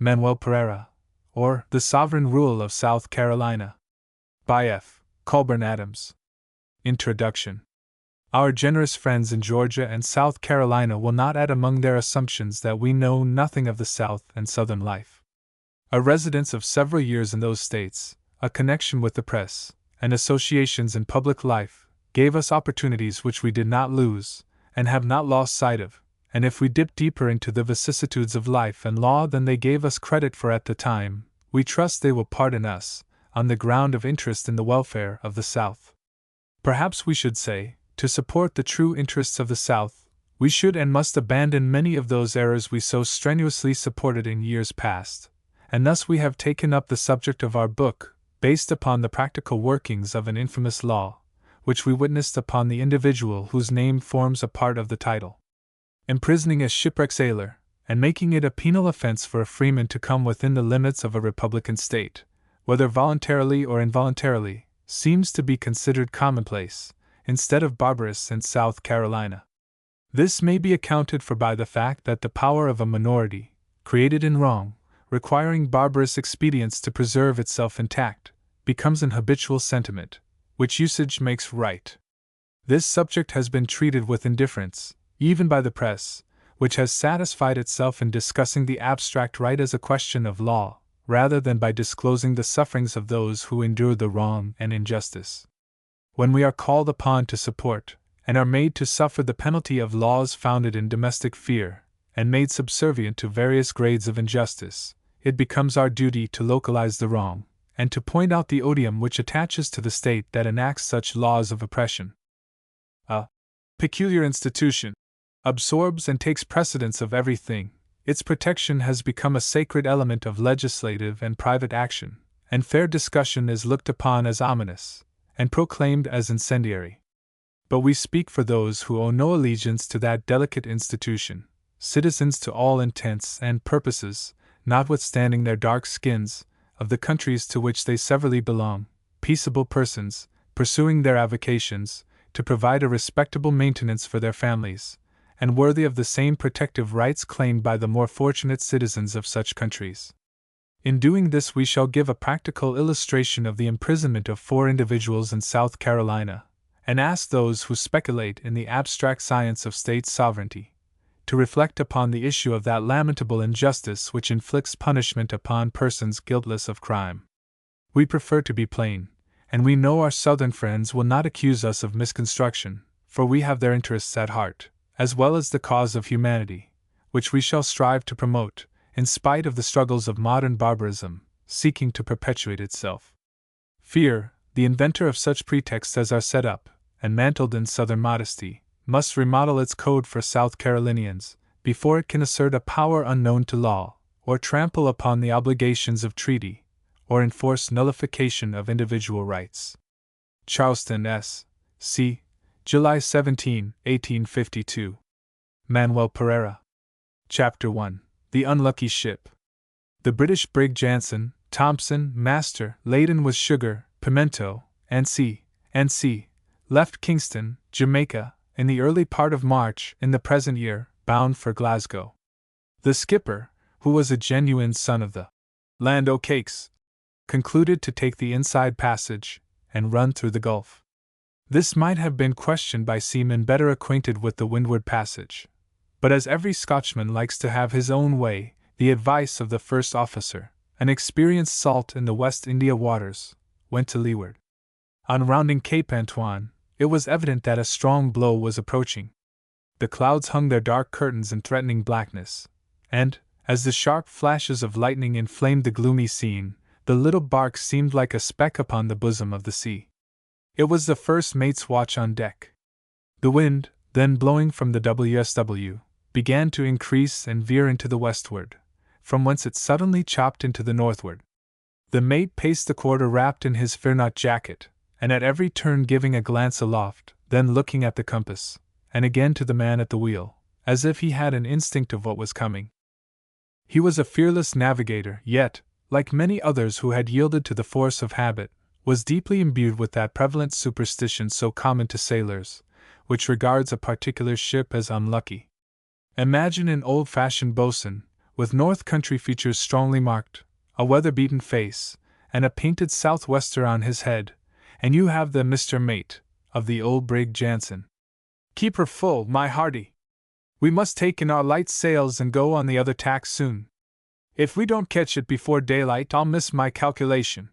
Manuel Pereira, or The Sovereign Rule of South Carolina, by F. Colburn Adams. Introduction. Our generous friends in Georgia and South Carolina will not add among their assumptions that we know nothing of the South and Southern life. A residence of several years in those states, a connection with the press, and associations in public life, gave us opportunities which we did not lose, and have not lost sight of, and if we dip deeper into the vicissitudes of life and law than they gave us credit for at the time, we trust they will pardon us, on the ground of interest in the welfare of the South. Perhaps we should say, to support the true interests of the South, we should and must abandon many of those errors we so strenuously supported in years past, and thus we have taken up the subject of our book, based upon the practical workings of an infamous law, which we witnessed upon the individual whose name forms a part of the title. Imprisoning a shipwrecked sailor, and making it a penal offense for a freeman to come within the limits of a republican state, whether voluntarily or involuntarily, seems to be considered commonplace, instead of barbarous in South Carolina. This may be accounted for by the fact that the power of a minority, created in wrong, requiring barbarous expedients to preserve itself intact, becomes an habitual sentiment, which usage makes right. This subject has been treated with indifference, even by the press, which has satisfied itself in discussing the abstract right as a question of law, rather than by disclosing the sufferings of those who endure the wrong and injustice. When we are called upon to support, and are made to suffer the penalty of laws founded in domestic fear, and made subservient to various grades of injustice, it becomes our duty to localize the wrong, and to point out the odium which attaches to the state that enacts such laws of oppression. A peculiar institution absorbs and takes precedence of everything. Its protection has become a sacred element of legislative and private action, and fair discussion is looked upon as ominous, and proclaimed as incendiary. But we speak for those who owe no allegiance to that delicate institution, citizens to all intents and purposes, notwithstanding their dark skins, of the countries to which they severally belong, peaceable persons, pursuing their avocations, to provide a respectable maintenance for their families, and worthy of the same protective rights claimed by the more fortunate citizens of such countries. In doing this, we shall give a practical illustration of the imprisonment of 4 individuals in South Carolina, and ask those who speculate in the abstract science of state sovereignty to reflect upon the issue of that lamentable injustice which inflicts punishment upon persons guiltless of crime. We prefer to be plain, and we know our Southern friends will not accuse us of misconstruction, for we have their interests at heart, as well as the cause of humanity, which we shall strive to promote, in spite of the struggles of modern barbarism, seeking to perpetuate itself. Fear, the inventor of such pretexts as are set up, and mantled in Southern modesty, must remodel its code for South Carolinians, before it can assert a power unknown to law, or trample upon the obligations of treaty, or enforce nullification of individual rights. Charleston, S. C. July 17, 1852. Manuel Pereira. Chapter 1. The Unlucky Ship. The British brig Jansen, Thompson, master, laden with sugar, pimento, and C., left Kingston, Jamaica, in the early part of March in the present year, bound for Glasgow. The skipper, who was a genuine son of the land o' cakes, concluded to take the inside passage and run through the Gulf. This might have been questioned by seamen better acquainted with the windward passage, but as every Scotchman likes to have his own way, the advice of the first officer, an experienced salt in the West India waters, went to leeward. On rounding Cape Antoine, it was evident that a strong blow was approaching. The clouds hung their dark curtains in threatening blackness, and, as the sharp flashes of lightning inflamed the gloomy scene, the little bark seemed like a speck upon the bosom of the sea. It was the first mate's watch on deck. The wind, then blowing from the WSW, began to increase and veer into the westward, from whence it suddenly chopped into the northward. The mate paced the quarter wrapped in his fearnought jacket, and at every turn giving a glance aloft, then looking at the compass, and again to the man at the wheel, as if he had an instinct of what was coming. He was a fearless navigator, yet, like many others who had yielded to the force of habit, was deeply imbued with that prevalent superstition so common to sailors, which regards a particular ship as unlucky. Imagine an old-fashioned boatswain, with North Country features strongly marked, a weather-beaten face, and a painted southwester on his head, and you have the Mr. Mate of the old brig Jansen. Keep her full, my hearty. We must take in our light sails and go on the other tack soon. If we don't catch it before daylight, I'll miss my calculation.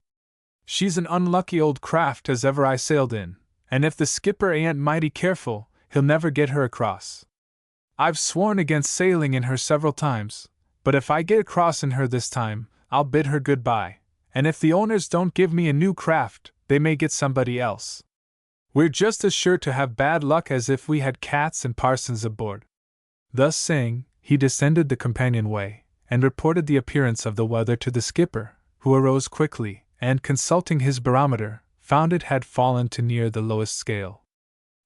She's an unlucky old craft as ever I sailed in, and if the skipper ain't mighty careful, he'll never get her across. I've sworn against sailing in her several times, but if I get across in her this time, I'll bid her goodbye, and if the owners don't give me a new craft, they may get somebody else. We're just as sure to have bad luck as if we had cats and parsons aboard." Thus saying, he descended the companionway, and reported the appearance of the weather to the skipper, who arose quickly, and consulting his barometer, found it had fallen to near the lowest scale.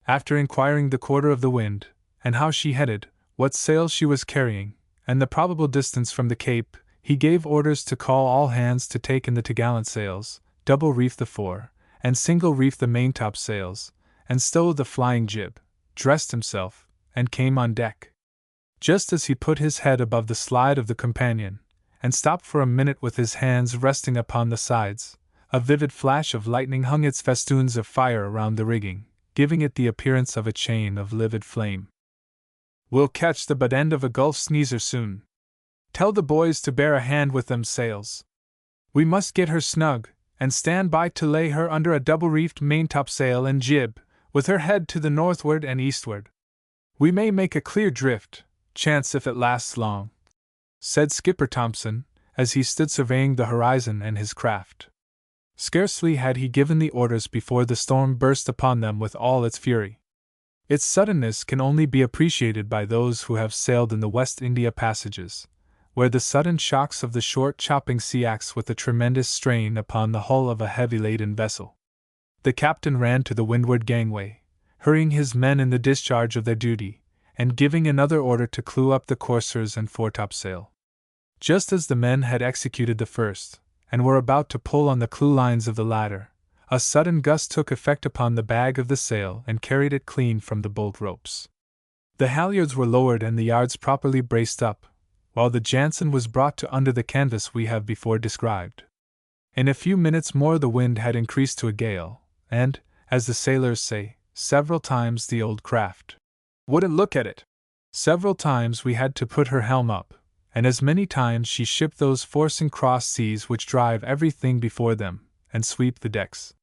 After inquiring the quarter of the wind, and how she headed, what sails she was carrying, and the probable distance from the Cape, he gave orders to call all hands to take in the topgallant sails, double reef the fore, and single reef the maintop sails, and stow the flying jib, dressed himself, and came on deck. Just as he put his head above the slide of the companion, and stopped for a minute with his hands resting upon the sides, a vivid flash of lightning hung its festoons of fire around the rigging, giving it the appearance of a chain of livid flame. "We'll catch the butt end of a Gulf sneezer soon. Tell the boys to bear a hand with them sails. We must get her snug, and stand by to lay her under a double-reefed maintopsail and jib, with her head to the northward and eastward. We may make a clear drift, chance if it lasts long," said Skipper Thompson, as he stood surveying the horizon and his craft. Scarcely had he given the orders before the storm burst upon them with all its fury. Its suddenness can only be appreciated by those who have sailed in the West India passages, where the sudden shocks of the short chopping sea acts with a tremendous strain upon the hull of a heavy-laden vessel. The captain ran to the windward gangway, hurrying his men in the discharge of their duty, and giving another order to clew up the coursers and foretopsail. Just as the men had executed the first, and were about to pull on the clew lines of the latter, a sudden gust took effect upon the bag of the sail and carried it clean from the bolt ropes. The halyards were lowered and the yards properly braced up, while the Jansen was brought to under the canvas we have before described. In a few minutes more the wind had increased to a gale, and, as the sailors say, several times the old craft wouldn't look at it. Several times we had to put her helm up, and as many times she shipped those forcing cross seas which drive everything before them, and sweep the decks.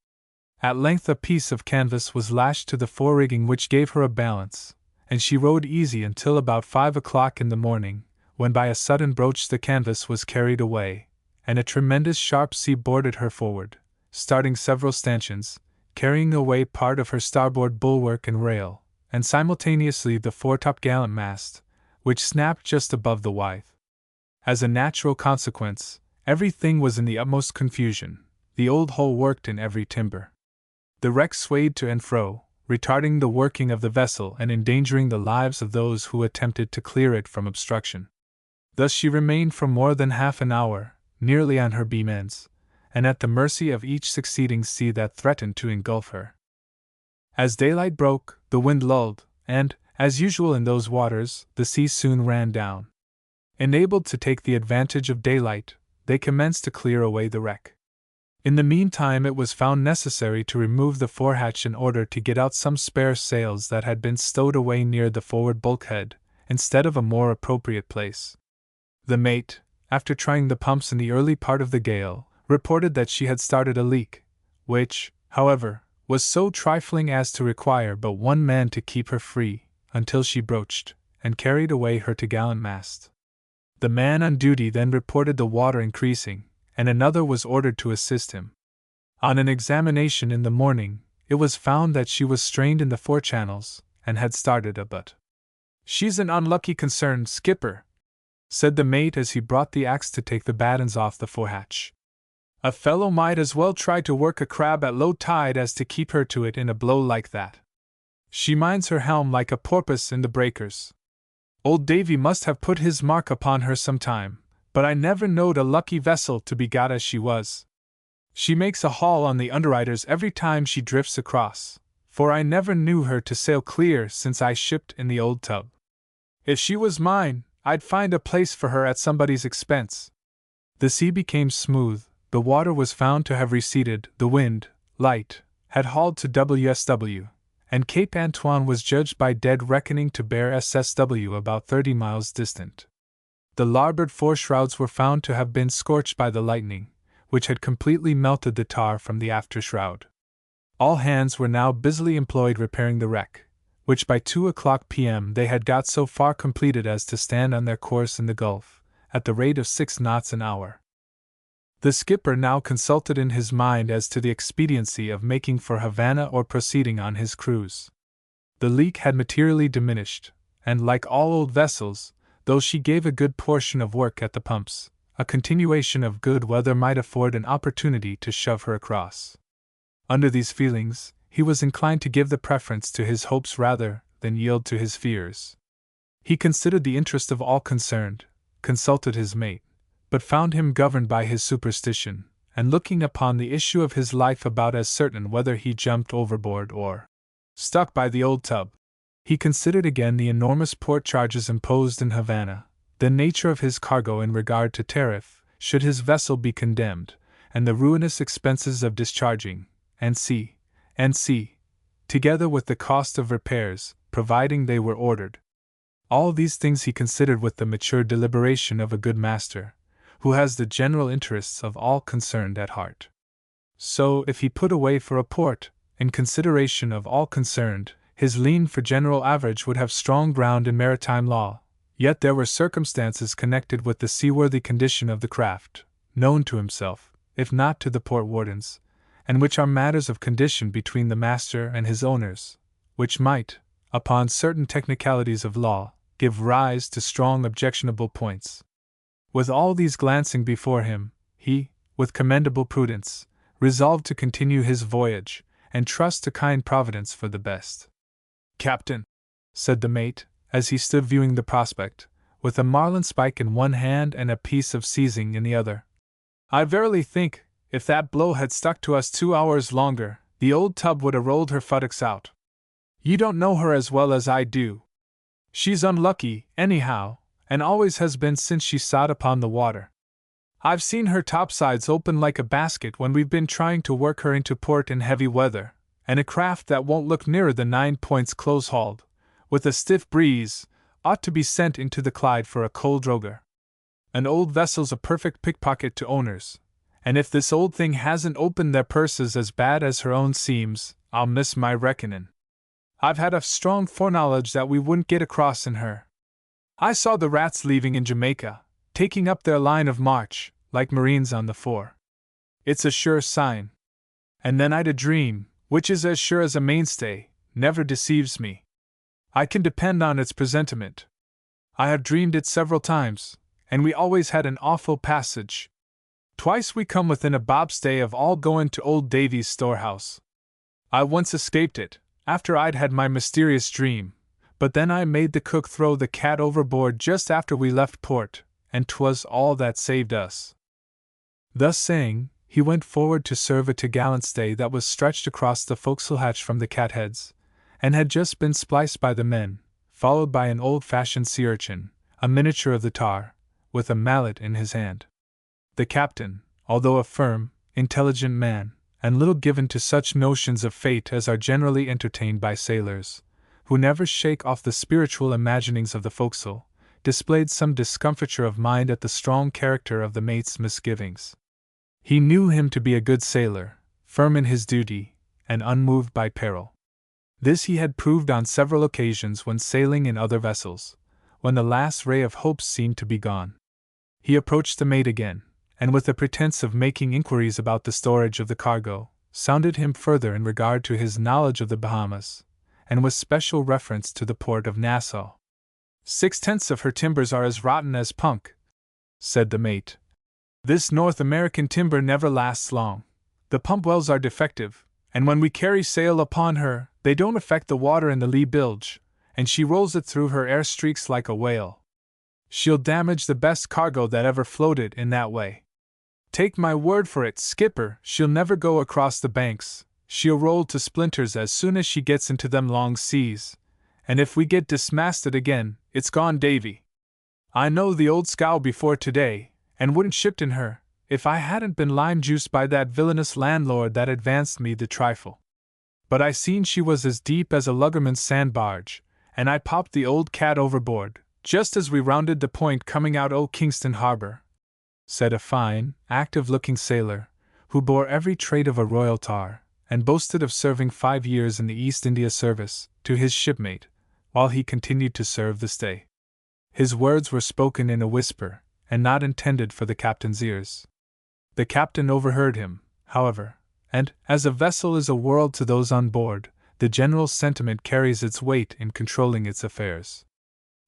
At length a piece of canvas was lashed to the fore-rigging which gave her a balance, and she rode easy until about 5 o'clock in the morning, when by a sudden broach the canvas was carried away, and a tremendous sharp sea boarded her forward, starting several stanchions, carrying away part of her starboard bulwark and rail, and simultaneously the foretopgallant mast, which snapped just above the Wythe. As a natural consequence, everything was in the utmost confusion, the old hull worked in every timber. The wreck swayed to and fro, retarding the working of the vessel and endangering the lives of those who attempted to clear it from obstruction. Thus she remained for more than half an hour, nearly on her beam ends, and at the mercy of each succeeding sea that threatened to engulf her. As daylight broke, the wind lulled, and, as usual in those waters, the sea soon ran down. Enabled to take the advantage of daylight, they commenced to clear away the wreck. In the meantime it was found necessary to remove the forehatch in order to get out some spare sails that had been stowed away near the forward bulkhead, instead of a more appropriate place. The mate, after trying the pumps in the early part of the gale, reported that she had started a leak, which, however, was so trifling as to require but one man to keep her free, until she broached, and carried away her topgallant mast. The man on duty then reported the water increasing, and another was ordered to assist him. On an examination in the morning, it was found that she was strained in the forechannels, and had started a butt. "She's an unlucky concern, skipper," said the mate as he brought the axe to take the battens off the forehatch. "A fellow might as well try to work a crab at low tide as to keep her to it in a blow like that. She minds her helm like a porpoise in the breakers. Old Davy must have put his mark upon her some time, but I never knowed a lucky vessel to be got as she was. She makes a haul on the underwriters every time she drifts across, for I never knew her to sail clear since I shipped in the old tub. If she was mine, I'd find a place for her at somebody's expense. The sea became smooth, the water was found to have receded, the wind, light, had hauled to WSW, and Cape Antoine was judged by dead reckoning to bear SSW about 30 miles distant. The larboard fore-shrouds were found to have been scorched by the lightning, which had completely melted the tar from the after shroud. All hands were now busily employed repairing the wreck, which by 2:00 p.m. they had got so far completed as to stand on their course in the Gulf, at the rate of 6 knots an hour. The skipper now consulted in his mind as to the expediency of making for Havana or proceeding on his cruise. The leak had materially diminished, and like all old vessels, though she gave a good portion of work at the pumps, a continuation of good weather might afford an opportunity to shove her across. Under these feelings, he was inclined to give the preference to his hopes rather than yield to his fears. He considered the interest of all concerned, consulted his mate, but found him governed by his superstition, and looking upon the issue of his life about as certain whether he jumped overboard or stuck by the old tub. He considered again the enormous port charges imposed in Havana, the nature of his cargo in regard to tariff, should his vessel be condemned, and the ruinous expenses of discharging, and sea, together with the cost of repairs, providing they were ordered. All these things he considered with the mature deliberation of a good master, who has the general interests of all concerned at heart. So, if he put away for a port, in consideration of all concerned, his lien for General Average would have strong ground in maritime law, yet there were circumstances connected with the seaworthy condition of the craft, known to himself, if not to the port wardens, and which are matters of condition between the master and his owners, which might, upon certain technicalities of law, give rise to strong objectionable points. With all these glancing before him, he, with commendable prudence, resolved to continue his voyage, and trust to kind Providence for the best. "Captain," said the mate, as he stood viewing the prospect, with a marline spike in one hand and a piece of seizing in the other, "I verily think, if that blow had stuck to us 2 hours longer, the old tub would 'a' rolled her futtocks out. You don't know her as well as I do. She's unlucky, anyhow, and always has been since she sot upon the water. I've seen her topsides open like a basket when we've been trying to work her into port in heavy weather, and a craft that won't look nearer the 9 points close-hauled, with a stiff breeze, ought to be sent into the Clyde for a coal droger. An old vessel's a perfect pickpocket to owners, and if this old thing hasn't opened their purses as bad as her own seams, I'll miss my reckoning. I've had a strong foreknowledge that we wouldn't get across in her. I saw the rats leaving in Jamaica, taking up their line of march, like marines on the fore. It's a sure sign. And then I'd a dream, which is as sure as a mainstay, never deceives me. I can depend on its presentiment. I have dreamed it several times, and we always had an awful passage. Twice we come within a bobstay of all going to old Davy's storehouse. I once escaped it, after I'd had my mysterious dream, but then I made the cook throw the cat overboard just after we left port, and 'twas all that saved us." Thus saying, he went forward to serve a topgallant stay that was stretched across the forecastle hatch from the catheads, and had just been spliced by the men, followed by an old-fashioned sea urchin, a miniature of the tar, with a mallet in his hand. The captain, although a firm, intelligent man, and little given to such notions of fate as are generally entertained by sailors, who never shake off the spiritual imaginings of the forecastle, displayed some discomfiture of mind at the strong character of the mate's misgivings. He knew him to be a good sailor, firm in his duty, and unmoved by peril. This he had proved on several occasions when sailing in other vessels, when the last ray of hope seemed to be gone. He approached the mate again, and with a pretense of making inquiries about the storage of the cargo, sounded him further in regard to his knowledge of the Bahamas, and with special reference to the port of Nassau. "6/10 of her timbers are as rotten as punk," said the mate. "This North American timber never lasts long. The pump wells are defective, and when we carry sail upon her, they don't affect the water in the lee bilge, and she rolls it through her air streaks like a whale. She'll damage the best cargo that ever floated in that way. Take my word for it, skipper, she'll never go across the banks, she'll roll to splinters as soon as she gets into them long seas, and if we get dismasted again, it's gone Davy. I know the old scow before today, and wouldn't shipped in her, if I hadn't been lime-juiced by that villainous landlord that advanced me the trifle. But I seen she was as deep as a luggerman's sand-barge, and I popped the old cat overboard, just as we rounded the point coming out o' Kingston Harbor," said a fine, active-looking sailor, who bore every trait of a royal tar, and boasted of serving 5 years in the East India Service, to his shipmate, while he continued to serve the stay. His words were spoken in a whisper, and not intended for the captain's ears. The captain overheard him, however, and, as a vessel is a world to those on board, the general sentiment carries its weight in controlling its affairs.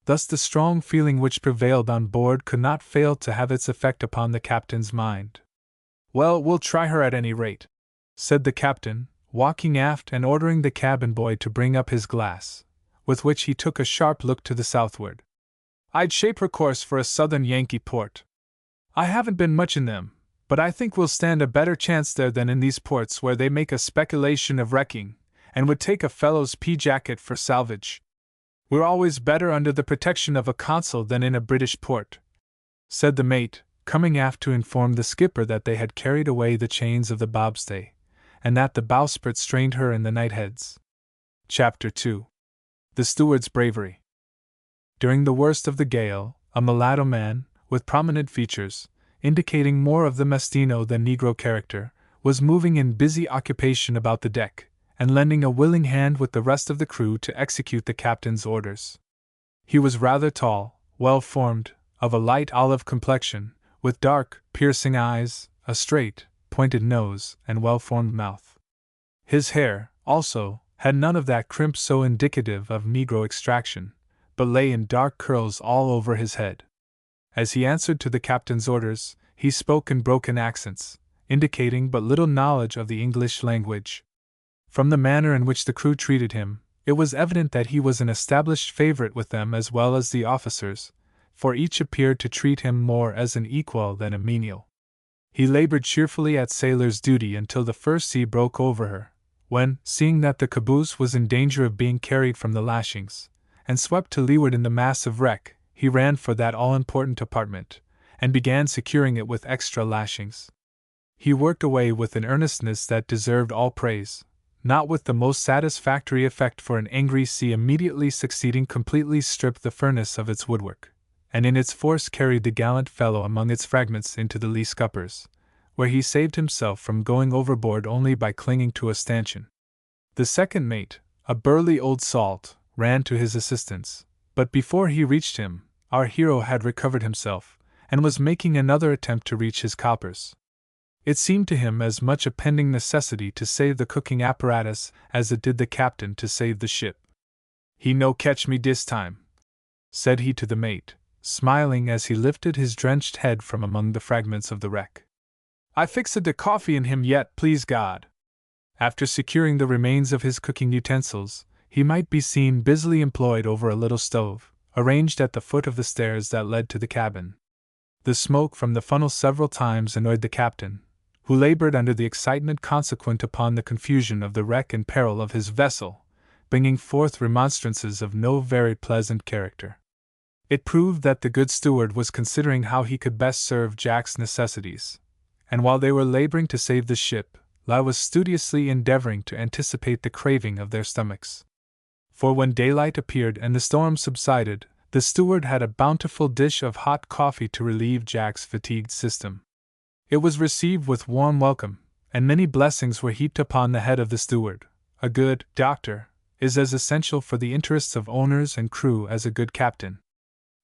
Thus the strong feeling which prevailed on board could not fail to have its effect upon the captain's mind. "Well, we'll try her at any rate," said the captain, walking aft and ordering the cabin boy to bring up his glass, with which he took a sharp look to the southward. "I'd shape her course for a southern Yankee port. I haven't been much in them, but I think we'll stand a better chance there than in these ports where they make a speculation of wrecking, and would take a fellow's pea-jacket for salvage. We're always better under the protection of a consul than in a British port," said the mate, coming aft to inform the skipper that they had carried away the chains of the bobstay, and that the bowsprit strained her in the nightheads. Chapter 2. The Steward's Bravery. During the worst of the gale, a mulatto man, with prominent features, indicating more of the mestino than negro character, was moving in busy occupation about the deck, and lending a willing hand with the rest of the crew to execute the captain's orders. He was rather tall, well-formed, of a light olive complexion, with dark, piercing eyes, a straight, pointed nose, and well-formed mouth. His hair, also, had none of that crimp so indicative of negro extraction, but lay in dark curls all over his head. As he answered to the captain's orders, he spoke in broken accents, indicating but little knowledge of the English language. From the manner in which the crew treated him, it was evident that he was an established favorite with them as well as the officers, for each appeared to treat him more as an equal than a menial. He labored cheerfully at sailor's duty until the first sea broke over her, when, seeing that the caboose was in danger of being carried from the lashings, and swept to leeward in the mass of wreck, he ran for that all-important apartment, and began securing it with extra lashings. He worked away with an earnestness that deserved all praise, not with the most satisfactory effect, for an angry sea immediately succeeding completely stripped the furnace of its woodwork, and in its force carried the gallant fellow among its fragments into the lee scuppers, where he saved himself from going overboard only by clinging to a stanchion. The second mate, a burly old salt, ran to his assistance, but before he reached him, our hero had recovered himself, and was making another attempt to reach his coppers. It seemed to him as much a pending necessity to save the cooking apparatus as it did the captain to save the ship. "He no catch me dis time," said he to the mate, smiling as he lifted his drenched head from among the fragments of the wreck. "I fixed de coffee in him yet, please God." After securing the remains of his cooking utensils, he might be seen busily employed over a little stove, arranged at the foot of the stairs that led to the cabin. The smoke from the funnel several times annoyed the captain, who labored under the excitement consequent upon the confusion of the wreck and peril of his vessel, bringing forth remonstrances of no very pleasant character. It proved that the good steward was considering how he could best serve Jack's necessities, and while they were laboring to save the ship, Lai was studiously endeavoring to anticipate the craving of their stomachs. For when daylight appeared and the storm subsided, the steward had a bountiful dish of hot coffee to relieve Jack's fatigued system. It was received with warm welcome, and many blessings were heaped upon the head of the steward. A good doctor is as essential for the interests of owners and crew as a good captain.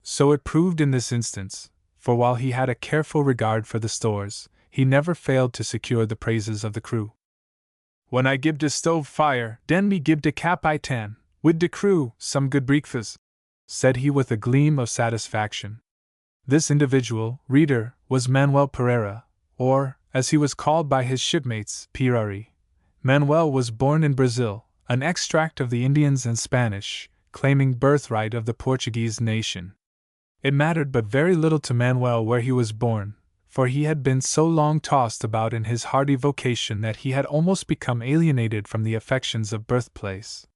So it proved in this instance, for while he had a careful regard for the stores, he never failed to secure the praises of the crew. "When I gib de stove fire, den me gib de cap I tan, wid de crew, some good breakfast," said he with a gleam of satisfaction. This individual, reader, was Manuel Pereira, or, as he was called by his shipmates, Pirari. Manuel was born in Brazil, an extract of the Indians and Spanish, claiming birthright of the Portuguese nation. It mattered but very little to Manuel where he was born, for he had been so long tossed about in his hardy vocation that he had almost become alienated from the affections of birthplace.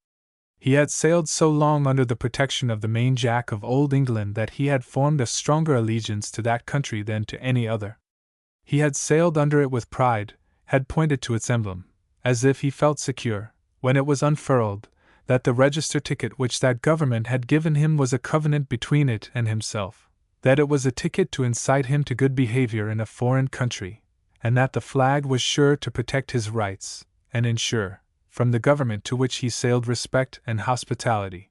He had sailed so long under the protection of the main jack of Old England that he had formed a stronger allegiance to that country than to any other. He had sailed under it with pride, had pointed to its emblem, as if he felt secure, when it was unfurled, that the register ticket which that government had given him was a covenant between it and himself, that it was a ticket to incite him to good behavior in a foreign country, and that the flag was sure to protect his rights, and ensure, from the government to which he sailed, respect and hospitality.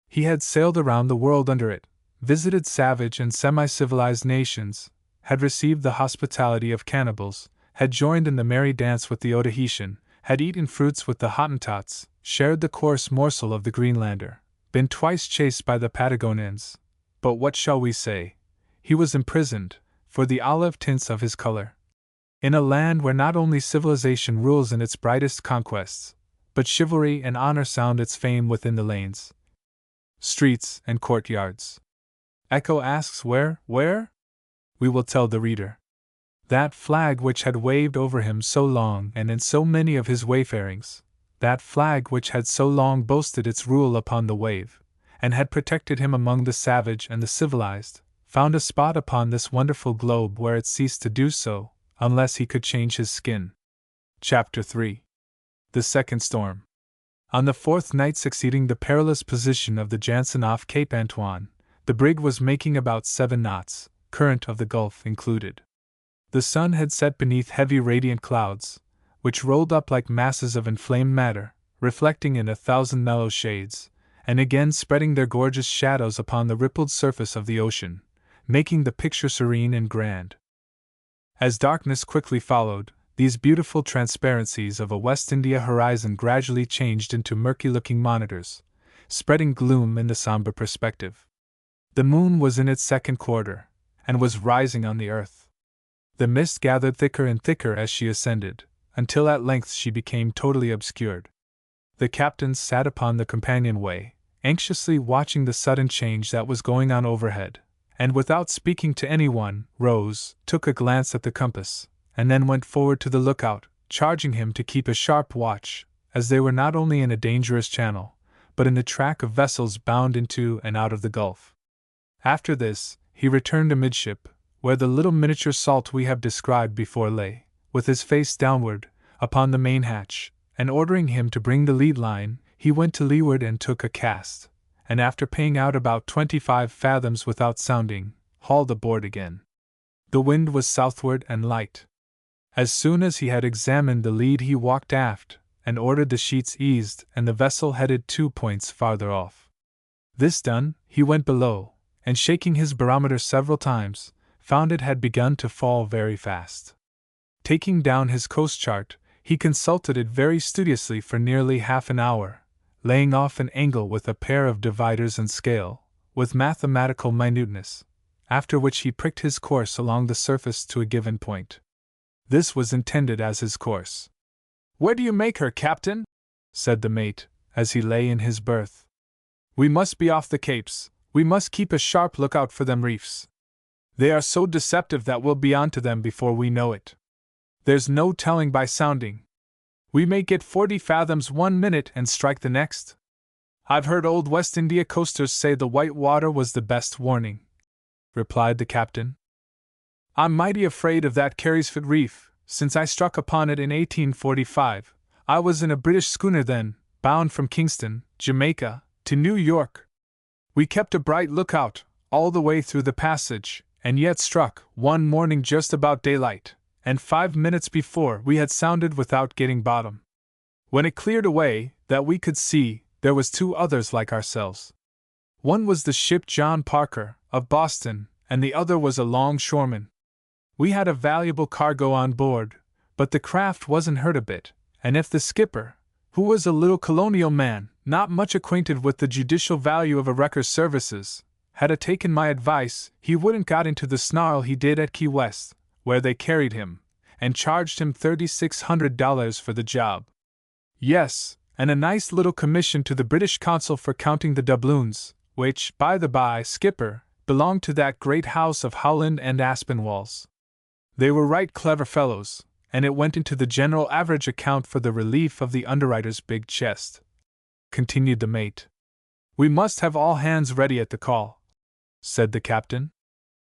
He had sailed around the world under it, visited savage and semi-civilized nations, had received the hospitality of cannibals, had joined in the merry dance with the Otaheitan, had eaten fruits with the Hottentots, shared the coarse morsel of the Greenlander, been twice chased by the Patagonians. But what shall we say? He was imprisoned, for the olive tints of his color, in a land where not only civilization rules in its brightest conquests, but chivalry and honor sound its fame within the lanes, streets, and courtyards. Echo asks where? We will tell the reader. That flag which had waved over him so long and in so many of his wayfarings, that flag which had so long boasted its rule upon the wave, and had protected him among the savage and the civilized, found a spot upon this wonderful globe where it ceased to do so, unless he could change his skin. Chapter 3. The Second Storm. On the fourth night succeeding the perilous position of the Jansen off Cape Antoine, the brig was making about 7 knots, current of the Gulf included. The sun had set beneath heavy radiant clouds, which rolled up like masses of inflamed matter, reflecting in 1,000 mellow shades, and again spreading their gorgeous shadows upon the rippled surface of the ocean, making the picture serene and grand. As darkness quickly followed, these beautiful transparencies of a West India horizon gradually changed into murky-looking monitors, spreading gloom in the somber perspective. The moon was in its second quarter, and was rising on the earth. The mist gathered thicker and thicker as she ascended, until at length she became totally obscured. The captain sat upon the companionway, anxiously watching the sudden change that was going on overhead, and without speaking to anyone, rose, took a glance at the compass, and then went forward to the lookout, charging him to keep a sharp watch, as they were not only in a dangerous channel, but in the track of vessels bound into and out of the Gulf. After this, he returned amidship, where the little miniature salt we have described before lay, with his face downward, upon the main hatch, and ordering him to bring the lead line, he went to leeward and took a cast, and after paying out about 25 fathoms without sounding, hauled aboard again. The wind was southward and light. As soon as he had examined the lead he walked aft, and ordered the sheets eased and the vessel headed 2 points farther off. This done, he went below, and shaking his barometer several times, found it had begun to fall very fast. Taking down his coast chart, he consulted it very studiously for nearly half an hour, laying off an angle with a pair of dividers and scale, with mathematical minuteness, after which he pricked his course along the surface to a given point. This was intended as his course. "Where do you make her, Captain?" said the mate, as he lay in his berth. "We must be off the Capes, we must keep a sharp lookout for them reefs. They are so deceptive that we'll be on to them before we know it. There's no telling by sounding. We may get 40 fathoms 1 minute and strike the next. I've heard old West India coasters say the white water was the best warning," replied the captain. "I'm mighty afraid of that Carysford Reef, since I struck upon it in 1845. I was in a British schooner then, bound from Kingston, Jamaica, to New York. We kept a bright lookout, all the way through the passage, and yet struck, one morning just about daylight, and 5 minutes before we had sounded without getting bottom. When it cleared away, that we could see, there was 2 others like ourselves. One was the ship John Parker, of Boston, and the other was a longshoreman. We had a valuable cargo on board, but the craft wasn't hurt a bit, and if the skipper, who was a little colonial man, not much acquainted with the judicial value of a wrecker's services, had taken my advice, he wouldn't got into the snarl he did at Key West, where they carried him, and charged him $3,600 for the job. Yes, and a nice little commission to the British consul for counting the doubloons, which, by the by, skipper, belonged to that great house of Howland and Aspinwalls. They were right clever fellows, and it went into the general average account for the relief of the underwriter's big chest. continued the mate. "We must have all hands ready at the call," said the captain.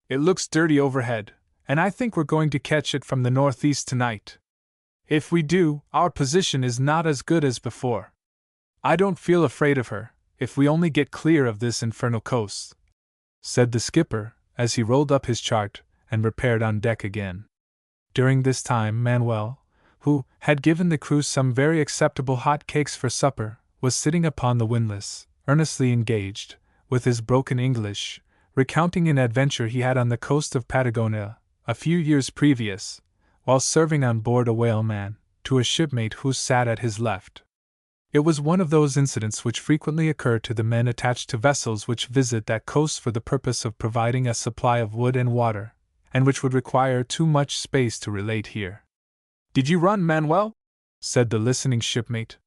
"It looks dirty overhead, and I think we're going to catch it from the northeast tonight. If we do, our position is not as good as before. I don't feel afraid of her, if we only get clear of this infernal coast," said the skipper, as he rolled up his chart and repaired on deck again. During this time Manuel, who had given the crew some very acceptable hot cakes for supper, was sitting upon the windlass, earnestly engaged, with his broken English, recounting an adventure he had on the coast of Patagonia, a few years previous, while serving on board a whaleman, to a shipmate who sat at his left. It was one of those incidents which frequently occur to the men attached to vessels which visit that coast for the purpose of providing a supply of wood and water, and which would require too much space to relate here. "Did you run, Manuel?" said the listening shipmate.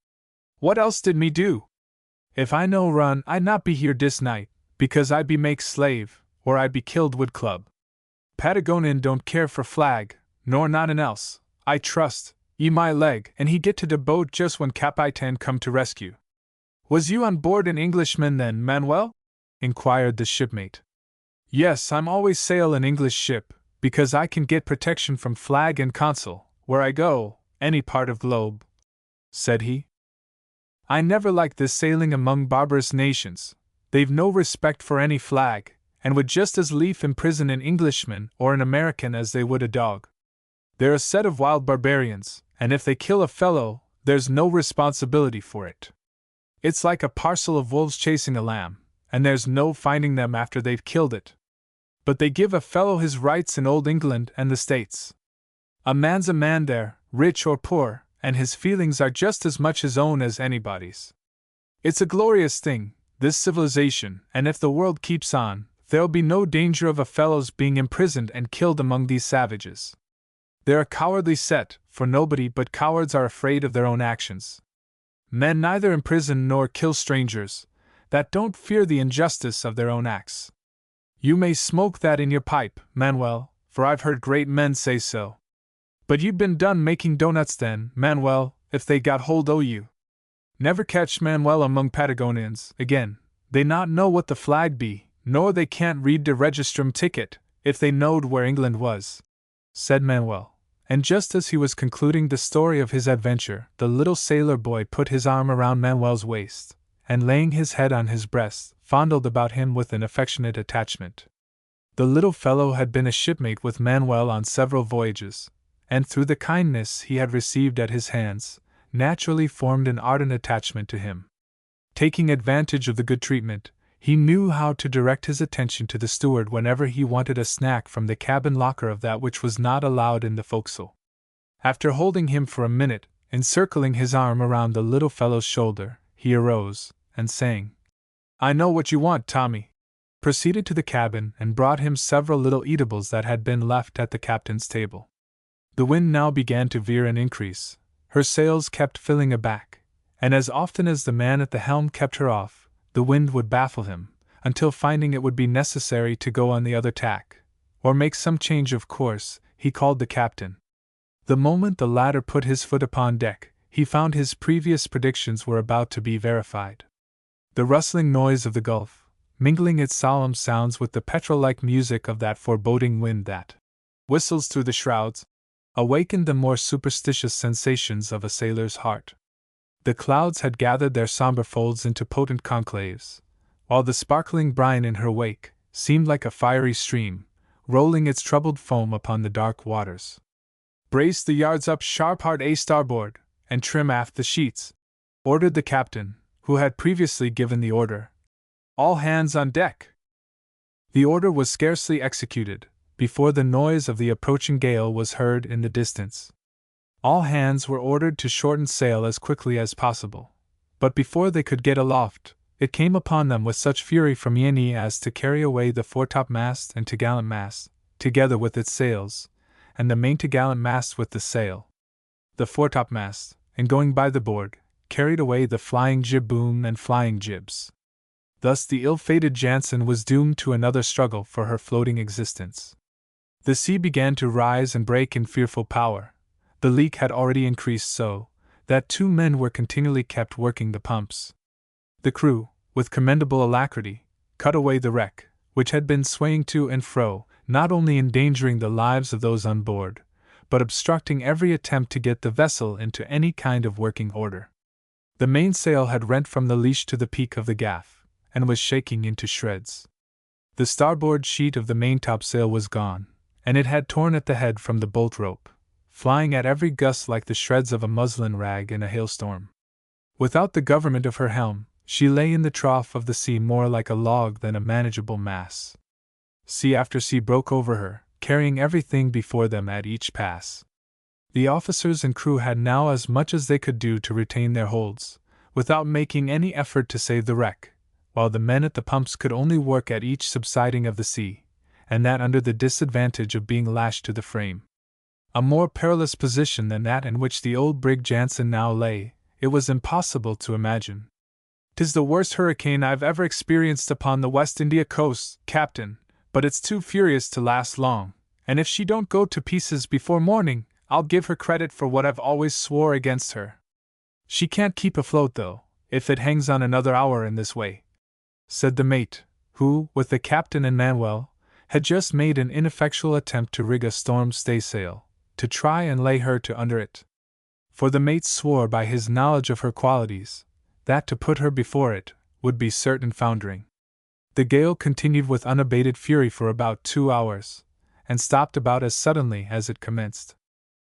"What else did me do? If I no run, I'd not be here dis night, because I'd be make slave, or I'd be killed wood club. Patagonian don't care for flag, nor notin' else, I trust, ye my leg, and he get to de boat just when Capitan come to rescue." "Was you on board an Englishman then, Manuel?" inquired the shipmate. "Yes, I'm always sail an English ship, because I can get protection from flag and consul, where I go, any part of globe," said he. "I never like this sailing among barbarous nations. They've no respect for any flag, and would just as lief imprison an Englishman or an American as they would a dog. They're a set of wild barbarians, and if they kill a fellow, there's no responsibility for it. It's like a parcel of wolves chasing a lamb, and there's no finding them after they've killed it. But they give a fellow his rights in Old England and the States. A man's a man there, rich or poor, and his feelings are just as much his own as anybody's. It's a glorious thing, this civilization, and if the world keeps on, there'll be no danger of a fellow's being imprisoned and killed among these savages. They're a cowardly set, for nobody but cowards are afraid of their own actions. Men neither imprison nor kill strangers that don't fear the injustice of their own acts. You may smoke that in your pipe, Manuel, for I've heard great men say so. But you'd been done making doughnuts then, Manuel, if they got hold o' you. Never catch Manuel among Patagonians again. They not know what the flag be, nor they can't read de registrum ticket, if they knowed where England was," said Manuel. And just as he was concluding the story of his adventure, the little sailor boy put his arm around Manuel's waist, and laying his head on his breast, fondled about him with an affectionate attachment. The little fellow had been a shipmate with Manuel on several voyages, and through the kindness he had received at his hands, naturally formed an ardent attachment to him. Taking advantage of the good treatment, he knew how to direct his attention to the steward whenever he wanted a snack from the cabin locker of that which was not allowed in the forecastle. After holding him for a minute, encircling his arm around the little fellow's shoulder, he arose, and saying, "I know what you want, Tommy," proceeded to the cabin and brought him several little eatables that had been left at the captain's table. The wind now began to veer and increase, her sails kept filling aback, and as often as the man at the helm kept her off, the wind would baffle him, until finding it would be necessary to go on the other tack, or make some change of course, he called the captain. The moment the latter put his foot upon deck, he found his previous predictions were about to be verified. The rustling noise of the Gulf, mingling its solemn sounds with the petrel-like music of that foreboding wind that whistles through the shrouds, awakened the more superstitious sensations of a sailor's heart. The clouds had gathered their somber folds into potent conclaves, while the sparkling brine in her wake seemed like a fiery stream, rolling its troubled foam upon the dark waters. "Brace the yards up sharp hard a starboard, and trim aft the sheets," ordered the captain, who had previously given the order. "All hands on deck." The order was scarcely executed, before the noise of the approaching gale was heard in the distance. All hands were ordered to shorten sail as quickly as possible, but before they could get aloft, it came upon them with such fury from Yeni as to carry away the foretopmast and topgallant mast, together with its sails, and the maintopgallant mast with the sail. The foretopmast, in going by the board, carried away the flying jib boom and flying jibs. Thus the ill-fated Jansen was doomed to another struggle for her floating existence. The sea began to rise and break in fearful power. The leak had already increased so that 2 men were continually kept working the pumps. The crew, with commendable alacrity, cut away the wreck, which had been swaying to and fro, not only endangering the lives of those on board, but obstructing every attempt to get the vessel into any kind of working order. The mainsail had rent from the leash to the peak of the gaff, and was shaking into shreds. The starboard sheet of the maintopsail was gone, and it had torn at the head from the bolt rope, flying at every gust like the shreds of a muslin rag in a hailstorm. Without the government of her helm, she lay in the trough of the sea more like a log than a manageable mass. Sea after sea broke over her, carrying everything before them at each pass. The officers and crew had now as much as they could do to retain their holds, without making any effort to save the wreck, while the men at the pumps could only work at each subsiding of the sea, and that under the disadvantage of being lashed to the frame. A more perilous position than that in which the old brig Jansen now lay, it was impossible to imagine. "'Tis the worst hurricane I've ever experienced upon the West India coast, Captain, but it's too furious to last long, and if she don't go to pieces before morning, I'll give her credit for what I've always swore against her. She can't keep afloat, though, if it hangs on another hour in this way," said the mate, who, with the captain and Manuel, had just made an ineffectual attempt to rig a storm staysail, to try and lay her to under it. For the mate swore by his knowledge of her qualities, that to put her before it would be certain foundering. The gale continued with unabated fury for about 2 hours, and stopped about as suddenly as it commenced.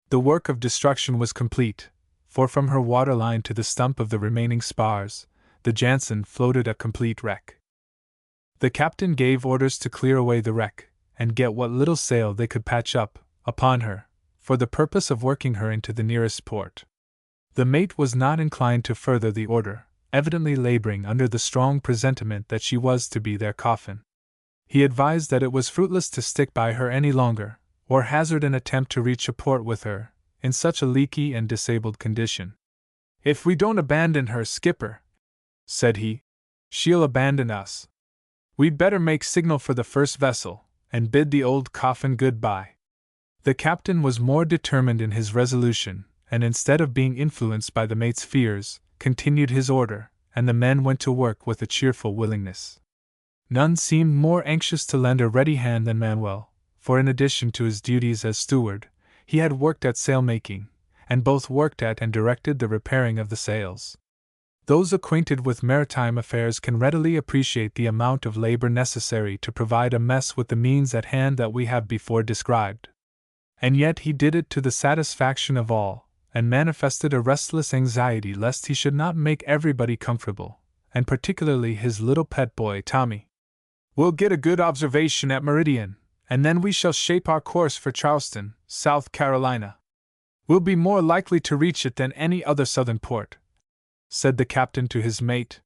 The work of destruction was complete, for from her waterline to the stump of the remaining spars, the Jansen floated a complete wreck. The captain gave orders to clear away the wreck, and get what little sail they could patch up upon her, for the purpose of working her into the nearest port. The mate was not inclined to further the order, evidently laboring under the strong presentiment that she was to be their coffin. He advised that it was fruitless to stick by her any longer, or hazard an attempt to reach a port with her, in such a leaky and disabled condition. "If we don't abandon her, skipper," said he, "she'll abandon us. We'd better make signal for the first vessel, and bid the old coffin good-bye." The captain was more determined in his resolution, and instead of being influenced by the mate's fears, continued his order, and the men went to work with a cheerful willingness. None seemed more anxious to lend a ready hand than Manuel, for in addition to his duties as steward, he had worked at sail-making, and both worked at and directed the repairing of the sails. Those acquainted with maritime affairs can readily appreciate the amount of labor necessary to provide a mess with the means at hand that we have before described. And yet he did it to the satisfaction of all, and manifested a restless anxiety lest he should not make everybody comfortable, and particularly his little pet boy Tommy. "We'll get a good observation at meridian, and then we shall shape our course for Charleston, South Carolina. We'll be more likely to reach it than any other southern port," said the captain to his mate.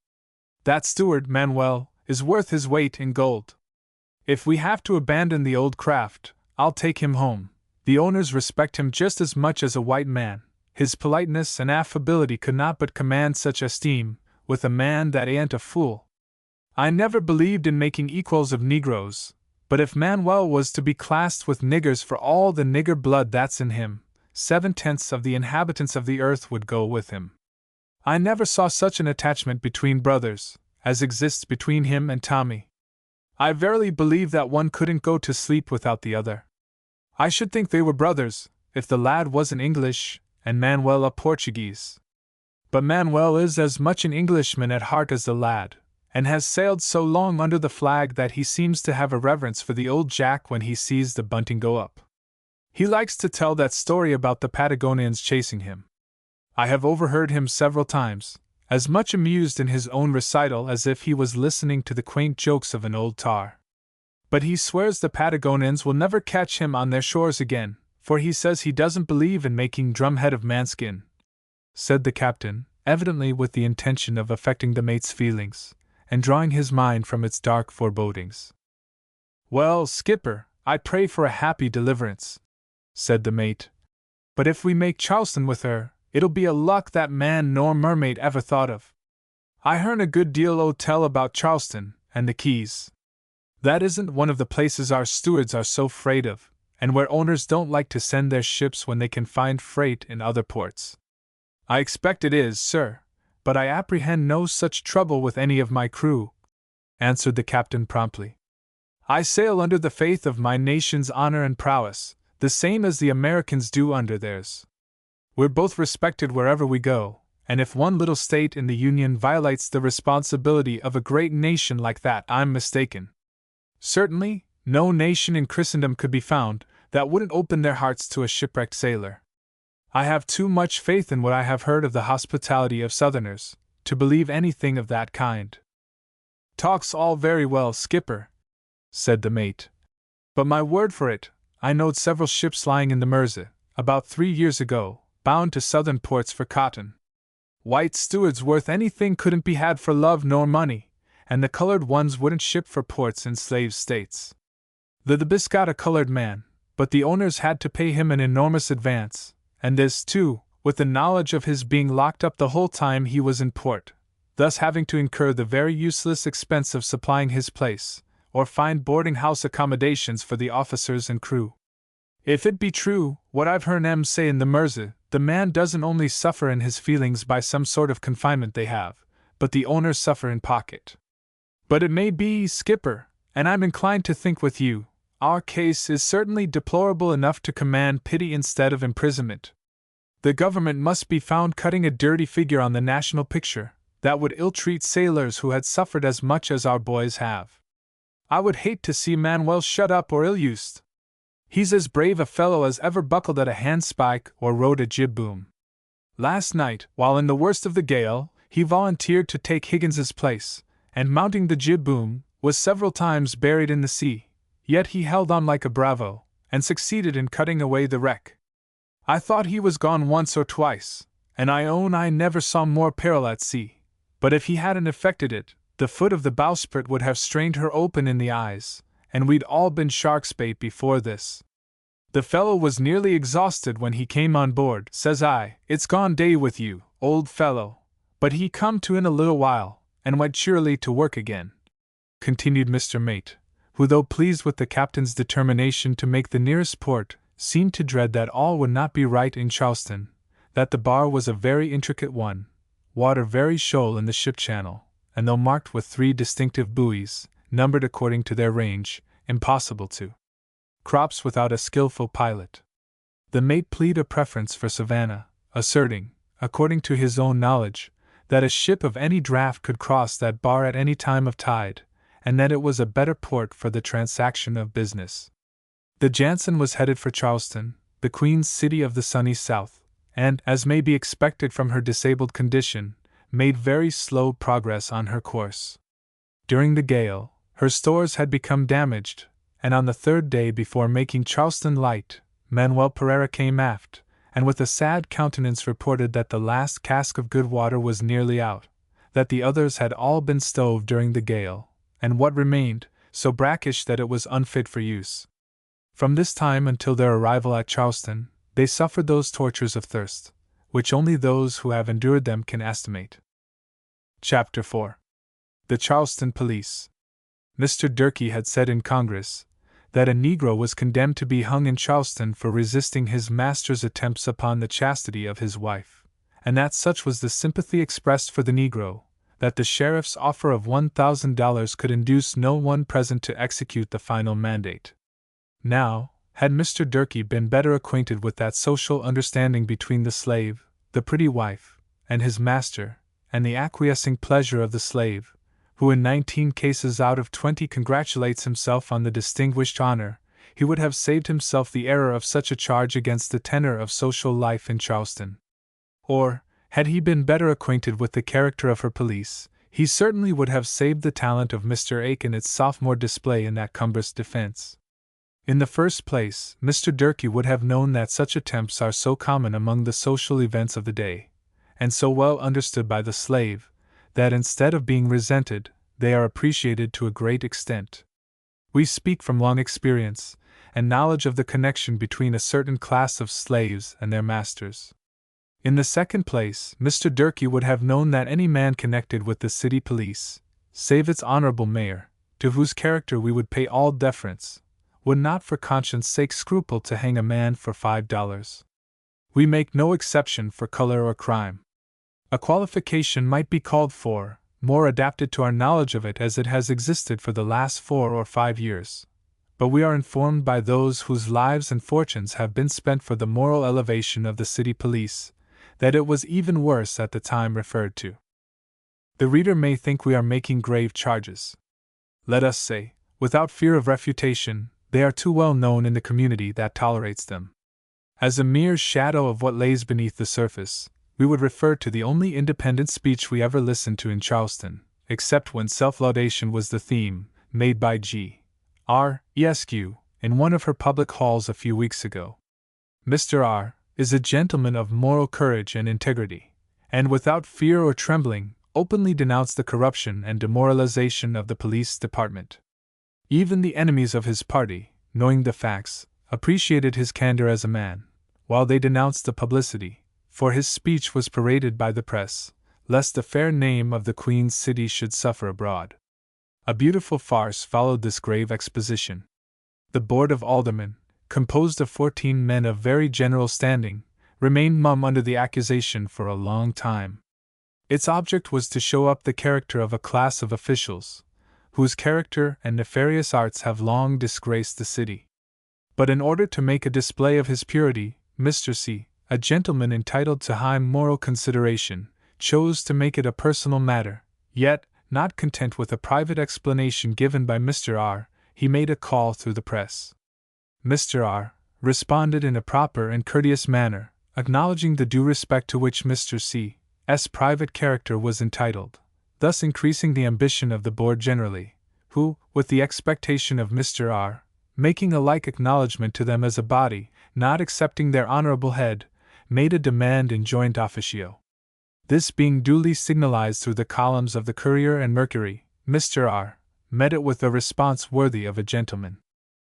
"That steward, Manuel, is worth his weight in gold. If we have to abandon the old craft, I'll take him home. The owners respect him just as much as a white man. His politeness and affability could not but command such esteem, with a man that ain't a fool. I never believed in making equals of Negroes, but if Manuel was to be classed with niggers for all the nigger blood that's in him, 7/10 of the inhabitants of the earth would go with him. I never saw such an attachment between brothers as exists between him and Tommy. I verily believe that one couldn't go to sleep without the other. I should think they were brothers, if the lad wasn't English, and Manuel a Portuguese. But Manuel is as much an Englishman at heart as the lad, and has sailed so long under the flag that he seems to have a reverence for the old Jack when he sees the bunting go up. He likes to tell that story about the Patagonians chasing him. I have overheard him several times, as much amused in his own recital as if he was listening to the quaint jokes of an old tar. But he swears the Patagonians will never catch him on their shores again, for he says he doesn't believe in making drumhead of manskin," said the captain, evidently with the intention of affecting the mate's feelings, and drawing his mind from its dark forebodings. "Well, skipper, I pray for a happy deliverance," said the mate. "But if we make Charleston with her, it'll be a luck that man nor mermaid ever thought of. I hearn a good deal o' tell about Charleston and the Keys. That isn't one of the places our stewards are so 'fraid of, and where owners don't like to send their ships when they can find freight in other ports." "I expect it is, sir, but I apprehend no such trouble with any of my crew," answered the captain promptly. "I sail under the faith of my nation's honor and prowess, the same as the Americans do under theirs. We're both respected wherever we go, and if one little state in the Union violates the responsibility of a great nation like that, I'm mistaken. Certainly, no nation in Christendom could be found that wouldn't open their hearts to a shipwrecked sailor. I have too much faith in what I have heard of the hospitality of Southerners to believe anything of that kind." "Talk's all very well, skipper," said the mate, "but my word for it, I knowed several ships lying in the Mersey, about 3 years ago, bound to southern ports for cotton. White stewards worth anything couldn't be had for love nor money, and the colored ones wouldn't ship for ports in slave states. The Bis got a colored man, but the owners had to pay him an enormous advance, and this, too, with the knowledge of his being locked up the whole time he was in port, thus having to incur the very useless expense of supplying his place, or find boarding-house accommodations for the officers and crew. If it be true, what I've heard 'em say in the Mersey, the man doesn't only suffer in his feelings by some sort of confinement they have, but the owners suffer in pocket. But it may be, skipper, and I'm inclined to think with you, our case is certainly deplorable enough to command pity instead of imprisonment. The government must be found cutting a dirty figure on the national picture that would ill-treat sailors who had suffered as much as our boys have. I would hate to see Manuel shut up or ill-used. He's as brave a fellow as ever buckled at a handspike or rode a jib-boom. Last night, while in the worst of the gale, he volunteered to take Higgins's place, and mounting the jib-boom, was several times buried in the sea, yet he held on like a bravo, and succeeded in cutting away the wreck. I thought he was gone once or twice, and I own I never saw more peril at sea, but if he hadn't effected it, the foot of the bowsprit would have strained her open in the eyes, and we'd all been shark's bait before this. The fellow was nearly exhausted when he came on board. Says I, 'It's gone day with you, old fellow,' but he come to in a little while, and went cheerily to work again," continued Mr. Mate, who, though pleased with the captain's determination to make the nearest port, seemed to dread that all would not be right in Charleston, that the bar was a very intricate one, water very shoal in the ship channel, and though marked with 3 distinctive buoys, numbered according to their range, impossible to cross without a skillful pilot. The mate pleaded a preference for Savannah, asserting, according to his own knowledge, that a ship of any draft could cross that bar at any time of tide, and that it was a better port for the transaction of business. The Jansen was headed for Charleston, the Queen's city of the sunny South, and, as may be expected from her disabled condition, made very slow progress on her course. During the gale, her stores had become damaged, and on the 3rd day before making Charleston light, Manuel Pereira came aft, and with a sad countenance reported that the last cask of good water was nearly out, that the others had all been stove during the gale, and what remained, so brackish that it was unfit for use. From this time until their arrival at Charleston, they suffered those tortures of thirst, which only those who have endured them can estimate. Chapter 4. The Charleston Police. Mr. Durkee had said in Congress that a Negro was condemned to be hung in Charleston for resisting his master's attempts upon the chastity of his wife, and that such was the sympathy expressed for the Negro, that the sheriff's offer of $1,000 could induce no one present to execute the final mandate. Now, had Mr. Durkee been better acquainted with that social understanding between the slave, the pretty wife, and his master, and the acquiescing pleasure of the slave, who in 19 cases out of 20 congratulates himself on the distinguished honor, he would have saved himself the error of such a charge against the tenor of social life in Charleston. Or, had he been better acquainted with the character of her police, he certainly would have saved the talent of Mr. Aiken its sophomore display in that cumbrous defense. In the first place, Mr. Durkee would have known that such attempts are so common among the social events of the day, and so well understood by the slave, that instead of being resented, they are appreciated to a great extent. We speak from long experience and knowledge of the connection between a certain class of slaves and their masters. In the second place, Mr. Durkee would have known that any man connected with the city police, save its honorable mayor, to whose character we would pay all deference, would not for conscience sake scruple to hang a man for $5. We make no exception for color or crime. A qualification might be called for, more adapted to our knowledge of it as it has existed for the last 4 or 5 years. But we are informed by those whose lives and fortunes have been spent for the moral elevation of the city police, that it was even worse at the time referred to. The reader may think we are making grave charges. Let us say, without fear of refutation, they are too well known in the community that tolerates them. As a mere shadow of what lays beneath the surface, we would refer to the only independent speech we ever listened to in Charleston, except when self-laudation was the theme, made by G.R. Esq. in one of her public halls a few weeks ago. Mr. R. is a gentleman of moral courage and integrity, and without fear or trembling, openly denounced the corruption and demoralization of the police department. Even the enemies of his party, knowing the facts, appreciated his candor as a man, while they denounced the publicity, for his speech was paraded by the press, lest the fair name of the Queen's city should suffer abroad. A beautiful farce followed this grave exposition. The Board of Aldermen, composed of 14 men of very general standing, remained mum under the accusation for a long time. Its object was to show up the character of a class of officials, whose character and nefarious arts have long disgraced the city. But in order to make a display of his purity, Mr. C., a gentleman entitled to high moral consideration, chose to make it a personal matter, yet, not content with a private explanation given by Mr. R., he made a call through the press. Mr. R. responded in a proper and courteous manner, acknowledging the due respect to which Mr. C.'s private character was entitled, thus increasing the ambition of the board generally, who, with the expectation of Mr. R., making a like acknowledgment to them as a body, not accepting their honorable head, made a demand in joint officio. This being duly signalized through the columns of the Courier and Mercury, Mr. R. met it with a response worthy of a gentleman.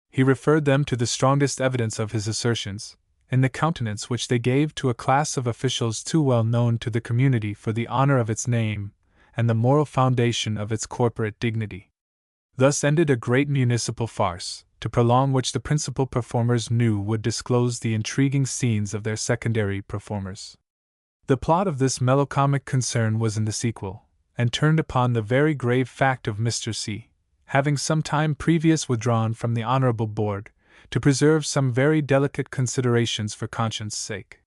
He referred them to the strongest evidence of his assertions, in the countenance which they gave to a class of officials too well known to the community for the honor of its name, and the moral foundation of its corporate dignity. Thus ended a great municipal farce, to prolong which the principal performers knew would disclose the intriguing scenes of their secondary performers. The plot of this melocomic concern was in the sequel, and turned upon the very grave fact of Mr. C., having some time previous withdrawn from the Honorable Board, to preserve some very delicate considerations for conscience' sake.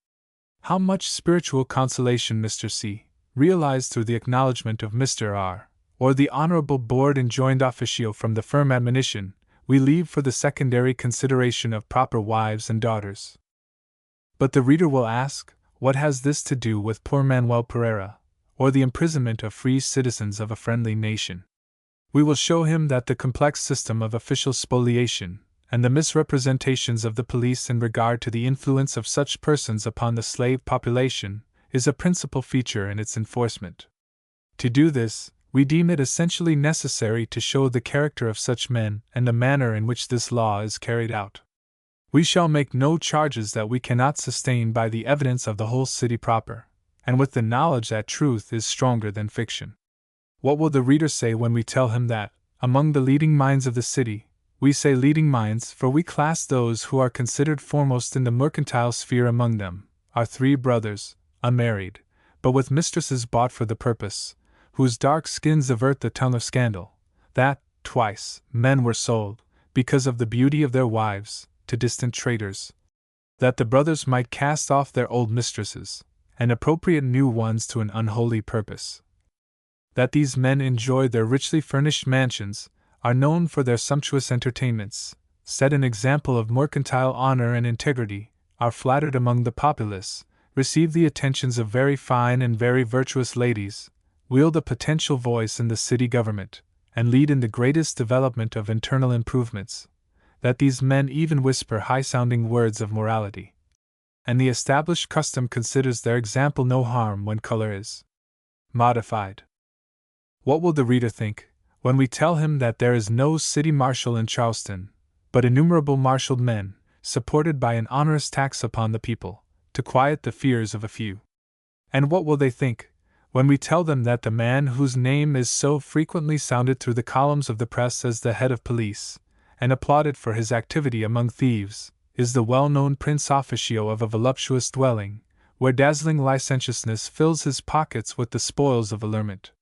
How much spiritual consolation Mr. C. realized through the acknowledgment of Mr. R., or the Honorable Board enjoined officio from the firm admonition, we leave for the secondary consideration of proper wives and daughters. But the reader will ask, what has this to do with poor Manuel Pereira, or the imprisonment of free citizens of a friendly nation? We will show him that the complex system of official spoliation, and the misrepresentations of the police in regard to the influence of such persons upon the slave population, is a principal feature in its enforcement. To do this, we deem it essentially necessary to show the character of such men and the manner in which this law is carried out. We shall make no charges that we cannot sustain by the evidence of the whole city proper, and with the knowledge that truth is stronger than fiction. What will the reader say when we tell him that, among the leading minds of the city, we say leading minds, for we class those who are considered foremost in the mercantile sphere among them, are 3 brothers, unmarried, but with mistresses bought for the purpose, whose dark skins avert the tongue of scandal, that, twice, men were sold, because of the beauty of their wives, to distant traders, that the brothers might cast off their old mistresses, and appropriate new ones to an unholy purpose. That these men enjoy their richly furnished mansions, are known for their sumptuous entertainments, set an example of mercantile honor and integrity, are flattered among the populace, receive the attentions of very fine and very virtuous ladies, wield a potential voice in the city government, and lead in the greatest development of internal improvements, that these men even whisper high-sounding words of morality, and the established custom considers their example no harm when color is modified. What will the reader think when we tell him that there is no city marshal in Charleston, but innumerable marshaled men, supported by an onerous tax upon the people, to quiet the fears of a few? And what will they think when we tell them that the man whose name is so frequently sounded through the columns of the press as the head of police, and applauded for his activity among thieves, is the well-known prince officio of a voluptuous dwelling, where dazzling licentiousness fills his pockets with the spoils of allurement.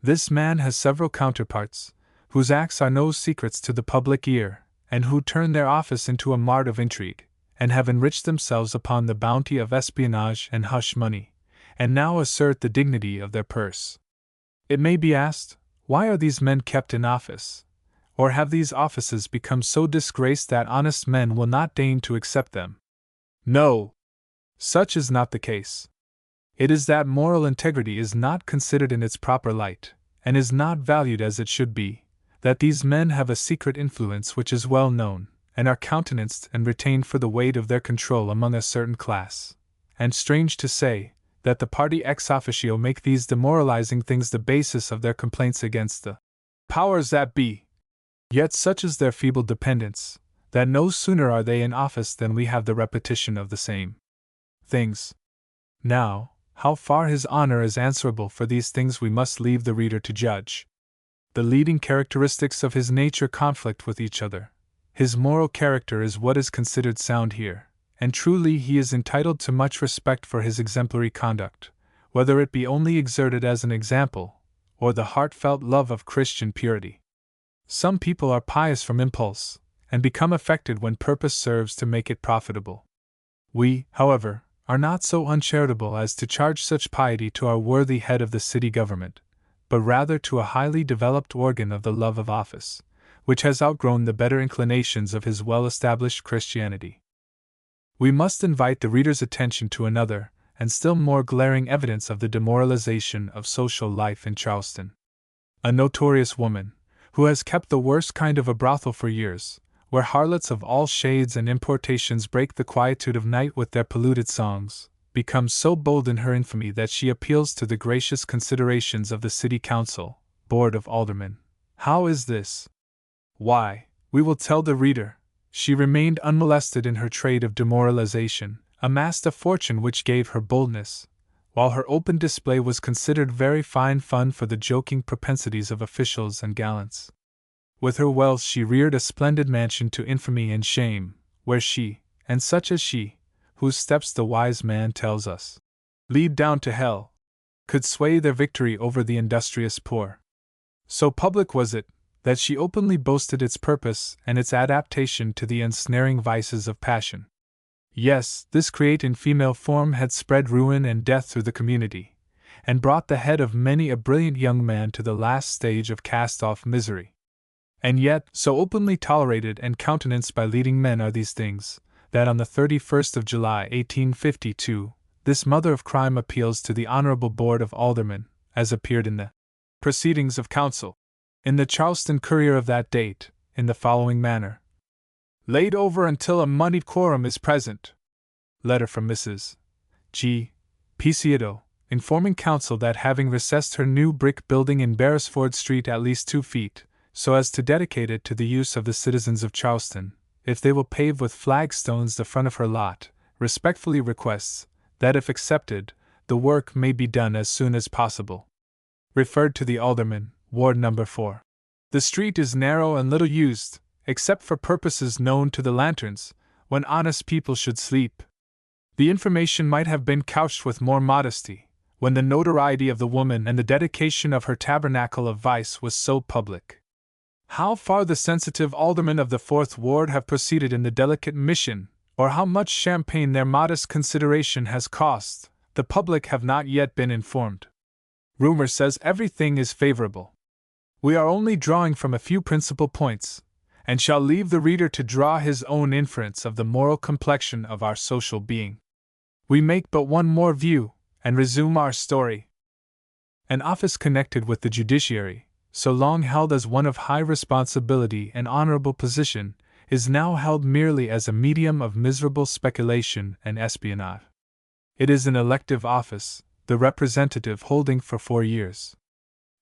This man has several counterparts, whose acts are no secrets to the public ear, and who turn their office into a mart of intrigue, and have enriched themselves upon the bounty of espionage and hush money, and now assert the dignity of their purse. It may be asked, why are these men kept in office? Or have these offices become so disgraced that honest men will not deign to accept them? No! Such is not the case. It is that moral integrity is not considered in its proper light, and is not valued as it should be, that these men have a secret influence which is well known, and are countenanced and retained for the weight of their control among a certain class, and strange to say, that the party ex officio make these demoralizing things the basis of their complaints against the powers that be. Yet such is their feeble dependence, that no sooner are they in office than we have the repetition of the same things. Now, how far his honor is answerable for these things we must leave the reader to judge. The leading characteristics of his nature conflict with each other. His moral character is what is considered sound here, and truly he is entitled to much respect for his exemplary conduct, whether it be only exerted as an example, or the heartfelt love of Christian purity. Some people are pious from impulse, and become affected when purpose serves to make it profitable. We, however, are not so uncharitable as to charge such piety to our worthy head of the city government, but rather to a highly developed organ of the love of office, which has outgrown the better inclinations of his well-established Christianity. We must invite the reader's attention to another, and still more glaring evidence of the demoralization of social life in Charleston. A notorious woman, who has kept the worst kind of a brothel for years, where harlots of all shades and importations break the quietude of night with their polluted songs, becomes so bold in her infamy that she appeals to the gracious considerations of the City Council, Board of Aldermen. How is this? Why, we will tell the reader, she remained unmolested in her trade of demoralization, amassed a fortune which gave her boldness, while her open display was considered very fine fun for the joking propensities of officials and gallants. With her wealth she reared a splendid mansion to infamy and shame, where she, and such as she, whose steps the wise man tells us lead down to hell, could sway their victory over the industrious poor. So public was it, that she openly boasted its purpose and its adaptation to the ensnaring vices of passion. Yes, this create in female form had spread ruin and death through the community, and brought the head of many a brilliant young man to the last stage of cast-off misery. And yet, so openly tolerated and countenanced by leading men are these things, that on the 31st of July 1852, this mother of crime appeals to the Honorable Board of Aldermen, as appeared in the Proceedings of Council, in the Charleston Courier of that date, in the following manner: laid over until a moneyed quorum is present. Letter from Mrs. G. Piciedo, informing Council that having recessed her new brick building in Beresford Street at least 2 feet, so as to dedicate it to the use of the citizens of Charleston, if they will pave with flagstones the front of her lot, respectfully requests, that if accepted, the work may be done as soon as possible. Referred to the Alderman, Ward No. 4. The street is narrow and little used, except for purposes known to the lanterns, when honest people should sleep. The information might have been couched with more modesty, when the notoriety of the woman and the dedication of her tabernacle of vice was so public. How far the sensitive aldermen of the 4th Ward have proceeded in the delicate mission, or how much champagne their modest consideration has cost, the public have not yet been informed. Rumor says everything is favorable. We are only drawing from a few principal points, and shall leave the reader to draw his own inference of the moral complexion of our social being. We make but one more view, and resume our story. An office connected with the judiciary, so long held as one of high responsibility and honorable position, is now held merely as a medium of miserable speculation and espionage. It is an elective office, the representative holding for 4 years.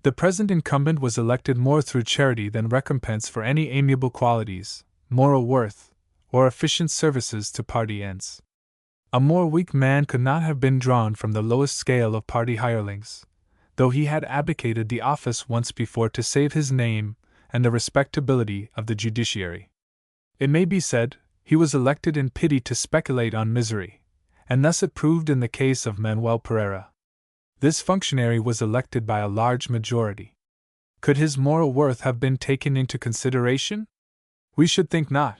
The present incumbent was elected more through charity than recompense for any amiable qualities, moral worth, or efficient services to party ends. A more weak man could not have been drawn from the lowest scale of party hirelings, though he had abdicated the office once before to save his name and the respectability of the judiciary. It may be said, he was elected in pity to speculate on misery, and thus it proved in the case of Manuel Pereira. This functionary was elected by a large majority. Could his moral worth have been taken into consideration? We should think not.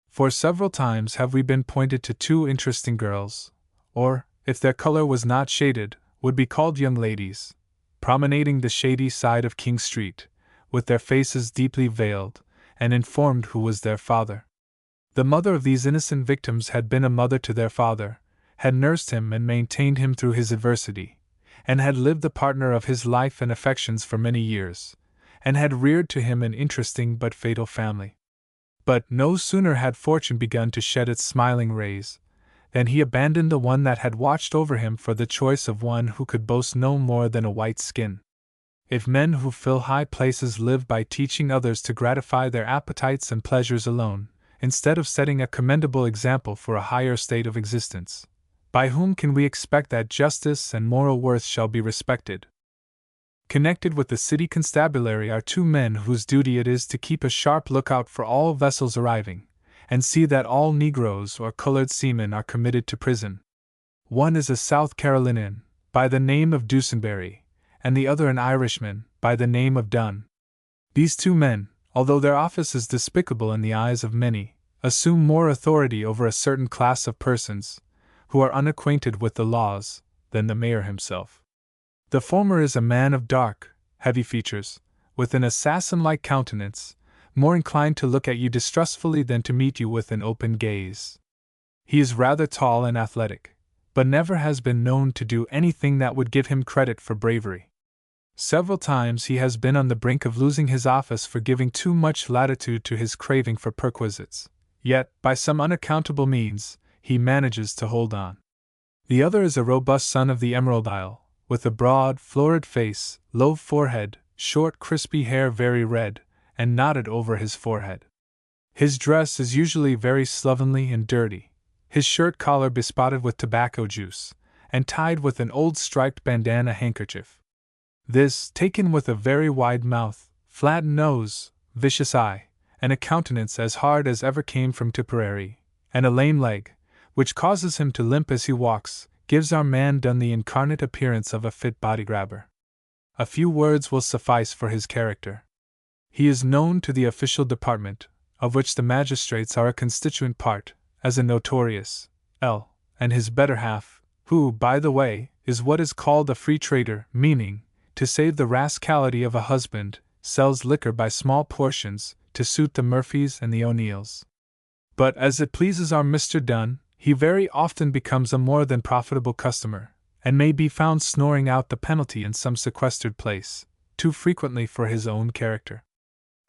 For several times have we been pointed to two interesting girls, or, if their color was not shaded, would be called young ladies, promenading the shady side of King Street, with their faces deeply veiled, and informed who was their father. The mother of these innocent victims had been a mother to their father, had nursed him and maintained him through his adversity, and had lived the partner of his life and affections for many years, and had reared to him an interesting but fatal family. But no sooner had fortune begun to shed its smiling rays, than he abandoned the one that had watched over him for the choice of one who could boast no more than a white skin. If men who fill high places live by teaching others to gratify their appetites and pleasures alone, instead of setting a commendable example for a higher state of existence, by whom can we expect that justice and moral worth shall be respected? Connected with the city constabulary are two men whose duty it is to keep a sharp lookout for all vessels arriving, and see that all Negroes or colored seamen are committed to prison. One is a South Carolinian, by the name of Dusenberry, and the other an Irishman, by the name of Dunn. These two men, although their office is despicable in the eyes of many, assume more authority over a certain class of persons, who are unacquainted with the laws, than the mayor himself. The former is a man of dark, heavy features, with an assassin-like countenance, more inclined to look at you distrustfully than to meet you with an open gaze. He is rather tall and athletic, but never has been known to do anything that would give him credit for bravery. Several times he has been on the brink of losing his office for giving too much latitude to his craving for perquisites, yet, by some unaccountable means, he manages to hold on. The other is a robust son of the Emerald Isle, with a broad, florid face, low forehead, short, crispy hair very red, and knotted over his forehead. His dress is usually very slovenly and dirty, his shirt collar bespotted with tobacco juice, and tied with an old striped bandana handkerchief. This, taken with a very wide mouth, flat nose, vicious eye, and a countenance as hard as ever came from Tipperary, and a lame leg, which causes him to limp as he walks, gives our man Dunn the incarnate appearance of a fit body-grabber. A few words will suffice for his character. He is known to the official department, of which the magistrates are a constituent part, as a notorious L, and his better half, who, by the way, is what is called a free trader, meaning, to save the rascality of a husband, sells liquor by small portions, to suit the Murphys and the O'Neills. But as it pleases our Mr. Dunn, he very often becomes a more than profitable customer, and may be found snoring out the penalty in some sequestered place, too frequently for his own character.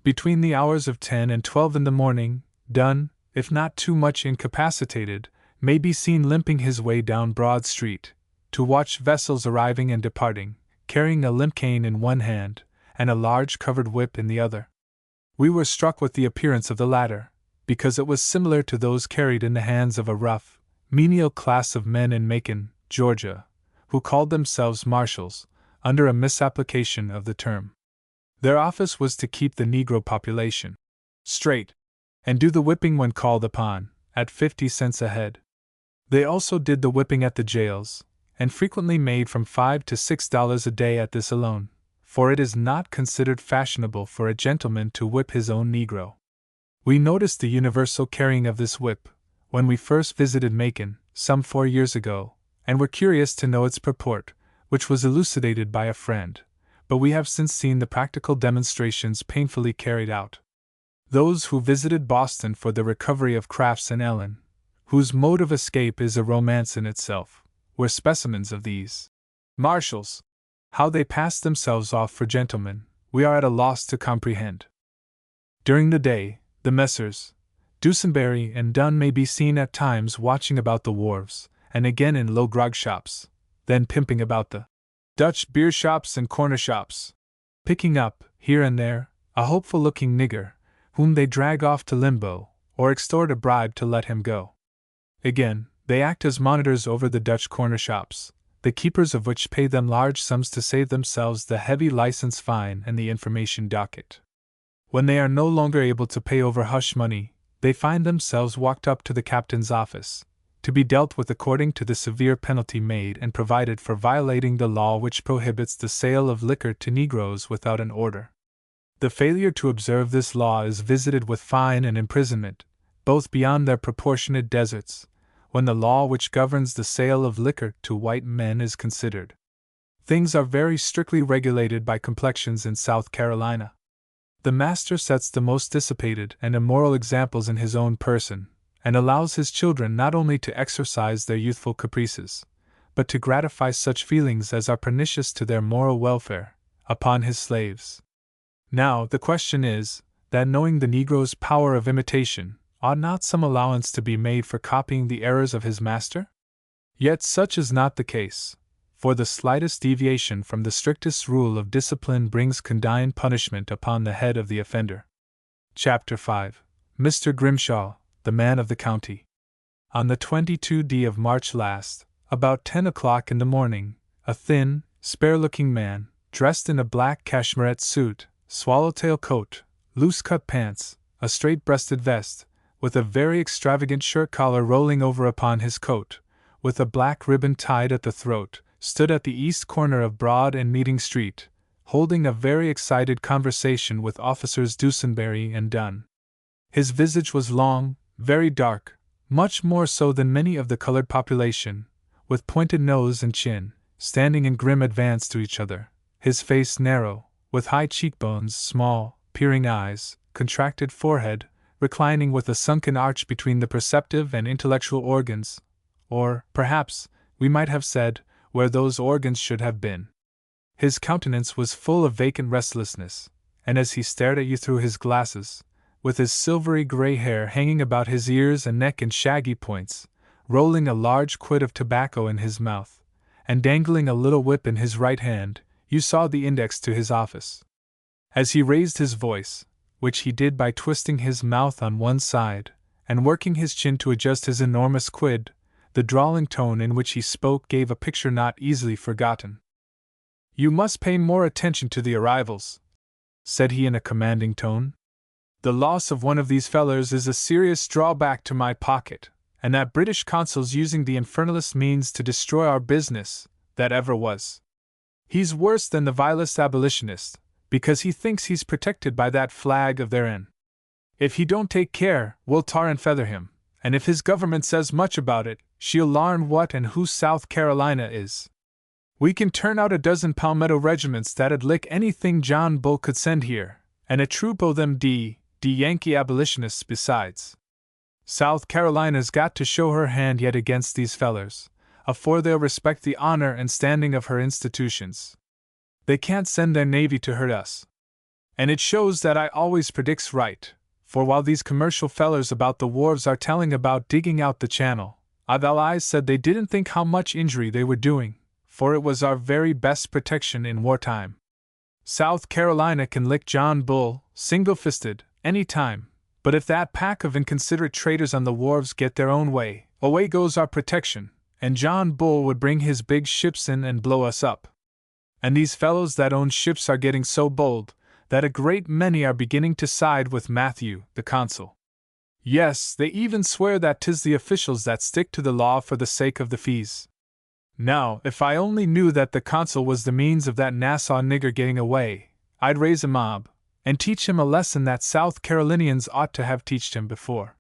Between the hours of 10 and 12 in the morning, Dunn, if not too much incapacitated, may be seen limping his way down Broad Street, to watch vessels arriving and departing, carrying a limp cane in one hand, and a large covered whip in the other. We were struck with the appearance of the latter, because it was similar to those carried in the hands of a rough, menial class of men in Macon, Georgia, who called themselves marshals, under a misapplication of the term. Their office was to keep the Negro population straight, and do the whipping when called upon, at 50 cents a head. They also did the whipping at the jails, and frequently made from $5 to $6 a day at this alone, for it is not considered fashionable for a gentleman to whip his own Negro. We noticed the universal carrying of this whip, when we first visited Macon, some 4 years ago, and were curious to know its purport, which was elucidated by a friend, but we have since seen the practical demonstrations painfully carried out. Those who visited Boston for the recovery of Crafts and Ellen, whose mode of escape is a romance in itself, were specimens of these marshals. How they passed themselves off for gentlemen, we are at a loss to comprehend. During the day, the Messrs. Dusenberry and Dunn may be seen at times watching about the wharves, and again in low grog shops, then pimping about the Dutch beer shops and corner shops, picking up, here and there, a hopeful-looking nigger, whom they drag off to limbo, or extort a bribe to let him go. Again, they act as monitors over the Dutch corner shops, the keepers of which pay them large sums to save themselves the heavy license fine and the information docket. When they are no longer able to pay over hush money, they find themselves walked up to the captain's office, to be dealt with according to the severe penalty made and provided for violating the law which prohibits the sale of liquor to Negroes without an order. The failure to observe this law is visited with fine and imprisonment, both beyond their proportionate deserts, when the law which governs the sale of liquor to white men is considered. Things are very strictly regulated by complexions in South Carolina. The master sets the most dissipated and immoral examples in his own person, and allows his children not only to exercise their youthful caprices, but to gratify such feelings as are pernicious to their moral welfare, upon his slaves. Now, the question is, that knowing the Negro's power of imitation, ought not some allowance to be made for copying the errors of his master? Yet such is not the case, for the slightest deviation from the strictest rule of discipline brings condign punishment upon the head of the offender. Chapter 5. Mr. Grimshaw, the man of the county. On the 22d of March last, about 10 o'clock in the morning, a thin, spare-looking man, dressed in a black cashmerette suit, swallowtail coat, loose-cut pants, a straight-breasted vest, with a very extravagant shirt-collar rolling over upon his coat, with a black ribbon tied at the throat, stood at the east corner of Broad and Meeting Street, holding a very excited conversation with Officers Dusenberry and Dunn. His visage was long, very dark, much more so than many of the colored population, with pointed nose and chin, standing in grim advance to each other, his face narrow, with high cheekbones, small, peering eyes, contracted forehead, reclining with a sunken arch between the perceptive and intellectual organs, or, perhaps, we might have said, where those organs should have been. His countenance was full of vacant restlessness, and as he stared at you through his glasses, with his silvery gray hair hanging about his ears and neck in shaggy points, rolling a large quid of tobacco in his mouth, and dangling a little whip in his right hand, you saw the index to his office. As he raised his voice, which he did by twisting his mouth on one side, and working his chin to adjust his enormous quid, the drawling tone in which he spoke gave a picture not easily forgotten. "You must pay more attention to the arrivals," said he in a commanding tone. "The loss of one of these fellers is a serious drawback to my pocket, and that British consul's using the infernalest means to destroy our business that ever was. He's worse than the vilest abolitionist, because he thinks he's protected by that flag of therein. If he don't take care, we'll tar and feather him, and if his government says much about it, she'll larn what and who South Carolina is. We can turn out a dozen Palmetto regiments that'd lick anything John Bull could send here, and a troop o' them D Yankee abolitionists besides. South Carolina's got to show her hand yet against these fellers, afore they'll respect the honor and standing of her institutions. They can't send their navy to hurt us. And it shows that I always predicts right, for while these commercial fellers about the wharves are telling about digging out the channel, I've allies said they didn't think how much injury they were doing, for it was our very best protection in wartime. South Carolina can lick John Bull, single-fisted, any time, but if that pack of inconsiderate traitors on the wharves get their own way, away goes our protection, and John Bull would bring his big ships in and blow us up. And these fellows that own ships are getting so bold that a great many are beginning to side with Matthew, the consul. Yes, they even swear that 'tis the officials that stick to the law for the sake of the fees. Now, if I only knew that the consul was the means of that Nassau nigger getting away, I'd raise a mob, and teach him a lesson that South Carolinians ought to have teached him before.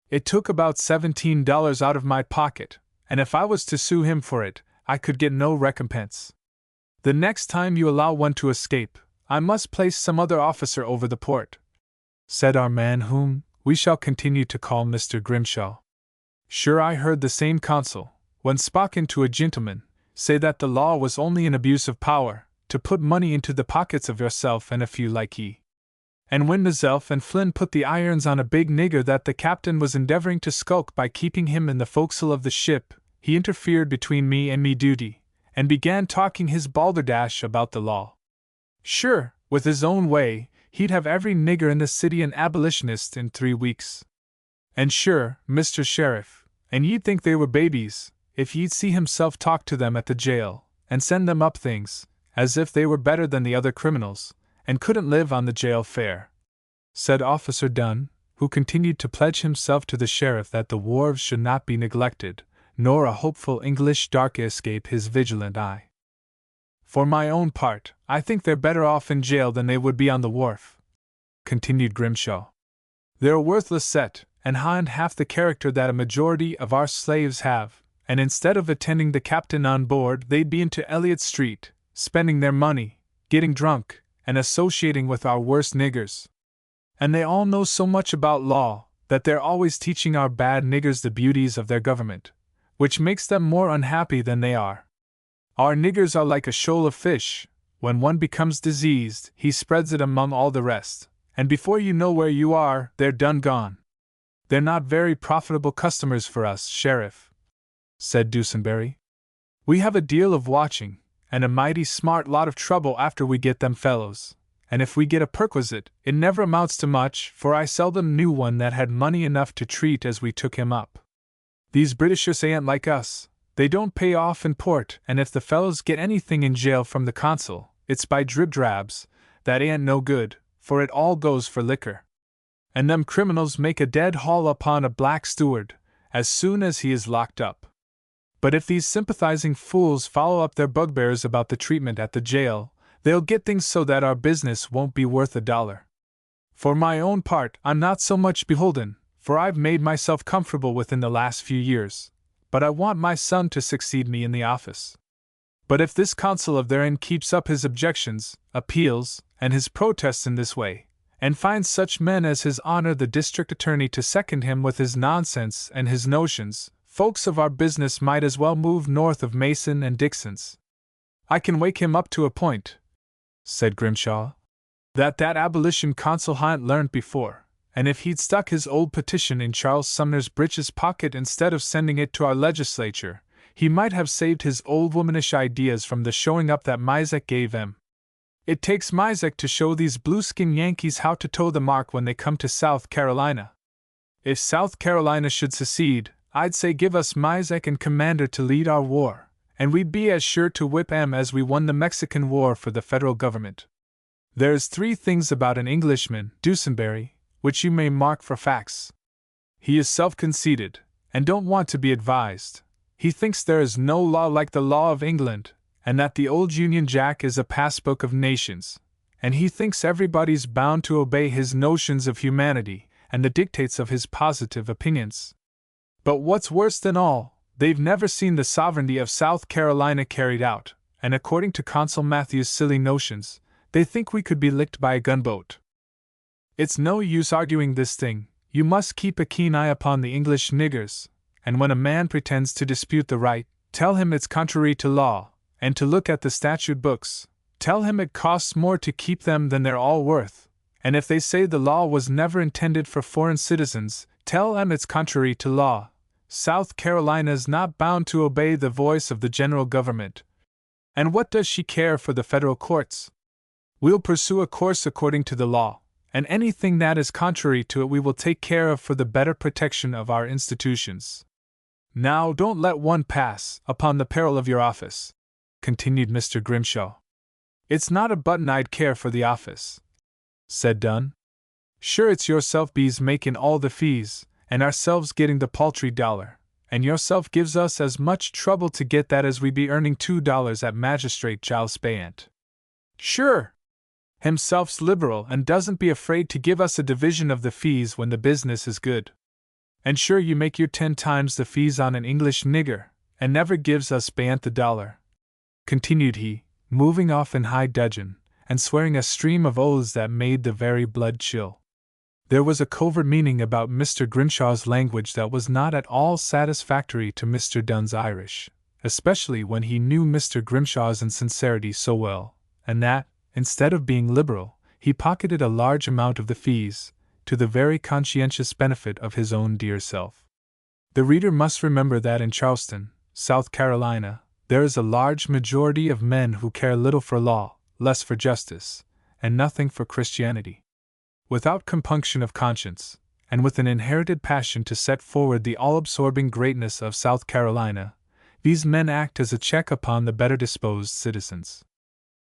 It took about $17 out of my pocket, and if I was to sue him for it, I could get no recompense. The next time you allow one to escape, I must place some other officer over the port," said our man, whom we shall continue to call Mr. Grimshaw. "Sure, I heard the same consul, when spoken to a gentleman, say that the law was only an abuse of power, to put money into the pockets of yourself and a few like ye. And when Nazelf and Flynn put the irons on a big nigger that the captain was endeavoring to skulk by keeping him in the forecastle of the ship, he interfered between me and me duty, and began talking his balderdash about the law. Sure, with his own way, he'd have every nigger in the city an abolitionist in 3 weeks. And sure, Mr. Sheriff, and ye'd think they were babies, if ye'd see himself talk to them at the jail, and send them up things, as if they were better than the other criminals, and couldn't live on the jail fare," said Officer Dunn, who continued to pledge himself to the sheriff that the wharves should not be neglected, nor a hopeful English darky escape his vigilant eye. For my own part, I think they're better off in jail than they would be on the wharf, continued Grimshaw. They're a worthless set, and haven't half the character that a majority of our slaves have, and instead of attending the captain on board, they'd be into Elliot Street, spending their money, getting drunk, and associating with our worst niggers. And they all know so much about law, that they're always teaching our bad niggers the beauties of their government, which makes them more unhappy than they are. Our niggers are like a shoal of fish. When one becomes diseased, he spreads it among all the rest, and before you know where you are, they're done gone. They're not very profitable customers for us, Sheriff, said Dusenberry. We have a deal of watching, and a mighty smart lot of trouble after we get them fellows, and if we get a perquisite, it never amounts to much, for I seldom knew one that had money enough to treat as we took him up. These Britishers ain't like us. They don't pay off in port, and if the fellows get anything in jail from the consul, it's by drib-drabs. That ain't no good, for it all goes for liquor. And them criminals make a dead haul upon a black steward, as soon as he is locked up. But if these sympathizing fools follow up their bugbears about the treatment at the jail, they'll get things so that our business won't be worth $1. For my own part, I'm not so much beholden, for I've made myself comfortable within the last few years, but I want my son to succeed me in the office. But if this consul of theirs keeps up his objections, appeals, and his protests in this way, and finds such men as his honor the district attorney to second him with his nonsense and his notions, folks of our business might as well move north of Mason and Dixon's. I can wake him up to a point, said Grimshaw, that abolition consul hadn't learned before, and if he'd stuck his old petition in Charles Sumner's breeches pocket instead of sending it to our legislature, he might have saved his old womanish ideas from the showing up that Mizek gave him. It takes Mizek to show these blueskin Yankees how to toe the mark when they come to South Carolina. If South Carolina should secede, I'd say give us Mizek and Commander to lead our war, and we'd be as sure to whip 'em as we won the Mexican War for the federal government. There's 3 things about an Englishman, Dusenberry, which you may mark for facts. He is self-conceited, and don't want to be advised. He thinks there is no law like the law of England, and that the old Union Jack is a passbook of nations, and he thinks everybody's bound to obey his notions of humanity and the dictates of his positive opinions. But what's worse than all, they've never seen the sovereignty of South Carolina carried out, and according to Consul Matthew's silly notions, they think we could be licked by a gunboat. It's no use arguing this thing. You must keep a keen eye upon the English niggers, and when a man pretends to dispute the right, tell him it's contrary to law, and to look at the statute books. Tell him it costs more to keep them than they're all worth, and if they say the law was never intended for foreign citizens, tell them it's contrary to law. South Carolina's not bound to obey the voice of the general government. And what does she care for the federal courts? We'll pursue a course according to the law, and anything that is contrary to it we will take care of for the better protection of our institutions. Now don't let one pass upon the peril of your office, continued Mr. Grimshaw. It's not a button I'd care for the office, said Dunn. Sure, it's yourself be's making all the fees, and ourselves getting the paltry $1, and yourself gives us as much trouble to get that as we be earning $2 at Magistrate Giles Spayant. Sure! Himself's liberal and doesn't be afraid to give us a division of the fees when the business is good. And sure you make your 10 times the fees on an English nigger, and never gives us Spayant the $1, continued he, moving off in high dudgeon, and swearing a stream of oaths that made the very blood chill. There was a covert meaning about Mr. Grimshaw's language that was not at all satisfactory to Mr. Dunn's Irish, especially when he knew Mr. Grimshaw's insincerity so well, and that, instead of being liberal, he pocketed a large amount of the fees, to the very conscientious benefit of his own dear self. The reader must remember that in Charleston, South Carolina, there is a large majority of men who care little for law, less for justice, and nothing for Christianity. Without compunction of conscience, and with an inherited passion to set forward the all-absorbing greatness of South Carolina, these men act as a check upon the better disposed citizens.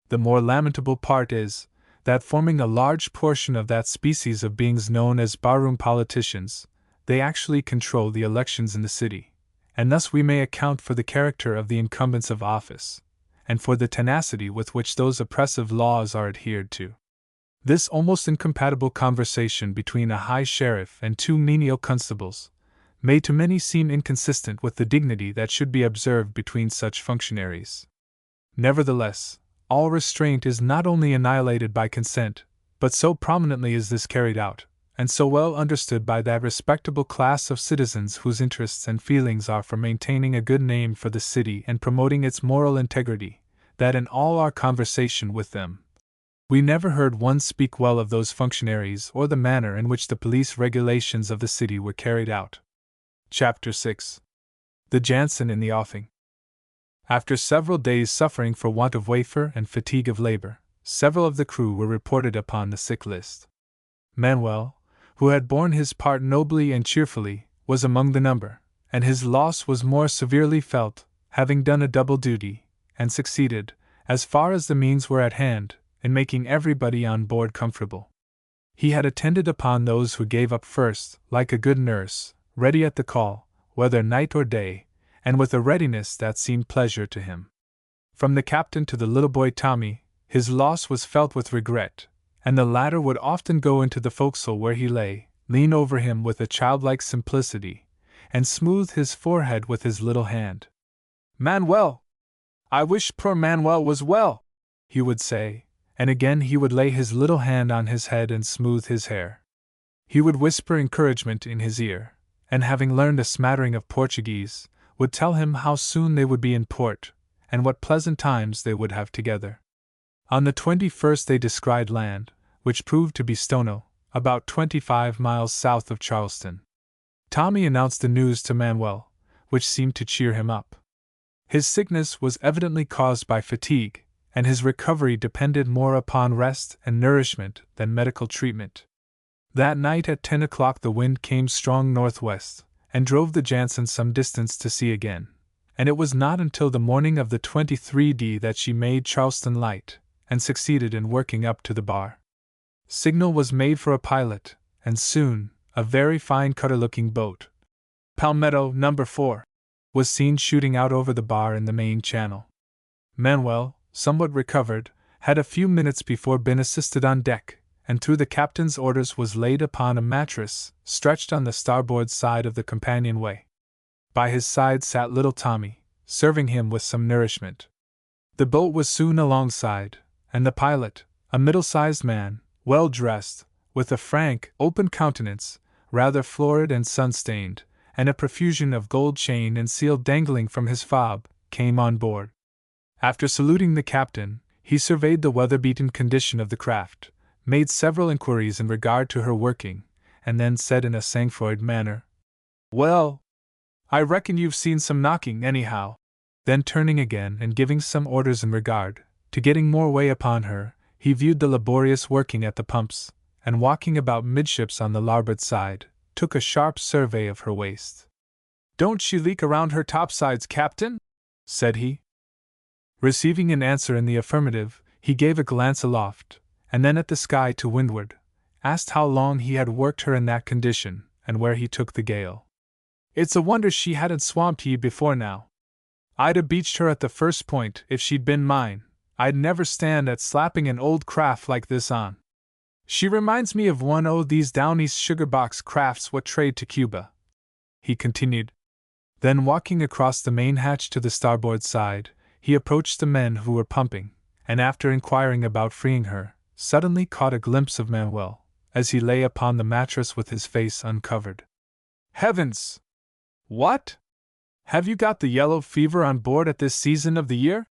The more lamentable part is, that forming a large portion of that species of beings known as barroom politicians, they actually control the elections in the city, and thus we may account for the character of the incumbents of office, and for the tenacity with which those oppressive laws are adhered to. This almost incompatible conversation between a high sheriff and two menial constables may to many seem inconsistent with the dignity that should be observed between such functionaries. Nevertheless, all restraint is not only annihilated by consent, but so prominently is this carried out, and so well understood by that respectable class of citizens whose interests and feelings are for maintaining a good name for the city and promoting its moral integrity, that in all our conversation with them, we never heard one speak well of those functionaries or the manner in which the police regulations of the city were carried out. Chapter 6. The Jansen in the Offing. After several days suffering for want of wafer and fatigue of labor, several of the crew were reported upon the sick list. Manuel, who had borne his part nobly and cheerfully, was among the number, and his loss was more severely felt, having done a double duty, and succeeded, as far as the means were at hand, in making everybody on board comfortable. He had attended upon those who gave up first, like a good nurse, ready at the call, whether night or day, and with a readiness that seemed pleasure to him. From the captain to the little boy Tommy, his loss was felt with regret, and the latter would often go into the forecastle where he lay, lean over him with a childlike simplicity, and smooth his forehead with his little hand. "Manuel! I wish poor Manuel was well," he would say, and again he would lay his little hand on his head and smooth his hair. He would whisper encouragement in his ear, and having learned a smattering of Portuguese, would tell him how soon they would be in port, and what pleasant times they would have together. On the 21st they descried land, which proved to be Stono, about 25 miles south of Charleston. Tommy announced the news to Manuel, which seemed to cheer him up. His sickness was evidently caused by fatigue, and his recovery depended more upon rest and nourishment than medical treatment. That night at 10 o'clock the wind came strong northwest, and drove the Jansen some distance to sea again, and it was not until the morning of the 23d that she made Charleston light, and succeeded in working up to the bar. Signal was made for a pilot, and soon, a very fine cutter-looking boat, Palmetto No. 4, was seen shooting out over the bar in the main channel. Manuel, somewhat recovered, had a few minutes before been assisted on deck, and through the captain's orders was laid upon a mattress stretched on the starboard side of the companionway. By his side sat little Tommy, serving him with some nourishment. The boat was soon alongside, and the pilot, a middle-sized man, well dressed, with a frank, open countenance, rather florid and sun-stained, and a profusion of gold chain and seal dangling from his fob, came on board. After saluting the captain, he surveyed the weather-beaten condition of the craft, made several inquiries in regard to her working, and then said in a sang-froid manner, "Well, I reckon you've seen some knocking, anyhow." Then turning again and giving some orders in regard to getting more way upon her, he viewed the laborious working at the pumps, and walking about midships on the larboard side, took a sharp survey of her waist. "Don't she leak around her topsides, Captain?" said he. Receiving an answer in the affirmative, he gave a glance aloft, and then at the sky to windward, asked how long he had worked her in that condition, and where he took the gale. "It's a wonder she hadn't swamped ye before now. I'd 'a' beached her at the first point if she'd been mine. I'd never stand at slapping an old craft like this on. She reminds me of one o' these down east sugar-box crafts what trade to Cuba," he continued. Then walking across the main hatch to the starboard side, he approached the men who were pumping, and after inquiring about freeing her, suddenly caught a glimpse of Manuel, as he lay upon the mattress with his face uncovered. "Heavens! What? Have you got the yellow fever on board at this season of the year?"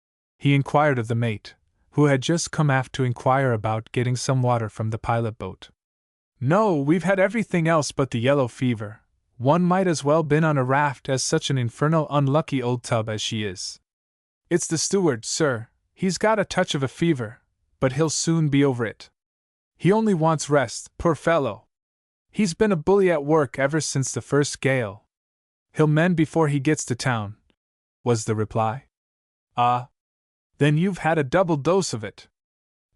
he inquired of the mate, who had just come aft to inquire about getting some water from the pilot boat. "No, we've had everything else but the yellow fever. One might as well been on a raft as such an infernal unlucky old tub as she is. It's the steward, sir. He's got a touch of a fever, but he'll soon be over it. He only wants rest, poor fellow. He's been a bully at work ever since the first gale. He'll mend before he gets to town," was the reply. "Ah, then you've had a double dose of it.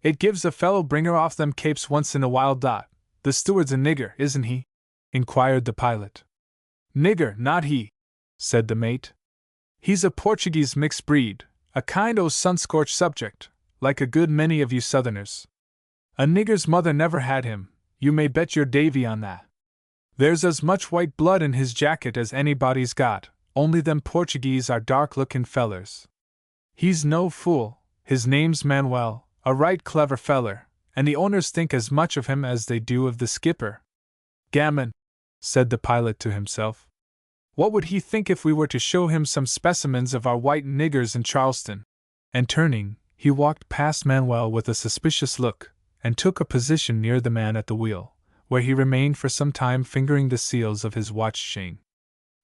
It gives a fellow bringer off them capes once in a while. The steward's a nigger, isn't he? Inquired the pilot. Nigger, not he, said the mate. He's a Portuguese mixed breed, a kind o' sun-scorched subject, like a good many of you southerners. A nigger's mother never had him, you may bet your davy on that. There's as much white blood in his jacket as anybody's got, only them Portuguese are dark-lookin' fellers. He's no fool, his name's Manuel, a right clever feller, and the owners think as much of him as they do of the skipper. Gammon, said the pilot to himself. What would he think if we were to show him some specimens of our white niggers in Charleston? And turning, he walked past Manuel with a suspicious look, and took a position near the man at the wheel, where he remained for some time fingering the seals of his watch chain.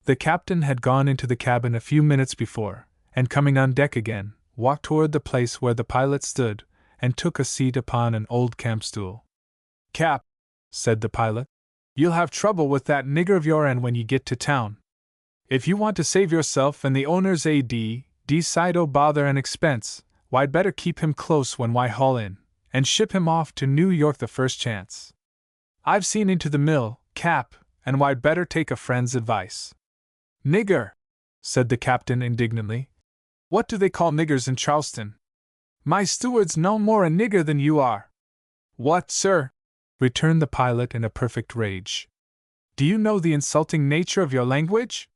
The captain had gone into the cabin a few minutes before, and coming on deck again, walked toward the place where the pilot stood, and took a seat upon an old camp stool. Cap, said the pilot, you'll have trouble with that nigger of your'n when you get to town. If you want to save yourself and the owner's side o' bother and expense, why'd better keep him close when we haul in, and ship him off to New York the first chance. I've seen into the mill, Cap, and why'd better take a friend's advice. Nigger, said the captain indignantly. What do they call niggers in Charleston? My steward's no more a nigger than you are. What, sir? Returned the pilot in a perfect rage. Do you know the insulting nature of your language?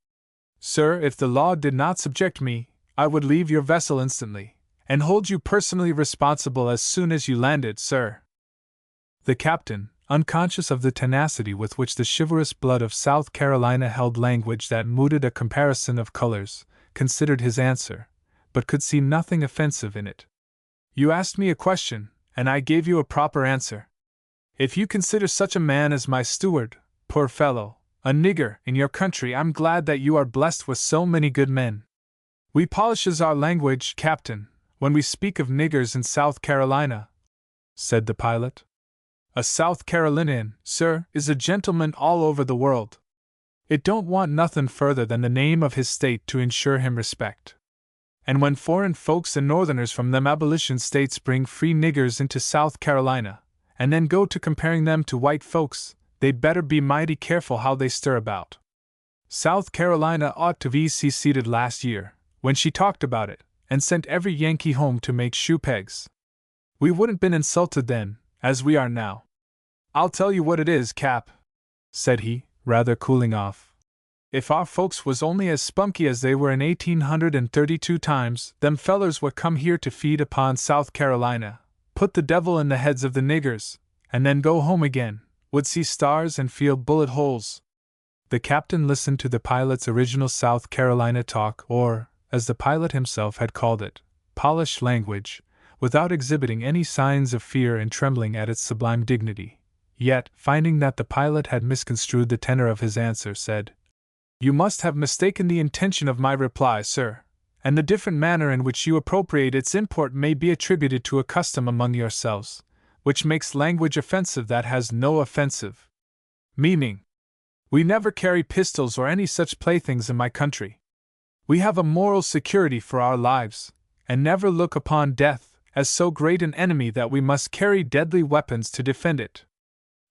Sir, if the law did not subject me, I would leave your vessel instantly, and hold you personally responsible as soon as you landed, sir. The captain, unconscious of the tenacity with which the chivalrous blood of South Carolina held language that mooted a comparison of colors, considered his answer, but could see nothing offensive in it. You asked me a question, and I gave you a proper answer. If you consider such a man as my steward, poor fellow, a nigger in your country, I'm glad that you are blessed with so many good men. We polishes our language, Captain, when we speak of niggers in South Carolina, said the pilot. A South Carolinian, sir, is a gentleman all over the world. It don't want nothin' further than the name of his state to ensure him respect. And when foreign folks and northerners from them abolition states bring free niggers into South Carolina, and then go to comparing them to white folks, they'd better be mighty careful how they stir about. South Carolina ought to be seceded last year, when she talked about it, and sent every Yankee home to make shoe pegs. We wouldn't been insulted then, as we are now. I'll tell you what it is, Cap, said he, rather cooling off. If our folks was only as spunky as they were in 1832 times, them fellers would come here to feed upon South Carolina, put the devil in the heads of the niggers, and then go home again, would see stars and feel bullet holes. The captain listened to the pilot's original South Carolina talk, or, as the pilot himself had called it, polished language, without exhibiting any signs of fear and trembling at its sublime dignity. Yet, finding that the pilot had misconstrued the tenor of his answer, said, You must have mistaken the intention of my reply, sir, and the different manner in which you appropriate its import may be attributed to a custom among yourselves, which makes language offensive that has no offensive meaning. We never carry pistols or any such playthings in my country. We have a moral security for our lives, and never look upon death as so great an enemy that we must carry deadly weapons to defend it.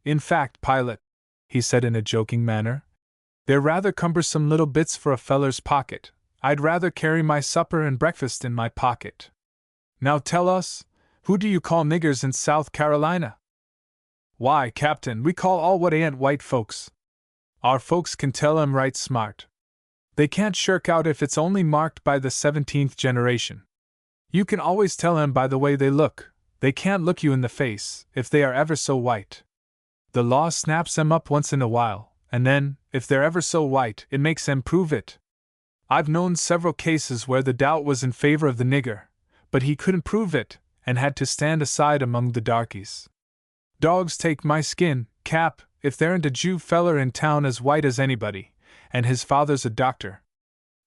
In fact, pilot, he said in a joking manner, they're rather cumbersome little bits for a feller's pocket. I'd rather carry my supper and breakfast in my pocket. Now tell us, who do you call niggers in South Carolina? Why, Captain, we call all what ain't white folks. Our folks can tell 'em right smart. They can't shirk out if it's only marked by the 17th generation. You can always tell 'em by the way they look. They can't look you in the face, if they are ever so white. The law snaps 'em up once in a while, and then, if they're ever so white, it makes 'em prove it. I've known several cases where the doubt was in favor of the nigger, but he couldn't prove it, and had to stand aside among the darkies. Dogs take my skin, Cap, if there ain't a Jew feller in town as white as anybody, and his father's a doctor.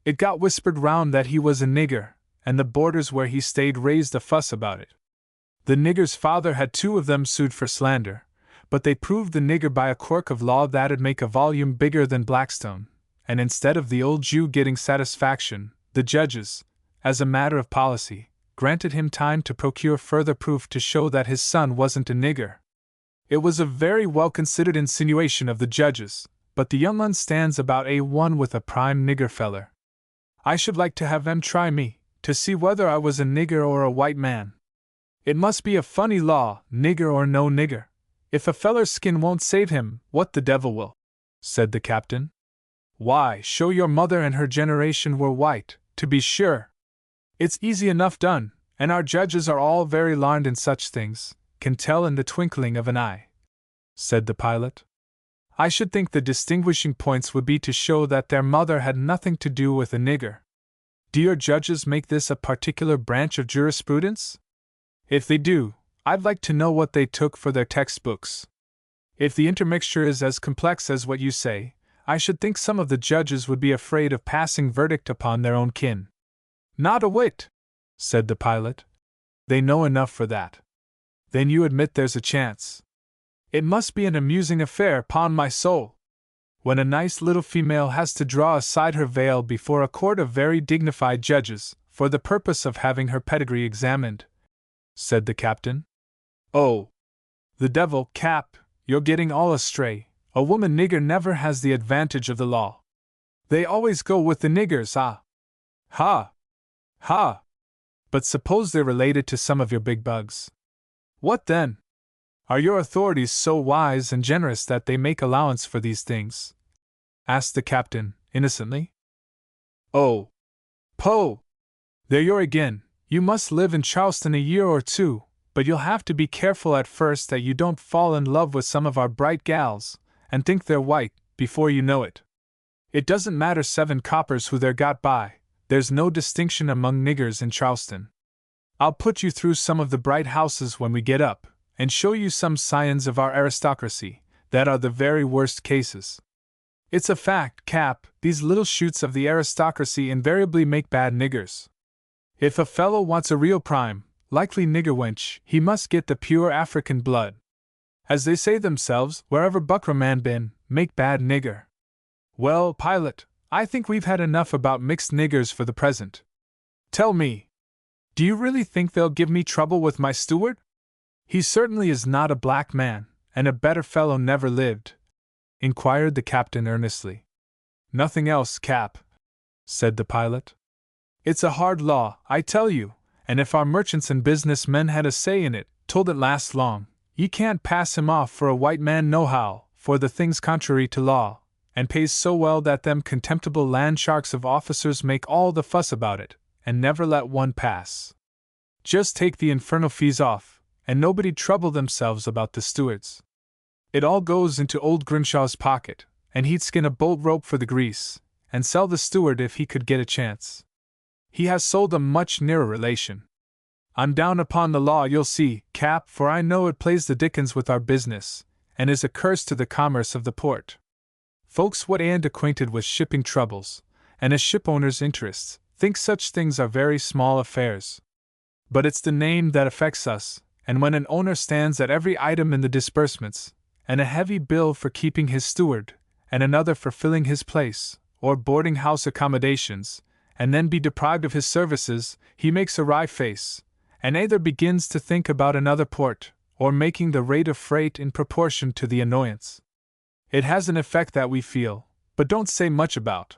It got whispered round that he was a nigger, and the boarders where he stayed raised a fuss about it. The nigger's father had 2 of them sued for slander, but they proved the nigger by a quirk of law that'd make a volume bigger than Blackstone, and instead of the old Jew getting satisfaction, the judges, as a matter of policy, granted him time to procure further proof to show that his son wasn't a nigger. It was a very well-considered insinuation of the judge's, but the young un stands about A1 with a prime nigger feller. I should like to have them try me, to see whether I was a nigger or a white man. It must be a funny law, nigger or no nigger. If a feller's skin won't save him, what the devil will? Said the captain. Why, show your mother and her generation were white, to be sure. It's easy enough done, and our judges are all very larned in such things, can tell in the twinkling of an eye, said the pilot. I should think the distinguishing points would be to show that their mother had nothing to do with a nigger. Do your judges make this a particular branch of jurisprudence? If they do, I'd like to know what they took for their textbooks. If the intermixture is as complex as what you say, I should think some of the judges would be afraid of passing verdict upon their own kin. Not a whit, said the pilot. They know enough for that. Then you admit there's a chance. It must be an amusing affair, 'pon my soul. When a nice little female has to draw aside her veil before a court of very dignified judges, for the purpose of having her pedigree examined, said the captain. Oh, the devil, Cap, you're getting all astray. A woman nigger never has the advantage of the law. They always go with the niggers, ah. Ha! Ha! But suppose they're related to some of your big bugs. What then? Are your authorities so wise and generous that they make allowance for these things? Asked the captain, innocently. Oh! Poh! There you're again. You must live in Charleston a year or two, but you'll have to be careful at first that you don't fall in love with some of our bright gals, and think they're white, before you know it. It doesn't matter 7 coppers who they're got by, there's no distinction among niggers in Charleston. I'll put you through some of the bright houses when we get up, and show you some scions of our aristocracy, that are the very worst cases. It's a fact, Cap, these little shoots of the aristocracy invariably make bad niggers. If a fellow wants a real prime, likely nigger wench, he must get the pure African blood. As they say themselves, wherever buckram man been, make bad nigger. Well, pilot, I think we've had enough about mixed niggers for the present. Tell me, do you really think they'll give me trouble with my steward? He certainly is not a black man, and a better fellow never lived, inquired the captain earnestly. Nothing else, Cap, said the pilot. It's a hard law, I tell you, and if our merchants and business men had a say in it, told it last long, ye can't pass him off for a white man nohow, for the thing's contrary to law, and pays so well that them contemptible land sharks of officers make all the fuss about it, and never let one pass. Just take the infernal fees off, and nobody'd trouble themselves about the stewards. It all goes into old Grimshaw's pocket, and he'd skin a bolt rope for the grease, and sell the steward if he could get a chance. He has sold a much nearer relation. I'm down upon the law, you'll see, Cap, for I know it plays the dickens with our business, and is a curse to the commerce of the port. Folks what ain't acquainted with shipping troubles, and a shipowner's interests, think such things are very small affairs. But it's the name that affects us, and when an owner stands at every item in the disbursements, and a heavy bill for keeping his steward, and another for filling his place, or boarding house accommodations, and then be deprived of his services, he makes a wry face, and either begins to think about another port, or making the rate of freight in proportion to the annoyance. It has an effect that we feel, but don't say much about.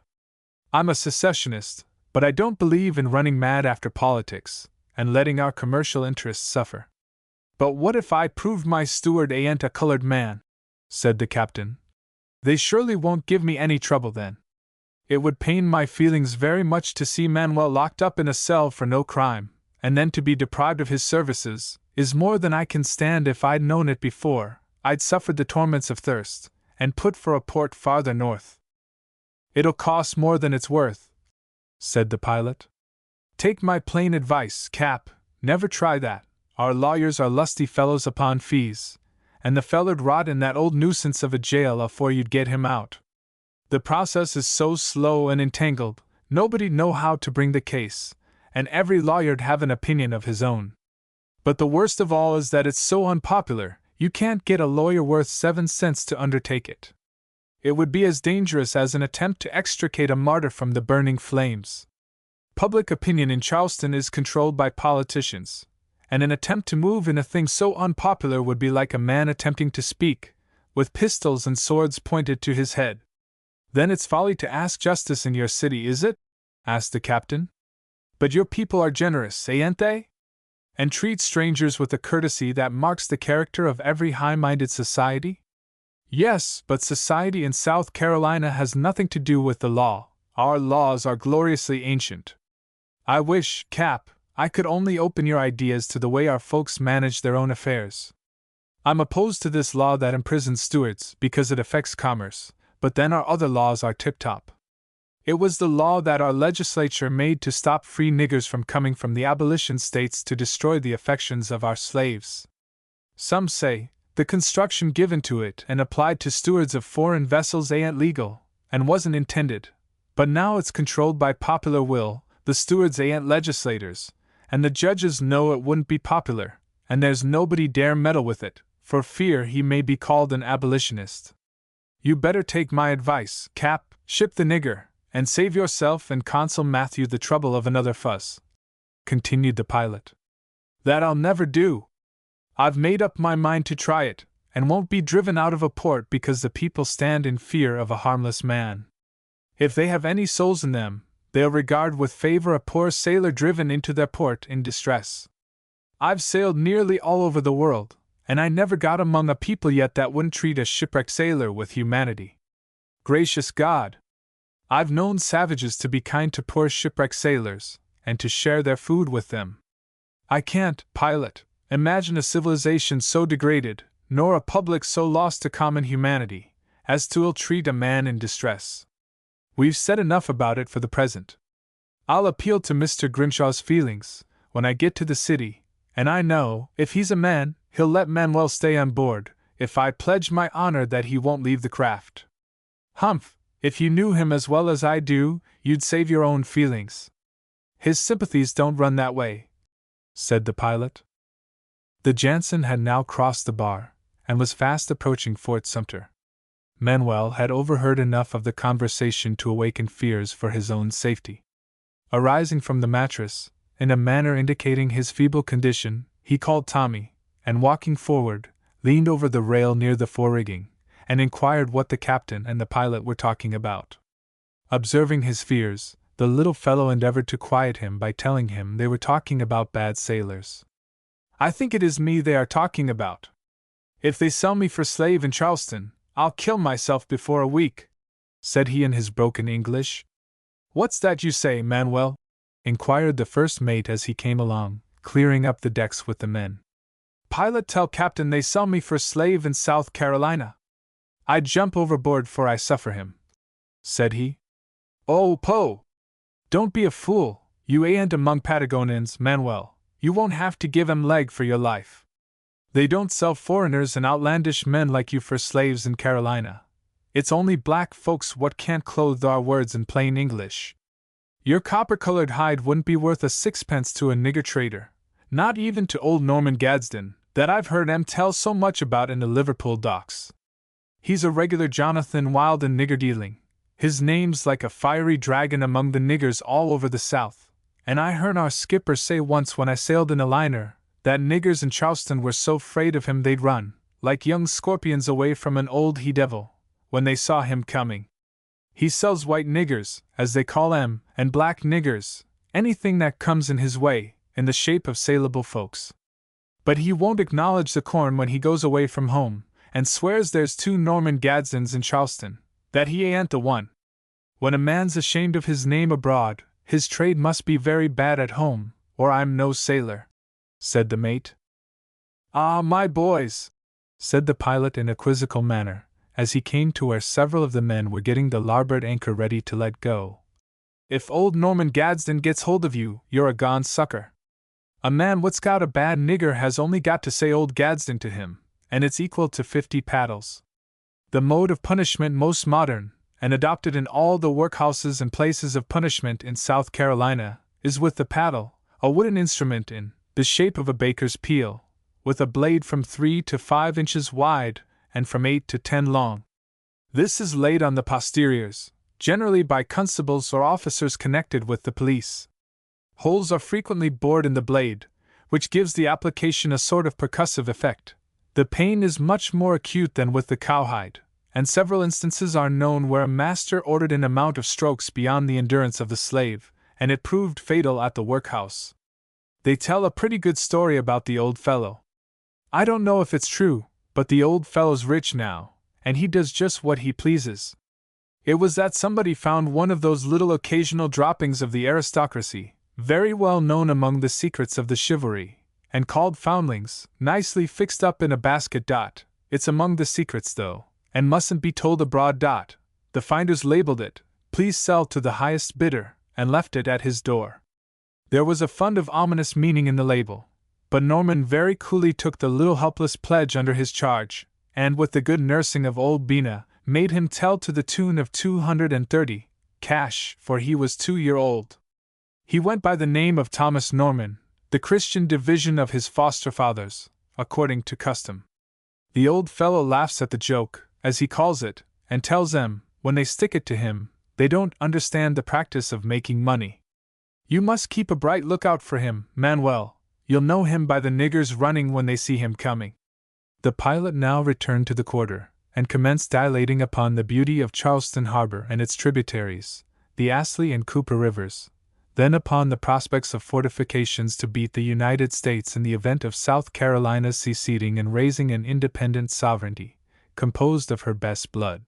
I'm a secessionist, but I don't believe in running mad after politics, and letting our commercial interests suffer. But what if I proved my steward ain't a colored man? Said the captain. They surely won't give me any trouble then. It would pain my feelings very much to see Manuel locked up in a cell for no crime, and then to be deprived of his services, is more than I can stand. If I'd known it before, I'd suffered the torments of thirst, and put for a port farther north. It'll cost more than it's worth, said the pilot. Take my plain advice, Cap, never try that. Our lawyers are lusty fellows upon fees, and the feller'd rot in that old nuisance of a jail afore you'd get him out. The process is so slow and entangled, nobody'd know how to bring the case, and every lawyer'd have an opinion of his own. But the worst of all is that it's so unpopular, you can't get a lawyer worth 7 cents to undertake it. It would be as dangerous as an attempt to extricate a martyr from the burning flames. Public opinion in Charleston is controlled by politicians, and an attempt to move in a thing so unpopular would be like a man attempting to speak, with pistols and swords pointed to his head. Then it's folly to ask justice in your city, is it? Asked the captain. But your people are generous, ain't they? And treat strangers with the courtesy that marks the character of every high-minded society? Yes, but society in South Carolina has nothing to do with the law. Our laws are gloriously ancient. I wish, Cap, I could only open your ideas to the way our folks manage their own affairs. I'm opposed to this law that imprisons stewards because it affects commerce, but then our other laws are tip-top. It was the law that our legislature made to stop free niggers from coming from the abolition states to destroy the affections of our slaves. Some say the construction given to it and applied to stewards of foreign vessels ain't legal, and wasn't intended, but now it's controlled by popular will. The stewards ain't legislators, and the judges know it wouldn't be popular, and there's nobody dare meddle with it, for fear he may be called an abolitionist. You better take my advice, Cap, ship the nigger, and save yourself and Consul Matthew the trouble of another fuss," continued the pilot. "That I'll never do. I've made up my mind to try it, and won't be driven out of a port because the people stand in fear of a harmless man. If they have any souls in them, they'll regard with favor a poor sailor driven into their port in distress. I've sailed nearly all over the world, and I never got among a people yet that wouldn't treat a shipwrecked sailor with humanity. Gracious God! I've known savages to be kind to poor shipwrecked sailors, and to share their food with them. I can't, pilot, imagine a civilization so degraded, nor a public so lost to common humanity, as to ill-treat a man in distress. We've said enough about it for the present. I'll appeal to Mr. Grimshaw's feelings when I get to the city, and I know, if he's a man, he'll let Manuel stay on board, if I pledge my honor that he won't leave the craft. Humph! If you knew him as well as I do, you'd save your own feelings. His sympathies don't run that way," said the pilot. The Jansen had now crossed the bar, and was fast approaching Fort Sumter. Manuel had overheard enough of the conversation to awaken fears for his own safety. Arising from the mattress, in a manner indicating his feeble condition, he called Tommy, and walking forward, leaned over the rail near the fore-rigging, and inquired what the captain and the pilot were talking about. Observing his fears, the little fellow endeavored to quiet him by telling him they were talking about bad sailors. "I think it is me they are talking about. If they sell me for slave in Charleston, I'll kill myself before a week," said he in his broken English. "What's that you say, Manuel?" inquired the first mate as he came along, clearing up the decks with the men. "Pilot, tell captain they sell me for slave in South Carolina. I'd jump overboard for I suffer him," said he. "Oh, Poe! Don't be a fool, you ain't among Patagonians, Manuel, you won't have to give 'em leg for your life. They don't sell foreigners and outlandish men like you for slaves in Carolina. It's only black folks what can't clothe our words in plain English. Your copper-colored hide wouldn't be worth a sixpence to a nigger trader, not even to old Norman Gadsden, that I've heard 'em tell so much about in the Liverpool docks. He's a regular Jonathan Wild in nigger dealing. His name's like a fiery dragon among the niggers all over the South, and I heard our skipper say once when I sailed in a liner, that niggers in Charleston were so 'fraid of him they'd run, like young scorpions away from an old he-devil, when they saw him coming. He sells white niggers, as they call 'em, and black niggers, anything that comes in his way, in the shape of saleable folks. But he won't acknowledge the corn when he goes away from home, and swears there's 2 Norman Gadsdens in Charleston, that he ain't the one. When a man's ashamed of his name abroad, his trade must be very bad at home, or I'm no sailor," said the mate. "Ah, my boys," said the pilot in a quizzical manner, as he came to where several of the men were getting the larboard anchor ready to let go. "If old Norman Gadsden gets hold of you, you're a gone sucker. A man what's got a bad nigger has only got to say old Gadsden to him, and it's equal to 50 paddles. The mode of punishment most modern, and adopted in all the workhouses and places of punishment in South Carolina, is with the paddle, a wooden instrument in the shape of a baker's peel, with a blade from 3 to 5 inches wide, and from 8 to 10 long. This is laid on the posteriors, generally by constables or officers connected with the police. Holes are frequently bored in the blade, which gives the application a sort of percussive effect. The pain is much more acute than with the cowhide, and several instances are known where a master ordered an amount of strokes beyond the endurance of the slave, and it proved fatal at the workhouse. They tell a pretty good story about the old fellow. I don't know if it's true, but the old fellow's rich now, and he does just what he pleases. It was that somebody found one of those little occasional droppings of the aristocracy, very well known among the secrets of the chivalry, and called foundlings, nicely fixed up in a basket. It's among the secrets though, and mustn't be told abroad. The finders labeled it, "Please sell to the highest bidder," and left it at his door. There was a fund of ominous meaning in the label, but Norman very coolly took the little helpless pledge under his charge, and with the good nursing of old Bina, made him tell to the tune of 230, cash, for he was 2-year-old. He went by the name of Thomas Norman, the Christian division of his foster fathers, according to custom. The old fellow laughs at the joke, as he calls it, and tells them, when they stick it to him, they don't understand the practice of making money. You must keep a bright lookout for him, Manuel. You'll know him by the niggers running when they see him coming. The pilot now returned to the quarter, and commenced dilating upon the beauty of Charleston Harbor and its tributaries, the Ashley and Cooper rivers, then upon the prospects of fortifications to beat the United States in the event of South Carolina's seceding and raising an independent sovereignty, composed of her best blood.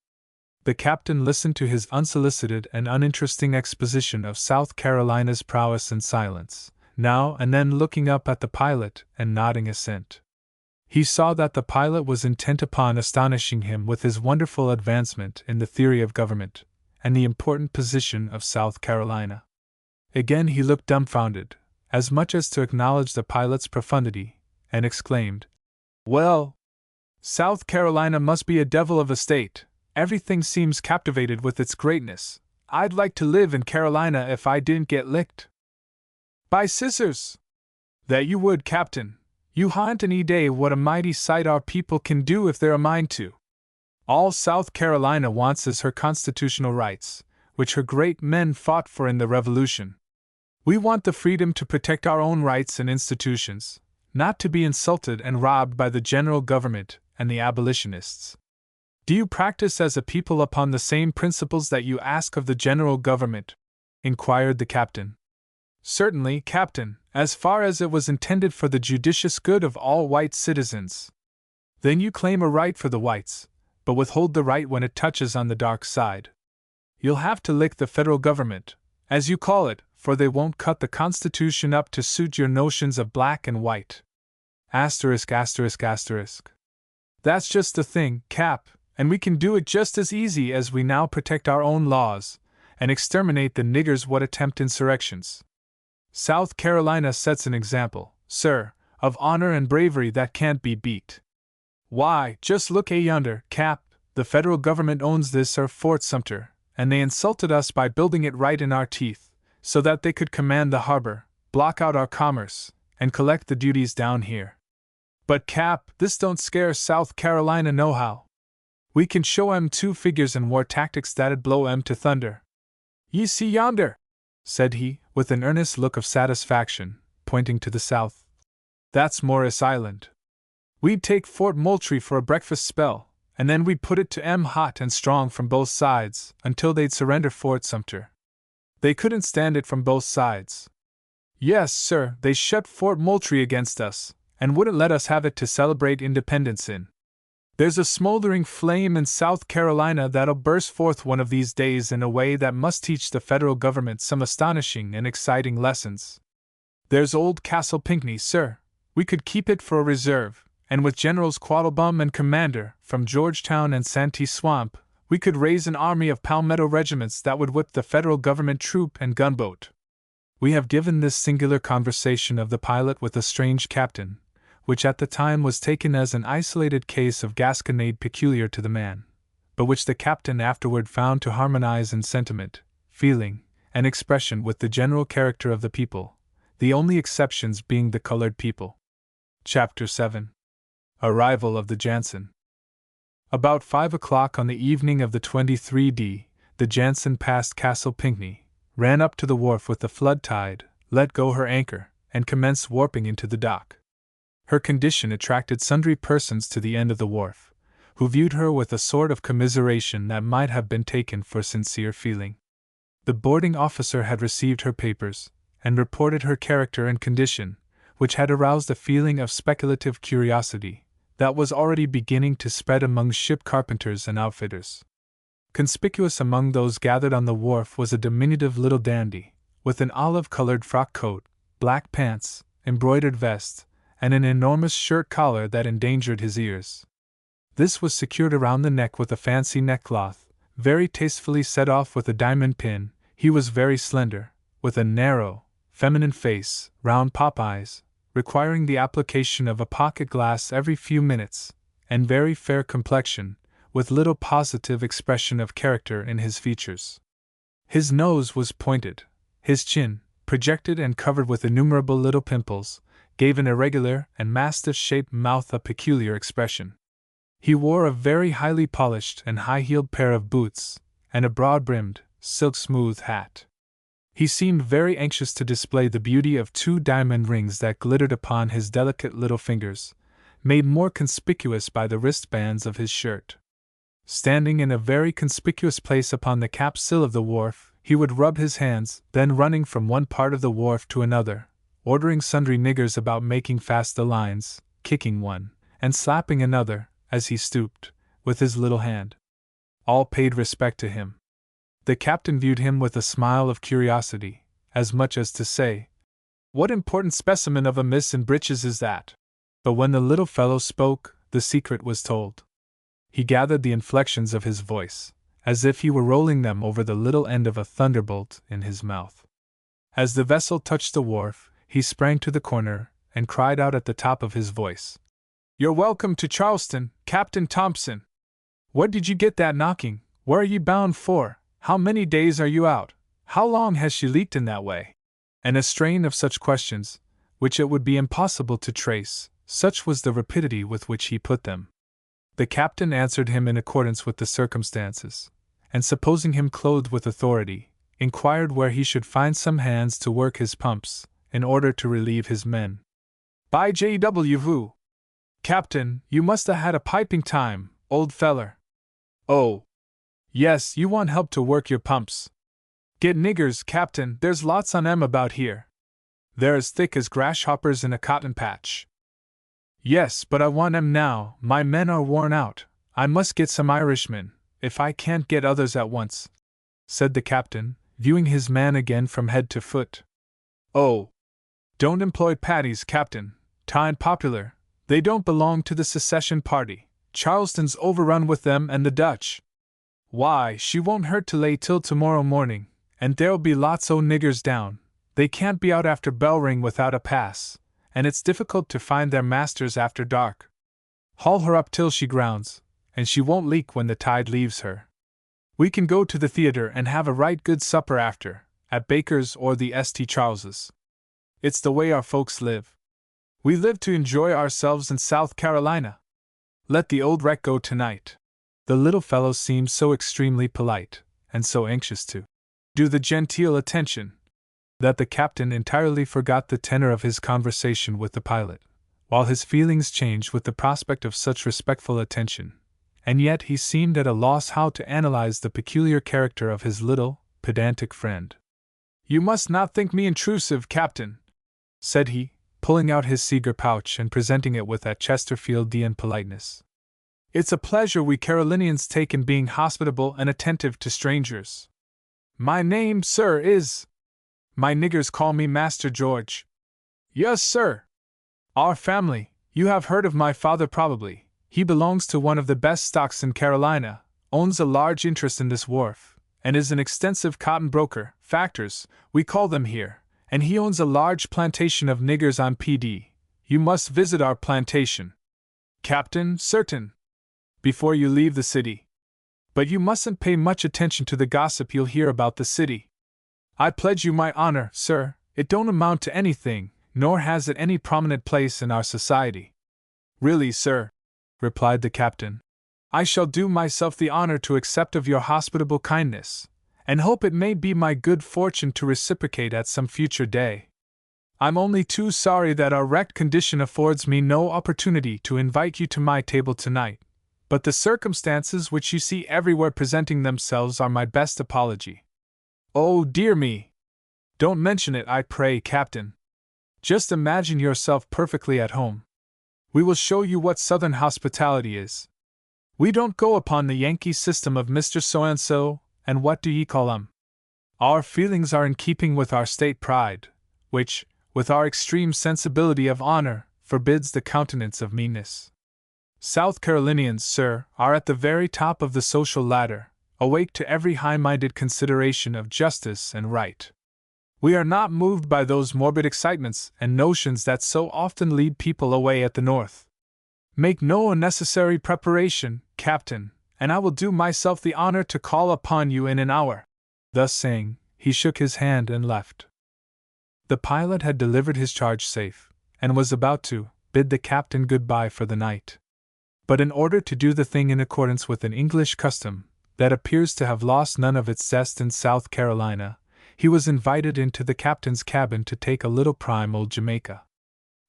The captain listened to his unsolicited and uninteresting exposition of South Carolina's prowess in silence, now and then looking up at the pilot and nodding assent. He saw that the pilot was intent upon astonishing him with his wonderful advancement in the theory of government, and the important position of South Carolina. Again he looked dumbfounded, as much as to acknowledge the pilot's profundity, and exclaimed, "Well, South Carolina must be a devil of a state. Everything seems captivated with its greatness. I'd like to live in Carolina if I didn't get licked." "By scissors!" "That you would, Captain. You haunt any day what a mighty sight our people can do if they're a mind to. All South Carolina wants is her constitutional rights, which her great men fought for in the Revolution. We want the freedom to protect our own rights and institutions, not to be insulted and robbed by the general government and the abolitionists." "Do you practice as a people upon the same principles that you ask of the general government?" inquired the captain. "Certainly, Captain, as far as it was intended for the judicious good of all white citizens." "Then you claim a right for the whites, but withhold the right when it touches on the dark side. You'll have to lick the federal government, as you call it, for they won't cut the Constitution up to suit your notions of black and white." Asterisk, asterisk, asterisk. "That's just the thing, Cap, and we can do it just as easy as we now protect our own laws, and exterminate the niggers what attempt insurrections. South Carolina sets an example, sir, of honor and bravery that can't be beat. Why, just look yonder, Cap, the federal government owns this Fort Sumter, and they insulted us by building it right in our teeth, so that they could command the harbor, block out our commerce, and collect the duties down here. But Cap, this don't scare South Carolina nohow. We can show 'em 2 figures in war tactics that'd blow 'em to thunder. Ye see yonder," said he, with an earnest look of satisfaction, pointing to the south. "That's Morris Island. We'd take Fort Moultrie for a breakfast spell, and then we'd put it to 'em hot and strong from both sides, until they'd surrender Fort Sumter. They couldn't stand it from both sides. Yes, sir, they shut Fort Moultrie against us, and wouldn't let us have it to celebrate independence in. There's a smoldering flame in South Carolina that'll burst forth one of these days in a way that must teach the federal government some astonishing and exciting lessons. There's old Castle Pinckney, sir. We could keep it for a reserve, and with Generals Quattlebaum and Commander, from Georgetown and Santee Swamp, we could raise an army of palmetto regiments that would whip the federal government troop and gunboat." We have given this singular conversation of the pilot with a strange captain, which at the time was taken as an isolated case of gasconade peculiar to the man, but which the captain afterward found to harmonize in sentiment, feeling, and expression with the general character of the people, the only exceptions being the colored people. Chapter 7. Arrival of the Jansen. About 5 o'clock on the evening of the 23d, the Jansen passed Castle Pinckney, ran up to the wharf with the flood tide, let go her anchor, and commenced warping into the dock. Her condition attracted sundry persons to the end of the wharf, who viewed her with a sort of commiseration that might have been taken for sincere feeling. The boarding officer had received her papers, and reported her character and condition, which had aroused a feeling of speculative curiosity that was already beginning to spread among ship carpenters and outfitters. Conspicuous among those gathered on the wharf was a diminutive little dandy, with an olive-colored frock coat, black pants, embroidered vest, and an enormous shirt collar that endangered his ears. This was secured around the neck with a fancy neckcloth, very tastefully set off with a diamond pin. He was very slender, with a narrow, feminine face, round pop eyes, requiring the application of a pocket glass every few minutes, and very fair complexion, with little positive expression of character in his features. His nose was pointed, his chin, projected and covered with innumerable little pimples, gave an irregular and mastiff-shaped mouth a peculiar expression. He wore a very highly polished and high-heeled pair of boots, and a broad-brimmed, silk-smooth hat. He seemed very anxious to display the beauty of 2 diamond rings that glittered upon his delicate little fingers, made more conspicuous by the wristbands of his shirt. Standing in a very conspicuous place upon the cap-sill of the wharf, he would rub his hands, then running from one part of the wharf to another, ordering sundry niggers about making fast the lines, kicking one, and slapping another, as he stooped, with his little hand. All paid respect to him. The captain viewed him with a smile of curiosity, as much as to say, "What important specimen of a miss in breeches is that?" But when the little fellow spoke, the secret was told. He gathered the inflections of his voice, as if he were rolling them over the little end of a thunderbolt in his mouth. As the vessel touched the wharf, he sprang to the corner, and cried out at the top of his voice, "You're welcome to Charleston, Captain Thompson! Where did you get that knocking? Where are you bound for? How many days are you out? How long has she leaked in that way?" And a strain of such questions, which it would be impossible to trace, such was the rapidity with which he put them. The captain answered him in accordance with the circumstances, and supposing him clothed with authority, inquired where he should find some hands to work his pumps, in order to relieve his men. "By J.W. Captain, you must have had a piping time, old feller." "Oh, yes, you want help to work your pumps. Get niggers, Captain, there's lots on 'em about here. They're as thick as grasshoppers in a cotton patch." "Yes, but I want 'em now, my men are worn out. I must get some Irishmen, if I can't get others at once," said the captain, viewing his man again from head to foot. "Oh, don't employ Paddies, Captain, Time popular, they don't belong to the secession party. Charleston's overrun with them and the Dutch. Why, she won't hurt to lay till tomorrow morning, and there'll be lots o' niggers down. They can't be out after bell ring without a pass, and it's difficult to find their masters after dark. Haul her up till she grounds, and she won't leak when the tide leaves her. We can go to the theater and have a right good supper after, at Baker's or the St. Charles's. It's the way our folks live. We live to enjoy ourselves in South Carolina. Let the old wreck go tonight." The little fellow seemed so extremely polite, and so anxious to do the genteel attention, that the captain entirely forgot the tenor of his conversation with the pilot, while his feelings changed with the prospect of such respectful attention, and yet he seemed at a loss how to analyze the peculiar character of his little, pedantic friend. "You must not think me intrusive, Captain," said he, pulling out his cigar pouch and presenting it with that Chesterfieldian politeness. "It's a pleasure we Carolinians take in being hospitable and attentive to strangers. My name, sir, is— my niggers call me Master George." "Yes, sir." "Our family, you have heard of my father probably. He belongs to one of the best stocks in Carolina, owns a large interest in this wharf, and is an extensive cotton broker, factors, we call them here, and he owns a large plantation of niggers on PD. You must visit our plantation, Captain, certain, before you leave the city. But you mustn't pay much attention to the gossip you'll hear about the city. I pledge you my honor, sir, it don't amount to anything, nor has it any prominent place in our society." "Really, sir," replied the captain, "I shall do myself the honor to accept of your hospitable kindness, and hope it may be my good fortune to reciprocate at some future day." I'm only too sorry that our wrecked condition affords me no opportunity to invite you to my table tonight, but the circumstances which you see everywhere presenting themselves are my best apology. Oh, dear me! Don't mention it, I pray, Captain. Just imagine yourself perfectly at home. We will show you what Southern hospitality is. We don't go upon the Yankee system of Mr. So-and-so, and what do ye call 'em? Our feelings are in keeping with our state pride, which, with our extreme sensibility of honor, forbids the countenance of meanness. South Carolinians, sir, are at the very top of the social ladder, awake to every high-minded consideration of justice and right. We are not moved by those morbid excitements and notions that so often lead people away at the North. Make no unnecessary preparation, Captain, and I will do myself the honor to call upon you in an hour." Thus saying, he shook his hand and left. The pilot had delivered his charge safe, and was about to bid the captain good-bye for the night. But in order to do the thing in accordance with an English custom that appears to have lost none of its zest in South Carolina, he was invited into the captain's cabin to take a little prime old Jamaica.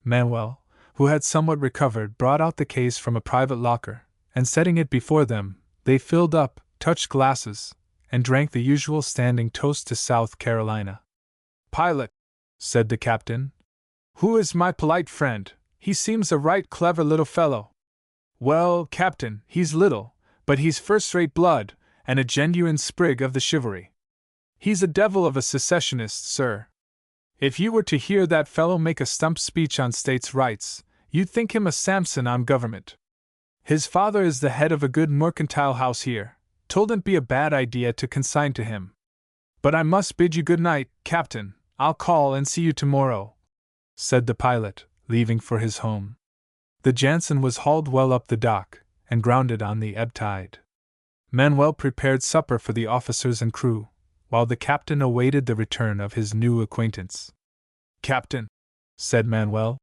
Manuel, who had somewhat recovered, brought out the case from a private locker, and setting it before them, they filled up, touched glasses, and drank the usual standing toast to South Carolina. "Pilot," said the captain, "who is my polite friend? He seems a right clever little fellow." "Well, Captain, he's little, but he's first-rate blood, and a genuine sprig of the chivalry. He's a devil of a secessionist, sir. If you were to hear that fellow make a stump speech on states' rights, you'd think him a Samson on government. His father is the head of a good mercantile house here. Toldn't be a bad idea to consign to him. But I must bid you good night, Captain. I'll call and see you tomorrow," said the pilot, leaving for his home. The Jansen was hauled well up the dock, and grounded on the ebb tide. Manuel prepared supper for the officers and crew, while the captain awaited the return of his new acquaintance. "Captain," said Manuel,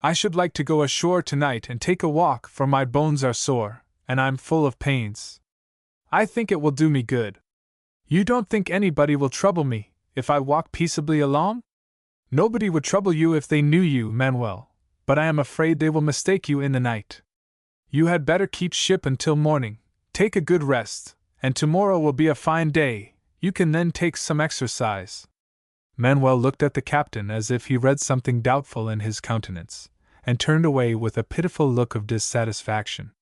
"I should like to go ashore tonight and take a walk, for my bones are sore, and I'm full of pains. I think it will do me good. You don't think anybody will trouble me, if I walk peaceably along?" "Nobody would trouble you if they knew you, Manuel, but I am afraid they will mistake you in the night. You had better keep ship until morning, take a good rest, and tomorrow will be a fine day. You can then take some exercise." Manuel looked at the captain as if he read something doubtful in his countenance, and turned away with a pitiful look of dissatisfaction.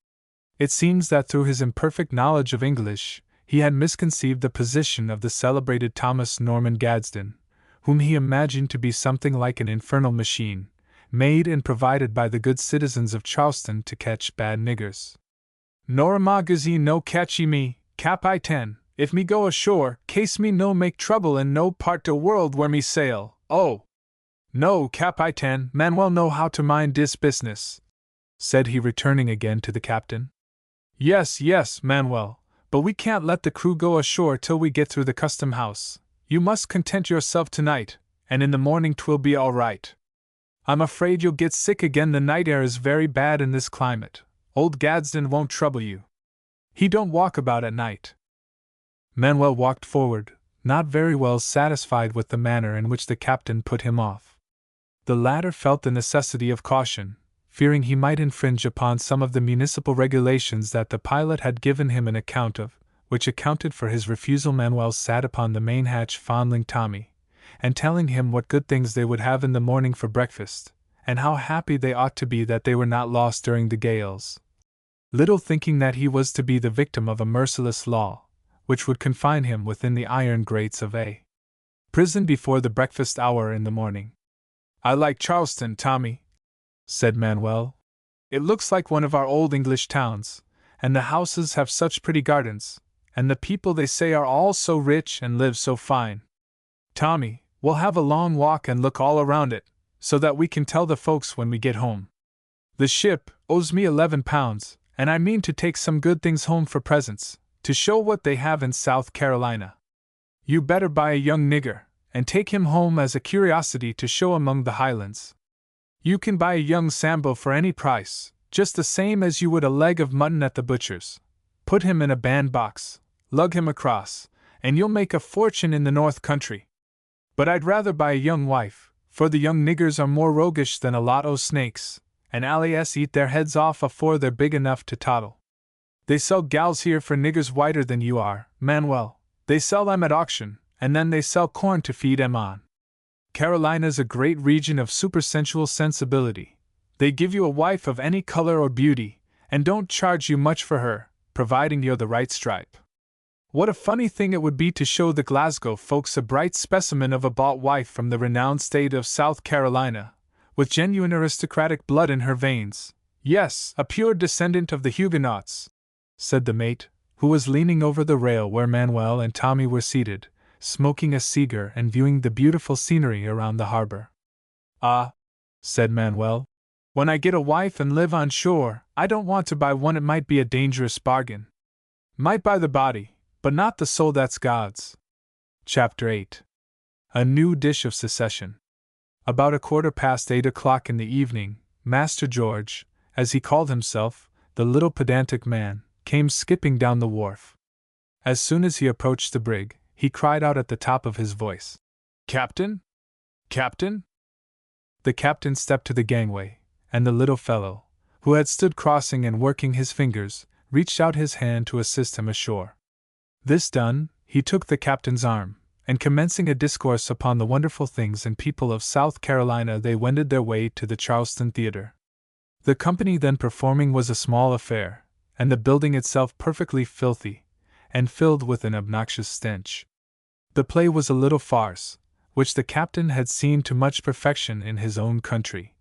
It seems that through his imperfect knowledge of English, he had misconceived the position of the celebrated Thomas Norman Gadsden, whom he imagined to be something like an infernal machine, made and provided by the good citizens of Charleston to catch bad niggers. "Nor magazine no catchy me, Cap-I-10. If me go ashore, case me no make trouble in no part de world where me sail. Oh! No, Cap-I-10, Manuel know how to mind dis business," said he, returning again to the captain. Yes, Manuel, but we can't let the crew go ashore till we get through the custom house. You must content yourself tonight, and in the morning 'twill be all right. I'm afraid you'll get sick again. The night air is very bad in this climate. Old Gadsden won't trouble you. He don't walk about at night." Manuel walked forward, not very well satisfied with the manner in which the captain put him off. The latter felt the necessity of caution, fearing he might infringe upon some of the municipal regulations that the pilot had given him an account of, which accounted for his refusal. Manuel sat upon the main hatch fondling Tommy, and telling him what good things they would have in the morning for breakfast, and how happy they ought to be that they were not lost during the gales, little thinking that he was to be the victim of a merciless law, which would confine him within the iron grates of a prison before the breakfast hour in the morning. "I like Charleston, Tommy," said Manuel. "It looks like one of our old English towns, and the houses have such pretty gardens, and the people they say are all so rich and live so fine. Tommy, we'll have a long walk and look all around it, so that we can tell the folks when we get home. The ship owes me £11, and I mean to take some good things home for presents, to show what they have in South Carolina. You better buy a young nigger, and take him home as a curiosity to show among the Highlands. You can buy a young Sambo for any price, just the same as you would a leg of mutton at the butcher's. Put him in a bandbox, lug him across, and you'll make a fortune in the North Country. But I'd rather buy a young wife, for the young niggers are more roguish than a lot o' snakes, and alias eat their heads off afore they're big enough to toddle. They sell gals here for niggers whiter than you are, Manuel. They sell them at auction, and then they sell corn to feed 'em on. Carolina's a great region of supersensual sensibility. They give you a wife of any color or beauty, and don't charge you much for her, providing you're the right stripe. What a funny thing it would be to show the Glasgow folks a bright specimen of a bought wife from the renowned state of South Carolina, with genuine aristocratic blood in her veins. Yes, a pure descendant of the Huguenots, said the mate, who was leaning over the rail where Manuel and Tommy were seated, smoking a cigar and viewing the beautiful scenery around the harbor. Ah, said Manuel, when I get a wife and live on shore, I don't want to buy one. It might be a dangerous bargain. Might buy the body, but not the soul that's God's. Chapter 8. A New Dish of Secession. About 8:15 in the evening, Master George, as he called himself, the little pedantic man, came skipping down the wharf. As soon as he approached the brig, he cried out at the top of his voice, "Captain! Captain!" The captain stepped to the gangway, and the little fellow, who had stood crossing and working his fingers, reached out his hand to assist him ashore. This done, he took the captain's arm, and commencing a discourse upon the wonderful things and people of South Carolina, they wended their way to the Charleston Theater. The company then performing was a small affair, and the building itself perfectly filthy, and filled with an obnoxious stench. The play was a little farce, which the captain had seen to much perfection in his own country,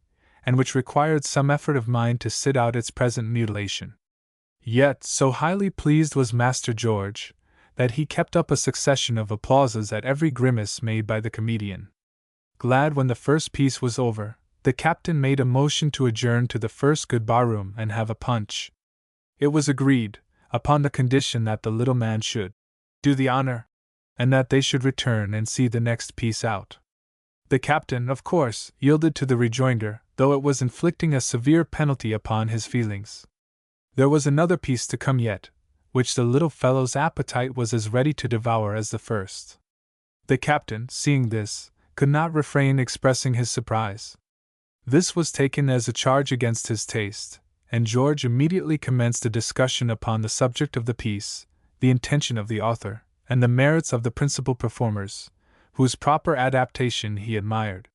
and which required some effort of mind to sit out its present mutilation. Yet, so highly pleased was Master George, that he kept up a succession of applauses at every grimace made by the comedian. Glad when the first piece was over, the captain made a motion to adjourn to the first good bar-room and have a punch. It was agreed, upon the condition that the little man should do the honor, and that they should return and see the next piece out. The captain, of course, yielded to the rejoinder, though it was inflicting a severe penalty upon his feelings. There was another piece to come yet, which the little fellow's appetite was as ready to devour as the first. The captain, seeing this, could not refrain expressing his surprise. This was taken as a charge against his taste, and George immediately commenced a discussion upon the subject of the piece, the intention of the author, and the merits of the principal performers, whose proper adaptation he admired.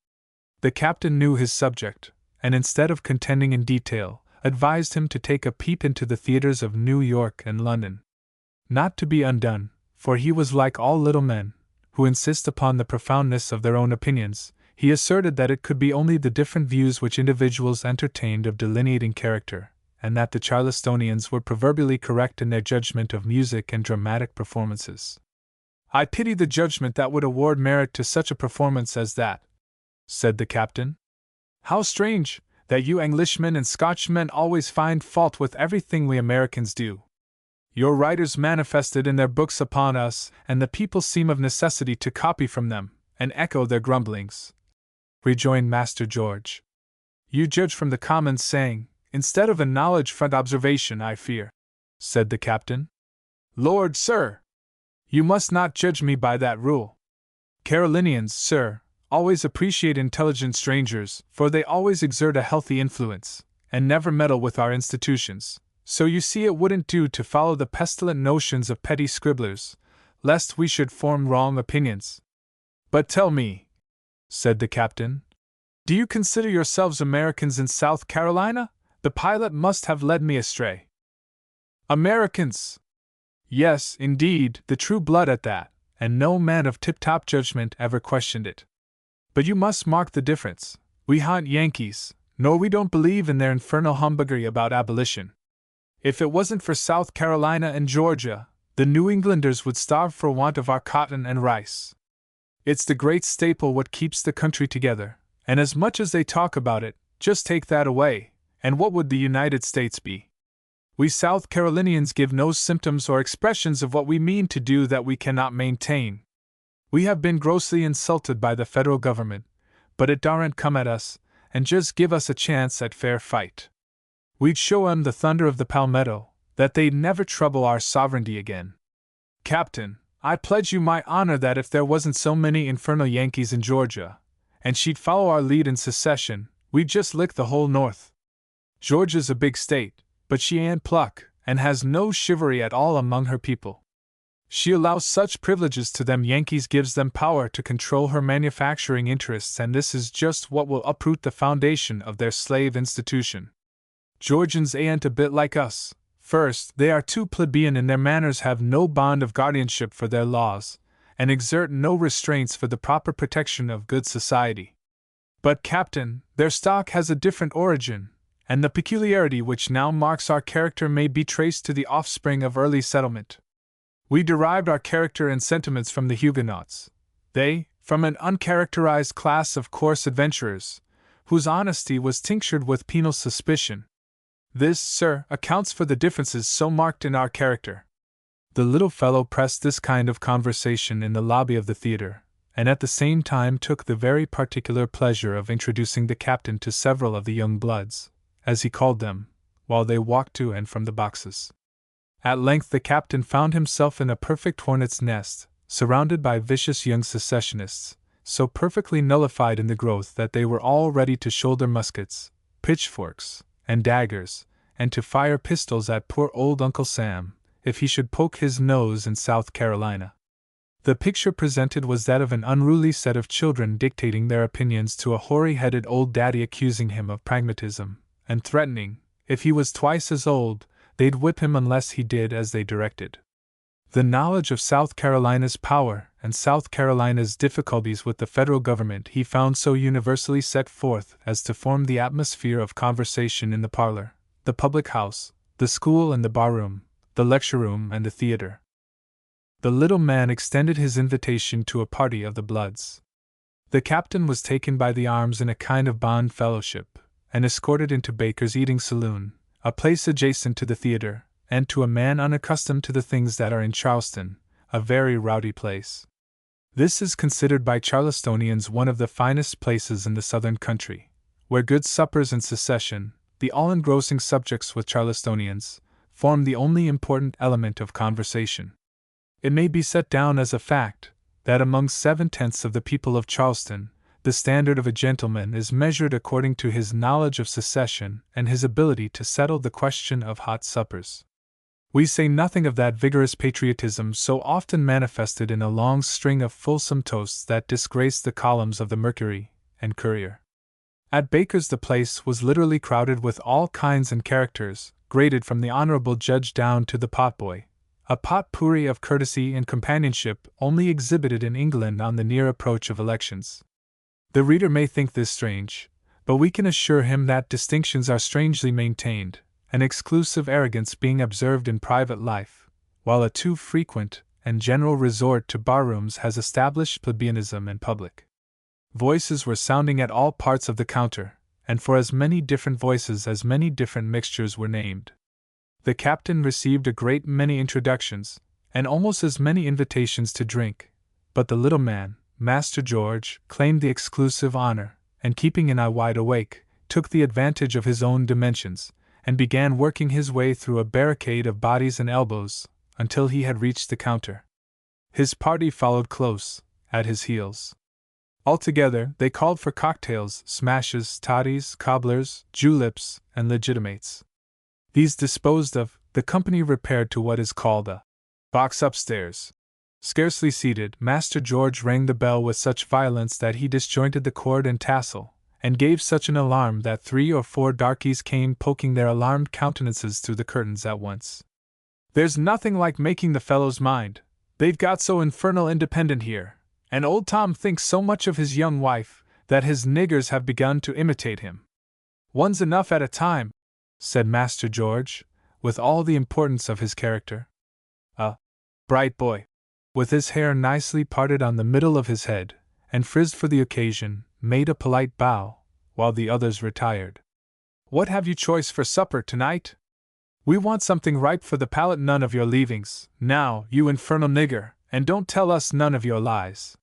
The captain knew his subject, and instead of contending in detail, advised him to take a peep into the theaters of New York and London. Not to be undone, for he was like all little men, who insist upon the profoundness of their own opinions. He asserted that it could be only the different views which individuals entertained of delineating character, and that the Charlestonians were proverbially correct in their judgment of music and dramatic performances. "I pity the judgment that would award merit to such a performance as that," said the captain. "How strange, that you Englishmen and Scotchmen always find fault with everything we Americans do. Your writers manifest it in their books upon us, and the people seem of necessity to copy from them, and echo their grumblings," rejoined Master George. "You judge from the common saying, instead of a knowledge-front observation, I fear," said the captain. "Lord, sir! You must not judge me by that rule. Carolinians, sir, always appreciate intelligent strangers, for they always exert a healthy influence, and never meddle with our institutions. So you see it wouldn't do to follow the pestilent notions of petty scribblers, lest we should form wrong opinions. But tell me," said the captain, "do you consider yourselves Americans in South Carolina? The pilot must have led me astray." "Americans! Yes, indeed, the true blood at that, and no man of tip-top judgment ever questioned it. But you must mark the difference. We haunt Yankees, nor we don't believe in their infernal humbuggery about abolition. If it wasn't for South Carolina and Georgia, the New Englanders would starve for want of our cotton and rice. It's the great staple what keeps the country together, and as much as they talk about it, just take that away, and what would the United States be? We South Carolinians give no symptoms or expressions of what we mean to do that we cannot maintain. We have been grossly insulted by the federal government, but it daren't come at us, and just give us a chance at fair fight. We'd show 'em the thunder of the Palmetto, that they'd never trouble our sovereignty again. Captain, I pledge you my honor that if there wasn't so many infernal Yankees in Georgia, and she'd follow our lead in secession, we'd just lick the whole North. Georgia's a big state, but she ain't pluck, and has no chivalry at all among her people. She allows such privileges to them Yankees, gives them power to control her manufacturing interests, and this is just what will uproot the foundation of their slave institution. Georgians ain't a bit like us. First, they are too plebeian in their manners, have no bond of guardianship for their laws, and exert no restraints for the proper protection of good society. But, Captain, their stock has a different origin, and the peculiarity which now marks our character may be traced to the offspring of early settlement. We derived our character and sentiments from the Huguenots, they, from an uncharacterized class of coarse adventurers, whose honesty was tinctured with penal suspicion. This, sir, accounts for the differences so marked in our character. The little fellow pressed this kind of conversation in the lobby of the theater, and at the same time took the very particular pleasure of introducing the captain to several of the young bloods, as he called them, while they walked to and from the boxes. At length the captain found himself in a perfect hornet's nest, surrounded by vicious young secessionists, so perfectly nullified in the growth that they were all ready to shoulder muskets, pitchforks, and daggers, and to fire pistols at poor old Uncle Sam, if he should poke his nose in South Carolina. The picture presented was that of an unruly set of children dictating their opinions to a hoary-headed old daddy, accusing him of pragmatism, and threatening, if he was twice as old, they'd whip him unless he did as they directed. The knowledge of South Carolina's power and South Carolina's difficulties with the federal government he found so universally set forth as to form the atmosphere of conversation in the parlor, the public house, the school and the barroom, the lecture room and the theater. The little man extended his invitation to a party of the bloods. The captain was taken by the arms in a kind of bond fellowship, and escorted into Baker's eating saloon, a place adjacent to the theater, and to a man unaccustomed to the things that are in Charleston, a very rowdy place. This is considered by Charlestonians one of the finest places in the southern country, where good suppers and secession, the all-engrossing subjects with Charlestonians, form the only important element of conversation. It may be set down as a fact that among 7/10 of the people of Charleston, the standard of a gentleman is measured according to his knowledge of secession and his ability to settle the question of hot suppers. We say nothing of that vigorous patriotism so often manifested in a long string of fulsome toasts that disgraced the columns of the Mercury and Courier. At Baker's the place was literally crowded with all kinds and characters, graded from the honorable judge down to the potboy, a potpourri of courtesy and companionship only exhibited in England on the near approach of elections. The reader may think this strange, but we can assure him that distinctions are strangely maintained, an exclusive arrogance being observed in private life, while a too frequent and general resort to barrooms has established plebeianism in public. Voices were sounding at all parts of the counter, and for as many different voices as many different mixtures were named. The captain received a great many introductions, and almost as many invitations to drink, but the little man, Master George, claimed the exclusive honor, and keeping an eye wide awake, took the advantage of his own dimensions, and began working his way through a barricade of bodies and elbows, until he had reached the counter. His party followed close, at his heels. Altogether, they called for cocktails, smashes, toddies, cobblers, juleps, and legitimates. These disposed of, the company repaired to what is called a box upstairs. Scarcely seated, Master George rang the bell with such violence that he disjointed the cord and tassel, and gave such an alarm that 3 or 4 darkies came poking their alarmed countenances through the curtains at once. "There's nothing like making the fellows mind. They've got so infernal independent here, and old Tom thinks so much of his young wife, that his niggers have begun to imitate him." "One's enough at a time," said Master George, with all the importance of his character. A bright boy, with his hair nicely parted on the middle of his head, and frizzed for the occasion, made a polite bow, while the others retired. "What have you choice for supper tonight? We want something ripe for the palate. None of your leavings, now, you infernal nigger, and don't tell us none of your lies."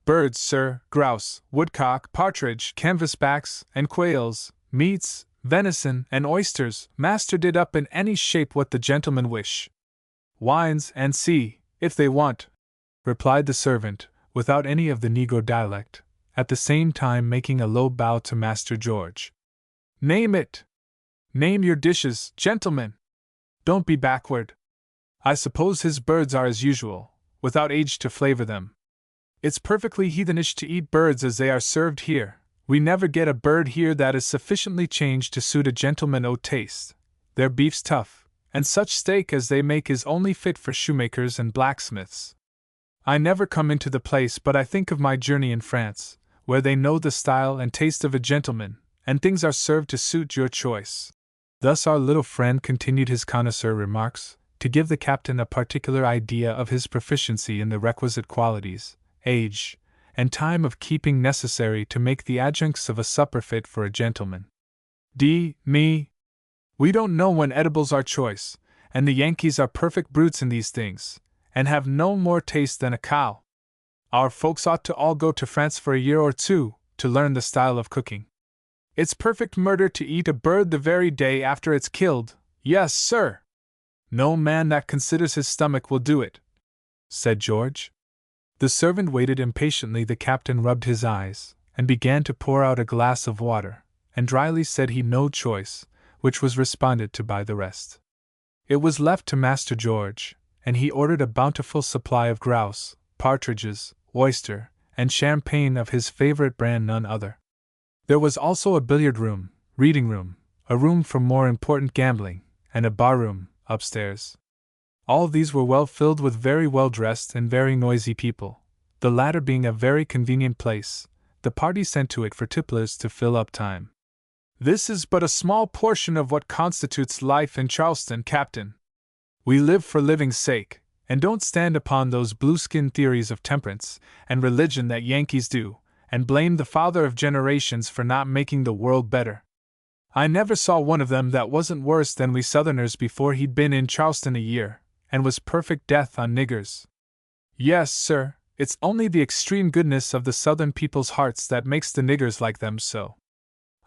"Birds, sir, grouse, woodcock, partridge, canvasbacks, and quails, meats, venison, and oysters, master did up in any shape what the gentlemen wish. Wines and sea, if they want," replied the servant, without any of the Negro dialect, at the same time making a low bow to Master George. "Name it! Name your dishes, gentlemen! Don't be backward. I suppose his birds are as usual, without age to flavor them. It's perfectly heathenish to eat birds as they are served here. We never get a bird here that is sufficiently changed to suit a gentleman's taste. Their beef's tough, and such steak as they make is only fit for shoemakers and blacksmiths. I never come into the place but I think of my journey in France, where they know the style and taste of a gentleman, and things are served to suit your choice." Thus our little friend continued his connoisseur remarks, to give the captain a particular idea of his proficiency in the requisite qualities, age, and time of keeping necessary to make the adjuncts of a supper fit for a gentleman. Me! We don't know when edibles are choice, and the Yankees are perfect brutes in these things, and have no more taste than a cow. Our folks ought to all go to France for a year or two, to learn the style of cooking. It's perfect murder to eat a bird the very day after it's killed, yes, sir! No man that considers his stomach will do it," said George. The servant waited impatiently. The captain rubbed his eyes, and began to pour out a glass of water, and dryly said he no choice, which was responded to by the rest. It was left to Master George, and he ordered a bountiful supply of grouse, partridges, oyster, and champagne of his favorite brand, none other. There was also a billiard room, reading room, a room for more important gambling, and a bar room, upstairs. All these were well filled with very well dressed and very noisy people, the latter being a very convenient place, the party sent to it for tipplers to fill up time. "This is but a small portion of what constitutes life in Charleston, Captain. We live for living's sake, and don't stand upon those blue-skin theories of temperance and religion that Yankees do, and blame the father of generations for not making the world better. I never saw one of them that wasn't worse than we Southerners before he'd been in Charleston a year, and was perfect death on niggers. Yes, sir, it's only the extreme goodness of the Southern people's hearts that makes the niggers like them so.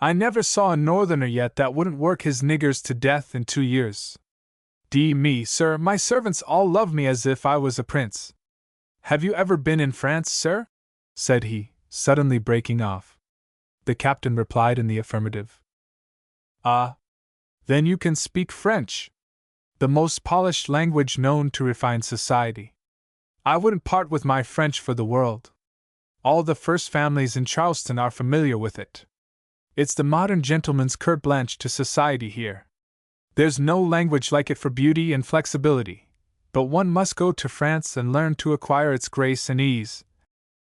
I never saw a Northerner yet that wouldn't work his niggers to death in 2 years. Me, sir, my servants all love me as if I was a prince. Have you ever been in France, sir?" said he, suddenly breaking off. The captain replied in the affirmative. "Ah, then you can speak French, the most polished language known to refined society. I wouldn't part with my French for the world. All the first families in Charleston are familiar with it. It's the modern gentleman's carte blanche to society here. There's no language like it for beauty and flexibility, but one must go to France and learn to acquire its grace and ease,"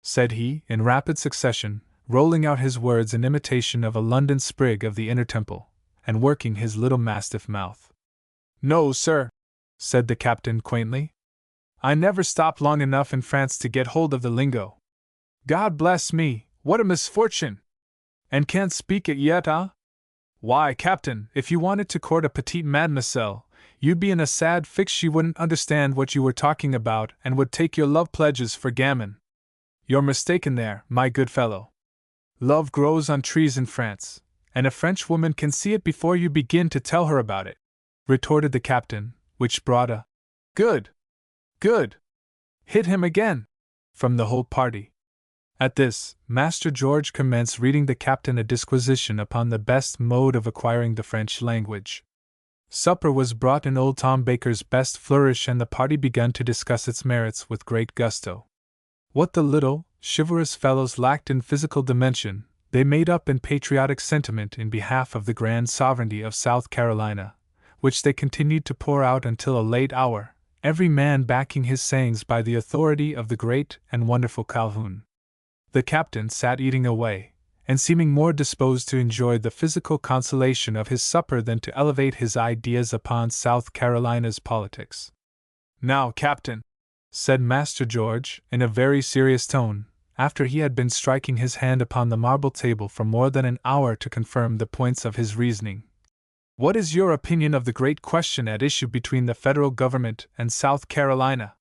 said he, in rapid succession, rolling out his words in imitation of a London sprig of the Inner Temple, and working his little mastiff mouth. "No, sir," said the captain quaintly. "I never stopped long enough in France to get hold of the lingo. God bless me, what a misfortune! And can't speak it yet, ah? Why, Captain, if you wanted to court a petite mademoiselle, you'd be in a sad fix. She wouldn't understand what you were talking about and would take your love pledges for gammon. You're mistaken there, my good fellow. Love grows on trees in France, and a French woman can see it before you begin to tell her about it," retorted the captain, which brought a "Good! Good! Hit him again!" from the whole party. At this, Master George commenced reading the captain a disquisition upon the best mode of acquiring the French language. Supper was brought in old Tom Baker's best flourish, and the party began to discuss its merits with great gusto. What the little, chivalrous fellows lacked in physical dimension, they made up in patriotic sentiment in behalf of the grand sovereignty of South Carolina, which they continued to pour out until a late hour, every man backing his sayings by the authority of the great and wonderful Calhoun. The captain sat eating away, and seeming more disposed to enjoy the physical consolation of his supper than to elevate his ideas upon South Carolina's politics. "Now, Captain," said Master George, in a very serious tone, after he had been striking his hand upon the marble table for more than an hour to confirm the points of his reasoning, "what is your opinion of the great question at issue between the federal government and South Carolina?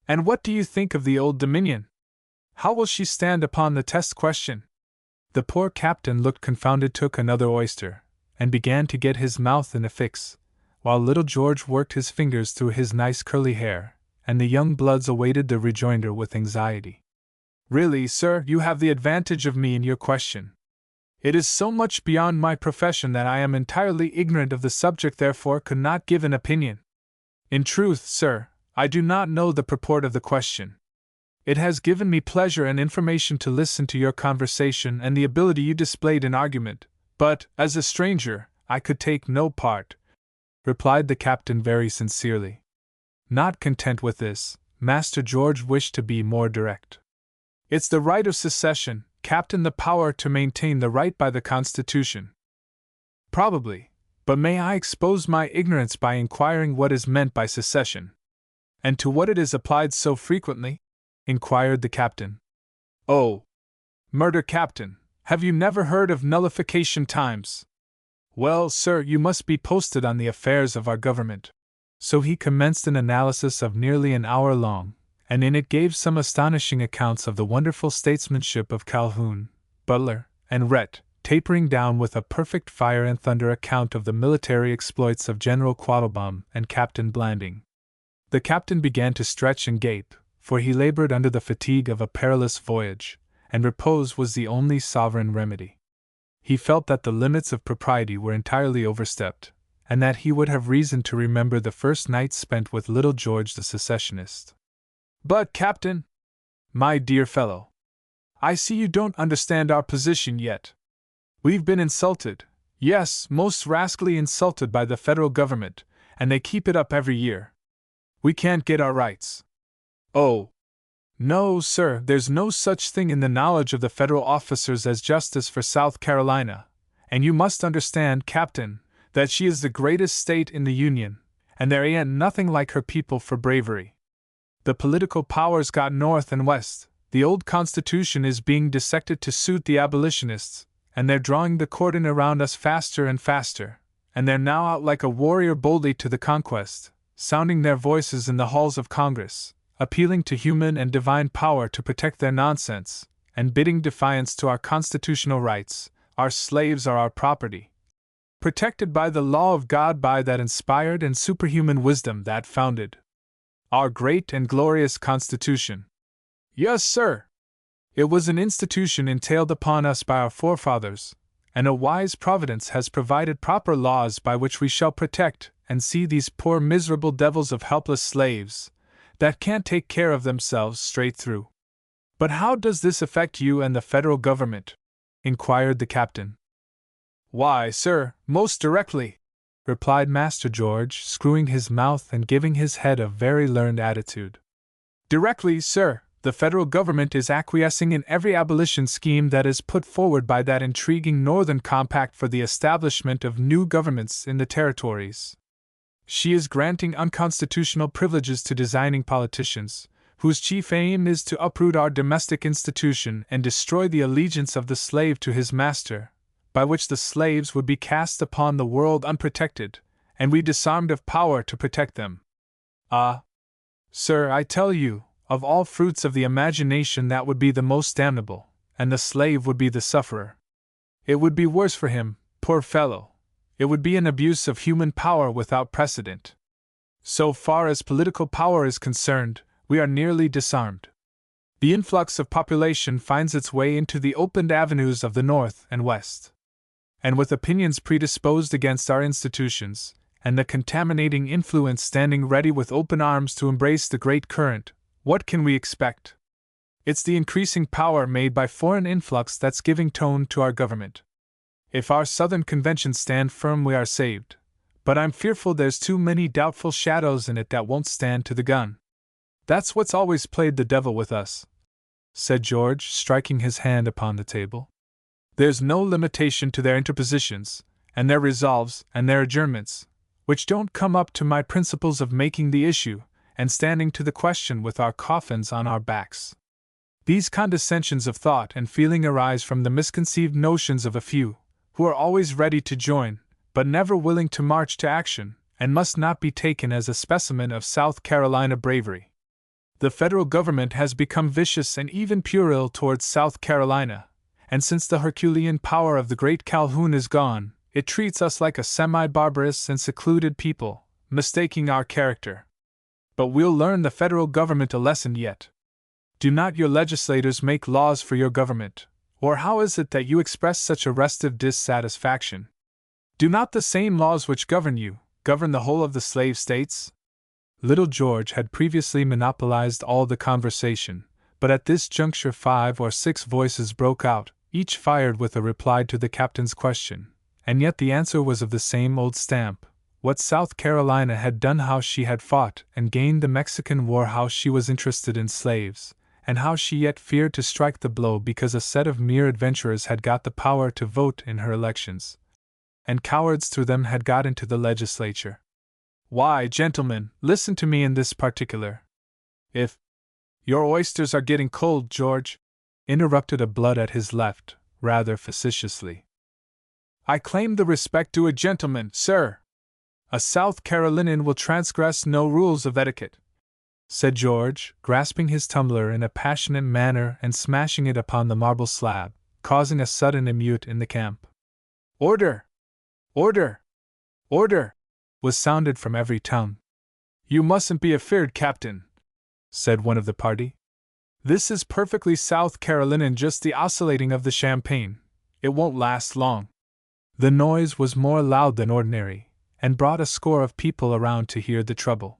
And what do you think of the Old Dominion? How will she stand upon the test question?" The poor captain looked confounded, took another oyster, and began to get his mouth in a fix, while little George worked his fingers through his nice curly hair, and the young bloods awaited the rejoinder with anxiety. Really, sir, you have the advantage of me in your question. It is so much beyond my profession that I am entirely ignorant of the subject, therefore could not give an opinion. In truth, sir, I do not know the purport of the question. It has given me pleasure and information to listen to your conversation and the ability you displayed in argument, but, as a stranger, I could take no part, replied the captain very sincerely. Not content with this, Master George wished to be more direct. It's the right of secession, Captain, the power to maintain the right by the Constitution. Probably, but may I expose my ignorance by inquiring what is meant by secession? And to what it is applied so frequently? Inquired the captain. Oh, murder, Captain, have you never heard of nullification times? Well, sir, you must be posted on the affairs of our government. So he commenced an analysis of nearly an hour long, and in it gave some astonishing accounts of the wonderful statesmanship of Calhoun, Butler, and Rhett, tapering down with a perfect fire and thunder account of the military exploits of General Quattlebaum and Captain Blanding. The captain began to stretch and gape, for he labored under the fatigue of a perilous voyage, and repose was the only sovereign remedy. He felt that the limits of propriety were entirely overstepped, and that he would have reason to remember the first night spent with little George the secessionist. But, Captain, my dear fellow, I see you don't understand our position yet. We've been insulted, yes, most rascally insulted by the federal government, and they keep it up every year. We can't get our rights. Oh, no, sir, there's no such thing in the knowledge of the federal officers as justice for South Carolina, and you must understand, Captain, that she is the greatest state in the Union, and there ain't nothing like her people for bravery. The political powers got north and west, the old Constitution is being dissected to suit the abolitionists, and they're drawing the cordon around us faster and faster, and they're now out like a warrior boldly to the conquest, sounding their voices in the halls of Congress, appealing to human and divine power to protect their nonsense, and bidding defiance to our constitutional rights. Our slaves are our property, protected by the law of God, by that inspired and superhuman wisdom that founded our great and glorious Constitution. Yes, sir. It was an institution entailed upon us by our forefathers, and a wise providence has provided proper laws by which we shall protect and see these poor miserable devils of helpless slaves, that can't take care of themselves straight through. But how does this affect you and the federal government? Inquired the captain. Why, sir, most directly, replied Master George, screwing his mouth and giving his head a very learned attitude. Directly, sir, the federal government is acquiescing in every abolition scheme that is put forward by that intriguing Northern Compact for the establishment of new governments in the territories. She is granting unconstitutional privileges to designing politicians, whose chief aim is to uproot our domestic institution and destroy the allegiance of the slave to his master, by which the slaves would be cast upon the world unprotected, and we disarmed of power to protect them. Ah, sir, I tell you, of all fruits of the imagination that would be the most damnable, and the slave would be the sufferer. It would be worse for him, poor fellow. It would be an abuse of human power without precedent. So far as political power is concerned, we are nearly disarmed. The influx of population finds its way into the opened avenues of the North and West. And with opinions predisposed against our institutions, and the contaminating influence standing ready with open arms to embrace the great current, what can we expect? It's the increasing power made by foreign influx that's giving tone to our government. If our Southern conventions stand firm, we are saved, but I'm fearful there's too many doubtful shadows in it that won't stand to the gun. That's what's always played the devil with us, said George, striking his hand upon the table. There's no limitation to their interpositions, and their resolves, and their adjournments, which don't come up to my principles of making the issue, and standing to the question with our coffins on our backs. These condescensions of thought and feeling arise from the misconceived notions of a few, who are always ready to join, but never willing to march to action, and must not be taken as a specimen of South Carolina bravery. The federal government has become vicious and even puerile towards South Carolina, and since the Herculean power of the great Calhoun is gone, it treats us like a semi-barbarous and secluded people, mistaking our character. But we'll learn the federal government a lesson yet. Do not your legislators make laws for your government, or how is it that you express such a restive dissatisfaction? Do not the same laws which govern you govern the whole of the slave states? Little George had previously monopolized all the conversation, but at this juncture 5 or 6 voices broke out, each fired with a reply to the captain's question, and yet the answer was of the same old stamp: what South Carolina had done, how she had fought and gained the Mexican War, how she was interested in slaves, and how she yet feared to strike the blow because a set of mere adventurers had got the power to vote in her elections, and cowards through them had got into the legislature. Why, gentlemen, listen to me in this particular. If your oysters are getting cold, George, interrupted a blood at his left, rather facetiously. I claim the respect due a gentleman, sir. A South Carolinian will transgress no rules of etiquette, said George, grasping his tumbler in a passionate manner and smashing it upon the marble slab, causing a sudden emeute in the camp. Order! Order! Order! Was sounded from every tongue. You mustn't be afeard, Captain, said one of the party. This is perfectly South Carolinian, just the oscillating of the champagne. It won't last long. The noise was more loud than ordinary, and brought a score of people around to hear the trouble.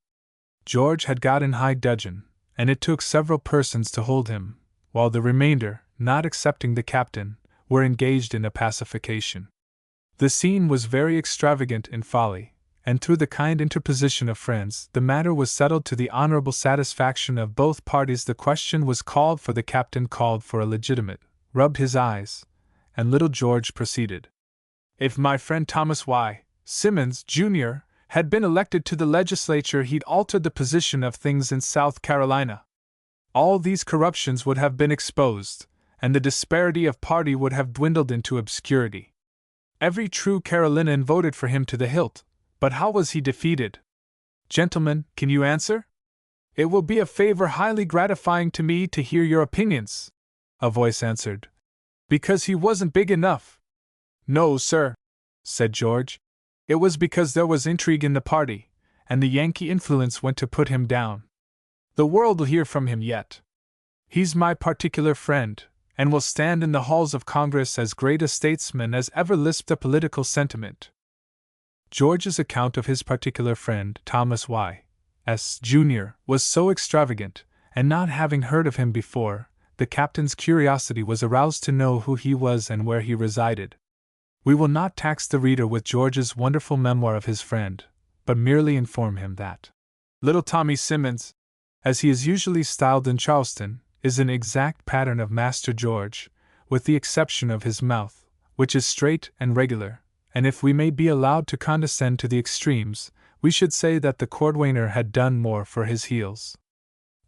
George had got in high dudgeon, and it took several persons to hold him, while the remainder, not excepting the captain, were engaged in a pacification. The scene was very extravagant in folly, and through the kind interposition of friends, the matter was settled to the honorable satisfaction of both parties. The question was called for, the captain called for a legitimate, rubbed his eyes, and little George proceeded. If my friend Thomas Y. Simmons, Jr., had been elected to the legislature, he'd altered the position of things in South Carolina. All these corruptions would have been exposed, and the disparity of party would have dwindled into obscurity. Every true Carolinian voted for him to the hilt, but how was he defeated? Gentlemen, can you answer? It will be a favor highly gratifying to me to hear your opinions, a voice answered. Because he wasn't big enough. No, sir, said George. It was because there was intrigue in the party, and the Yankee influence went to put him down. The world will hear from him yet. He's my particular friend, and will stand in the halls of Congress as great a statesman as ever lisped a political sentiment. George's account of his particular friend, Thomas Y. S. Jr., was so extravagant, and not having heard of him before, the captain's curiosity was aroused to know who he was and where he resided. We will not tax the reader with George's wonderful memoir of his friend, but merely inform him that little Tommy Simmons, as he is usually styled in Charleston, is an exact pattern of Master George, with the exception of his mouth, which is straight and regular, and if we may be allowed to condescend to the extremes, we should say that the cordwainer had done more for his heels.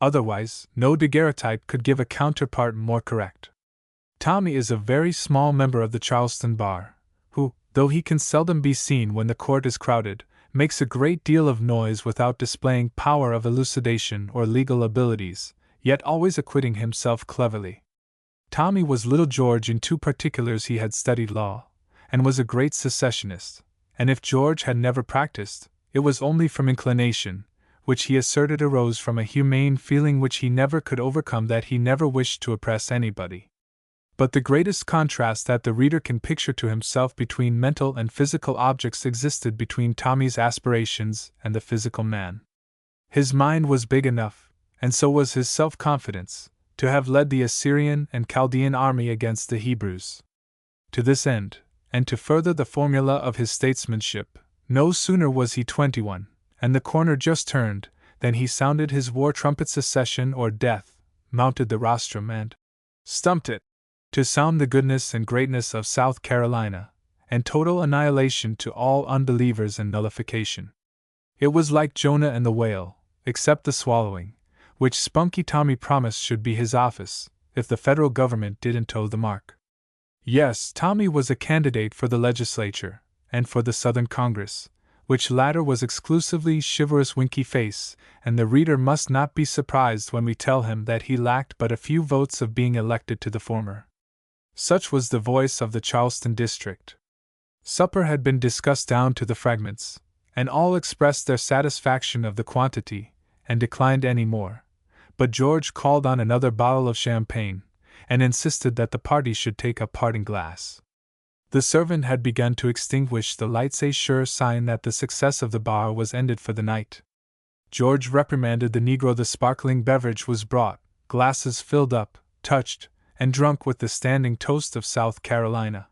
Otherwise, no daguerreotype could give a counterpart more correct. Tommy is a very small member of the Charleston bar, who, though he can seldom be seen when the court is crowded, makes a great deal of noise without displaying power of elucidation or legal abilities, yet always acquitting himself cleverly. Tommy was little George in 2 particulars: he had studied law, and was a great secessionist, and if George had never practiced, it was only from inclination, which he asserted arose from a humane feeling which he never could overcome, that he never wished to oppress anybody. But the greatest contrast that the reader can picture to himself between mental and physical objects existed between Tommy's aspirations and the physical man. His mind was big enough, and so was his self-confidence, to have led the Assyrian and Chaldean army against the Hebrews. To this end, and to further the formula of his statesmanship, no sooner was he 21, and the corner just turned, than he sounded his war trumpet: secession or death, mounted the rostrum and stumped it, to sound the goodness and greatness of South Carolina, and total annihilation to all unbelievers and nullification. It was like Jonah and the whale, except the swallowing, which Spunky Tommy promised should be his office, if the federal government didn't toe the mark. Yes, Tommy was a candidate for the legislature, and for the Southern Congress, which latter was exclusively chivalrous Winky Face, and the reader must not be surprised when we tell him that he lacked but a few votes of being elected to the former. Such was the voice of the Charleston district. Supper had been discussed down to the fragments, and all expressed their satisfaction of the quantity, and declined any more, but George called on another bottle of champagne, and insisted that the party should take a parting glass. The servant had begun to extinguish the lights, a sure sign that the success of the bar was ended for the night. George reprimanded the negro. The sparkling beverage was brought, glasses filled up, touched, and drunk with the standing toast of South Carolina.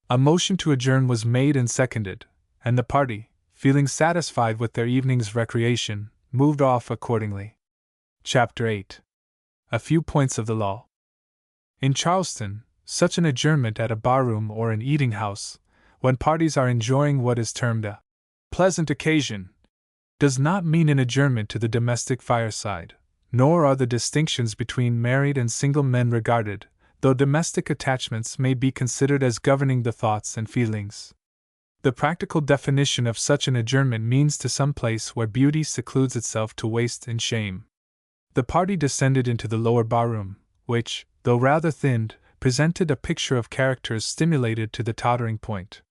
A motion to adjourn was made and seconded, and the party, feeling satisfied with their evening's recreation, moved off accordingly. Chapter 8. A few points of the law. In Charleston, such an adjournment at a barroom or an eating house, when parties are enjoying what is termed a pleasant occasion, does not mean an adjournment to the domestic fireside, nor are the distinctions between married and single men regarded, though domestic attachments may be considered as governing the thoughts and feelings. The practical definition of such an adjournment means to some place where beauty secludes itself to waste and shame. The party descended into the lower barroom, which, though rather thinned, presented a picture of characters stimulated to the tottering point.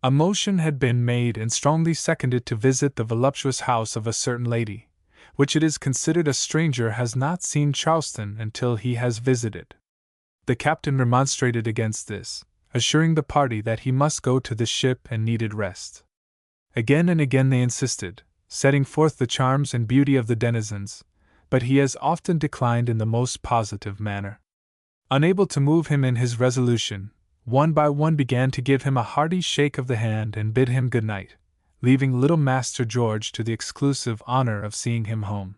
A motion had been made and strongly seconded to visit the voluptuous house of a certain lady, which it is considered a stranger has not seen Charleston until he has visited. The captain remonstrated against this, assuring the party that he must go to the ship and needed rest. Again and again they insisted, setting forth the charms and beauty of the denizens, but he has often declined in the most positive manner. Unable to move him in his resolution, one by one began to give him a hearty shake of the hand and bid him good night, leaving little Master George to the exclusive honor of seeing him home.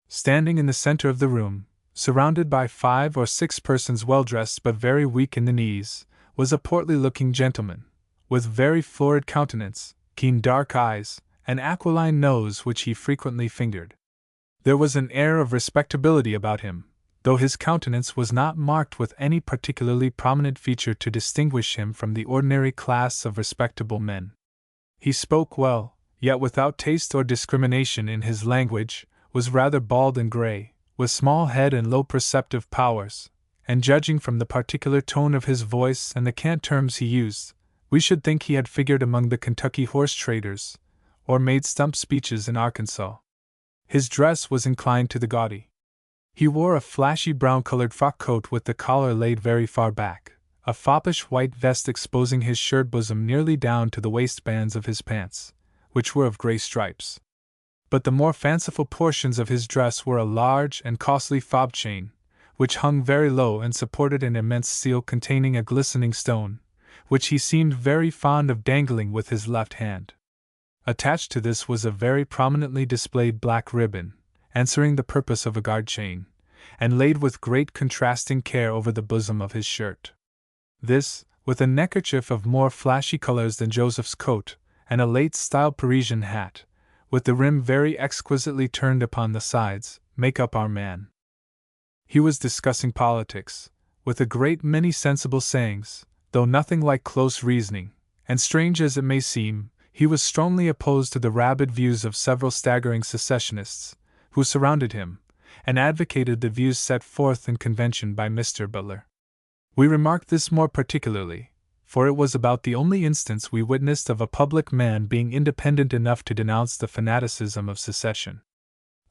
Standing in the center of the room, surrounded by 5 or 6 persons well dressed but very weak in the knees, was a portly-looking gentleman, with very florid countenance, keen dark eyes, and aquiline nose which he frequently fingered. There was an air of respectability about him, though his countenance was not marked with any particularly prominent feature to distinguish him from the ordinary class of respectable men. He spoke well, yet without taste or discrimination in his language, was rather bald and gray, with small head and low perceptive powers, and judging from the particular tone of his voice and the cant terms he used, we should think he had figured among the Kentucky horse traders, or made stump speeches in Arkansas. His dress was inclined to the gaudy. He wore a flashy brown-colored frock coat with the collar laid very far back, a foppish white vest exposing his shirt bosom nearly down to the waistbands of his pants, which were of gray stripes. But the more fanciful portions of his dress were a large and costly fob chain, which hung very low and supported an immense seal containing a glistening stone, which he seemed very fond of dangling with his left hand. Attached to this was a very prominently displayed black ribbon, answering the purpose of a guard chain, and laid with great contrasting care over the bosom of his shirt. This, with a neckerchief of more flashy colors than Joseph's coat, and a late-style Parisian hat, with the rim very exquisitely turned upon the sides, make up our man. He was discussing politics, with a great many sensible sayings, though nothing like close reasoning, and strange as it may seem, he was strongly opposed to the rabid views of several staggering secessionists, who surrounded him, and advocated the views set forth in convention by Mr. Butler. We remarked this more particularly, for it was about the only instance we witnessed of a public man being independent enough to denounce the fanaticism of secession.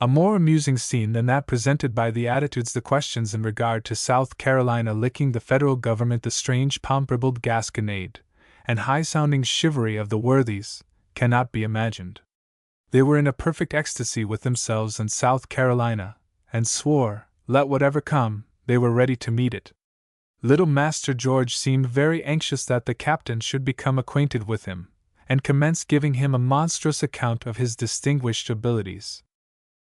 A more amusing scene than that presented by the attitudes, the questions in regard to South Carolina licking the federal government, the strange pomp-ribald gasconade, and high-sounding chivalry of the worthies, cannot be imagined. They were in a perfect ecstasy with themselves and South Carolina, and swore, let whatever come, they were ready to meet it. Little Master George seemed very anxious that the captain should become acquainted with him, and commenced giving him a monstrous account of his distinguished abilities.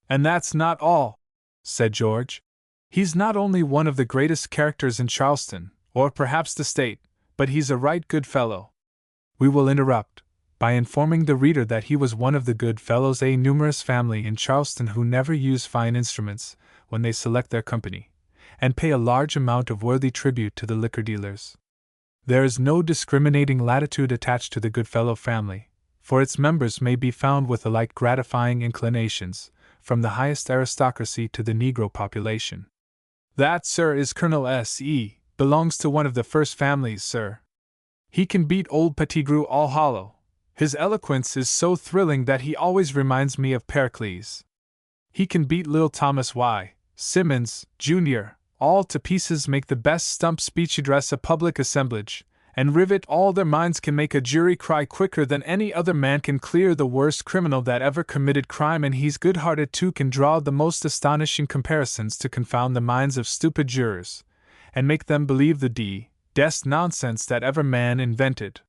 "And that's not all," said George. "He's not only one of the greatest characters in Charleston, or perhaps the state, but he's a right good fellow." We will interrupt, by informing the reader that he was one of the good fellows, a numerous family in Charleston who never use fine instruments when they select their company, and pay a large amount of worthy tribute to the liquor dealers. There is no discriminating latitude attached to the Goodfellow family, for its members may be found with alike gratifying inclinations, from the highest aristocracy to the Negro population. "That, sir, is Colonel S.E., belongs to one of the first families, sir. He can beat old Pettigrew all hollow. His eloquence is so thrilling that he always reminds me of Pericles. He can beat little Thomas Y., Simmons, Jr., all to pieces make the best stump speech address a public assemblage, and rivet all their minds can make a jury cry quicker than any other man can clear the worst criminal that ever committed crime, and he's good-hearted too, can draw the most astonishing comparisons to confound the minds of stupid jurors, and make them believe the d-dest nonsense that ever man invented.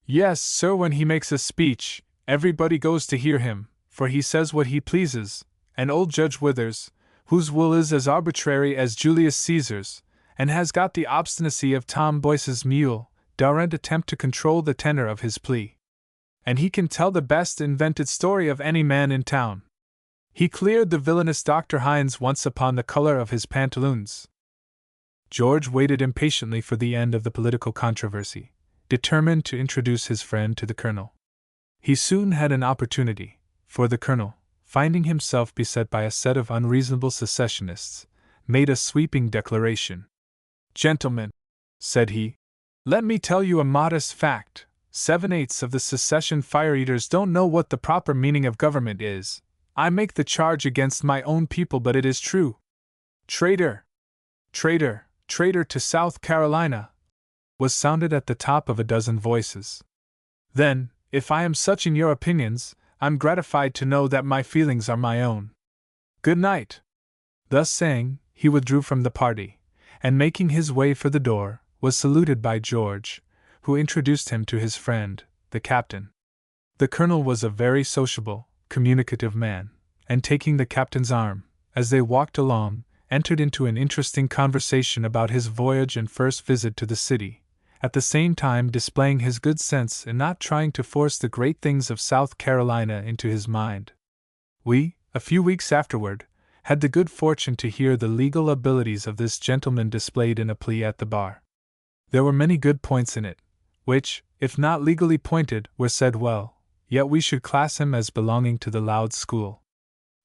Yes, sir, when he makes a speech, everybody goes to hear him, for he says what he pleases, and old Judge Withers, whose will is as arbitrary as Julius Caesar's, and has got the obstinacy of Tom Boyce's mule, daren't attempt to control the tenor of his plea. And he can tell the best invented story of any man in town. He cleared the villainous Dr. Hines once upon the color of his pantaloons. George waited impatiently for the end of the political controversy, determined to introduce his friend to the Colonel. He soon had an opportunity, for the Colonel, finding himself beset by a set of unreasonable secessionists, made a sweeping declaration. "Gentlemen," said he, "let me tell you a modest fact. 7/8 of the secession fire-eaters don't know what the proper meaning of government is. I make the charge against my own people, but it is true. Traitor! Traitor! Traitor to South Carolina!" was sounded at the top of a dozen voices. "Then, if I am such in your opinions, I'm gratified to know that my feelings are my own. Good night." Thus saying, he withdrew from the party, and making his way for the door, was saluted by George, who introduced him to his friend, the captain. The Colonel was a very sociable, communicative man, and taking the captain's arm, as they walked along, entered into an interesting conversation about his voyage and first visit to the city, at the same time displaying his good sense in not trying to force the great things of South Carolina into his mind. We, a few weeks afterward, had the good fortune to hear the legal abilities of this gentleman displayed in a plea at the bar. There were many good points in it, which, if not legally pointed, were said well, yet we should class him as belonging to the loud school.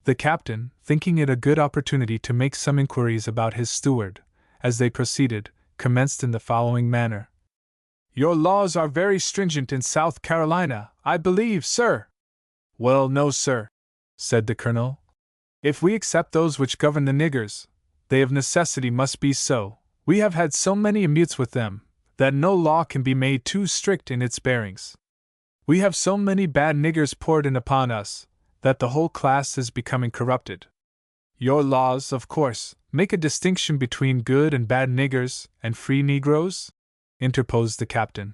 The captain, thinking it a good opportunity to make some inquiries about his steward, as they proceeded, commenced in the following manner. "Your laws are very stringent in South Carolina, I believe, sir?" "Well, no, sir," said the Colonel. "If we accept those which govern the niggers, they of necessity must be so. We have had so many emeutes with them, that no law can be made too strict in its bearings. We have so many bad niggers poured in upon us, that the whole class is becoming corrupted." "Your laws, of course, make a distinction between good and bad niggers and free Negroes?" interposed the captain.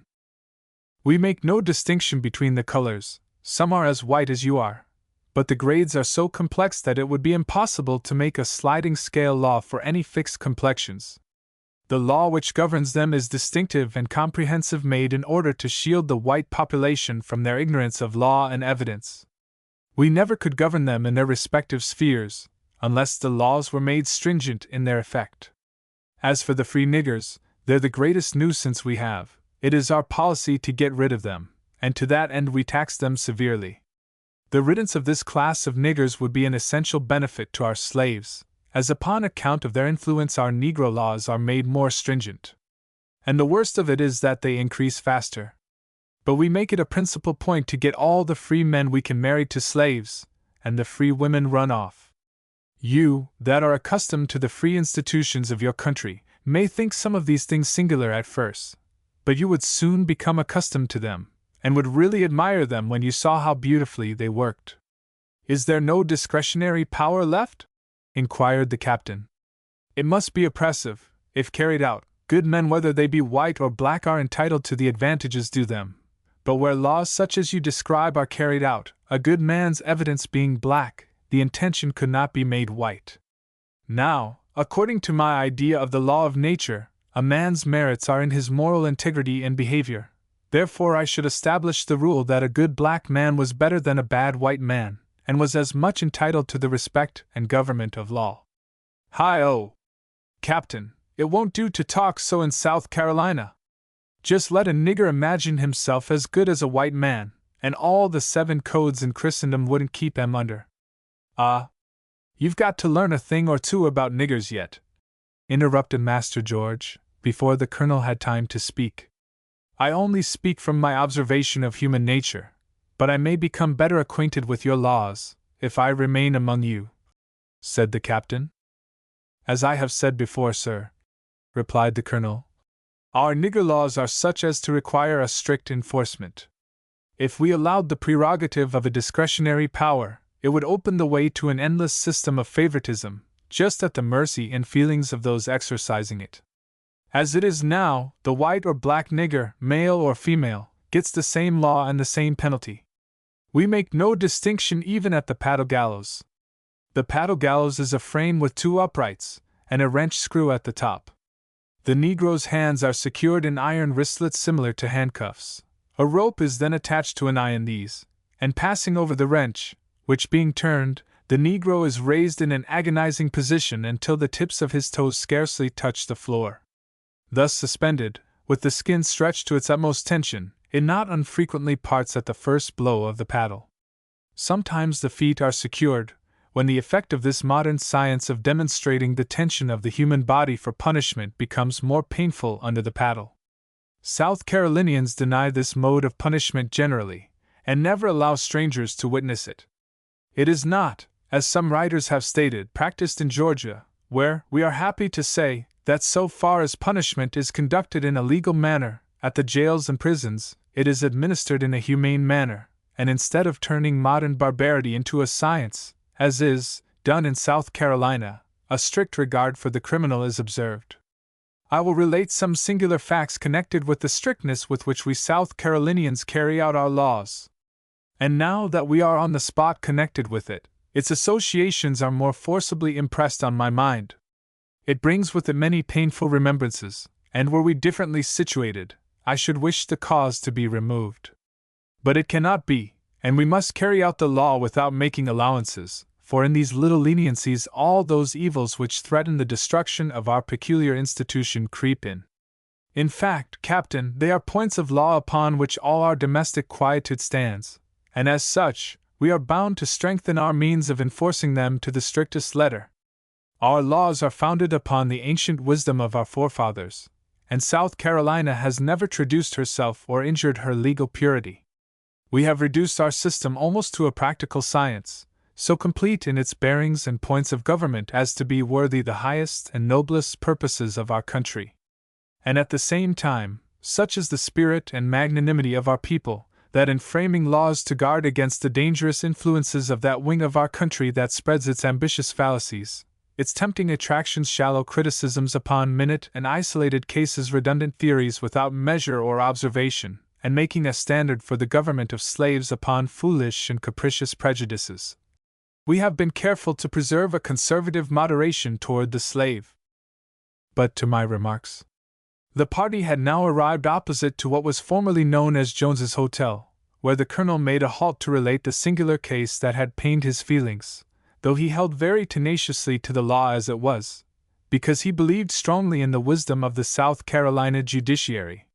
"We make no distinction between the colors. Some are as white as you are, but the grades are so complex that it would be impossible to make a sliding scale law for any fixed complexions. The law which governs them is distinctive and comprehensive, made in order to shield the white population from their ignorance of law and evidence. We never could govern them in their respective spheres, unless the laws were made stringent in their effect. As for the free niggers, they're the greatest nuisance we have. It is our policy to get rid of them, and to that end we tax them severely. The riddance of this class of niggers would be an essential benefit to our slaves, as upon account of their influence our Negro laws are made more stringent. And the worst of it is that they increase faster. But we make it a principal point to get all the free men we can marry to slaves, and the free women run off. You, that are accustomed to the free institutions of your country, may think some of these things singular at first, but you would soon become accustomed to them, and would really admire them when you saw how beautifully they worked." "Is there no discretionary power left?" inquired the captain. "It must be oppressive, if carried out. Good men, whether they be white or black, are entitled to the advantages due them. But where laws such as you describe are carried out, a good man's evidence being black, the intention could not be made white. Now, according to my idea of the law of nature, a man's merits are in his moral integrity and behavior. Therefore I should establish the rule that a good black man was better than a bad white man, and was as much entitled to the respect and government of law." "Hi-oh! Captain, it won't do to talk so in South Carolina. Just let a nigger imagine himself as good as a white man, and all the 7 codes in Christendom wouldn't keep him under." "Ah, you've got to learn a thing or two about niggers yet," interrupted Master George, before the Colonel had time to speak. "I only speak from my observation of human nature, but I may become better acquainted with your laws, if I remain among you," said the captain. As I have said before, sir, replied the colonel, our nigger laws are such as to require a strict enforcement. If we allowed the prerogative of a discretionary power, it would open the way to an endless system of favoritism, just at the mercy and feelings of those exercising it. As it is now, the white or black nigger, male or female, gets the same law and the same penalty. We make no distinction even at the paddle gallows. The paddle gallows is a frame with two uprights, and a wrench screw at the top. The Negro's hands are secured in iron wristlets similar to handcuffs. A rope is then attached to an eye in these, and passing over the wrench, which being turned, the Negro is raised in an agonizing position until the tips of his toes scarcely touch the floor. Thus suspended, with the skin stretched to its utmost tension, it not unfrequently parts at the first blow of the paddle. Sometimes the feet are secured, when the effect of this modern science of demonstrating the tension of the human body for punishment becomes more painful under the paddle. South Carolinians deny this mode of punishment generally, and never allow strangers to witness it. It is not, as some writers have stated, practiced in Georgia, where, we are happy to say, that so far as punishment is conducted in a legal manner, at the jails and prisons, it is administered in a humane manner, and instead of turning modern barbarity into a science, as is done in South Carolina, a strict regard for the criminal is observed. I will relate some singular facts connected with the strictness with which we South Carolinians carry out our laws. And now that we are on the spot connected with it, its associations are more forcibly impressed on my mind. It brings with it many painful remembrances, and were we differently situated, I should wish the cause to be removed. But it cannot be, and we must carry out the law without making allowances, for in these little leniencies all those evils which threaten the destruction of our peculiar institution creep in. In fact, Captain, they are points of law upon which all our domestic quietude stands, and as such, we are bound to strengthen our means of enforcing them to the strictest letter. Our laws are founded upon the ancient wisdom of our forefathers, and South Carolina has never traduced herself or injured her legal purity. We have reduced our system almost to a practical science, so complete in its bearings and points of government as to be worthy the highest and noblest purposes of our country. And at the same time, such is the spirit and magnanimity of our people, that in framing laws to guard against the dangerous influences of that wing of our country that spreads its ambitious fallacies, its tempting attractions, shallow criticisms upon minute and isolated cases, redundant theories without measure or observation, and making a standard for the government of slaves upon foolish and capricious prejudices, we have been careful to preserve a conservative moderation toward the slave. But to my remarks. The party had now arrived opposite to what was formerly known as Jones's Hotel, where the colonel made a halt to relate the singular case that had pained his feelings, though he held very tenaciously to the law as it was, because he believed strongly in the wisdom of the South Carolina judiciary.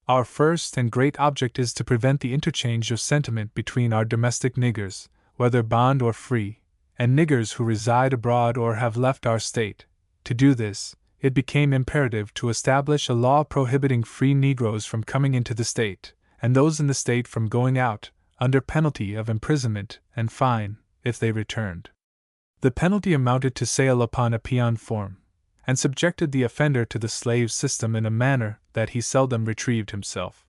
Our first and great object is to prevent the interchange of sentiment between our domestic niggers, whether bond or free, and niggers who reside abroad or have left our state. To do this, it became imperative to establish a law prohibiting free Negroes from coming into the state, and those in the state from going out, under penalty of imprisonment and fine, if they returned. The penalty amounted to sale upon a peon form, and subjected the offender to the slave system in a manner that he seldom retrieved himself.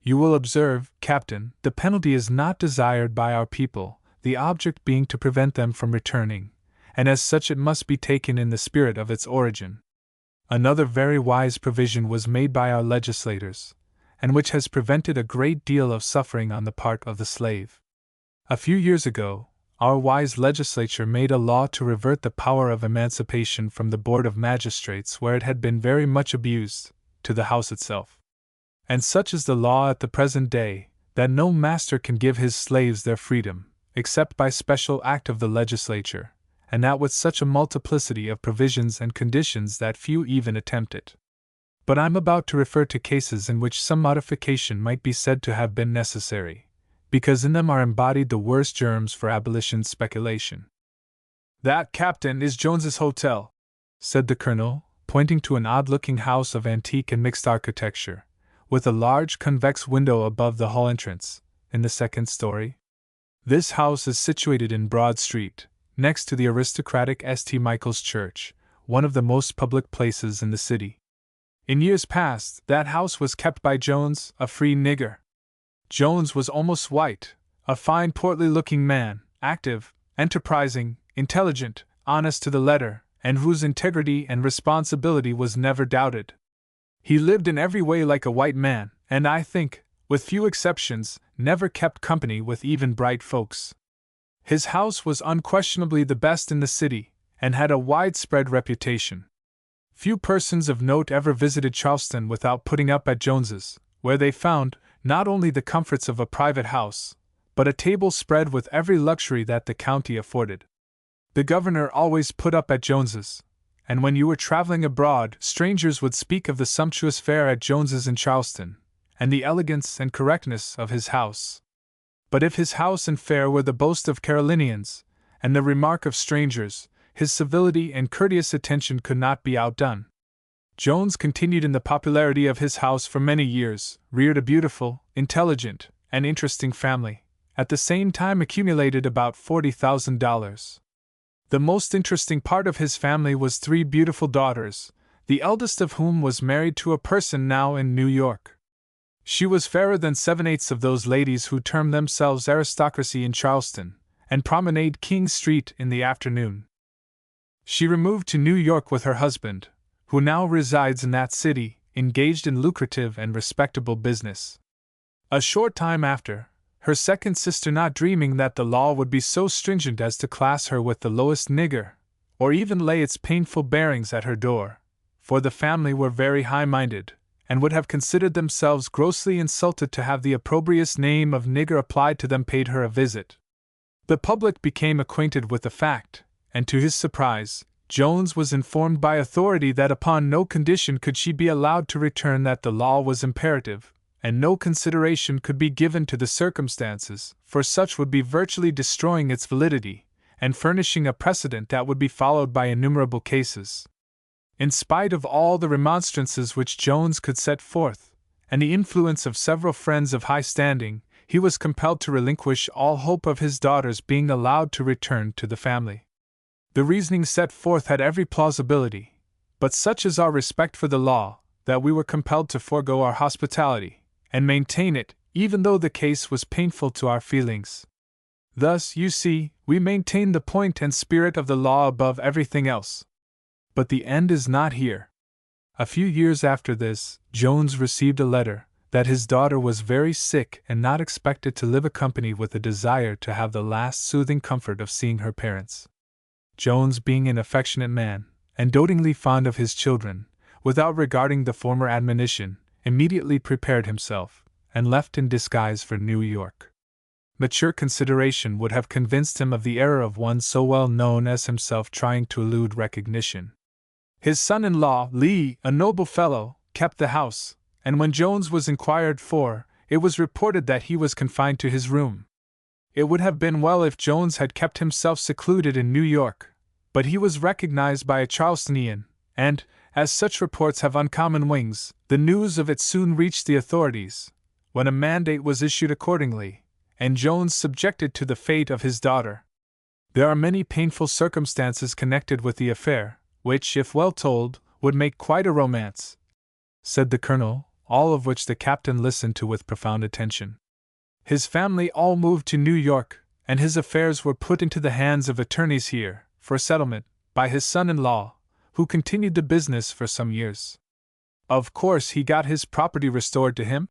You will observe, Captain, the penalty is not desired by our people, the object being to prevent them from returning, and as such it must be taken in the spirit of its origin. Another very wise provision was made by our legislators, and which has prevented a great deal of suffering on the part of the slave. A few years ago, our wise legislature made a law to revert the power of emancipation from the Board of Magistrates, where it had been very much abused, to the House itself. And such is the law at the present day, that no master can give his slaves their freedom, except by special act of the legislature, and that with such a multiplicity of provisions and conditions that few even attempt it. But I am about to refer to cases in which some modification might be said to have been necessary, because in them are embodied the worst germs for abolition speculation. That, Captain, is Jones's Hotel, said the colonel, pointing to an odd-looking house of antique and mixed architecture, with a large convex window above the hall entrance, in the second story. This house is situated in Broad Street, next to the aristocratic St. Michael's Church, one of the most public places in the city. In years past, that house was kept by Jones, a free nigger. Jones was almost white, a fine portly-looking man, active, enterprising, intelligent, honest to the letter, and whose integrity and responsibility was never doubted. He lived in every way like a white man, and I think, with few exceptions, never kept company with even bright folks. His house was unquestionably the best in the city, and had a widespread reputation. Few persons of note ever visited Charleston without putting up at Jones's, where they found, not only the comforts of a private house, but a table spread with every luxury that the county afforded. The governor always put up at Jones's, and when you were traveling abroad, strangers would speak of the sumptuous fare at Jones's in Charleston, and the elegance and correctness of his house. But if his house and fare were the boast of Carolinians, and the remark of strangers, his civility and courteous attention could not be outdone. Jones continued in the popularity of his house for many years, reared a beautiful, intelligent, and interesting family, at the same time accumulated about $40,000. The most interesting part of his family was 3 beautiful daughters, the eldest of whom was married to a person now in New York. She was fairer than 7/8 of those ladies who term themselves aristocracy in Charleston, and promenade King Street in the afternoon. She removed to New York with her husband, who now resides in that city, engaged in lucrative and respectable business. A short time after, her second sister, not dreaming that the law would be so stringent as to class her with the lowest nigger, or even lay its painful bearings at her door, for the family were very high-minded, and would have considered themselves grossly insulted to have the opprobrious name of nigger applied to them, paid her a visit. The public became acquainted with the fact, and to his surprise, Jones was informed by authority that upon no condition could she be allowed to return, that the law was imperative, and no consideration could be given to the circumstances, for such would be virtually destroying its validity, and furnishing a precedent that would be followed by innumerable cases. In spite of all the remonstrances which Jones could set forth, and the influence of several friends of high standing, he was compelled to relinquish all hope of his daughters being allowed to return to the family. The reasoning set forth had every plausibility, but such is our respect for the law, that we were compelled to forego our hospitality, and maintain it, even though the case was painful to our feelings. Thus, you see, we maintain the point and spirit of the law above everything else. But the end is not here. A few years after this, Jones received a letter that his daughter was very sick and not expected to live, accompanied with a desire to have the last soothing comfort of seeing her parents. Jones, being an affectionate man, and dotingly fond of his children, without regarding the former admonition, immediately prepared himself, and left in disguise for New York. Mature consideration would have convinced him of the error of one so well known as himself trying to elude recognition. His son-in-law, Lee, a noble fellow, kept the house, and when Jones was inquired for, it was reported that he was confined to his room. It would have been well if Jones had kept himself secluded in New York, but he was recognized by a Charlestonian, and, as such reports have uncommon wings, the news of it soon reached the authorities, when a mandate was issued accordingly, and Jones subjected to the fate of his daughter. There are many painful circumstances connected with the affair, which, if well told, would make quite a romance, said the colonel, all of which the captain listened to with profound attention. His family all moved to New York, and his affairs were put into the hands of attorneys here, for settlement, by his son-in-law, who continued the business for some years. Of course he got his property restored to him?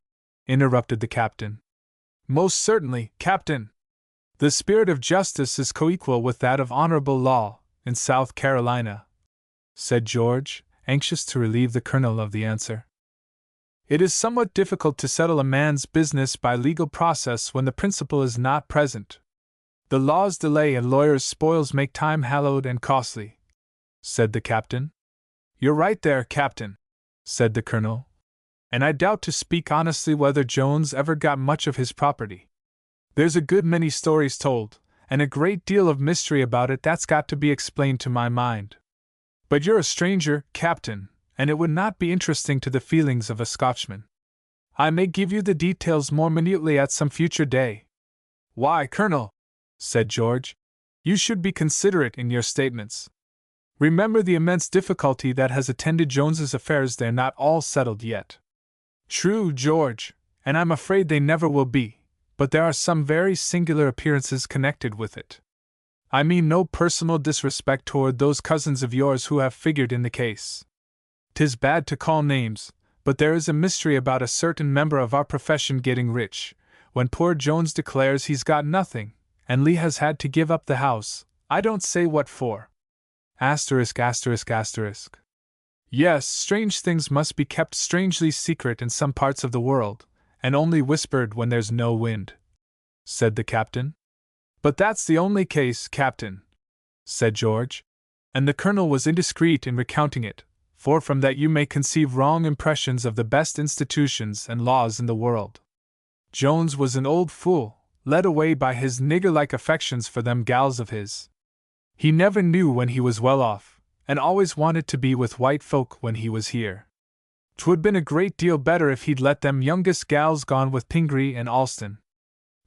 Interrupted the captain. Most certainly, Captain. The spirit of justice is coequal with that of honorable law, in South Carolina, said George, anxious to relieve the colonel of the answer. It is somewhat difficult to settle a man's business by legal process when the principal is not present. The law's delay and lawyers' spoils make time hallowed and costly, said the captain. You're right there, Captain, said the colonel, and I doubt, to speak honestly, whether Jones ever got much of his property. There's a good many stories told, and a great deal of mystery about it that's got to be explained to my mind. But you're a stranger, Captain, and it would not be interesting to the feelings of a Scotchman. I may give you the details more minutely at some future day. Why, Colonel, said George, you should be considerate in your statements. Remember the immense difficulty that has attended Jones's affairs. They're not all settled yet. True, George, and I'm afraid they never will be, but there are some very singular appearances connected with it. I mean no personal disrespect toward those cousins of yours who have figured in the case. 'Tis bad to call names, but there is a mystery about a certain member of our profession getting rich, when poor Jones declares he's got nothing, and Lee has had to give up the house, I don't say what for. Asterisk. Yes, strange things must be kept strangely secret in some parts of the world, and only whispered when there's no wind, said the captain. But that's the only case, Captain, said George, and the colonel was indiscreet in recounting it, for from that you may conceive wrong impressions of the best institutions and laws in the world. Jones was an old fool, led away by his nigger-like affections for them gals of his. He never knew when he was well off, and always wanted to be with white folk when he was here. 'Twould been a great deal better if he'd let them youngest gals gone with Pingree and Alston.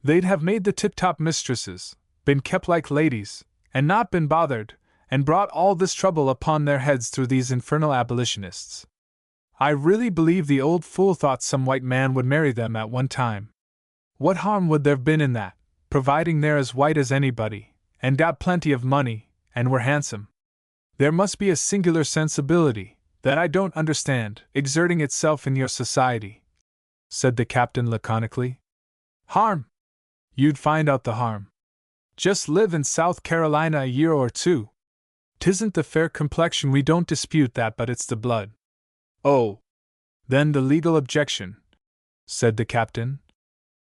They'd have made the tip-top mistresses, been kept like ladies, and not been bothered, and brought all this trouble upon their heads through these infernal abolitionists. I really believe the old fool thought some white man would marry them at one time. What harm would there have been in that, providing they're as white as anybody, and got plenty of money, and were handsome? There must be a singular sensibility, that I don't understand, exerting itself in your society, said the captain laconically. Harm? You'd find out the harm. Just live in South Carolina a year or two. 'Tisn't the fair complexion we don't dispute that, but it's the blood. Oh. Then the legal objection, said the captain,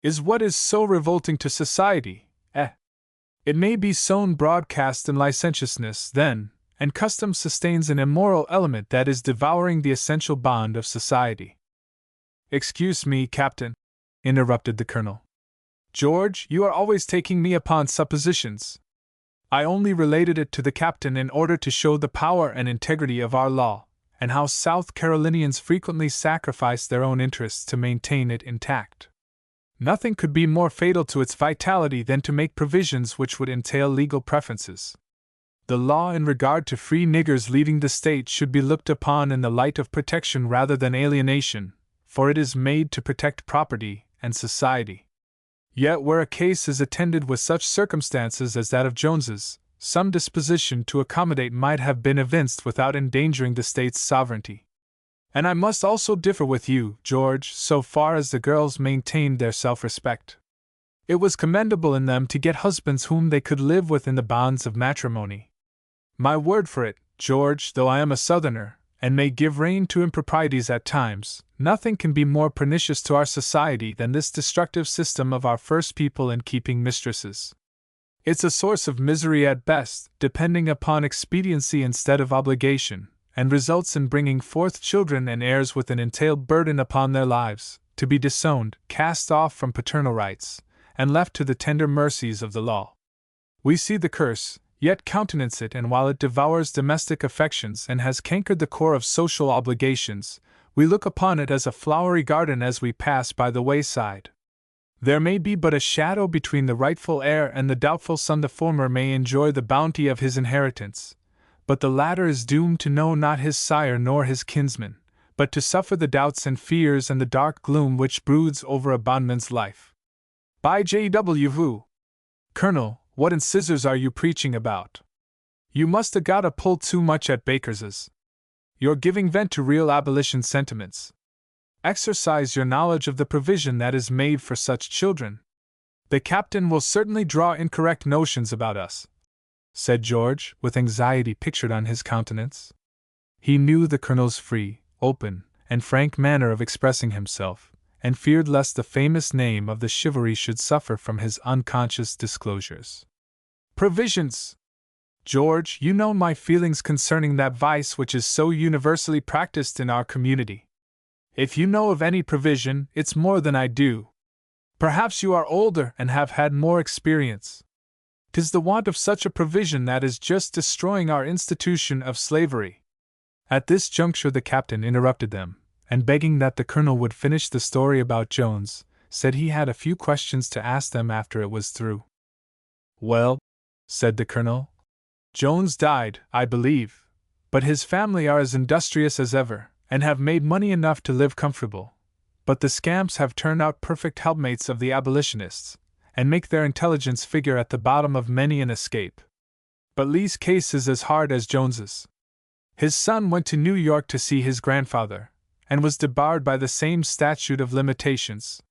is what is so revolting to society, It may be sown broadcast in licentiousness, then, and custom sustains an immoral element that is devouring the essential bond of society. Excuse me, Captain, interrupted the colonel. George, you are always taking me upon suppositions. I only related it to the captain in order to show the power and integrity of our law, and how South Carolinians frequently sacrifice their own interests to maintain it intact. Nothing could be more fatal to its vitality than to make provisions which would entail legal preferences. The law in regard to free niggers leaving the state should be looked upon in the light of protection rather than alienation, for it is made to protect property and society. Yet where a case is attended with such circumstances as that of Jones's, some disposition to accommodate might have been evinced without endangering the state's sovereignty. And I must also differ with you, George, so far as the girls maintained their self-respect. It was commendable in them to get husbands whom they could live with in the bonds of matrimony. My word for it, George, though I am a Southerner, and may give rein to improprieties at times, nothing can be more pernicious to our society than this destructive system of our first people in keeping mistresses. It's a source of misery at best, depending upon expediency instead of obligation, and results in bringing forth children and heirs with an entailed burden upon their lives, to be disowned, cast off from paternal rights, and left to the tender mercies of the law. We see the curse, yet countenance it, and while it devours domestic affections and has cankered the core of social obligations, we look upon it as a flowery garden as we pass by the wayside. There may be but a shadow between the rightful heir and the doubtful son. The former may enjoy the bounty of his inheritance, but the latter is doomed to know not his sire nor his kinsman, but to suffer the doubts and fears and the dark gloom which broods over a bondman's life. By J.W. Vu. Colonel, what in scissors are you preaching about? You must have got a pull too much at Bakers's. You're giving vent to real abolition sentiments. Exercise your knowledge of the provision that is made for such children. The captain will certainly draw incorrect notions about us, said George, with anxiety pictured on his countenance. He knew the colonel's free, open, and frank manner of expressing himself, and feared lest the famous name of the chivalry should suffer from his unconscious disclosures. Provisions! George, you know my feelings concerning that vice which is so universally practiced in our community. If you know of any provision, it's more than I do. Perhaps you are older and have had more experience. 'Tis the want of such a provision that is just destroying our institution of slavery. At this juncture the captain interrupted them, and begging that the colonel would finish the story about Jones, said he had a few questions to ask them after it was through. Well, said the colonel, Jones died, I believe, but his family are as industrious as ever, and have made money enough to live comfortable. But the scamps have turned out perfect helpmates of the abolitionists, and make their intelligence figure at the bottom of many an escape. But Lee's case is as hard as Jones's. His son went to New York to see his grandfather, and was debarred by the same statute of limitations.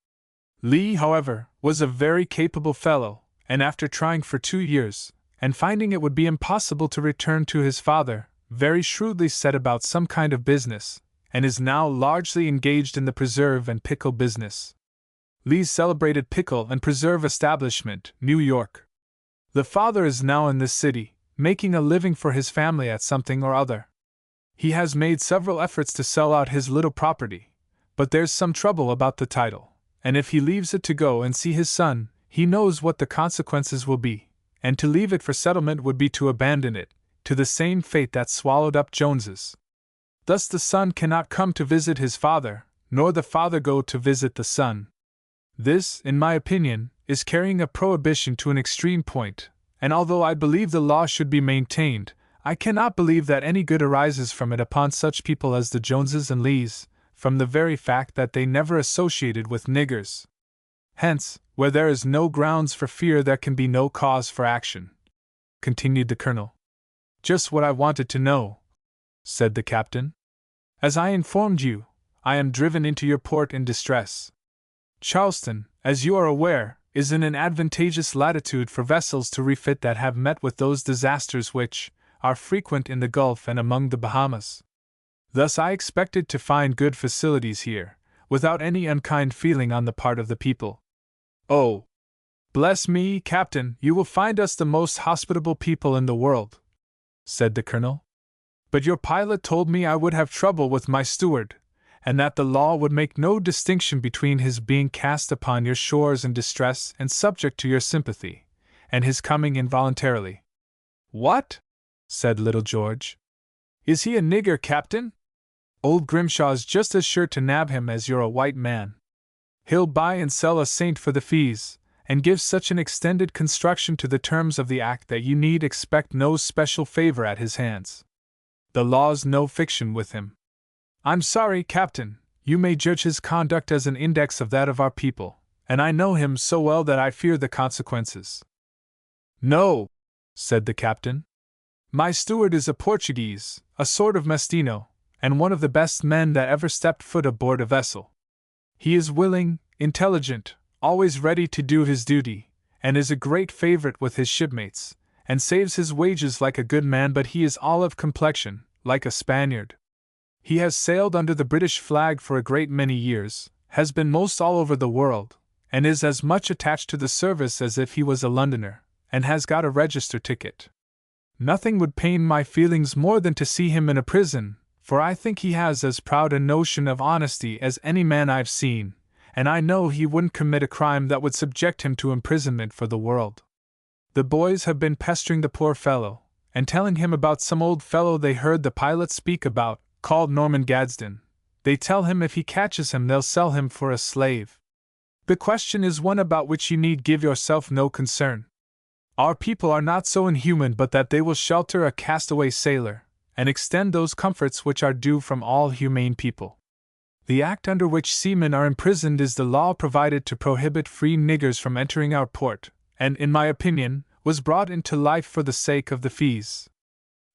Lee, however, was a very capable fellow, and after trying for 2 years, and finding it would be impossible to return to his father, very shrewdly set about some kind of business, and is now largely engaged in the preserve and pickle business. Lee's celebrated pickle and preserve establishment, New York. The father is now in this city, making a living for his family at something or other. He has made several efforts to sell out his little property, but there's some trouble about the title, and if he leaves it to go and see his son, he knows what the consequences will be, and to leave it for settlement would be to abandon it, to the same fate that swallowed up Jones's. Thus the son cannot come to visit his father, nor the father go to visit the son. This, in my opinion, is carrying a prohibition to an extreme point, and although I believe the law should be maintained, I cannot believe that any good arises from it upon such people as the Joneses and Lees, from the very fact that they never associated with niggers. Hence, where there is no grounds for fear there can be no cause for action," continued the colonel. "Just what I wanted to know," said the captain. "As I informed you, I am driven into your port in distress. Charleston, as you are aware, is in an advantageous latitude for vessels to refit that have met with those disasters which are frequent in the Gulf and among the Bahamas. Thus I expected to find good facilities here, without any unkind feeling on the part of the people. Oh, bless me, Captain, you will find us the most hospitable people in the world," said the colonel. "But your pilot told me I would have trouble with my steward, and that the law would make no distinction between his being cast upon your shores in distress and subject to your sympathy, and his coming involuntarily." "What?" said little George. "Is he a nigger, Captain? Old Grimshaw's just as sure to nab him as you're a white man. He'll buy and sell a saint for the fees, and give such an extended construction to the terms of the act that you need expect no special favor at his hands. The law's no fiction with him. I'm sorry, Captain, you may judge his conduct as an index of that of our people, and I know him so well that I fear the consequences." "No," said the captain. "My steward is a Portuguese, a sort of mestino, and one of the best men that ever stepped foot aboard a vessel. He is willing, intelligent, always ready to do his duty, and is a great favorite with his shipmates, and saves his wages like a good man, but he is olive complexion, like a Spaniard. He has sailed under the British flag for a great many years, has been most all over the world, and is as much attached to the service as if he was a Londoner, and has got a register ticket. Nothing would pain my feelings more than to see him in a prison, for I think he has as proud a notion of honesty as any man I've seen, and I know he wouldn't commit a crime that would subject him to imprisonment for the world. The boys have been pestering the poor fellow, and telling him about some old fellow they heard the pilot speak about, called Norman Gadsden. They tell him if he catches him they'll sell him for a slave. The question is one about which you need give yourself no concern. Our people are not so inhuman but that they will shelter a castaway sailor, and extend those comforts which are due from all humane people. The act under which seamen are imprisoned is the law provided to prohibit free niggers from entering our port, and, in my opinion, was brought into life for the sake of the fees.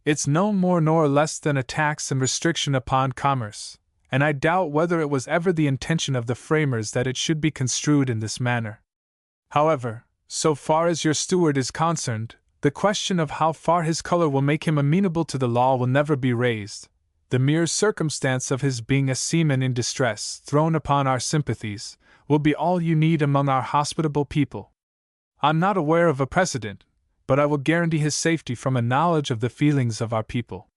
It's no more nor less than a tax and restriction upon commerce, and I doubt whether it was ever the intention of the framers that it should be construed in this manner. However, so far as your steward is concerned, the question of how far his color will make him amenable to the law will never be raised. The mere circumstance of his being a seaman in distress, thrown upon our sympathies, will be all you need among our hospitable people. I'm not aware of a precedent, but I will guarantee his safety from a knowledge of the feelings of our people.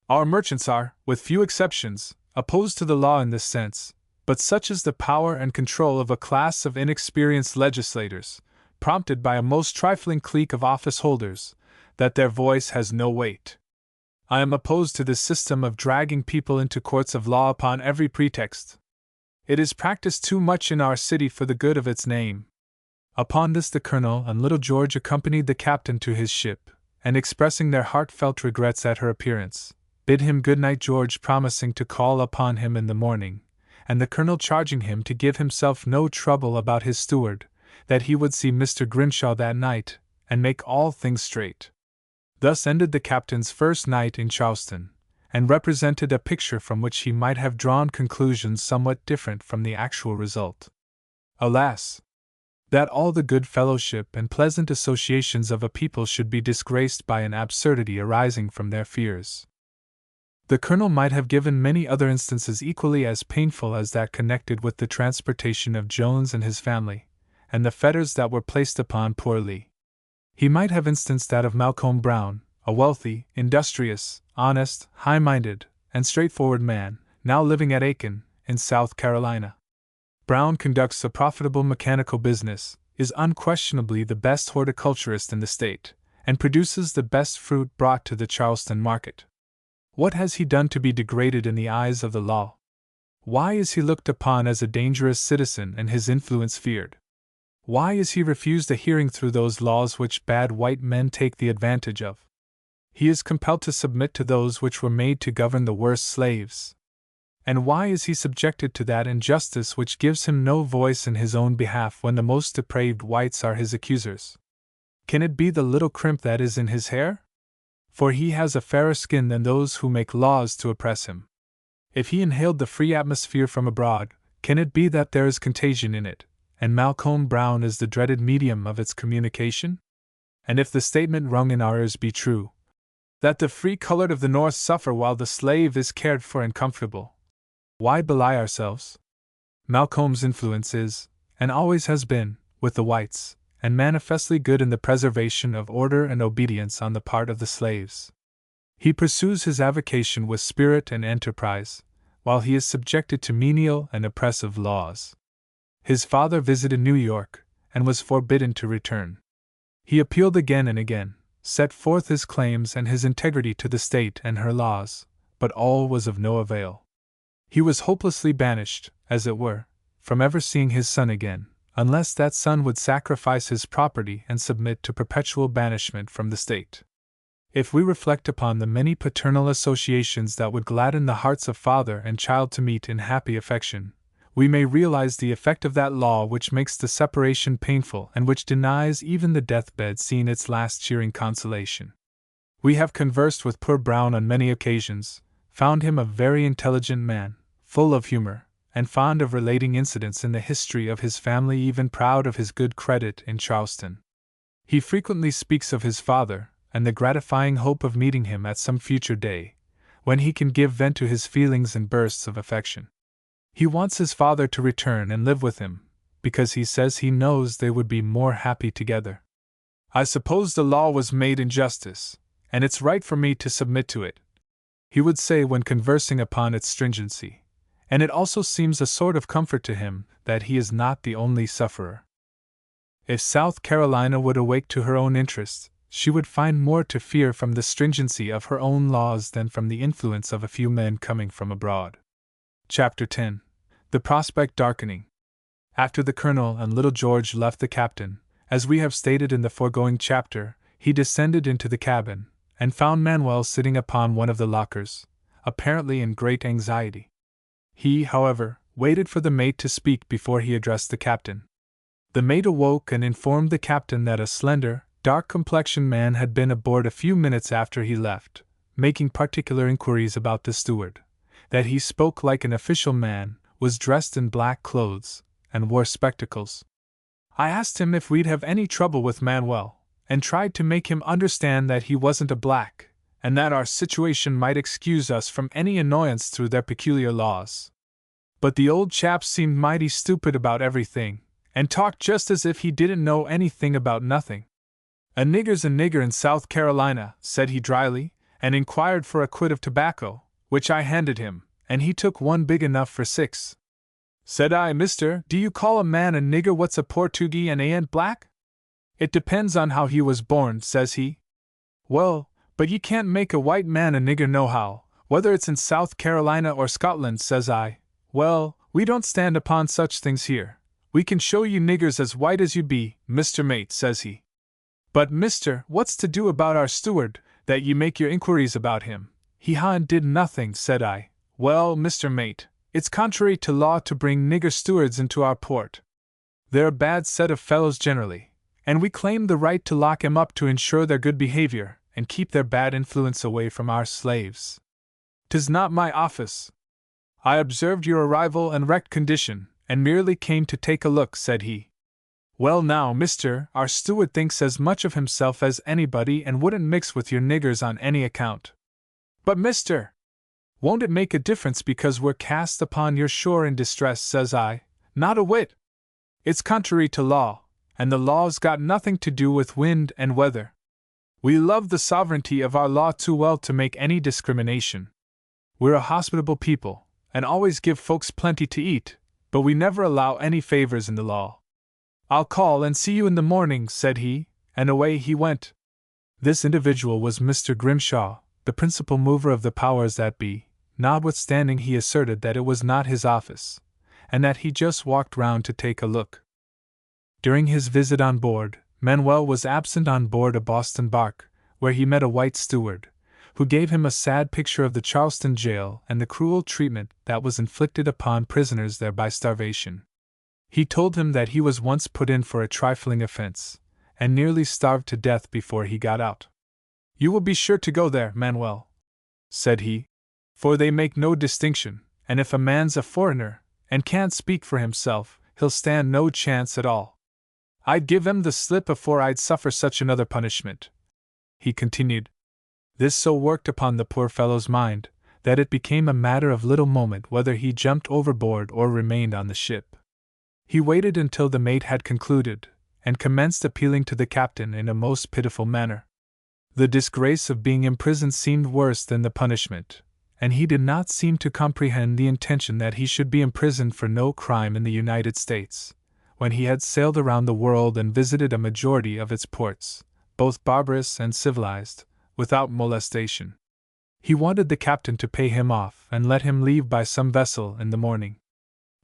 Our merchants are, with few exceptions, opposed to the law in this sense, but such is the power and control of a class of inexperienced legislators, prompted by a most trifling clique of office holders, that their voice has no weight. I am opposed to this system of dragging people into courts of law upon every pretext. It is practiced too much in our city for the good of its name." Upon this the colonel and little George accompanied the captain to his ship, and expressing their heartfelt regrets at her appearance, bid him good night, George promising to call upon him in the morning, and the Colonel charging him to give himself no trouble about his steward, that he would see Mr. Grimshaw that night, and make all things straight. Thus ended the captain's first night in Charleston, and represented a picture from which he might have drawn conclusions somewhat different from the actual result. Alas! That all the good fellowship and pleasant associations of a people should be disgraced by an absurdity arising from their fears. The Colonel might have given many other instances equally as painful as that connected with the transportation of Jones and his family, and the fetters that were placed upon poor Lee. He might have instanced that of Malcolm Brown, a wealthy, industrious, honest, high-minded, and straightforward man, now living at Aiken, in South Carolina. Brown conducts a profitable mechanical business, is unquestionably the best horticulturist in the state, and produces the best fruit brought to the Charleston market. What has he done to be degraded in the eyes of the law? Why is he looked upon as a dangerous citizen and his influence feared? Why is he refused a hearing through those laws which bad white men take the advantage of? He is compelled to submit to those which were made to govern the worst slaves. And why is he subjected to that injustice which gives him no voice in his own behalf when the most depraved whites are his accusers? Can it be the little crimp that is in his hair? For he has a fairer skin than those who make laws to oppress him. If he inhaled the free atmosphere from abroad, can it be that there is contagion in it, and Malcolm Brown is the dreaded medium of its communication? And if the statement rung in our ears be true, that the free-colored of the North suffer while the slave is cared for and comfortable, why belie ourselves? Malcolm's influence is, and always has been, with the whites, and manifestly good in the preservation of order and obedience on the part of the slaves. He pursues his avocation with spirit and enterprise, while he is subjected to menial and oppressive laws. His father visited New York, and was forbidden to return. He appealed again and again, set forth his claims and his integrity to the state and her laws, but all was of no avail. He was hopelessly banished, as it were, from ever seeing his son again, unless that son would sacrifice his property and submit to perpetual banishment from the state. If we reflect upon the many paternal associations that would gladden the hearts of father and child to meet in happy affection, we may realize the effect of that law which makes the separation painful and which denies even the deathbed scene its last cheering consolation. We have conversed with poor Brown on many occasions, found him a very intelligent man, full of humor, and fond of relating incidents in the history of his family, even proud of his good credit in Charleston. He frequently speaks of his father, and the gratifying hope of meeting him at some future day, when he can give vent to his feelings in bursts of affection. He wants his father to return and live with him, because he says he knows they would be more happy together. I suppose the law was made in justice, and it's right for me to submit to it, he would say when conversing upon its stringency, and it also seems a sort of comfort to him that he is not the only sufferer. If South Carolina would awake to her own interests, she would find more to fear from the stringency of her own laws than from the influence of a few men coming from abroad. Chapter 10. The Prospect Darkening. After the Colonel and little George left the captain, as we have stated in the foregoing chapter, he descended into the cabin, and found Manuel sitting upon one of the lockers, apparently in great anxiety. He, however, waited for the mate to speak before he addressed the captain. The mate awoke and informed the captain that a slender, dark-complexioned man had been aboard a few minutes after he left, making particular inquiries about the steward, that he spoke like an official man, was dressed in black clothes, and wore spectacles. I asked him if we'd have any trouble with Manuel, and tried to make him understand that he wasn't a black, and that our situation might excuse us from any annoyance through their peculiar laws. But the old chap seemed mighty stupid about everything, and talked just as if he didn't know anything about nothing. "A nigger's a nigger in South Carolina," said he dryly, and inquired for a quid of tobacco, which I handed him, and he took one big enough for 6. Said I, "Mister, do you call a man a nigger what's a Portuguese and ain't black?" "It depends on how he was born," says he. "Well, but ye can't make a white man a nigger nohow, whether it's in South Carolina or Scotland," says I. "Well, we don't stand upon such things here. We can show you niggers as white as you be, Mr. Mate," says he. "But, mister, what's to do about our steward, that ye make your inquiries about him? "He and did nothing," said I. "Well, Mr. Mate, it's contrary to law to bring nigger stewards into our port. They're a bad set of fellows generally, and we claim the right to lock 'em up to ensure their good behavior and keep their bad influence away from our slaves. 'Tis not my office. I observed your arrival and wrecked condition, and merely came to take a look," said he. "Well now, mister, our steward thinks as much of himself as anybody and wouldn't mix with your niggers on any account." "But mister, won't it make a difference because we're cast upon your shore in distress?" says I. "Not a whit. It's contrary to law, and the law's got nothing to do with wind and weather. We love the sovereignty of our law too well to make any discrimination. We're a hospitable people, and always give folks plenty to eat, but we never allow any favors in the law. I'll call and see you in the morning," said he, and away he went. This individual was Mr. Grimshaw, the principal mover of the powers that be, notwithstanding he asserted that it was not his office, and that he just walked round to take a look. During his visit on board, Manuel was absent on board a Boston bark, where he met a white steward, who gave him a sad picture of the Charleston jail and the cruel treatment that was inflicted upon prisoners there by starvation. He told him that he was once put in for a trifling offense, and nearly starved to death before he got out. "You will be sure to go there, Manuel," said he, "for they make no distinction, and if a man's a foreigner, and can't speak for himself, he'll stand no chance at all. I'd give him the slip afore I'd suffer such another punishment," he continued. This so worked upon the poor fellow's mind, that it became a matter of little moment whether he jumped overboard or remained on the ship. He waited until the mate had concluded, and commenced appealing to the captain in a most pitiful manner. The disgrace of being imprisoned seemed worse than the punishment, and he did not seem to comprehend the intention that he should be imprisoned for no crime in the United States, when he had sailed around the world and visited a majority of its ports, both barbarous and civilized, without molestation. He wanted the captain to pay him off and let him leave by some vessel in the morning.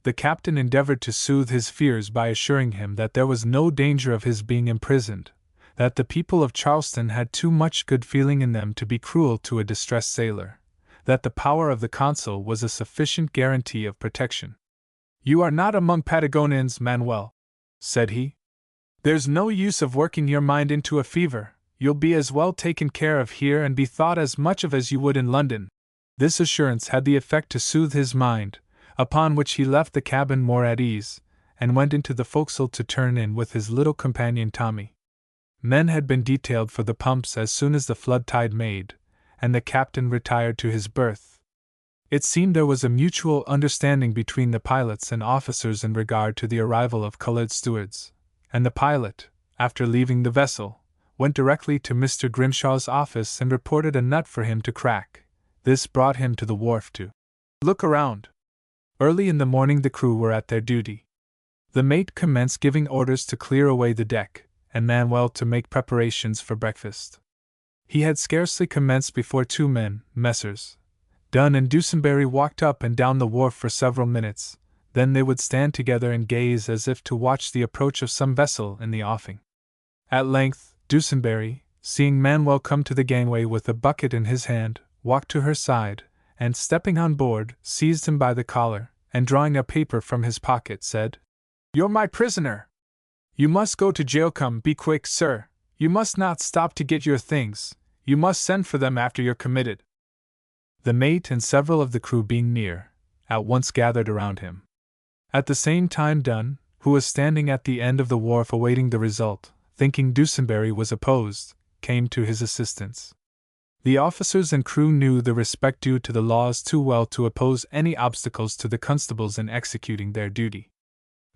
The captain endeavored to soothe his fears by assuring him that there was no danger of his being imprisoned, that the people of Charleston had too much good feeling in them to be cruel to a distressed sailor, that the power of the consul was a sufficient guarantee of protection. "You are not among Patagonians, Manuel," said he. "There's no use of working your mind into a fever. You'll be as well taken care of here and be thought as much of as you would in London." This assurance had the effect to soothe his mind, upon which he left the cabin more at ease, and went into the forecastle to turn in with his little companion Tommy. Men had been detailed for the pumps as soon as the flood tide made, and the captain retired to his berth. It seemed there was a mutual understanding between the pilots and officers in regard to the arrival of colored stewards, and the pilot, after leaving the vessel, went directly to Mr. Grimshaw's office and reported a nut for him to crack. This brought him to the wharf to look around. Early in the morning the crew were at their duty. The mate commenced giving orders to clear away the deck, and Manuel to make preparations for breakfast. He had scarcely commenced before two men, Messrs. Dunn and Dusenberry, walked up and down the wharf for several minutes, then they would stand together and gaze as if to watch the approach of some vessel in the offing. At length, Dusenberry, seeing Manuel come to the gangway with a bucket in his hand, walked to her side, and stepping on board, seized him by the collar, and drawing a paper from his pocket, said, "You're my prisoner. You must go to jail. Come, be quick, sir. You must not stop to get your things. You must send for them after you're committed." The mate and several of the crew being near, at once gathered around him. At the same time Dunn, who was standing at the end of the wharf awaiting the result, thinking Dusenberry was opposed, came to his assistance. The officers and crew knew the respect due to the laws too well to oppose any obstacles to the constables in executing their duty.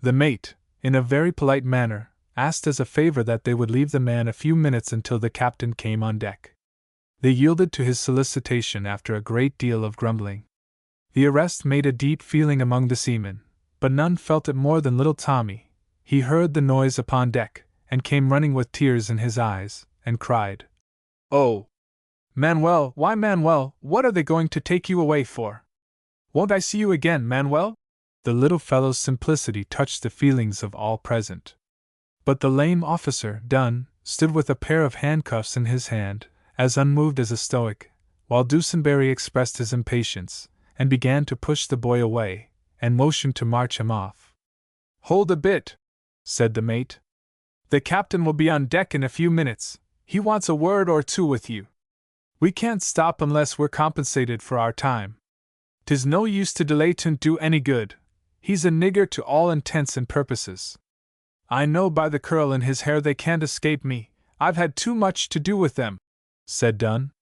The mate, in a very polite manner, asked as a favor that they would leave the man a few minutes until the captain came on deck. They yielded to his solicitation after a great deal of grumbling. The arrest made a deep feeling among the seamen, but none felt it more than little Tommy. He heard the noise upon deck, and came running with tears in his eyes, and cried, "Oh, Manuel, why Manuel, what are they going to take you away for? Won't I see you again, Manuel?" The little fellow's simplicity touched the feelings of all present. But the lame officer, Dunn, stood with a pair of handcuffs in his hand, as unmoved as a stoic, while Dusenberry expressed his impatience, and began to push the boy away, and motioned to march him off. "Hold a bit," said the mate. "The captain will be on deck in a few minutes. He wants a word or two with you. We can't stop unless we're compensated for our time. 'Tis no use to delay, 'twon't do any good. He's a nigger to all intents and purposes. I know by the curl in his hair they can't escape me. I've had too much to do with them," said Dunn.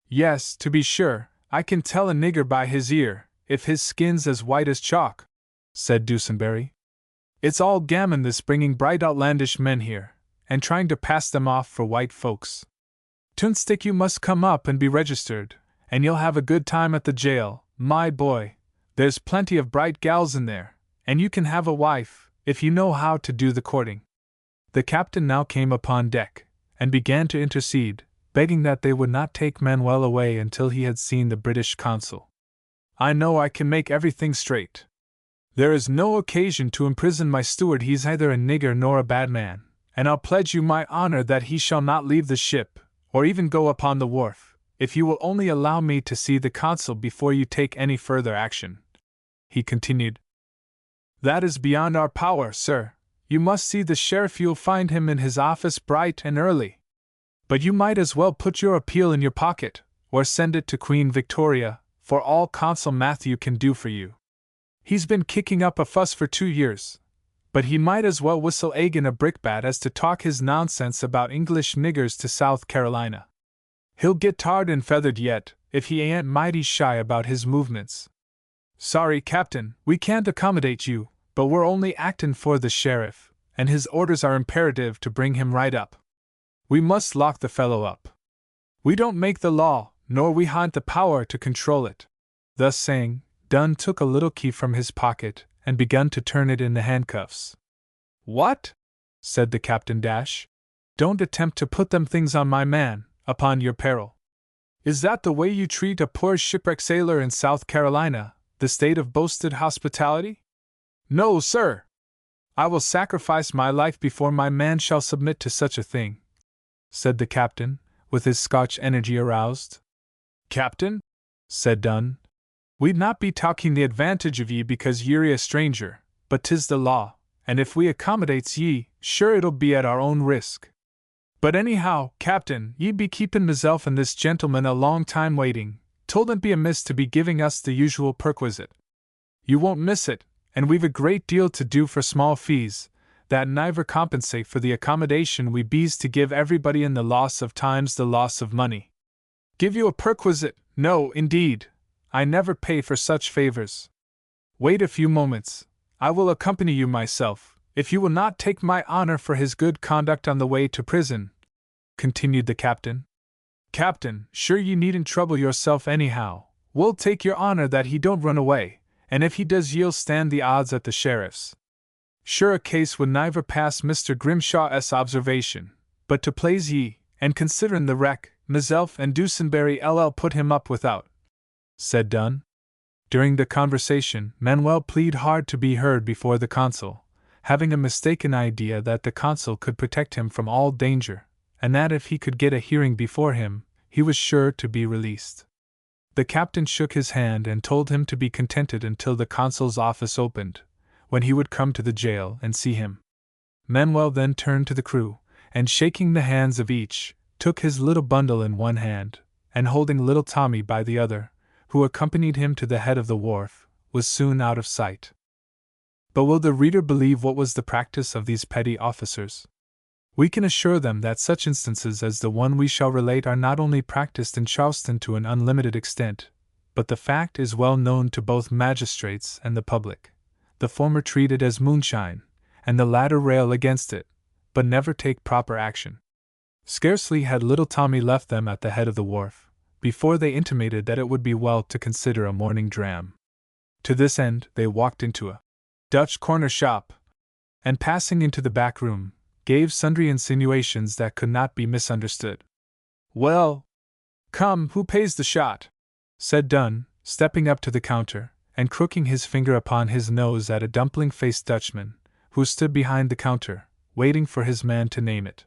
"Yes, to be sure, I can tell a nigger by his ear, if his skin's as white as chalk," said Dusenberry. "It's all gammon this bringing bright outlandish men here, and trying to pass them off for white folks. Tunstick, you must come up and be registered, and you'll have a good time at the jail, my boy. There's plenty of bright gals in there, and you can have a wife, if you know how to do the courting." The captain now came upon deck, and began to intercede, begging that they would not take Manuel away until he had seen the British consul. "I know I can make everything straight. There is no occasion to imprison my steward. He's neither a nigger nor a bad man, and I'll pledge you my honor that he shall not leave the ship, or even go upon the wharf, if you will only allow me to see the consul before you take any further action," he continued. "That is beyond our power, sir. You must see the sheriff. You'll find him in his office bright and early. But you might as well put your appeal in your pocket, or send it to Queen Victoria, for all Consul Matthew can do for you. He's been kicking up a fuss for 2 years, but he might as well whistle egg in a brickbat as to talk his nonsense about English niggers to South Carolina. He'll get tarred and feathered yet, if he ain't mighty shy about his movements. Sorry, Captain, we can't accommodate you, but we're only actin' for the sheriff, and his orders are imperative to bring him right up. We must lock the fellow up. We don't make the law, nor we ha'n't the power to control it." Thus saying, Dunn took a little key from his pocket and begun to turn it in the handcuffs. "What?" said the captain. "Don't attempt to put them things on my man, upon your peril. Is that the way you treat a poor shipwrecked sailor in South Carolina, the state of boasted hospitality? No, sir! I will sacrifice my life before my man shall submit to such a thing," said the captain, with his Scotch energy aroused. "Captain," said Dunn, "we'd not be talking the advantage of ye because ye're a stranger, but 'tis the law, and if we accommodates ye, sure it'll be at our own risk. But anyhow, Captain, ye be keepin' meself and this gentleman a long time waiting. 'Twouldn't be amiss to be giving us the usual perquisite. You won't miss it, and we've a great deal to do for small fees, that niver compensate for the accommodation we bees to give everybody in the loss of time's the loss of money. Give you a perquisite? No, indeed. I never pay for such favors. Wait a few moments. I will accompany you myself, if you will not take my honor for his good conduct on the way to prison," continued the captain. "Captain, sure ye needn't trouble yourself anyhow. We'll take your honor that he don't run away, and if he does ye'll stand the odds at the sheriff's. Sure a case would niver pass Mr. Grimshaw's observation, but to plaze ye, and considerin' the wreck, meself and Dusenberry LL put him up without," said Dunn. During the conversation, Manuel pleaded hard to be heard before the consul, having a mistaken idea that the consul could protect him from all danger, and that if he could get a hearing before him, he was sure to be released. The captain shook his hand and told him to be contented until the consul's office opened, when he would come to the jail and see him. Manuel then turned to the crew, and shaking the hands of each, took his little bundle in one hand, and holding little Tommy by the other, who accompanied him to the head of the wharf, was soon out of sight. But will the reader believe what was the practice of these petty officers? We can assure them that such instances as the one we shall relate are not only practiced in Charleston to an unlimited extent, but the fact is well known to both magistrates and the public. The former treat it as moonshine, and the latter rail against it, but never take proper action. Scarcely had little Tommy left them at the head of the wharf, before they intimated that it would be well to consider a morning dram. To this end, they walked into a Dutch corner shop, and passing into the back room, gave sundry insinuations that could not be misunderstood. "Well, come, who pays the shot?" said Dunn, stepping up to the counter, and crooking his finger upon his nose at a dumpling-faced Dutchman, who stood behind the counter, waiting for his man to name it.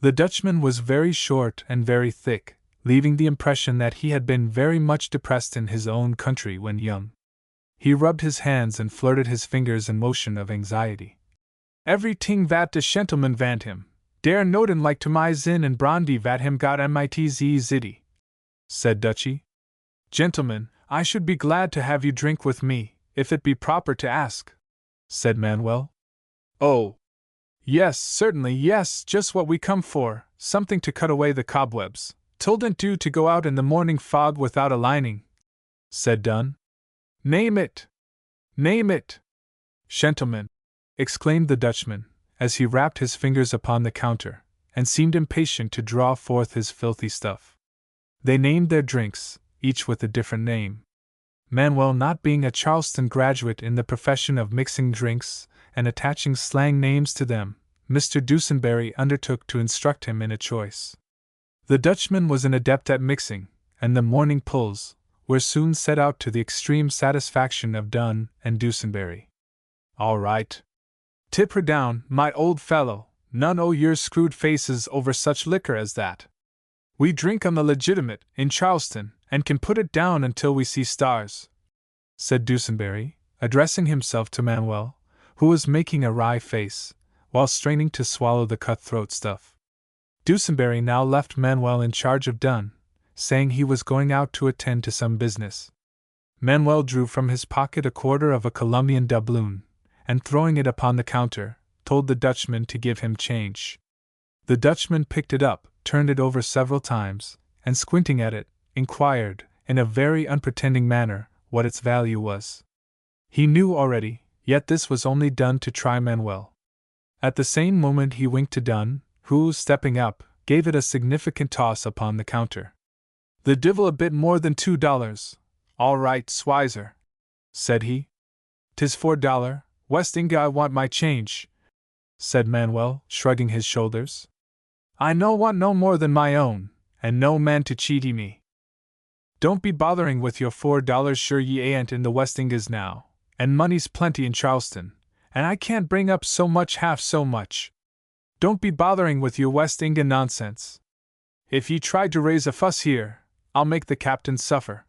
The Dutchman was very short and very thick, leaving the impression that he had been very much depressed in his own country when young. He rubbed his hands and flirted his fingers in motion of anxiety. "Everything vat de gentleman vant him, der noten like to my zin and brandy vat him got mitz zitty," said Dutchy. "Gentlemen, I should be glad to have you drink with me, if it be proper to ask," said Manuel. "Oh, yes, certainly, yes, just what we come for, something to cut away the cobwebs. 'Tilden't do to go out in the morning fog without a lining," said Dunn. "Name it! Name it! Gentlemen," exclaimed the Dutchman, as he rapped his fingers upon the counter, and seemed impatient to draw forth his filthy stuff. They named their drinks, each with a different name. Manuel, not being a Charleston graduate in the profession of mixing drinks and attaching slang names to them, Mr. Dusenberry undertook to instruct him in a choice. The Dutchman was an adept at mixing, and the morning pulls were soon set out to the extreme satisfaction of Dunn and Dusenberry. "All right. Tip her down, my old fellow, none o' your screwed faces over such liquor as that. We drink on the legitimate, in Charleston, and can put it down until we see stars," said Dusenberry, addressing himself to Manuel, who was making a wry face, while straining to swallow the cutthroat stuff. Dusenberry now left Manuel in charge of Dunn, saying he was going out to attend to some business. Manuel drew from his pocket a quarter of a Colombian doubloon, and throwing it upon the counter, told the Dutchman to give him change. The Dutchman picked it up, turned it over several times, and squinting at it, inquired, in a very unpretending manner, what its value was. He knew already, yet this was only done to try Manuel. At the same moment he winked to Dunn, who, stepping up, gave it a significant toss upon the counter. "The divil a bit more than $2. All right, Swizer," said he. "'Tis $4, West Inga, I want my change," said Manuel, shrugging his shoulders. "I no want no more than my own, and no man to cheaty me." "Don't be bothering with your $4, sure ye ain't in the West Ingas now, and money's plenty in Charleston, and I can't bring up so much half so much. Don't be bothering with your West Inga nonsense. If ye try to raise a fuss here, I'll make the captain suffer.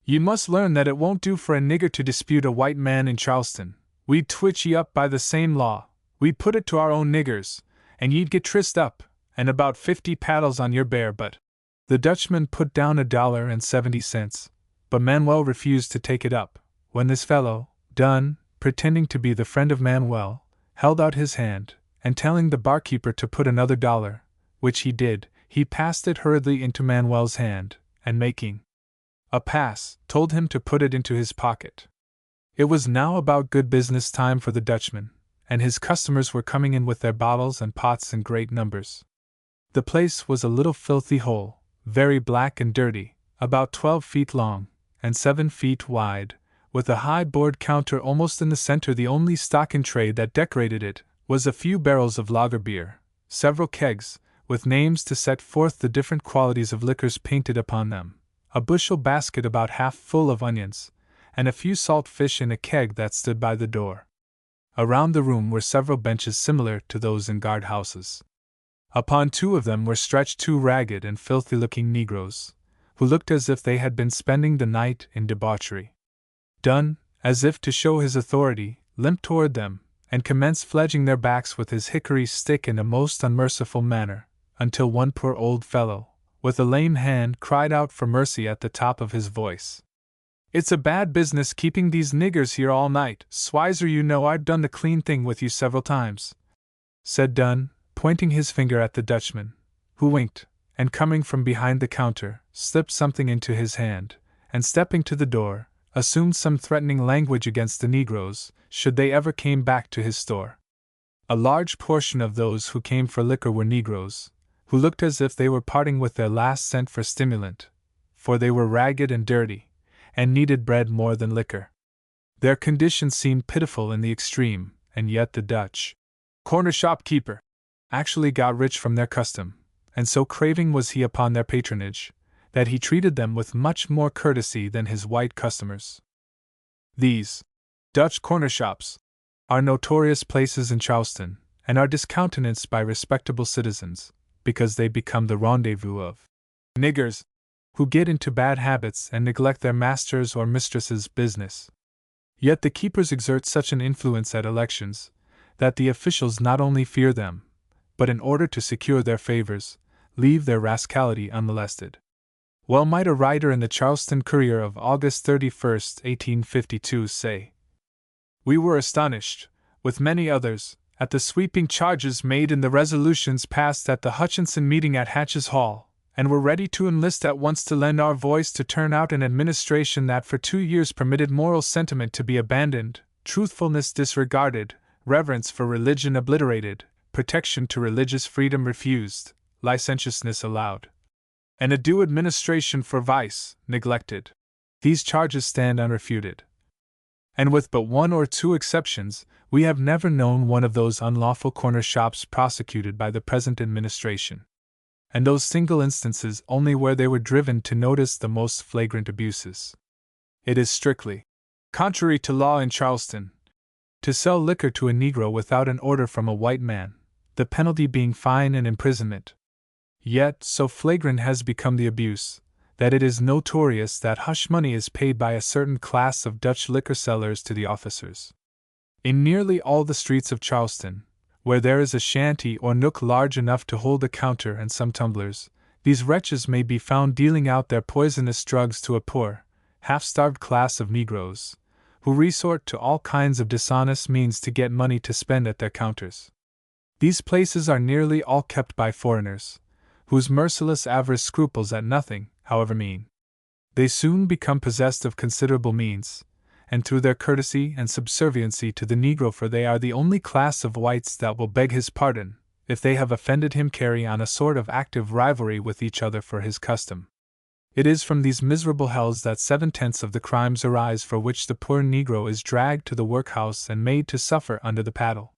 Ye must learn that it won't do for a nigger to dispute a white man in Charleston. We'd twitch ye up by the same law, we'd put it to our own niggers, and ye'd get trissed up, and about 50 paddles on your bear butt." The Dutchman put down $1.70, but Manuel refused to take it up, when this fellow, Dunn, pretending to be the friend of Manuel, held out his hand, and telling the barkeeper to put another $1, which he did, he passed it hurriedly into Manuel's hand, and making a pass, told him to put it into his pocket. It was now about good business time for the Dutchman, and his customers were coming in with their bottles and pots in great numbers. The place was a little filthy hole, very black and dirty, about 12 feet long, and 7 feet wide, with a high board counter almost in the center. The only stock in trade that decorated it was a few barrels of lager beer, several kegs, with names to set forth the different qualities of liquors painted upon them, a bushel basket about half full of onions, and a few salt fish in a keg that stood by the door. Around the room were several benches similar to those in guardhouses. Upon 2 of them were stretched 2 ragged and filthy-looking Negroes, who looked as if they had been spending the night in debauchery. Dunn, as if to show his authority, limped toward them, and commenced fledging their backs with his hickory stick in a most unmerciful manner, until one poor old fellow, with a lame hand, cried out for mercy at the top of his voice. "It's a bad business keeping these niggers here all night, Swizer, you know I've done the clean thing with you several times," said Dunn, pointing his finger at the Dutchman, who winked, and coming from behind the counter, slipped something into his hand, and stepping to the door, assumed some threatening language against the Negroes, should they ever came back to his store. A large portion of those who came for liquor were Negroes, who looked as if they were parting with their last cent for stimulant, for they were ragged and dirty, and needed bread more than liquor. Their condition seemed pitiful in the extreme, and yet the Dutch corner shopkeeper actually got rich from their custom, and so craving was he upon their patronage, that he treated them with much more courtesy than his white customers. These Dutch corner shops are notorious places in Charleston, and are discountenanced by respectable citizens, because they become the rendezvous of Niggers, who get into bad habits and neglect their master's or mistress's business. Yet the keepers exert such an influence at elections that the officials not only fear them, but in order to secure their favors, leave their rascality unmolested. Well might a writer in the Charleston Courier of August 31, 1852 say, "We were astonished, with many others, at the sweeping charges made in the resolutions passed at the Hutchinson meeting at Hatch's Hall, and were ready to enlist at once to lend our voice to turn out an administration that for 2 years permitted moral sentiment to be abandoned, truthfulness disregarded, reverence for religion obliterated, protection to religious freedom refused, licentiousness allowed, and a due administration for vice neglected. These charges stand unrefuted. And with but 1 or 2 exceptions, we have never known one of those unlawful corner shops prosecuted by the present administration. And those single instances only where they were driven to notice the most flagrant abuses. It is strictly contrary to law in Charleston to sell liquor to a Negro without an order from a white man, the penalty being fine and imprisonment. Yet, so flagrant has become the abuse, that it is notorious that hush money is paid by a certain class of Dutch liquor sellers to the officers. In nearly all the streets of Charleston, where there is a shanty or nook large enough to hold a counter and some tumblers, these wretches may be found dealing out their poisonous drugs to a poor, half-starved class of Negroes, who resort to all kinds of dishonest means to get money to spend at their counters. These places are nearly all kept by foreigners, whose merciless avarice scruples at nothing, however mean. They soon become possessed of considerable means, and through their courtesy and subserviency to the Negro, for they are the only class of whites that will beg his pardon, if they have offended him, carry on a sort of active rivalry with each other for his custom. It is from these miserable hells that 7/10 of the crimes arise for which the poor Negro is dragged to the workhouse and made to suffer under the paddle.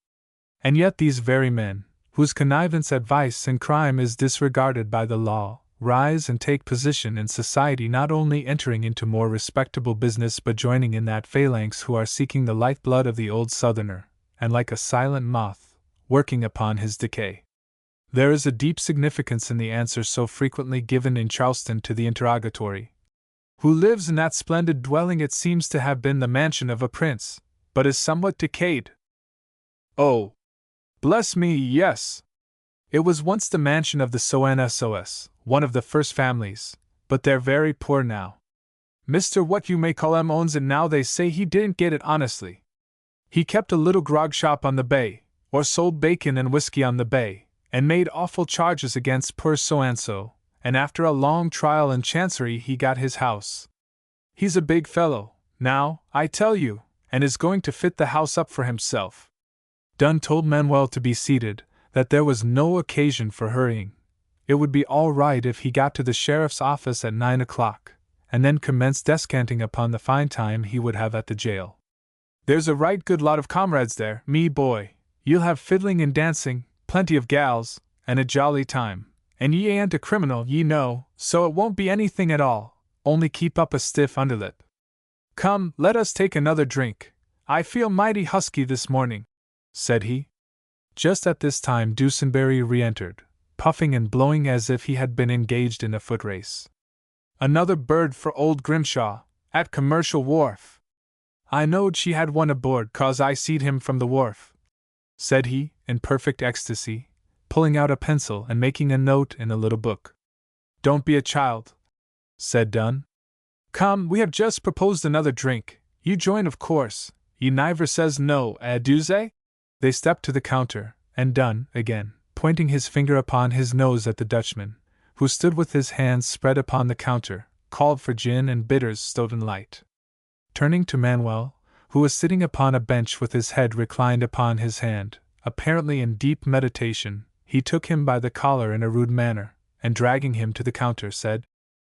And yet these very men, whose connivance at vice and crime is disregarded by the law, rise and take position in society, not only entering into more respectable business but joining in that phalanx who are seeking the life-blood of the old Southerner, and like a silent moth, working upon his decay. There is a deep significance in the answer so frequently given in Charleston to the interrogatory. Who lives in that splendid dwelling it seems to have been the mansion of a prince, but is somewhat decayed? Oh, bless me, yes. It was once the mansion of the So-and-sos, one of the first families, but they're very poor now. Mr. What you may call 'em owns it now. They say he didn't get it honestly. He kept a little grog shop on the bay, or sold bacon and whiskey on the bay, and made awful charges against poor so-and-so, and after a long trial in Chancery he got his house. He's a big fellow, now, I tell you, and is going to fit the house up for himself. Dunn told Manuel to be seated, that there was no occasion for hurrying. It would be all right if he got to the sheriff's office at 9 o'clock, and then commenced descanting upon the fine time he would have at the jail. There's a right good lot of comrades there, me boy. You'll have fiddling and dancing, plenty of gals, and a jolly time. And ye ain't a criminal, ye know, so it won't be anything at all, only keep up a stiff underlip. Come, let us take another drink. I feel mighty husky this morning, said he. Just at this time Dusenberry re-entered, puffing and blowing as if he had been engaged in a foot race. Another bird for old Grimshaw, at Commercial Wharf. I knowed she had one aboard, 'cause I seed him from the wharf, said he, in perfect ecstasy, pulling out a pencil and making a note in a little book. Don't be a child, said Dunn. Come, we have just proposed another drink. You join, of course. Ye niver says no, does? They stepped to the counter, and Dunn, again, pointing his finger upon his nose at the Dutchman, who stood with his hands spread upon the counter, called for gin and bitters stoughton light. Turning to Manuel, who was sitting upon a bench with his head reclined upon his hand, apparently in deep meditation, he took him by the collar in a rude manner, and dragging him to the counter, said,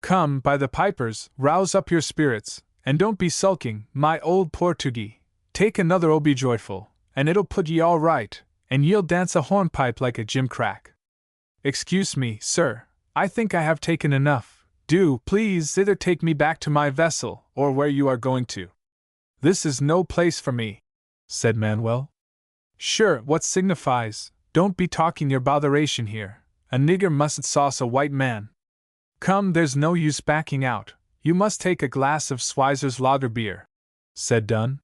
Come, by the pipers, rouse up your spirits, and don't be sulking, my old Portuguee. Take another Obi Joyful, and it'll put ye all right, and ye'll dance a hornpipe like a gimcrack. Excuse me, sir, I think I have taken enough. Do, please, thither take me back to my vessel, or where you are going to. This is no place for me, said Manuel. Sure, what signifies? Don't be talking your botheration here. A nigger mustn't sauce a white man. Come, there's no use backing out. You must take a glass of Schweizer's lager beer, said Dunn.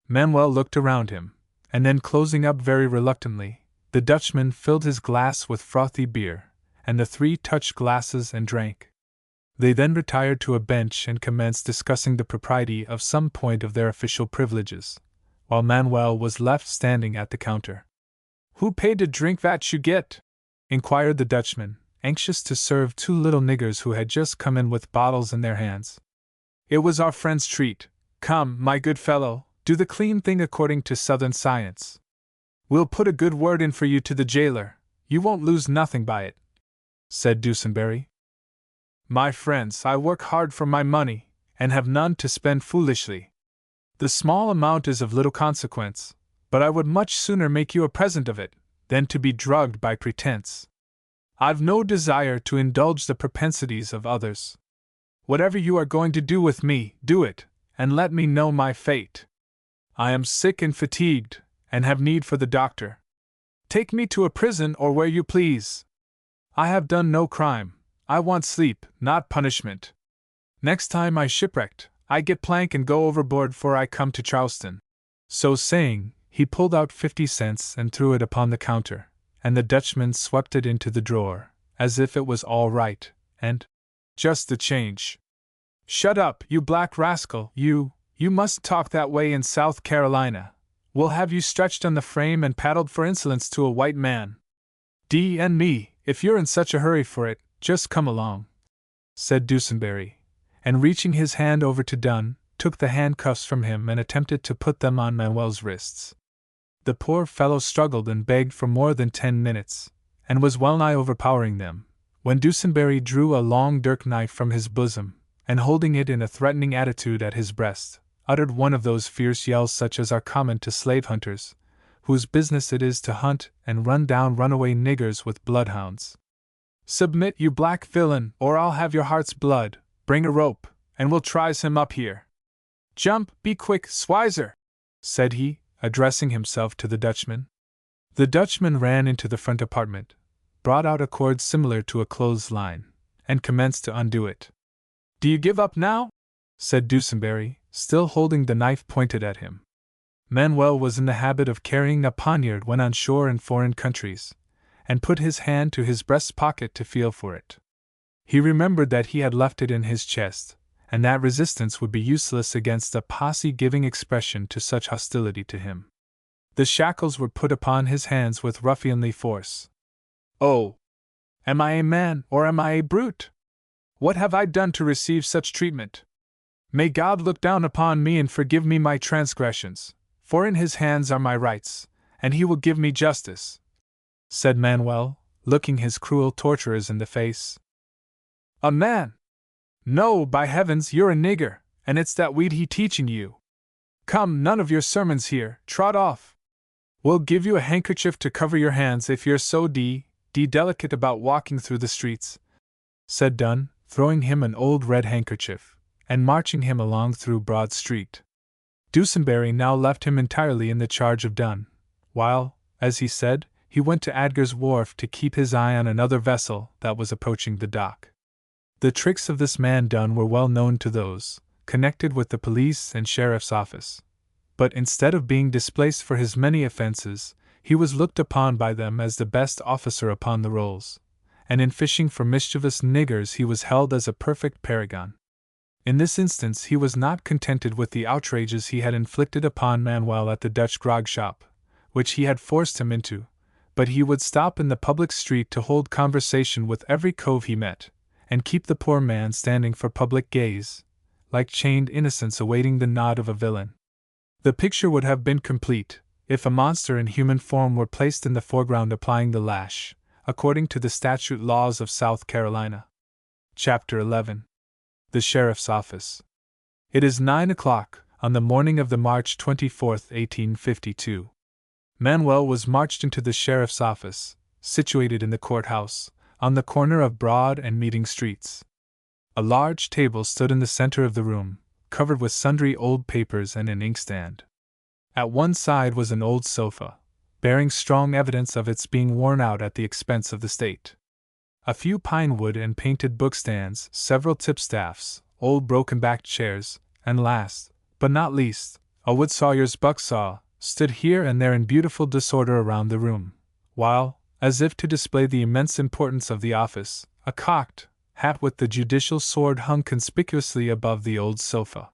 Manuel looked around him, and then closing up very reluctantly, the Dutchman filled his glass with frothy beer, and the three touched glasses and drank. They then retired to a bench and commenced discussing the propriety of some point of their official privileges, while Manuel was left standing at the counter. Who paid to drink that you get? Inquired the Dutchman, anxious to serve two little niggers who had just come in with bottles in their hands. It was our friend's treat. Come, my good fellow, do the clean thing according to Southern science. We'll put a good word in for you to the jailer. You won't lose nothing by it, said Dusenberry. My friends, I work hard for my money, and have none to spend foolishly. The small amount is of little consequence, but I would much sooner make you a present of it, than to be drugged by pretense. I've no desire to indulge the propensities of others. Whatever you are going to do with me, do it, and let me know my fate. I am sick and fatigued, and have need for the doctor. Take me to a prison or where you please. I have done no crime. I want sleep, not punishment. Next time I shipwrecked, I get plank and go overboard 'fore I come to Charleston. So saying, he pulled out 50 cents and threw it upon the counter, and the Dutchman swept it into the drawer, as if it was all right, and just the change. Shut up, you black rascal, you mustn't talk that way in South Carolina. We'll have you stretched on the frame and paddled for insolence to a white man. D.N.me, if you're in such a hurry for it, just come along, said Dusenberry, and reaching his hand over to Dunn, took the handcuffs from him and attempted to put them on Manuel's wrists. The poor fellow struggled and begged for more than 10 minutes, and was well nigh overpowering them, when Dusenberry drew a long dirk knife from his bosom, and holding it in a threatening attitude at his breast, uttered one of those fierce yells such as are common to slave hunters, whose business it is to hunt and run down runaway niggers with bloodhounds. Submit, you black villain, or I'll have your heart's blood. Bring a rope, and we'll trise him up here. Jump, be quick, Schweizer, said he, addressing himself to the Dutchman. The Dutchman ran into the front apartment, brought out a cord similar to a clothesline, and commenced to undo it. Do you give up now? Said Dusenberry, still holding the knife pointed at him. Manuel was in the habit of carrying a poniard when on shore in foreign countries, and put his hand to his breast pocket to feel for it. He remembered that he had left it in his chest, and that resistance would be useless against a posse giving expression to such hostility to him. The shackles were put upon his hands with ruffianly force. Oh! Am I a man, or am I a brute? What have I done to receive such treatment? May God look down upon me and forgive me my transgressions, for in his hands are my rights, and he will give me justice, said Manuel, looking his cruel torturers in the face. A man! No, by heavens, you're a nigger, and it's that weed he teaching you. Come, none of your sermons here, trot off. We'll give you a handkerchief to cover your hands if you're so delicate about walking through the streets, said Dunn, throwing him an old red handkerchief, and marching him along through Broad Street. Dusenberry now left him entirely in the charge of Dunn, while, as he said, he went to Adger's Wharf to keep his eye on another vessel that was approaching the dock. The tricks of this man Dunn were well known to those connected with the police and sheriff's office, but instead of being displaced for his many offenses, he was looked upon by them as the best officer upon the rolls, and in fishing for mischievous niggers he was held as a perfect paragon. In this instance he was not contented with the outrages he had inflicted upon Manuel at the Dutch grog shop, which he had forced him into, but he would stop in the public street to hold conversation with every cove he met, and keep the poor man standing for public gaze, like chained innocents awaiting the nod of a villain. The picture would have been complete, if a monster in human form were placed in the foreground applying the lash, according to the statute laws of South Carolina. Chapter 11. The Sheriff's Office. It is 9 o'clock, on the morning of the March 24th, 1852. Manuel was marched into the sheriff's office, situated in the courthouse, on the corner of Broad and Meeting Streets. A large table stood in the center of the room, covered with sundry old papers and an inkstand. At one side was an old sofa, bearing strong evidence of its being worn out at the expense of the state. A few pine wood and painted bookstands, several tipstaffs, old broken-backed chairs, and last, but not least, a wood sawyer's bucksaw, stood here and there in beautiful disorder around the room, while, as if to display the immense importance of the office, a cocked hat with the judicial sword hung conspicuously above the old sofa.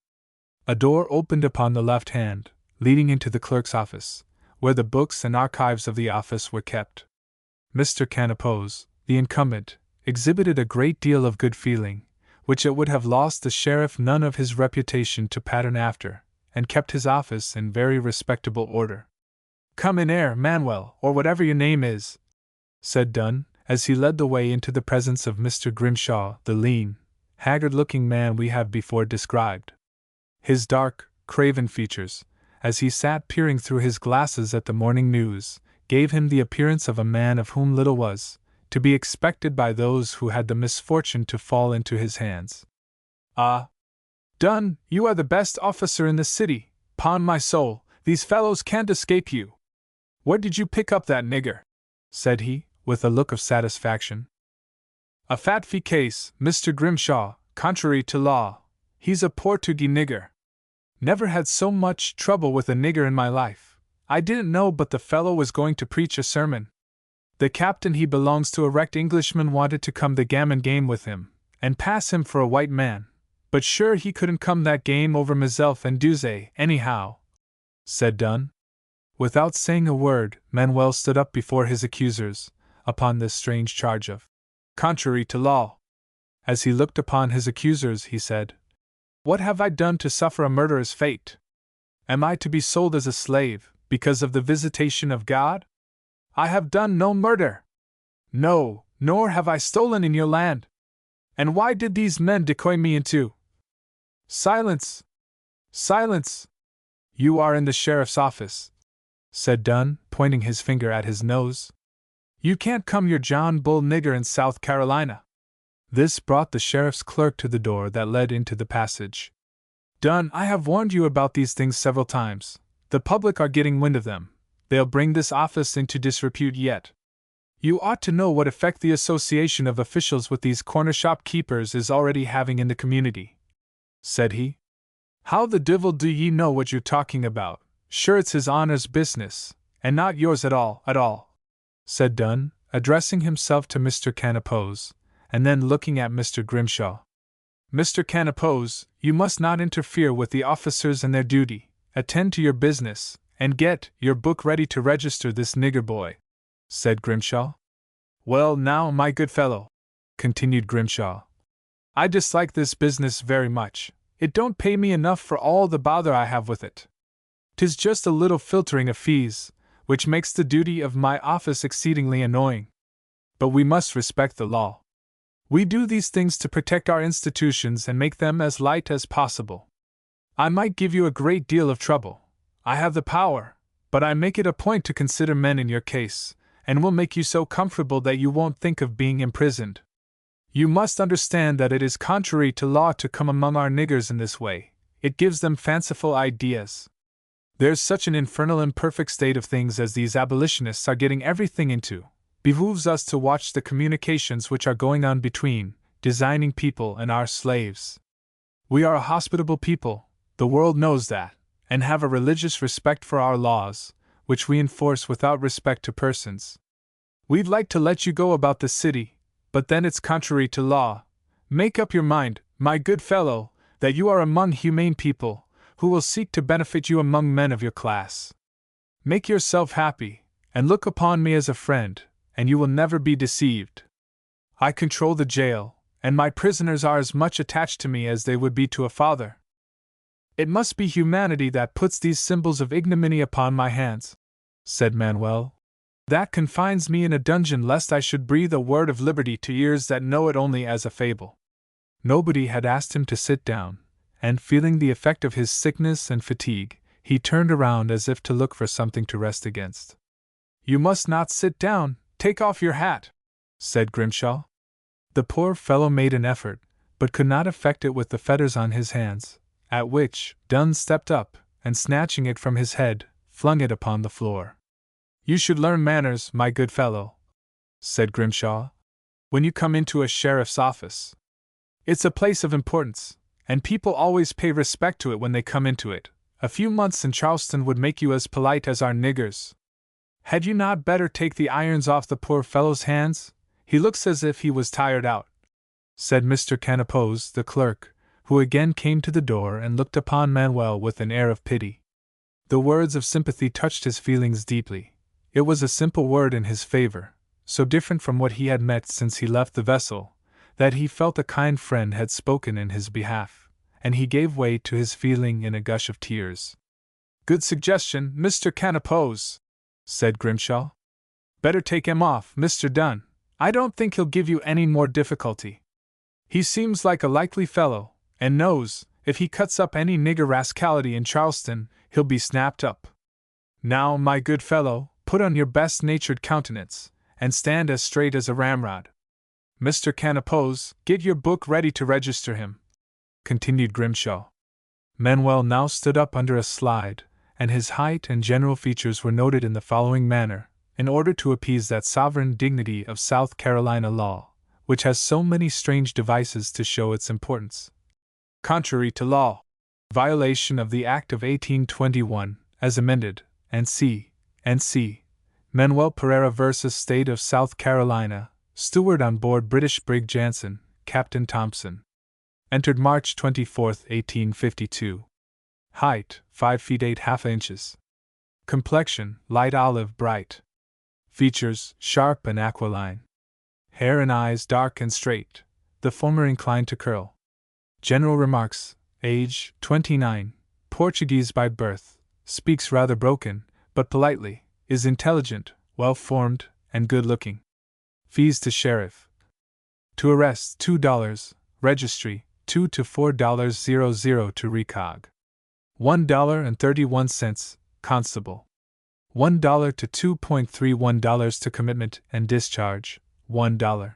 A door opened upon the left hand, leading into the clerk's office, where the books and archives of the office were kept. Mr. Canapose, the incumbent, exhibited a great deal of good feeling, which it would have lost the sheriff none of his reputation to pattern after, and kept his office in very respectable order. "Come in here, Manuel, or whatever your name is," said Dunn, as he led the way into the presence of Mr. Grimshaw, the lean, haggard-looking man we have before described. His dark, craven features, as he sat peering through his glasses at the morning news, gave him the appearance of a man of whom little was to be expected by those who had the misfortune to fall into his hands. "Ah, Dunn, you are the best officer in the city, 'pon my soul, these fellows can't escape you. Where did you pick up that nigger?" said he, with a look of satisfaction. "A fat fee case, Mr. Grimshaw, contrary to law. He's a Portuguese nigger. Never had so much trouble with a nigger in my life. I didn't know but the fellow was going to preach a sermon. The captain he belongs to a wrecked Englishman wanted to come the gammon game with him, and pass him for a white man, but sure he couldn't come that game over myself and Duze, anyhow," said Dunn. Without saying a word, Manuel stood up before his accusers, upon this strange charge of contrary to law. As he looked upon his accusers, he said, "What have I done to suffer a murderer's fate? Am I to be sold as a slave, because of the visitation of God? I have done no murder. No, nor have I stolen in your land. And why did these men decoy me into—" "Silence! Silence! You are in the sheriff's office," said Dunn, pointing his finger at his nose. "You can't come your John Bull nigger in South Carolina." This brought the sheriff's clerk to the door that led into the passage. "Dunn, I have warned you about these things several times. The public are getting wind of them. They'll bring this office into disrepute yet. You ought to know what effect the association of officials with these corner shop keepers is already having in the community," said he. "How the divil do ye know what you're talking about? Sure it's his honor's business, and not yours at all," said Dunn, addressing himself to Mr. Canapose, and then looking at Mr. Grimshaw. "Mr. Canapose, you must not interfere with the officers and their duty. Attend to your business, and get your book ready to register this nigger boy," said Grimshaw. "Well now, my good fellow," continued Grimshaw, "I dislike this business very much. It don't pay me enough for all the bother I have with it. 'Tis just a little filtering of fees, which makes the duty of my office exceedingly annoying. But we must respect the law. We do these things to protect our institutions and make them as light as possible. I might give you a great deal of trouble. I have the power, but I make it a point to consider men in your case, and will make you so comfortable that you won't think of being imprisoned. You must understand that it is contrary to law to come among our niggers in this way. It gives them fanciful ideas. There's such an infernal imperfect state of things as these abolitionists are getting everything into. Behooves us to watch the communications which are going on between designing people and our slaves. We are a hospitable people, the world knows that, and have a religious respect for our laws, which we enforce without respect to persons. We'd like to let you go about the city, but then it's contrary to law. Make up your mind, my good fellow, that you are among humane people, who will seek to benefit you among men of your class. Make yourself happy, and look upon me as a friend, and you will never be deceived. I control the jail, and my prisoners are as much attached to me as they would be to a father. It must be humanity that puts these symbols of ignominy upon my hands," said Manuel. "That confines me in a dungeon lest I should breathe a word of liberty to ears that know it only as a fable." Nobody had asked him to sit down, and feeling the effect of his sickness and fatigue, he turned around as if to look for something to rest against. "You must not sit down, take off your hat," said Grimshaw. The poor fellow made an effort, but could not effect it with the fetters on his hands, at which Dunn stepped up, and snatching it from his head, flung it upon the floor. "You should learn manners, my good fellow," said Grimshaw. when you come into a sheriff's office. It's a place of importance, and people always pay respect to it when they come into it. A few months in Charleston would make you as polite as our niggers. Had you not better take the irons off the poor fellow's hands? He looks as if he was tired out," said Mr. Canapose, the clerk, who again came to the door and looked upon Manuel with an air of pity. The words of sympathy touched his feelings deeply. It was a simple word in his favor, so different from what he had met since he left the vessel, that he felt a kind friend had spoken in his behalf, and he gave way to his feeling in a gush of tears. "Good suggestion, Mr. Canapose," said Grimshaw. "Better take him off, Mr. Dunn. I don't think he'll give you any more difficulty. He seems like a likely fellow, and knows, if he cuts up any nigger rascality in Charleston, he'll be snapped up. Now, my good fellow, put on your best-natured countenance, and stand as straight as a ramrod. Mr. Canapose, get your book ready to register him," continued Grimshaw. Manuel now stood up under a slide, and his height and general features were noted in the following manner, in order to appease that sovereign dignity of South Carolina law, which has so many strange devices to show its importance. Contrary to law. Violation of the Act of 1821, as amended, and C. Manuel Pereira vs. State of South Carolina, steward on board British brig Jansen, Captain Thompson. Entered March 24, 1852. Height, 5 feet 8 inches. Complexion, light olive bright. Features, sharp and aquiline. Hair and eyes dark and straight, the former inclined to curl. General remarks: age, 29, Portuguese by birth, speaks rather broken, but politely, is intelligent, well-formed, and good-looking. Fees to sheriff: to arrest $2, registry, $2 to $4.00 to recog. $1.31, constable. $1 to $2.31 to commitment and discharge, $1.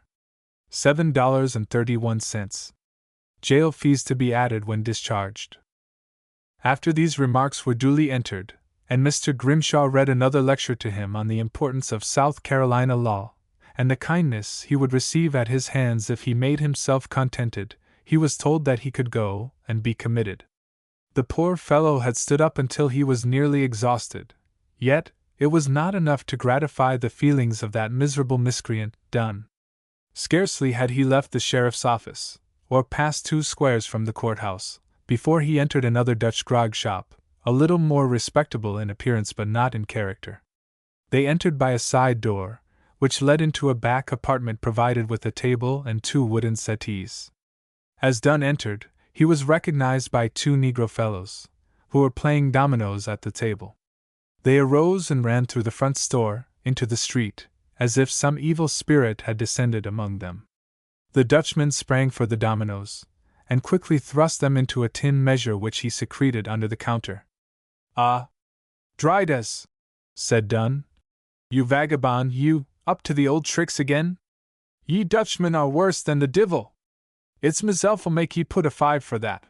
$7.31. Jail fees to be added when discharged. After these remarks were duly entered, and Mr. Grimshaw read another lecture to him on the importance of South Carolina law, and the kindness he would receive at his hands if he made himself contented, he was told that he could go and be committed. The poor fellow had stood up until he was nearly exhausted, yet it was not enough to gratify the feelings of that miserable miscreant, Dunn. Scarcely had he left the sheriff's office, or passed 2 squares from the courthouse, before he entered another Dutch grog shop, a little more respectable in appearance but not in character. They entered by a side door, which led into a back apartment provided with a table and 2 wooden settees. As Dunn entered, he was recognized by 2 Negro fellows, who were playing dominoes at the table. They arose and ran through the front store, into the street, as if some evil spirit had descended among them. The Dutchman sprang for the dominoes, and quickly thrust them into a tin measure which he secreted under the counter. "Ah, Drydes," said Dunn. "You vagabond, you, up to the old tricks again? Ye Dutchmen are worse than the divil. It's meself'll make ye put a 5 for that.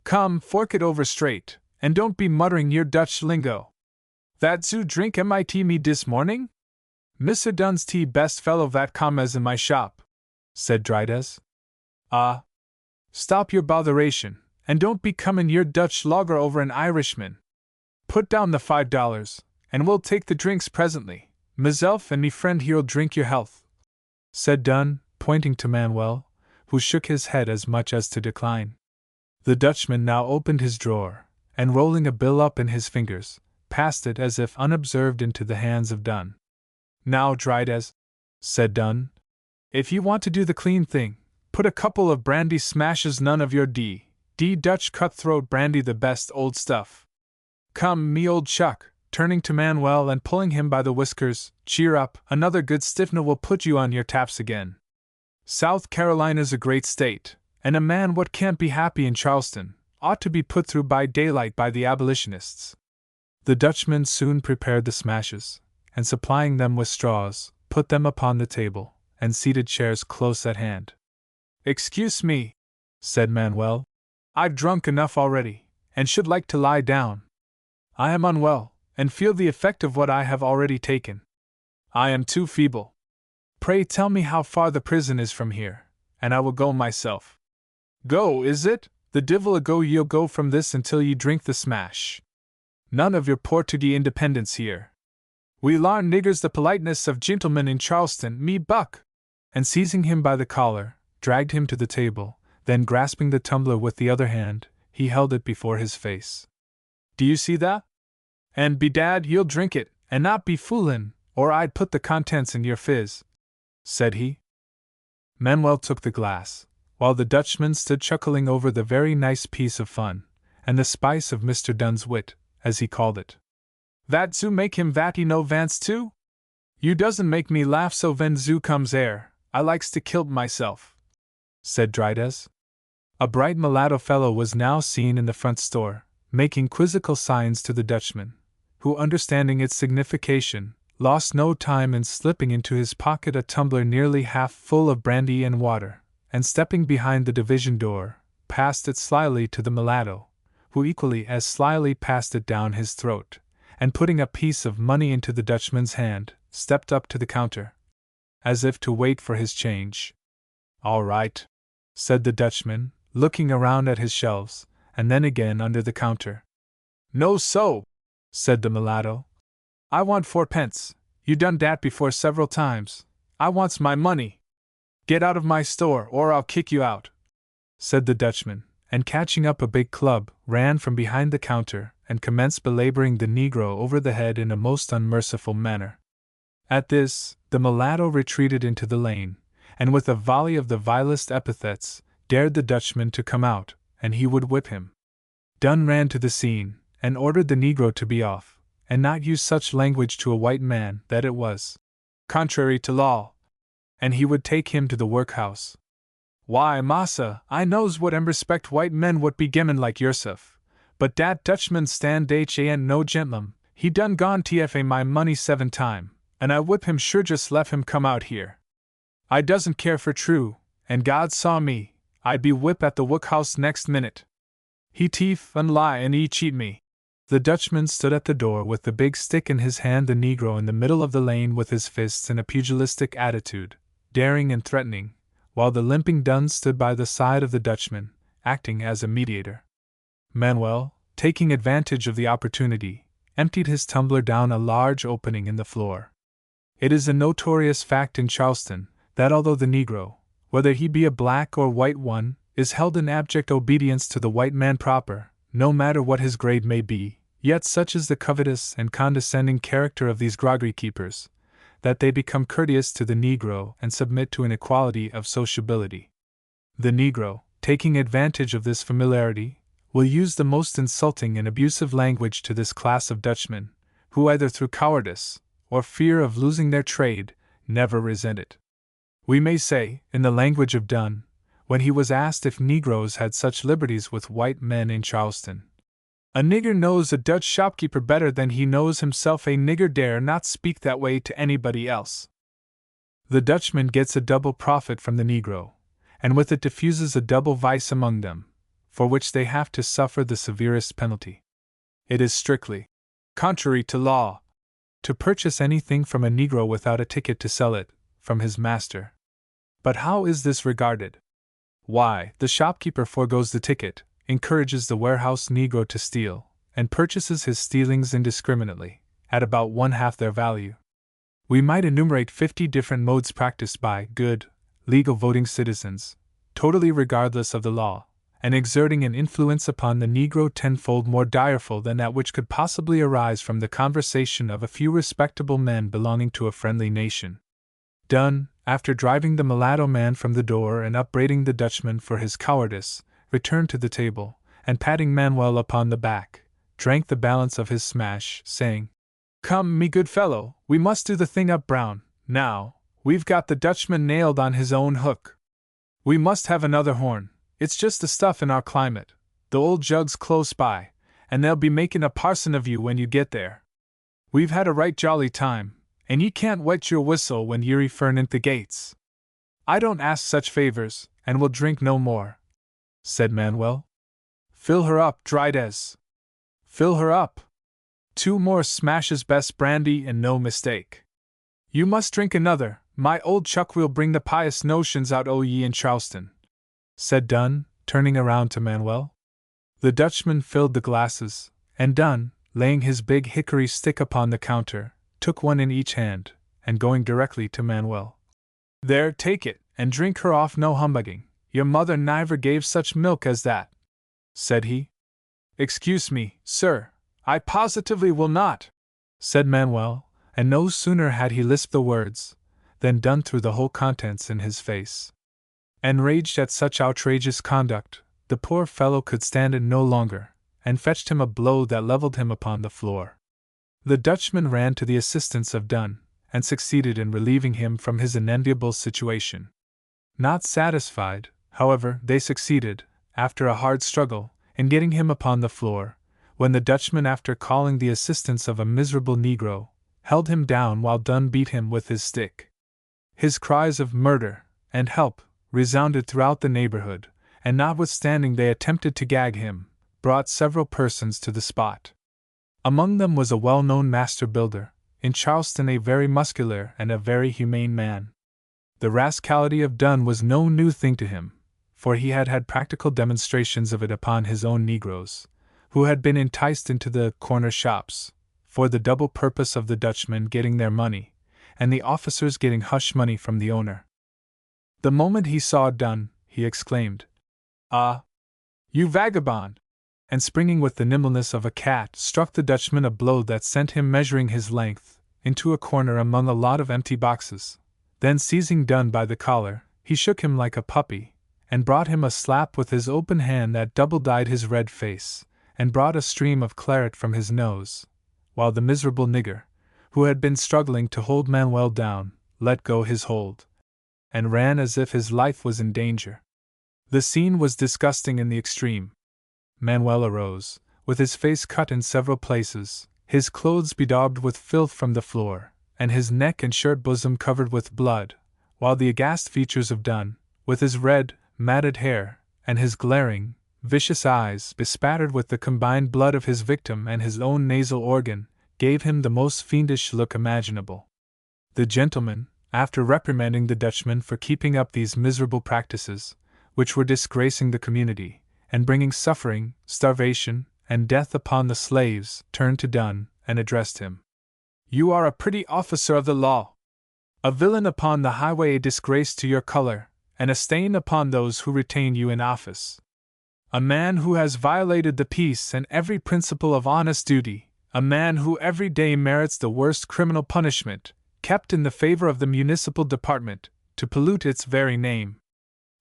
Come, fork it over straight, and don't be muttering your Dutch lingo. That zoo drink mit me dis morning? Mr. Dunn's tea best fellow vat come as in my shop," said Drydes. "Ah, stop your botheration, and don't be comin' your Dutch lager over an Irishman. Put down the $5, and we'll take the drinks presently. Meself and me friend here'll drink your health," said Dunn, pointing to Manuel, who shook his head as much as to decline. The Dutchman now opened his drawer, and rolling a bill up in his fingers, passed it as if unobserved into the hands of Dunn. "Now, Drydes," said Dunn, "if you want to do the clean thing, put a couple of brandy smashes, none of your D Dutch cutthroat brandy, the best old stuff. Come, me old chuck," turning to Manuel and pulling him by the whiskers, "cheer up, another good stiffener will put you on your taps again. South Carolina's a great state, and a man what can't be happy in Charleston ought to be put through by daylight by the abolitionists." The Dutchman soon prepared the smashes, and supplying them with straws, put them upon the table, and seated chairs close at hand. "Excuse me," said Manuel. "I've drunk enough already, and should like to lie down. I am unwell, and feel the effect of what I have already taken. I am too feeble." Pray tell me how far the prison is from here, and I will go myself. Go, is it? The divil a go ye'll go from this until ye drink the smash. None of your Portuguese independence here. We larn niggers the politeness of gentlemen in Charleston, me buck! And seizing him by the collar, dragged him to the table, then grasping the tumbler with the other hand, he held it before his face. Do you see that? And bedad, you'll drink it, and not be foolin', or I'd put the contents in your fizz, said he. Manuel took the glass, while the Dutchman stood chuckling over the very nice piece of fun, and the spice of Mr. Dunn's wit, as he called it. That zoo make him vatty no vance too? You doesn't make me laugh so ven zoo comes air, I likes to kilt myself, said Drydes. A bright mulatto fellow was now seen in the front store, making quizzical signs to the Dutchman, who, understanding its signification, lost no time in slipping into his pocket a tumbler nearly half full of brandy and water, and stepping behind the division door, passed it slyly to the mulatto, who equally as slyly passed it down his throat, and putting a piece of money into the Dutchman's hand, stepped up to the counter, as if to wait for his change. All right, said the Dutchman, looking around at his shelves, and then again under the counter. No so, said the mulatto. I want 4 pence. You done dat before several times. I wants my money. Get out of my store, or I'll kick you out, said the Dutchman, and catching up a big club, ran from behind the counter and commenced belaboring the negro over the head in a most unmerciful manner. At this, the mulatto retreated into the lane, and with a volley of the vilest epithets, dared the Dutchman to come out, and he would whip him. Dunn ran to the scene, and ordered the negro to be off, and not use such language to a white man, that it was contrary to law, and he would take him to the workhouse. Why, massa, I knows what and respect white men what be gemmen like yourself, but dat Dutchman stand ain't no gentleman. He done gone tfa my money 7 time, and I whip him sure just lef him come out here. I doesn't care for true, and God saw me, I'd be whip at the workhouse next minute. He thief and lie and he cheat me. The Dutchman stood at the door with the big stick in his hand, the negro in the middle of the lane with his fists in a pugilistic attitude, daring and threatening, while the limping Dunn stood by the side of the Dutchman, acting as a mediator. Manuel, taking advantage of the opportunity, emptied his tumbler down a large opening in the floor. It is a notorious fact in Charleston that although the negro, whether he be a black or white one, is held in abject obedience to the white man proper, no matter what his grade may be, yet such is the covetous and condescending character of these groggery keepers, that they become courteous to the negro and submit to an equality of sociability. The negro, taking advantage of this familiarity, will use the most insulting and abusive language to this class of Dutchmen, who either through cowardice, or fear of losing their trade, never resent it. We may say, in the language of Dunn, when he was asked if Negroes had such liberties with white men in Charleston, "A nigger knows a Dutch shopkeeper better than he knows himself. A nigger dare not speak that way to anybody else." The Dutchman gets a double profit from the Negro, and with it diffuses a double vice among them, for which they have to suffer the severest penalty. It is strictly contrary to law to purchase anything from a Negro without a ticket to sell it from his master. But how is this regarded? Why, the shopkeeper forgoes the ticket, encourages the warehouse Negro to steal, and purchases his stealings indiscriminately, at about 1/2 their value. We might enumerate 50 different modes practiced by good, legal voting citizens, totally regardless of the law, and exerting an influence upon the Negro tenfold more direful than that which could possibly arise from the conversation of a few respectable men belonging to a friendly nation. Dunn, after driving the mulatto man from the door and upbraiding the Dutchman for his cowardice, returned to the table, and patting Manuel upon the back, drank the balance of his smash, saying, "Come, me good fellow, we must do the thing up brown, now, we've got the Dutchman nailed on his own hook. We must have another horn, it's just the stuff in our climate, the old jug's close by, and they'll be making a parson of you when you get there. We've had a right jolly time, and ye can't wet your whistle when ye're furnint the gates. I don't ask such favors, and will drink no more," said Manuel. "Fill her up, Drydes. Fill her up. 2 more smashes best brandy and no mistake. You must drink another, my old Chuck will bring the pious notions out o' ye in Charleston, said Dunn, turning around to Manuel. The Dutchman filled the glasses, and Dunn, laying his big hickory stick upon the counter, took one in each hand, and going directly to Manuel. There, take it, and drink her off, no humbugging. Your mother niver gave such milk as that, said he. Excuse me, sir, I positively will not, said Manuel, and no sooner had he lisped the words, than Dunn threw the whole contents in his face. Enraged at such outrageous conduct, the poor fellow could stand it no longer, and fetched him a blow that levelled him upon the floor. The Dutchman ran to the assistance of Dunn, and succeeded in relieving him from his unenviable situation. Not satisfied, however, they succeeded, after a hard struggle, in getting him upon the floor, when the Dutchman, after calling the assistance of a miserable negro, held him down while Dunn beat him with his stick. His cries of murder and help resounded throughout the neighborhood, and notwithstanding they attempted to gag him, brought several persons to the spot. Among them was a well-known master builder, in Charleston, a very muscular and a very humane man. The rascality of Dunn was no new thing to him, for he had had practical demonstrations of it upon his own negroes, who had been enticed into the corner shops, for the double purpose of the Dutchmen getting their money, and the officers getting hush money from the owner. The moment he saw Dunn, he exclaimed, "Ah, you vagabond!" and springing with the nimbleness of a cat, struck the Dutchman a blow that sent him measuring his length into a corner among a lot of empty boxes. Then seizing Dunn by the collar, he shook him like a puppy, and brought him a slap with his open hand that double-dyed his red face, and brought a stream of claret from his nose, while the miserable nigger, who had been struggling to hold Manuel down, let go his hold, and ran as if his life was in danger. The scene was disgusting in the extreme. Manuel arose, with his face cut in several places, his clothes bedaubed with filth from the floor, and his neck and shirt bosom covered with blood, while the aghast features of Dunn, with his red, matted hair, and his glaring, vicious eyes bespattered with the combined blood of his victim and his own nasal organ, gave him the most fiendish look imaginable. The gentleman, after reprimanding the Dutchman for keeping up these miserable practices, which were disgracing the community, and bringing suffering, starvation, and death upon the slaves, turned to Dunn, and addressed him. "You are a pretty officer of the law! A villain upon the highway, a disgrace to your color, and a stain upon those who retain you in office. A man who has violated the peace and every principle of honest duty, a man who every day merits the worst criminal punishment, kept in the favor of the municipal department, to pollute its very name.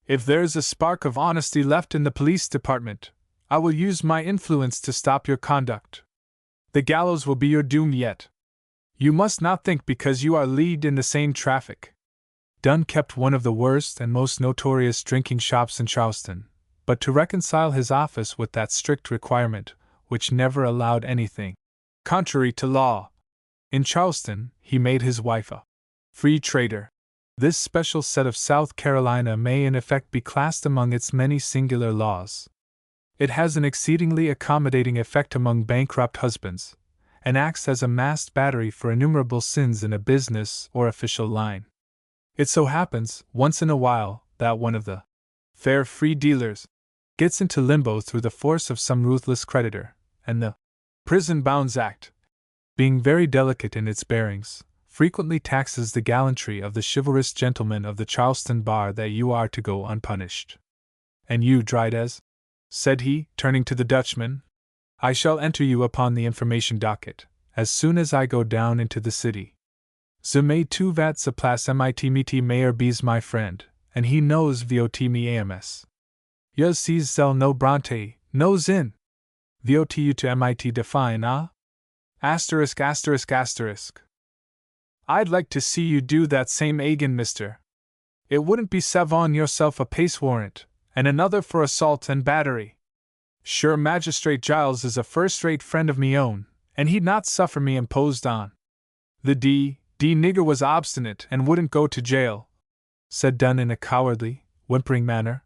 If there's a spark of honesty left in the police department, I will use my influence to stop your conduct. The gallows will be your doom yet. You must not think because you are leagued in the same traffic." Dunn kept one of the worst and most notorious drinking shops in Charleston, but to reconcile his office with that strict requirement, which never allowed anything contrary to law, in Charleston, he made his wife a free trader. This special set of South Carolina may in effect be classed among its many singular laws. It has an exceedingly accommodating effect among bankrupt husbands, and acts as a masked battery for innumerable sins in a business or official line. It so happens, once in a while, that one of the fair free dealers gets into limbo through the force of some ruthless creditor, and the Prison Bounds Act, being very delicate in its bearings, frequently taxes the gallantry of the chivalrous gentlemen of the Charleston bar that you are to go unpunished. And you, Drydes, said he, turning to the Dutchman, I shall enter you upon the information docket, as soon as I go down into the city. Ze may tu vat ze place mit mayor bees my friend, and he knows vot me ams. Yuz sees zel no bronte, no zin. Vot you to mit define, ah? Asterisk asterisk asterisk. I'd like to see you do that same again, mister. It wouldn't be savon yourself a pace warrant, and another for assault and battery. Sure, Magistrate Giles is a first-rate friend of me own, and he'd not suffer me imposed on. The D nigger was obstinate and wouldn't go to jail, said Dunn in a cowardly, whimpering manner.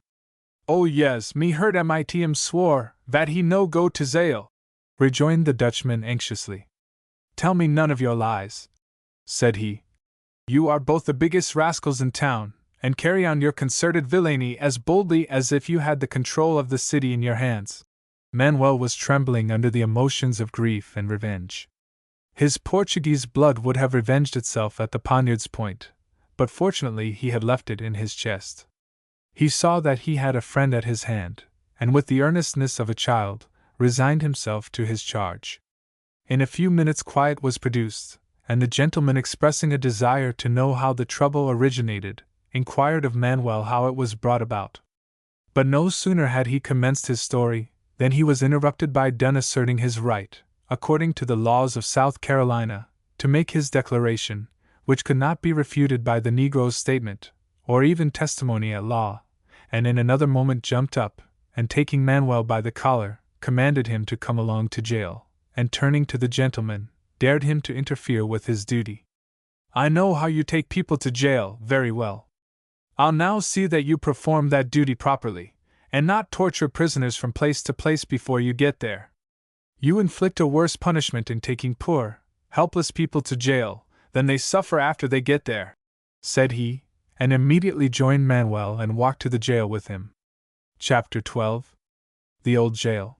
Oh yes, me heard mit him swore that he no go to jail, rejoined the Dutchman anxiously. Tell me none of your lies, said he. You are both the biggest rascals in town, and carry on your concerted villainy as boldly as if you had the control of the city in your hands." Manuel was trembling under the emotions of grief and revenge. His Portuguese blood would have revenged itself at the poniard's point, but fortunately he had left it in his chest. He saw that he had a friend at his hand, and with the earnestness of a child, resigned himself to his charge. In a few minutes quiet was produced, and the gentleman, expressing a desire to know how the trouble originated, inquired of Manuel how it was brought about. But no sooner had he commenced his story than he was interrupted by Dunn asserting his right, according to the laws of South Carolina, to make his declaration, which could not be refuted by the Negro's statement, or even testimony at law, and in another moment jumped up, and taking Manuel by the collar, commanded him to come along to jail, and turning to the gentleman, dared him to interfere with his duty. "I know how you take people to jail, very well. I'll now see that you perform that duty properly, and not torture prisoners from place to place before you get there. You inflict a worse punishment in taking poor, helpless people to jail than they suffer after they get there," said he, and immediately joined Manuel and walked to the jail with him. Chapter 12. The Old Jail.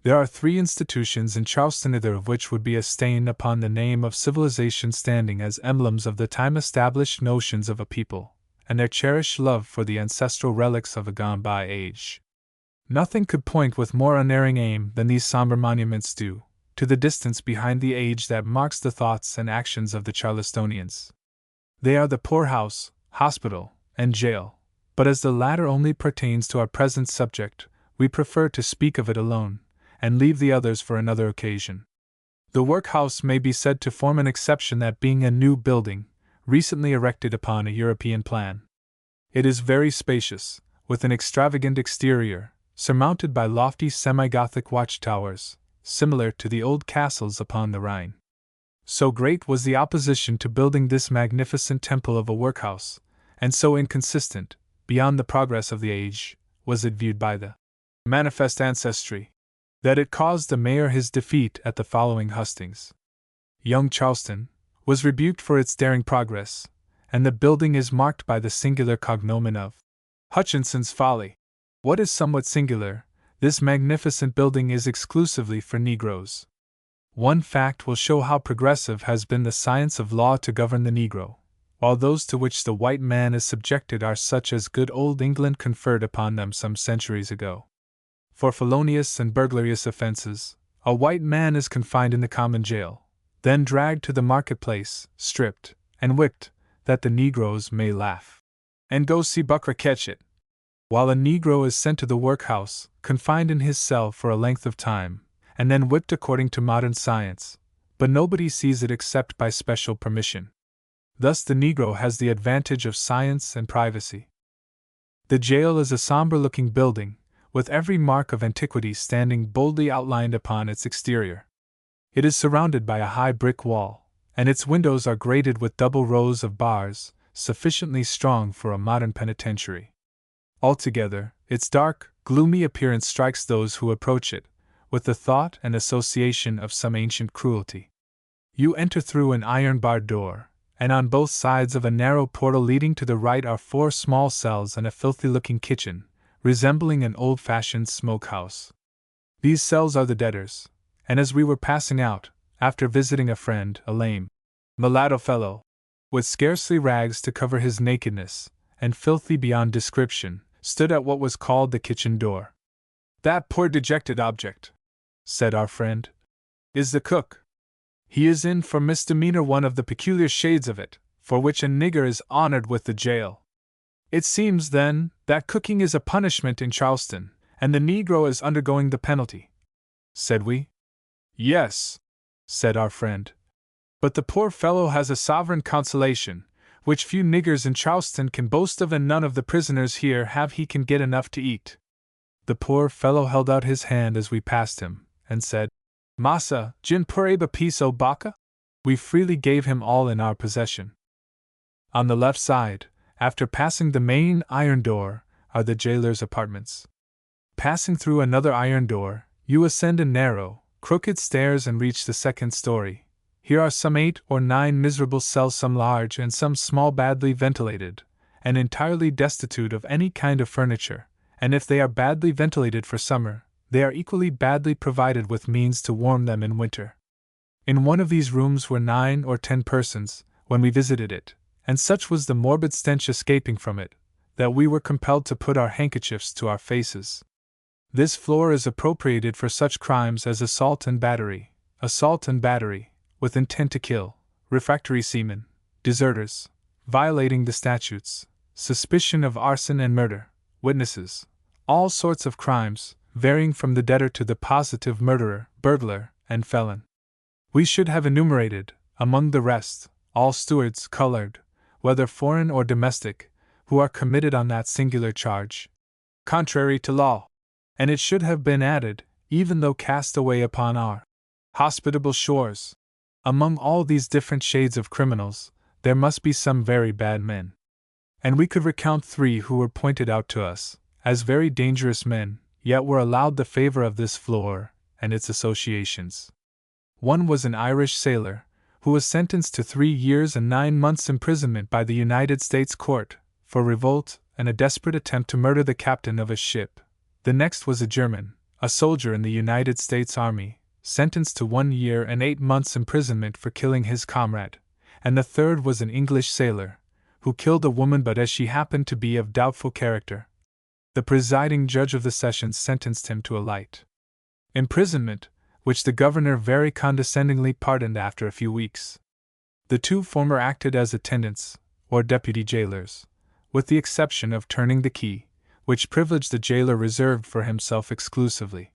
There are 3 institutions in Charleston, either of which would be a stain upon the name of civilization, standing as emblems of the time-established notions of a people, and their cherished love for the ancestral relics of a gone-by age. Nothing could point with more unerring aim than these somber monuments do to the distance behind the age that marks the thoughts and actions of the Charlestonians. They are the poorhouse, hospital, and jail, but as the latter only pertains to our present subject, we prefer to speak of it alone, and leave the others for another occasion. The workhouse may be said to form an exception, that being a new building, recently erected upon a European plan. It is very spacious, with an extravagant exterior, surmounted by lofty semi-Gothic watchtowers, similar to the old castles upon the Rhine. So great was the opposition to building this magnificent temple of a workhouse, and so inconsistent, beyond the progress of the age, was it viewed by the manifest ancestry, that it caused the mayor his defeat at the following hustings. Young Charleston was rebuked for its daring progress, and the building is marked by the singular cognomen of Hutchinson's Folly. What is somewhat singular, this magnificent building is exclusively for Negroes. One fact will show how progressive has been the science of law to govern the Negro, while those to which the white man is subjected are such as good old England conferred upon them some centuries ago. For felonious and burglarious offenses, a white man is confined in the common jail, then dragged to the marketplace, stripped, and whipped, that the Negroes may laugh and go see Buckra catch it, while a Negro is sent to the workhouse, confined in his cell for a length of time, and then whipped according to modern science, but nobody sees it except by special permission. Thus the Negro has the advantage of science and privacy. The jail is a somber-looking building, with every mark of antiquity standing boldly outlined upon its exterior. It is surrounded by a high brick wall, and its windows are grated with double rows of bars, sufficiently strong for a modern penitentiary. Altogether, its dark, gloomy appearance strikes those who approach it with the thought and association of some ancient cruelty. You enter through an iron-barred door, and on both sides of a narrow portal leading to the right are 4 small cells and a filthy-looking kitchen, resembling an old-fashioned smoke-house. These cells are the debtors', and as we were passing out, after visiting a friend, a lame, mulatto fellow, with scarcely rags to cover his nakedness, and filthy beyond description, stood at what was called the kitchen door. "That poor dejected object," said our friend, "is the cook. He is in for misdemeanor, one of the peculiar shades of it, for which a nigger is honored with the jail. It seems, then, that cooking is a punishment in Charleston, and the Negro is undergoing the penalty," said we. "Yes," said our friend, "but the poor fellow has a sovereign consolation, which few niggers in Charleston can boast of, and none of the prisoners here have. He can get enough to eat." The poor fellow held out his hand as we passed him, and said, "Massa, gin pureba piece o' bacca?" We freely gave him all in our possession. On the left side, after passing the main iron door, are the jailer's apartments. Passing through another iron door, you ascend a narrow, crooked stairs and reach the 2nd story, Here are some 8 or 9 miserable cells, some large and some small, badly ventilated, and entirely destitute of any kind of furniture, and if they are badly ventilated for summer, they are equally badly provided with means to warm them in winter. In one of these rooms were 9 or 10 persons, when we visited it, and such was the morbid stench escaping from it, that we were compelled to put our handkerchiefs to our faces. This floor is appropriated for such crimes as assault and battery, with intent to kill, refractory seamen, deserters, violating the statutes, suspicion of arson and murder, witnesses, all sorts of crimes, varying from the debtor to the positive murderer, burglar, and felon. We should have enumerated, among the rest, all stewards, colored, whether foreign or domestic, who are committed on that singular charge, contrary to law, and it should have been added, even though cast away upon our hospitable shores. Among all these different shades of criminals, there must be some very bad men. And we could recount 3 who were pointed out to us as very dangerous men, yet were allowed the favor of this floor and its associations. One was an Irish sailor, who was sentenced to 3 years and 9 months' imprisonment by the United States Court, for revolt and a desperate attempt to murder the captain of a ship. The next was a German, a soldier in the United States Army, sentenced to 1 year and 8 months' imprisonment for killing his comrade, and the third was an English sailor, who killed a woman but as she happened to be of doubtful character, the presiding judge of the sessions sentenced him to a light imprisonment, which the governor very condescendingly pardoned after a few weeks. The 2 former acted as attendants, or deputy jailers, with the exception of turning the key, which privilege the jailer reserved for himself exclusively.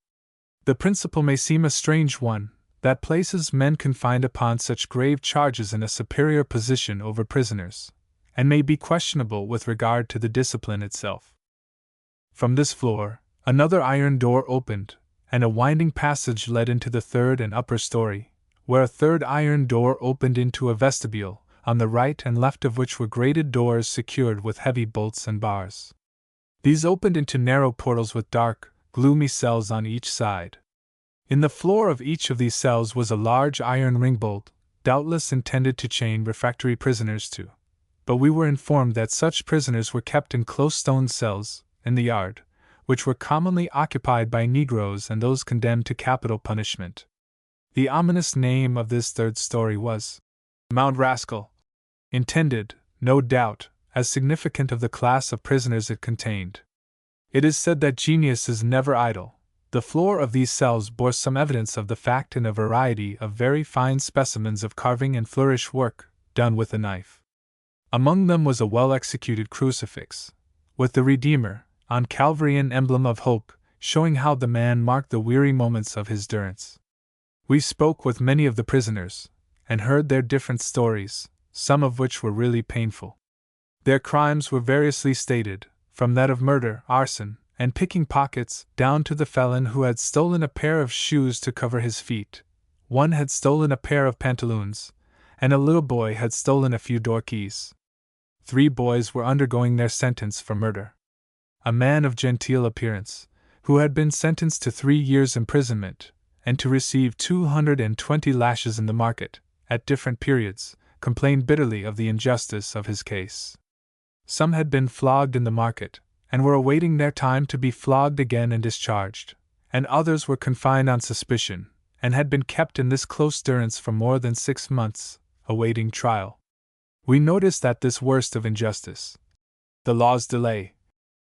The principle may seem a strange one, that places men confined upon such grave charges in a superior position over prisoners, and may be questionable with regard to the discipline itself. From this floor, another iron door opened, and a winding passage led into the 3rd and upper story, where a 3rd iron door opened into a vestibule, on the right and left of which were grated doors secured with heavy bolts and bars. These opened into narrow portals with dark, gloomy cells on each side. In the floor of each of these cells was a large iron ring bolt, doubtless intended to chain refractory prisoners to, but we were informed that such prisoners were kept in close stone cells, in the yard, which were commonly occupied by Negroes and those condemned to capital punishment. The ominous name of this 3rd story was Mount Rascal, intended, no doubt, as significant of the class of prisoners it contained. It is said that genius is never idle. The floor of these cells bore some evidence of the fact in a variety of very fine specimens of carving and flourish work, done with a knife. Among them was a well-executed crucifix, with the Redeemer, on Calvarian emblem of hope, showing how the man marked the weary moments of his durance. We spoke with many of the prisoners, and heard their different stories, some of which were really painful. Their crimes were variously stated, from that of murder, arson, and picking pockets, down to the felon who had stolen a pair of shoes to cover his feet. One had stolen a pair of pantaloons, and a little boy had stolen a few door keys. 3 boys were undergoing their sentence for murder. A man of genteel appearance, who had been sentenced to 3 years' imprisonment, and to receive 220 lashes in the market, at different periods, complained bitterly of the injustice of his case. Some had been flogged in the market, and were awaiting their time to be flogged again and discharged, and others were confined on suspicion, and had been kept in this close durance for more than 6 months, awaiting trial. We noticed that this worst of injustice, the law's delay,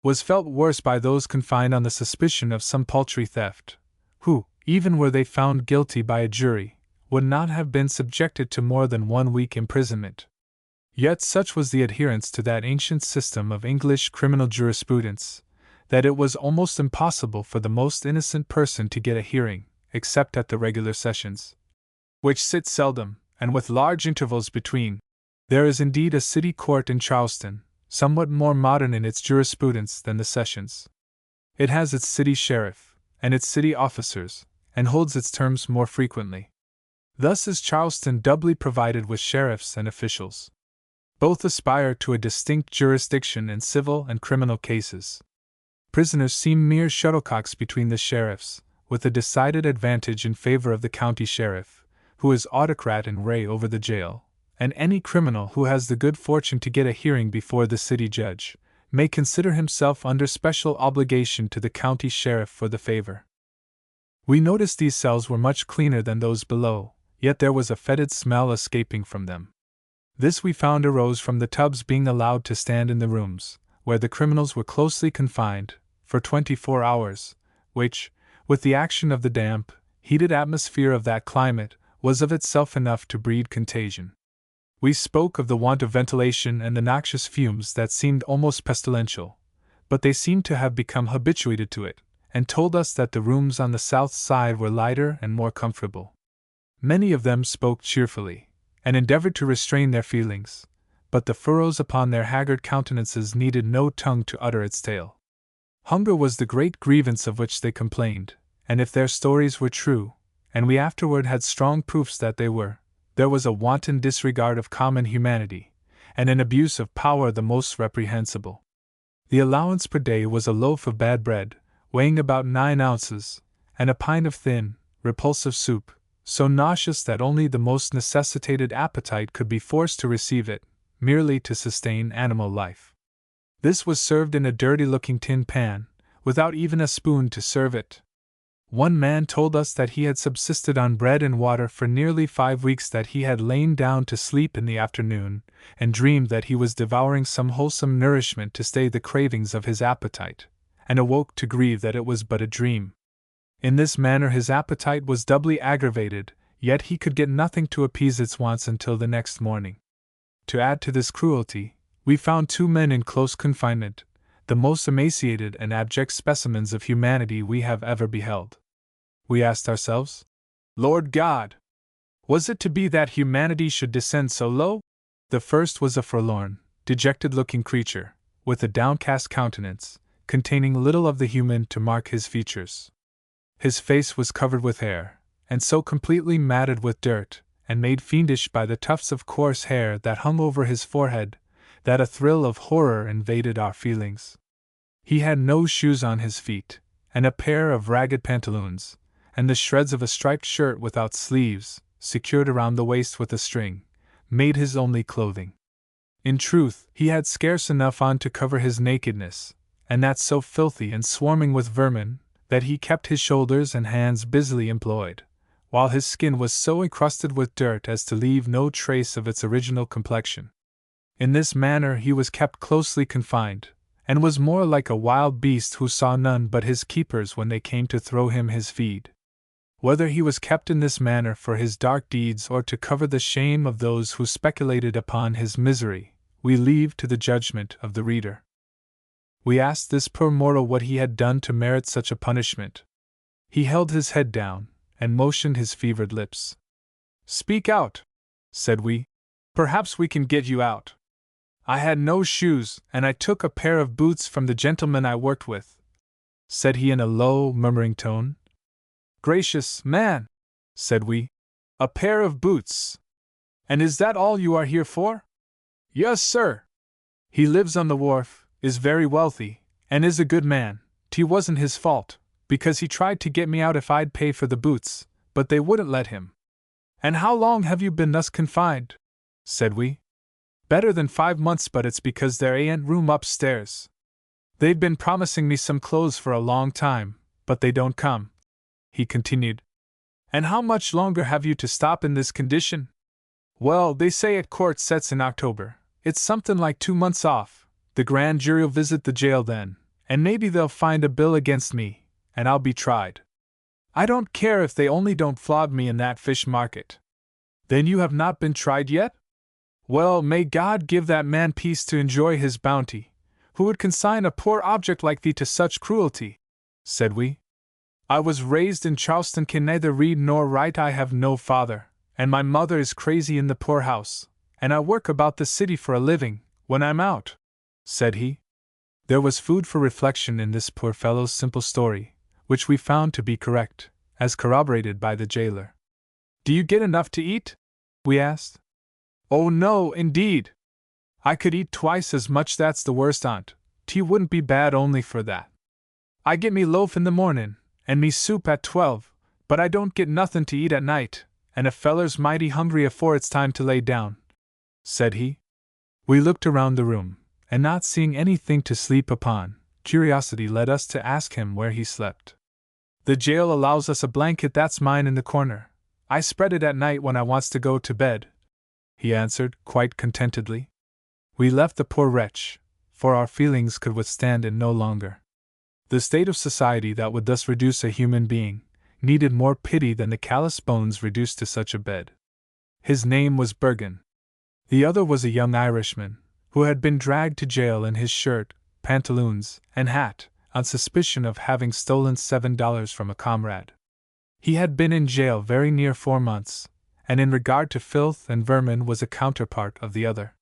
was felt worse by those confined on the suspicion of some paltry theft, who, even were they found guilty by a jury, would not have been subjected to more than 1 week imprisonment. Yet such was the adherence to that ancient system of English criminal jurisprudence, that it was almost impossible for the most innocent person to get a hearing, except at the regular sessions, which sit seldom, and with large intervals between. There is indeed a city court in Charleston, somewhat more modern in its jurisprudence than the sessions. It has its city sheriff, and its city officers, and holds its terms more frequently. Thus is Charleston doubly provided with sheriffs and officials. Both aspire to a distinct jurisdiction in civil and criminal cases. Prisoners seem mere shuttlecocks between the sheriffs, with a decided advantage in favor of the county sheriff, who is autocrat and ray over the jail, and any criminal who has the good fortune to get a hearing before the city judge, may consider himself under special obligation to the county sheriff for the favor. We noticed these cells were much cleaner than those below, yet there was a fetid smell escaping from them. This we found arose from the tubs being allowed to stand in the rooms, where the criminals were closely confined, for 24 hours, which, with the action of the damp, heated atmosphere of that climate, was of itself enough to breed contagion. We spoke of the want of ventilation and the noxious fumes that seemed almost pestilential, but they seemed to have become habituated to it, and told us that the rooms on the south side were lighter and more comfortable. Many of them spoke cheerfully, and endeavored to restrain their feelings, but the furrows upon their haggard countenances needed no tongue to utter its tale. Hunger was the great grievance of which they complained, and if their stories were true, and we afterward had strong proofs that they were, there was a wanton disregard of common humanity, and an abuse of power the most reprehensible. The allowance per day was a loaf of bad bread, weighing about 9 ounces, and a pint of thin, repulsive soup, so nauseous that only the most necessitated appetite could be forced to receive it, merely to sustain animal life. This was served in a dirty-looking tin pan, without even a spoon to serve it. One man told us that he had subsisted on bread and water for nearly 5 weeks, that he had lain down to sleep in the afternoon, and dreamed that he was devouring some wholesome nourishment to stay the cravings of his appetite, and awoke to grieve that it was but a dream. In this manner his appetite was doubly aggravated, yet he could get nothing to appease its wants until the next morning. To add to this cruelty, we found 2 men in close confinement, the most emaciated and abject specimens of humanity we have ever beheld. We asked ourselves, Lord God, was it to be that humanity should descend so low? The first was a forlorn, dejected-looking creature, with a downcast countenance, containing little of the human to mark his features. His face was covered with hair, and so completely matted with dirt, and made fiendish by the tufts of coarse hair that hung over his forehead, that a thrill of horror invaded our feelings. He had no shoes on his feet, and a pair of ragged pantaloons, and the shreds of a striped shirt without sleeves, secured around the waist with a string, made his only clothing. In truth, he had scarce enough on to cover his nakedness, and that so filthy and swarming with vermin, that he kept his shoulders and hands busily employed, while his skin was so encrusted with dirt as to leave no trace of its original complexion. In this manner he was kept closely confined, and was more like a wild beast who saw none but his keepers when they came to throw him his feed. Whether he was kept in this manner for his dark deeds or to cover the shame of those who speculated upon his misery, we leave to the judgment of the reader. We asked this poor mortal what he had done to merit such a punishment. He held his head down, and motioned his fevered lips. "Speak out," said we. "Perhaps we can get you out." "I had no shoes, and I took a pair of boots from the gentleman I worked with," said he in a low, murmuring tone. "Gracious man," said we, "a pair of boots! And is that all you are here for?" "Yes, sir." "He lives on the wharf, is very wealthy, and is a good man. 'T wasn't his fault, because he tried to get me out if I'd pay for the boots, but they wouldn't let him." "And how long have you been thus confined?" said we. "Better than 5 months, but it's because there ain't room upstairs. They've been promising me some clothes for a long time, but they don't come," he continued. "And how much longer have you to stop in this condition?" "Well, they say at court sets in October. It's something like 2 months off. The grand jury'll visit the jail then, and maybe they'll find a bill against me, and I'll be tried. I don't care if they only don't flog me in that fish market." "Then you have not been tried yet? Well, may God give that man peace to enjoy his bounty, who would consign a poor object like thee to such cruelty," said we. "I was raised in Charleston, can neither read nor write, I have no father, and my mother is crazy in the poorhouse, and I work about the city for a living, when I'm out," said he. There was food for reflection in this poor fellow's simple story, which we found to be correct, as corroborated by the jailer. "Do you get enough to eat?" we asked. "Oh no, indeed. I could eat twice as much, that's the worst on't. Tea wouldn't be bad only for that. I get me loaf in the mornin', and me soup at 12, but I don't get nothin' to eat at night, and a feller's mighty hungry afore it's time to lay down," said he. We looked around the room, and not seeing anything to sleep upon, curiosity led us to ask him where he slept. "The jail allows us a blanket that's mine in the corner. I spread it at night when I wants to go to bed," he answered, quite contentedly. We left the poor wretch, for our feelings could withstand it no longer. The state of society that would thus reduce a human being needed more pity than the callous bones reduced to such a bed. His name was Bergen. The other was a young Irishman, who had been dragged to jail in his shirt, pantaloons, and hat, on suspicion of having stolen $7 from a comrade. He had been in jail very near 4 months, and in regard to filth and vermin was a counterpart of the other.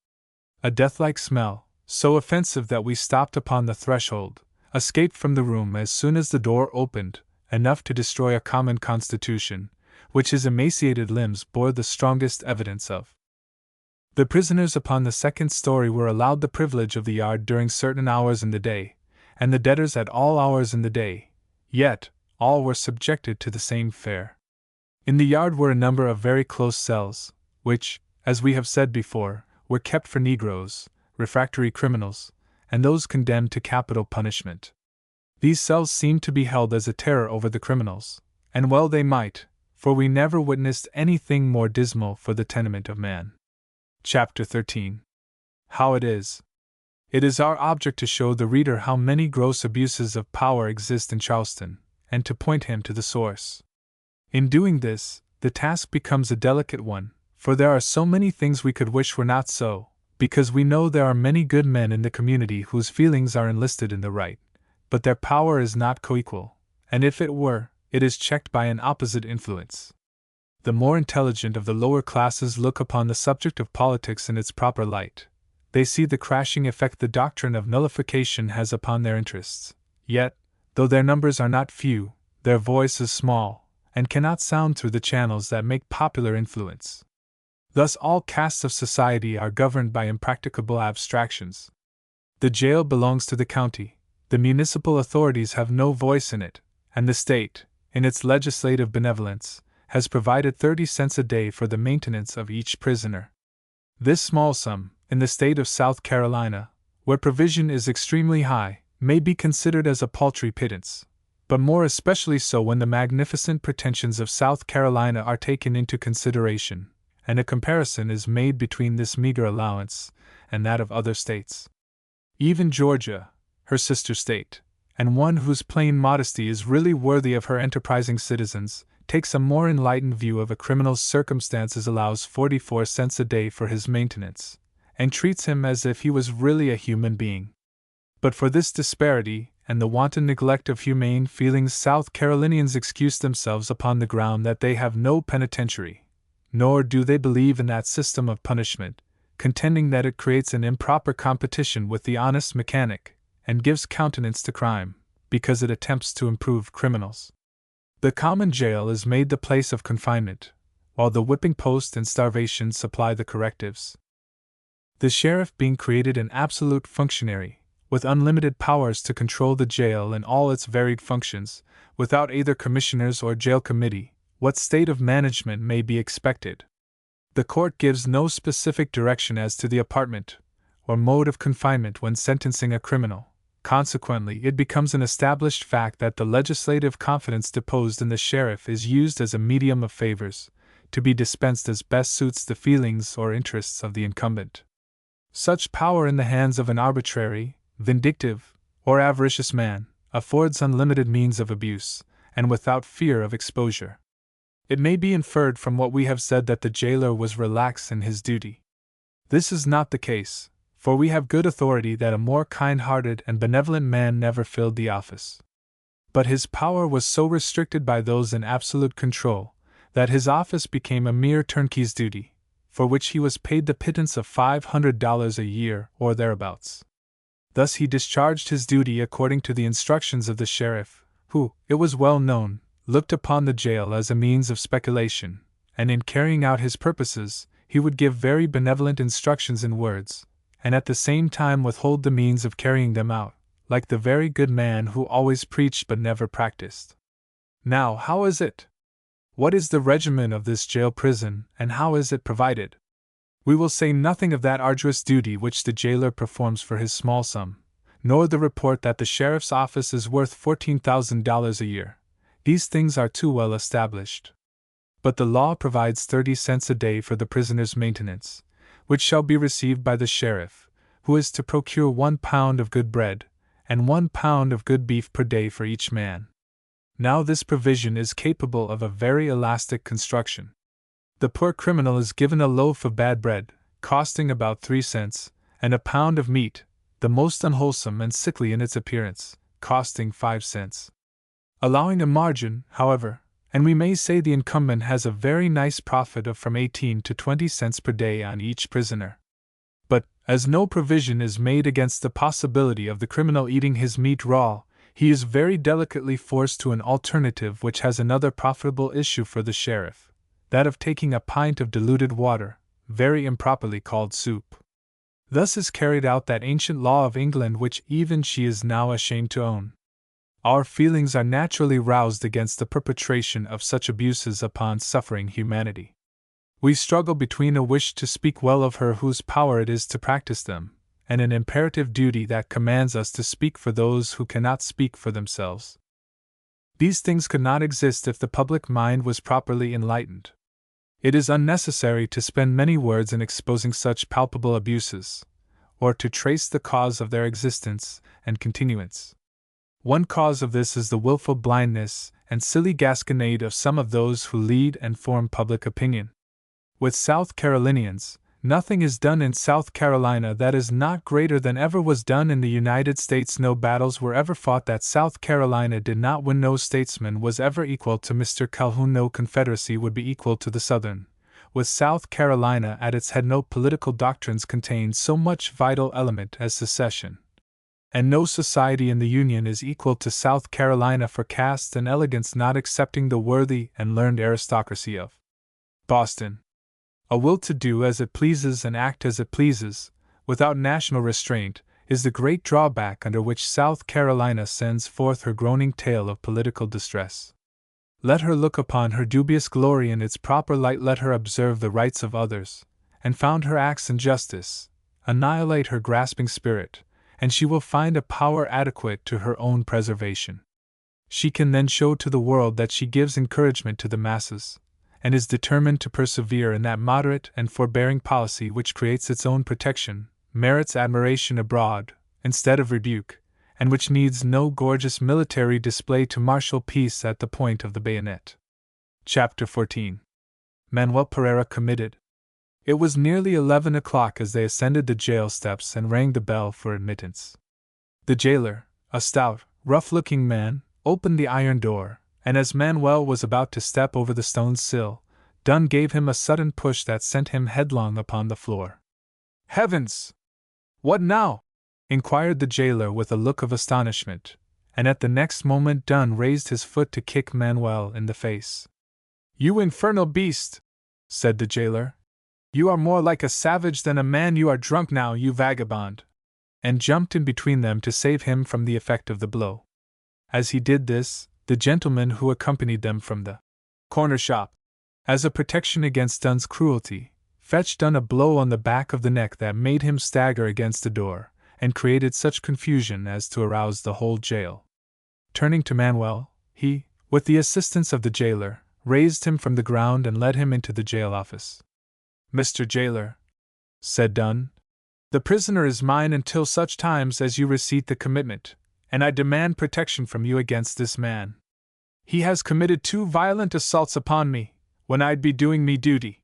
A death-like smell, so offensive that we stopped upon the threshold, escaped from the room as soon as the door opened, enough to destroy a common constitution, which his emaciated limbs bore the strongest evidence of. The prisoners upon the second story were allowed the privilege of the yard during certain hours in the day, and the debtors at all hours in the day, yet all were subjected to the same fare. In the yard were a number of very close cells, which, as we have said before, were kept for Negroes, refractory criminals, and those condemned to capital punishment. These cells seemed to be held as a terror over the criminals, and well they might, for we never witnessed anything more dismal for the tenement of man. Chapter 13. How it is. It is our object to show the reader how many gross abuses of power exist in Charleston, and to point him to the source. In doing this, the task becomes a delicate one, for there are so many things we could wish were not so, because we know there are many good men in the community whose feelings are enlisted in the right, but their power is not coequal, and if it were, it is checked by an opposite influence. The more intelligent of the lower classes look upon the subject of politics in its proper light. They see the crashing effect the doctrine of nullification has upon their interests, yet, though their numbers are not few, their voice is small, and cannot sound through the channels that make popular influence. Thus all castes of society are governed by impracticable abstractions. The jail belongs to the county, the municipal authorities have no voice in it, and the state, in its legislative benevolence, has provided 30 cents a day for the maintenance of each prisoner. This small sum, in the state of South Carolina, where provision is extremely high, may be considered as a paltry pittance, but more especially so when the magnificent pretensions of South Carolina are taken into consideration, and a comparison is made between this meager allowance and that of other states. Even Georgia, her sister state, and one whose plain modesty is really worthy of her enterprising citizens, takes a more enlightened view of a criminal's circumstances, allows 44 cents a day for his maintenance, and treats him as if he was really a human being. But for this disparity, and the wanton neglect of humane feelings, South Carolinians excuse themselves upon the ground that they have no penitentiary, nor do they believe in that system of punishment, contending that it creates an improper competition with the honest mechanic, and gives countenance to crime, because it attempts to improve criminals. The common jail is made the place of confinement, while the whipping post and starvation supply the correctives. The sheriff being created an absolute functionary, with unlimited powers to control the jail and all its varied functions, without either commissioners or jail committee, what state of management may be expected? The court gives no specific direction as to the apartment or mode of confinement when sentencing a criminal. Consequently, it becomes an established fact that the legislative confidence deposed in the sheriff is used as a medium of favors, to be dispensed as best suits the feelings or interests of the incumbent. Such power in the hands of an arbitrary, vindictive, or avaricious man affords unlimited means of abuse, and without fear of exposure. It may be inferred from what we have said that the jailer was relaxed in his duty. This is not the case, for we have good authority that a more kind-hearted and benevolent man never filled the office. But his power was so restricted by those in absolute control, that his office became a mere turnkey's duty, for which he was paid the pittance of $500 a year or thereabouts. Thus he discharged his duty according to the instructions of the sheriff, who, it was well known, looked upon the jail as a means of speculation, and in carrying out his purposes, he would give very benevolent instructions in words, and at the same time withhold the means of carrying them out, like the very good man who always preached but never practiced. Now, how is it? What is the regimen of this jail prison, and how is it provided? We will say nothing of that arduous duty which the jailer performs for his small sum, nor the report that the sheriff's office is worth $14,000 a year. These things are too well established. But the law provides 30 cents a day for the prisoner's maintenance, which shall be received by the sheriff, who is to procure 1 pound of good bread, and 1 pound of good beef per day for each man. Now this provision is capable of a very elastic construction. The poor criminal is given a loaf of bad bread, costing about 3 cents, and a pound of meat, the most unwholesome and sickly in its appearance, costing 5 cents. Allowing a margin, however, and we may say the incumbent has a very nice profit of from 18 to 20 cents per day on each prisoner. But, as no provision is made against the possibility of the criminal eating his meat raw, he is very delicately forced to an alternative which has another profitable issue for the sheriff, that of taking a pint of diluted water, very improperly called soup. Thus is carried out that ancient law of England which even she is now ashamed to own. Our feelings are naturally roused against the perpetration of such abuses upon suffering humanity. We struggle between a wish to speak well of her whose power it is to practice them, and an imperative duty that commands us to speak for those who cannot speak for themselves. These things could not exist if the public mind was properly enlightened. It is unnecessary to spend many words in exposing such palpable abuses, or to trace the cause of their existence and continuance. One cause of this is the wilful blindness and silly gasconade of some of those who lead and form public opinion. With South Carolinians, nothing is done in South Carolina that is not greater than ever was done in the United States. No battles were ever fought that South Carolina did not win. No statesman was ever equal to Mr. Calhoun. No confederacy would be equal to the Southern. With South Carolina at its head, no political doctrines contain so much vital element as secession. And no society in the Union is equal to South Carolina for caste and elegance, not excepting the worthy and learned aristocracy of Boston. A will to do as it pleases and act as it pleases, without national restraint, is the great drawback under which South Carolina sends forth her groaning tale of political distress. Let her look upon her dubious glory in its proper light, let her observe the rights of others, and found her acts injustice, annihilate her grasping spirit, and she will find a power adequate to her own preservation. She can then show to the world that she gives encouragement to the masses, and is determined to persevere in that moderate and forbearing policy which creates its own protection, merits admiration abroad, instead of rebuke, and which needs no gorgeous military display to marshal peace at the point of the bayonet. Chapter 14. Manuel Pereira committed. It was nearly 11 o'clock as they ascended the jail steps and rang the bell for admittance. The jailer, a stout, rough-looking man, opened the iron door, and as Manuel was about to step over the stone sill, Dunn gave him a sudden push that sent him headlong upon the floor. "Heavens! What now?" inquired the jailer with a look of astonishment, and at the next moment Dunn raised his foot to kick Manuel in the face. "You infernal beast!" said the jailer. "You are more like a savage than a man. You are drunk now, you vagabond!" and jumped in between them to save him from the effect of the blow. As he did this, the gentleman who accompanied them from the corner shop, as a protection against Dunn's cruelty, fetched Dunn a blow on the back of the neck that made him stagger against the door, and created such confusion as to arouse the whole jail. Turning to Manuel, he, with the assistance of the jailer, raised him from the ground and led him into the jail office. "Mr. Jailer," said Dunn, "the prisoner is mine until such times as you receipt the commitment, and I demand protection from you against this man. He has committed 2 violent assaults upon me, when I'd be doing me duty.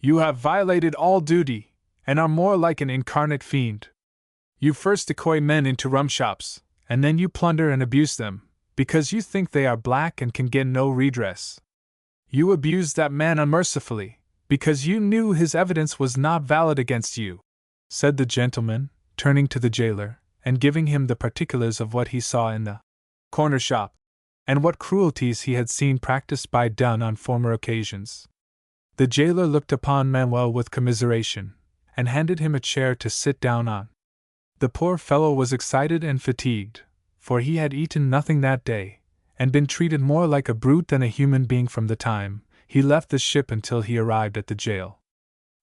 You have violated all duty, and are more like an incarnate fiend. You first decoy men into rum shops, and then you plunder and abuse them, because you think they are black and can get no redress. You abused that man unmercifully, because you knew his evidence was not valid against you," said the gentleman, turning to the jailer, and giving him the particulars of what he saw in the corner shop, and what cruelties he had seen practiced by Dunn on former occasions. The jailer looked upon Manuel with commiseration, and handed him a chair to sit down on. The poor fellow was excited and fatigued, for he had eaten nothing that day, and been treated more like a brute than a human being from the time he left the ship until he arrived at the jail.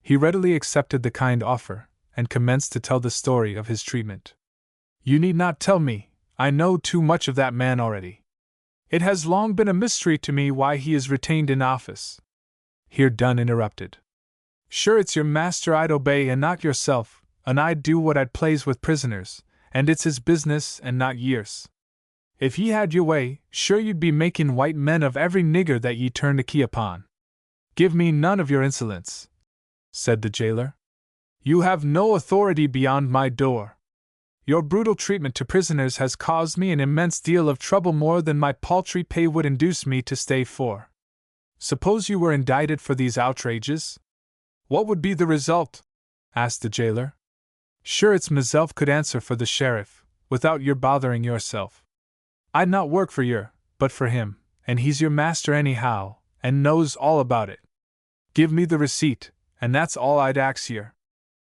He readily accepted the kind offer, and commenced to tell the story of his treatment. "You need not tell me, I know too much of that man already. It has long been a mystery to me why he is retained in office." Here Dunn interrupted. "Sure it's your master I'd obey and not yourself, and I'd do what I'd please with prisoners, and it's his business and not yours. If ye had your way, sure you'd be making white men of every nigger that ye turn the key upon." "Give me none of your insolence," said the jailer. "You have no authority beyond my door. Your brutal treatment to prisoners has caused me an immense deal of trouble, more than my paltry pay would induce me to stay for. Suppose you were indicted for these outrages? What would be the result?" asked the jailer. "Sure it's meself could answer for the sheriff, without your bothering yourself. I'd not work for yer, but for him, and he's your master anyhow, and knows all about it. Give me the receipt, and that's all I'd ax yer.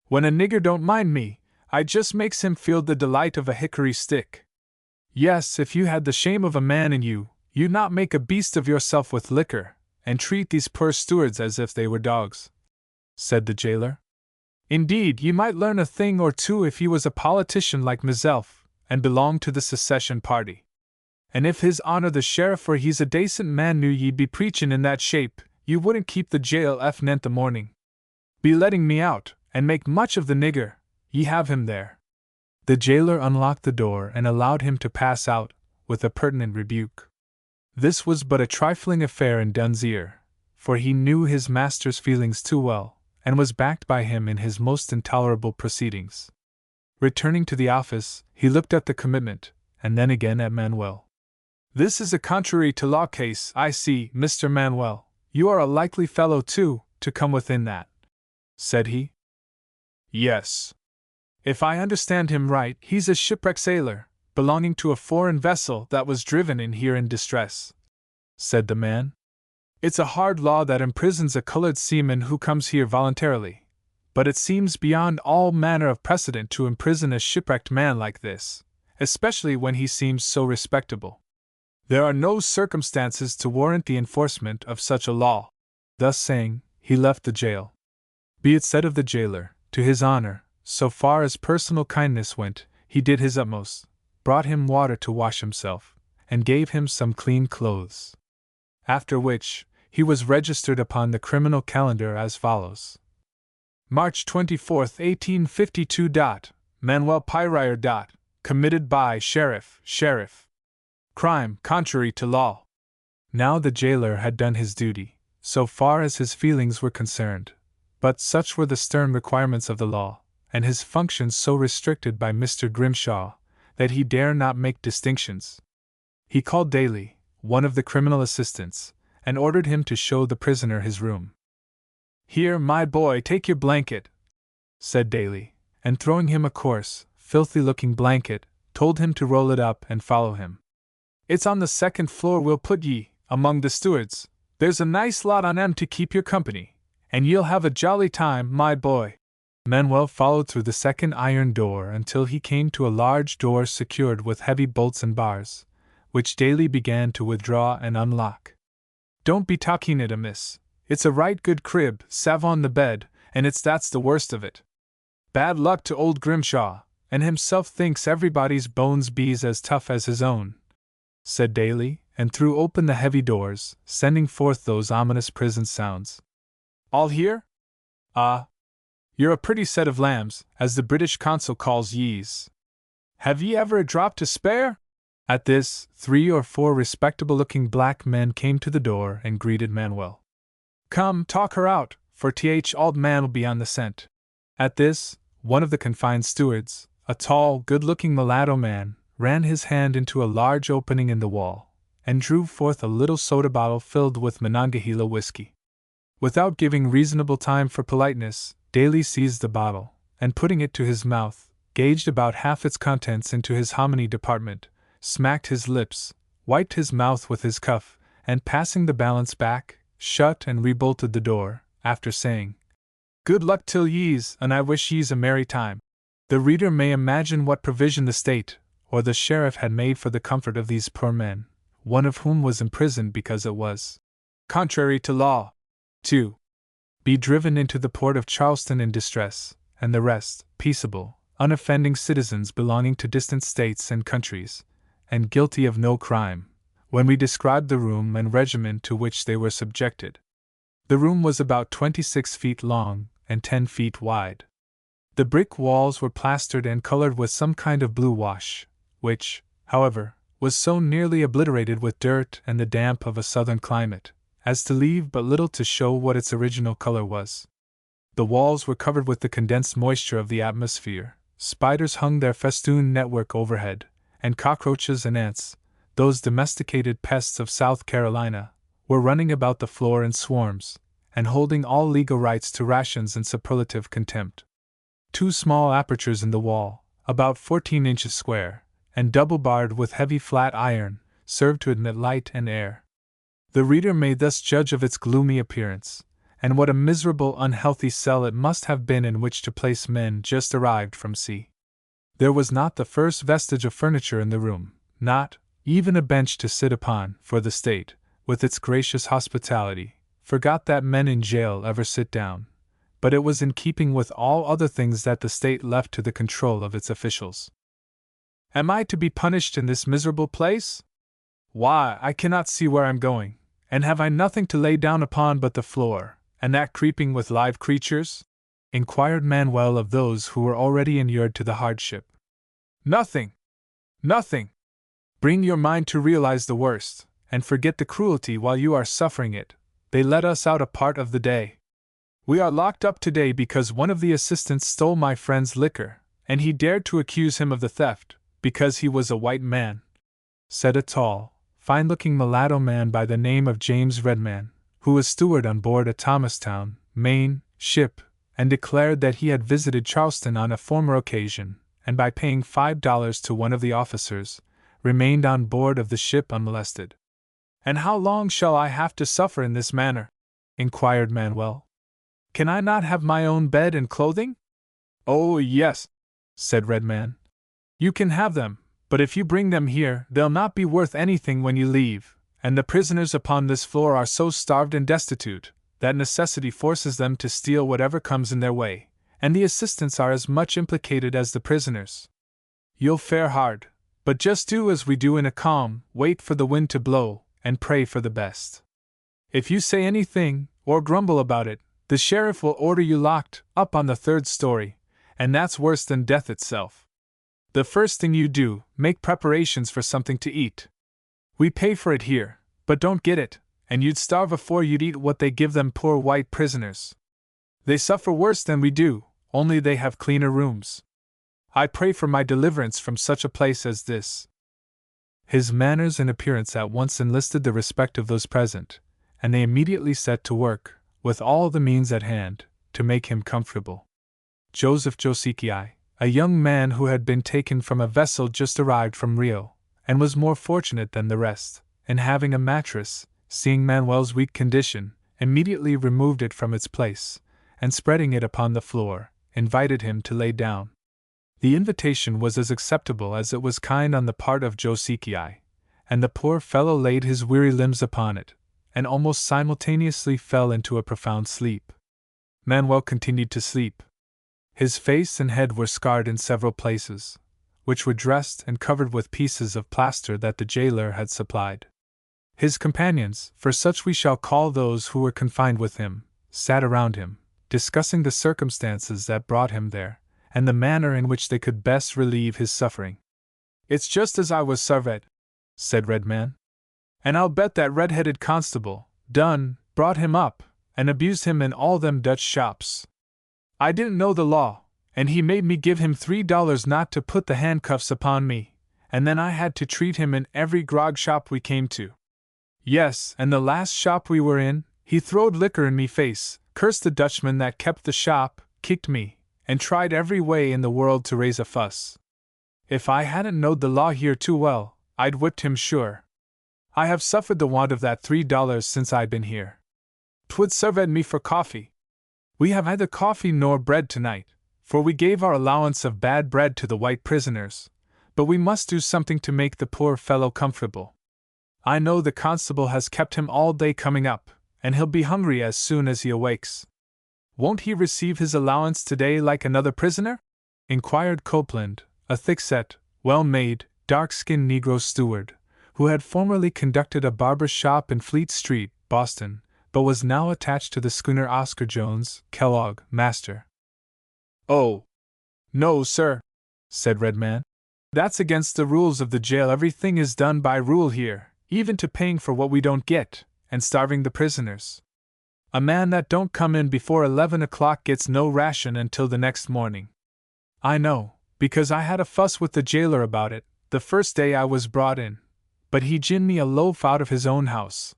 When a nigger don't mind me, I just makes him feel the delight of a hickory stick. Yes, if you had the shame of a man in you, you'd not make a beast of yourself with liquor, and treat these poor stewards as if they were dogs," said the jailer. "Indeed, ye might learn a thing or two if ye was a politician like meself, and belonged to the secession party. And if his honor the sheriff, for he's a dacent man, knew ye'd be preachin' in that shape, you wouldn't keep the jail nent the morning. Be letting me out, and make much of the nigger, ye have him there." The jailer unlocked the door and allowed him to pass out, with a pertinent rebuke. This was but a trifling affair in Dunn's ear, for he knew his master's feelings too well, and was backed by him in his most intolerable proceedings. Returning to the office, he looked at the commitment, and then again at Manuel. "This is a contrary to law case, I see, Mr. Manuel. You are a likely fellow, too, to come within that," said he. "Yes. If I understand him right, he's a shipwrecked sailor, belonging to a foreign vessel that was driven in here in distress," said the man. "It's a hard law that imprisons a colored seaman who comes here voluntarily, but it seems beyond all manner of precedent to imprison a shipwrecked man like this, especially when he seems so respectable. There are no circumstances to warrant the enforcement of such a law." Thus saying, he left the jail. Be it said of the jailer, to his honor, so far as personal kindness went, he did his utmost, brought him water to wash himself, and gave him some clean clothes. After which, he was registered upon the criminal calendar as follows: March 24, 1852. Manuel Pereira. Committed by Sheriff. Crime contrary to law. Now the jailer had done his duty, so far as his feelings were concerned, but such were the stern requirements of the law, and his functions so restricted by Mr. Grimshaw, that he dare not make distinctions. He called Daly, one of the criminal assistants, and ordered him to show the prisoner his room. "Here, my boy, take your blanket," said Daly, and throwing him a coarse, filthy-looking blanket, told him to roll it up and follow him. "It's on the second floor we'll put ye, among the stewards. There's a nice lot on 'em to keep your company, and ye'll have a jolly time, my boy." Manuel followed through the second iron door until he came to a large door secured with heavy bolts and bars, which Daly began to withdraw and unlock. "Don't be talking it amiss. It's a right good crib, salve on the bed, and that's the worst of it. Bad luck to old Grimshaw, and himself thinks everybody's bones be's as tough as his own," said Daly, and threw open the heavy doors, sending forth those ominous prison sounds. "All here? Ah, you're a pretty set of lambs, as the British consul calls yees. Have ye ever a drop to spare?" At this, 3 or 4 respectable-looking black men came to the door and greeted Manuel. "Come, talk her out, for old man'll be on the scent." At this, one of the confined stewards, a tall, good-looking mulatto man, ran his hand into a large opening in the wall, and drew forth a little soda bottle filled with Monongahela whiskey. Without giving reasonable time for politeness, Daly seized the bottle, and putting it to his mouth, gauged about half its contents into his hominy department, smacked his lips, wiped his mouth with his cuff, and passing the balance back, shut and rebolted the door, after saying, "Good luck till ye's, and I wish ye's a merry time." The reader may imagine what provision the state, or the sheriff, had made for the comfort of these poor men, one of whom was imprisoned because it was contrary to law to be driven into the port of Charleston in distress, and the rest, peaceable, unoffending citizens belonging to distant states and countries, and guilty of no crime, when we described the room and regimen to which they were subjected. The room was about 26 feet long and 10 feet wide. The brick walls were plastered and colored with some kind of blue wash, which, however, was so nearly obliterated with dirt and the damp of a southern climate, as to leave but little to show what its original color was. The walls were covered with the condensed moisture of the atmosphere, spiders hung their festooned network overhead, and cockroaches and ants, those domesticated pests of South Carolina, were running about the floor in swarms, and holding all legal rights to rations in superlative contempt. 2 small apertures in the wall, about 14 inches square, and double-barred with heavy flat iron, served to admit light and air. The reader may thus judge of its gloomy appearance, and what a miserable, unhealthy cell it must have been in which to place men just arrived from sea. There was not the first vestige of furniture in the room, not even a bench to sit upon, for the state, with its gracious hospitality, forgot that men in jail ever sit down, but it was in keeping with all other things that the state left to the control of its officials. Am I to be punished in this miserable place? Why, I cannot see where I'm going, and have I nothing to lay down upon but the floor, and that creeping with live creatures? Inquired Manuel of those who were already inured to the hardship. Nothing! Nothing! Bring your mind to realize the worst, and forget the cruelty while you are suffering it. They let us out a part of the day. We are locked up today because one of the assistants stole my friend's liquor, and he dared to accuse him of the theft, because he was a white man, said a tall, fine-looking mulatto man by the name of James Redman, who was steward on board a Thomastown, Maine, ship, and declared that he had visited Charleston on a former occasion, and by paying $5 to one of the officers, remained on board of the ship unmolested. And how long shall I have to suffer in this manner? Inquired Manuel. Can I not have my own bed and clothing? Oh, yes, said Redman. You can have them, but if you bring them here, they'll not be worth anything when you leave, and the prisoners upon this floor are so starved and destitute, that necessity forces them to steal whatever comes in their way, and the assistants are as much implicated as the prisoners. You'll fare hard, but just do as we do in a calm, wait for the wind to blow, and pray for the best. If you say anything, or grumble about it, the sheriff will order you locked up on the 3rd story, and that's worse than death itself. The first thing you do, make preparations for something to eat. We pay for it here, but don't get it, and you'd starve afore you'd eat what they give them poor white prisoners. They suffer worse than we do, only they have cleaner rooms. I pray for my deliverance from such a place as this. His manners and appearance at once enlisted the respect of those present, and they immediately set to work, with all the means at hand, to make him comfortable. Joseph Josiki, a young man who had been taken from a vessel just arrived from Rio, and was more fortunate than the rest, in having a mattress, seeing Manuel's weak condition, immediately removed it from its place, and spreading it upon the floor, invited him to lay down. The invitation was as acceptable as it was kind on the part of Josiki, and the poor fellow laid his weary limbs upon it, and almost simultaneously fell into a profound sleep. Manuel continued to sleep. His face and head were scarred in several places, which were dressed and covered with pieces of plaster that the jailer had supplied. His companions, for such we shall call those who were confined with him, sat around him, discussing the circumstances that brought him there, and the manner in which they could best relieve his suffering. It's just as I was served, said Redman. And I'll bet that red-headed constable, Dunn, brought him up, and abused him in all them Dutch shops. I didn't know the law, and he made me give him $3 not to put the handcuffs upon me, and then I had to treat him in every grog shop we came to. Yes, and the last shop we were in, he throwed liquor in me face, cursed the Dutchman that kept the shop, kicked me, and tried every way in the world to raise a fuss. If I hadn't knowed the law here too well, I'd whipped him sure. I have suffered the want of that $3 since I've been here. 'Twould served me for coffee. We have neither coffee nor bread tonight, for we gave our allowance of bad bread to the white prisoners, but we must do something to make the poor fellow comfortable. I know the constable has kept him all day coming up, and he'll be hungry as soon as he awakes." "Won't he receive his allowance today like another prisoner?" inquired Copeland, a thick-set, well-made, dark-skinned Negro steward, who had formerly conducted a barber's shop in Fleet Street, Boston, but was now attached to the schooner Oscar Jones, Kellogg, master. "Oh, no, sir," said Redman. "That's against the rules of the jail. Everything is done by rule here, even to paying for what we don't get, and starving the prisoners. A man that don't come in before 11 o'clock gets no ration until the next morning. I know, because I had a fuss with the jailer about it, the first day I was brought in, but he ginned me a loaf out of his own house.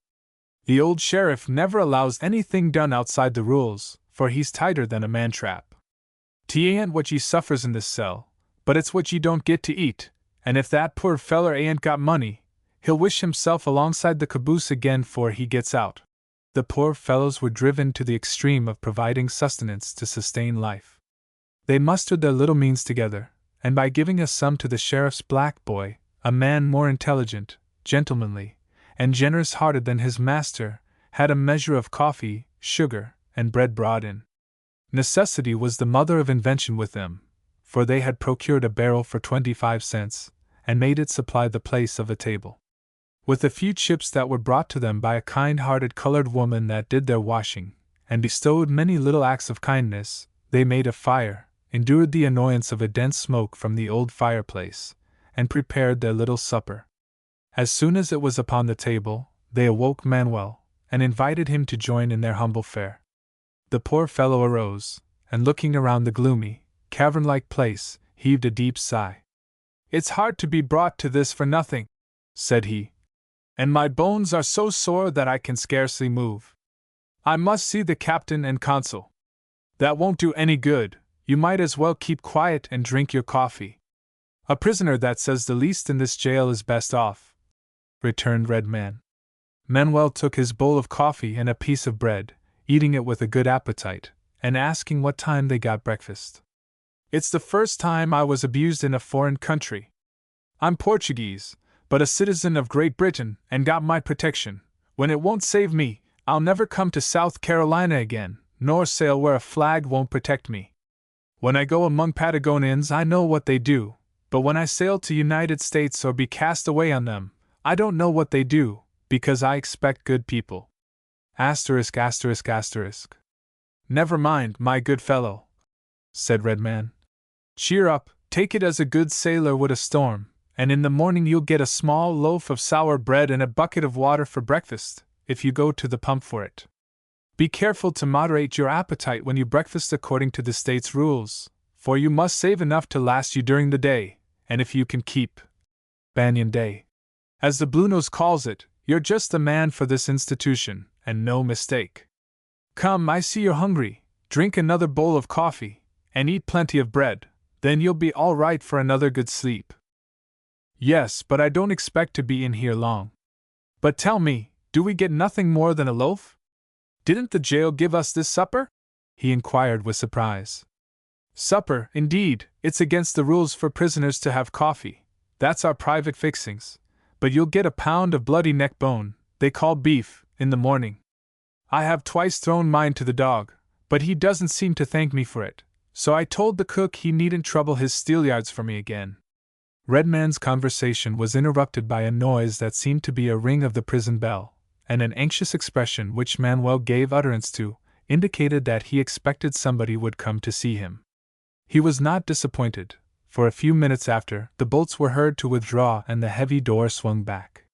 The old sheriff never allows anything done outside the rules, for he's tighter than a man-trap. 'Tain't what ye suffers in this cell, but it's what ye don't get to eat, and if that poor feller ain't got money, he'll wish himself alongside the caboose again 'fore he gets out." The poor fellows were driven to the extreme of providing sustenance to sustain life. They mustered their little means together, and by giving a sum to the sheriff's black boy, a man more intelligent, gentlemanly, and generous-hearted than his master, had a measure of coffee, sugar, and bread brought in. Necessity was the mother of invention with them, for they had procured a barrel for 25 cents, and made it supply the place of a table. With a few chips that were brought to them by a kind-hearted colored woman that did their washing, and bestowed many little acts of kindness, they made a fire, endured the annoyance of a dense smoke from the old fireplace, and prepared their little supper. As soon as it was upon the table, they awoke Manuel, and invited him to join in their humble fare. The poor fellow arose, and looking around the gloomy, cavern-like place, heaved a deep sigh. "It's hard to be brought to this for nothing," said he, "and my bones are so sore that I can scarcely move. I must see the captain and consul." "That won't do any good. You might as well keep quiet and drink your coffee. A prisoner that says the least in this jail is best off," returned Redman. Manuel took his bowl of coffee and a piece of bread, eating it with a good appetite, and asking what time they got breakfast. "It's the first time I was abused in a foreign country. I'm Portuguese, but a citizen of Great Britain, and got my protection. When it won't save me, I'll never come to South Carolina again, nor sail where a flag won't protect me. When I go among Patagonians I know what they do, but when I sail to United States or be cast away on them, I don't know what they do, because I expect good people. Asterisk asterisk asterisk. Never mind, my good fellow, said Redman. Cheer up, take it as a good sailor would a storm, and in the morning you'll get a small loaf of sour bread and a bucket of water for breakfast, if you go to the pump for it. Be careful to moderate your appetite when you breakfast according to the state's rules, for you must save enough to last you during the day, and if you can keep Banyan Day, as the Bluenose calls it, you're just the man for this institution, and no mistake. Come, I see you're hungry, drink another bowl of coffee, and eat plenty of bread, then you'll be all right for another good sleep. Yes, but I don't expect to be in here long. But tell me, do we get nothing more than a loaf? Didn't the jail give us this supper? He inquired with surprise. Supper, indeed, it's against the rules for prisoners to have coffee. That's our private fixings. But you'll get a pound of bloody neck bone, they call beef, in the morning. I have twice thrown mine to the dog, but he doesn't seem to thank me for it, so I told the cook he needn't trouble his steelyards for me again. Redman's conversation was interrupted by a noise that seemed to be a ring of the prison bell, and an anxious expression which Manuel gave utterance to indicated that he expected somebody would come to see him. He was not disappointed, for a few minutes after, the bolts were heard to withdraw and the heavy door swung back.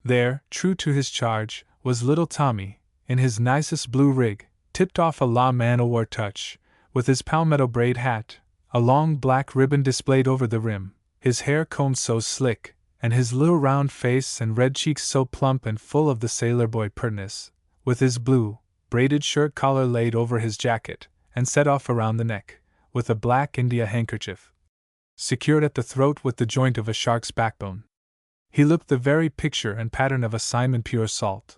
There, true to his charge, was little Tommy, in his nicest blue rig, tipped off a la man-o'-war touch, with his palmetto braid hat, a long black ribbon displayed over the rim, his hair combed so slick, and his little round face and red cheeks so plump and full of the sailor boy pertness, with his blue, braided shirt collar laid over his jacket, and set off around the neck, with a black India handkerchief, secured at the throat with the joint of a shark's backbone. He looked the very picture and pattern of a Simon pure salt.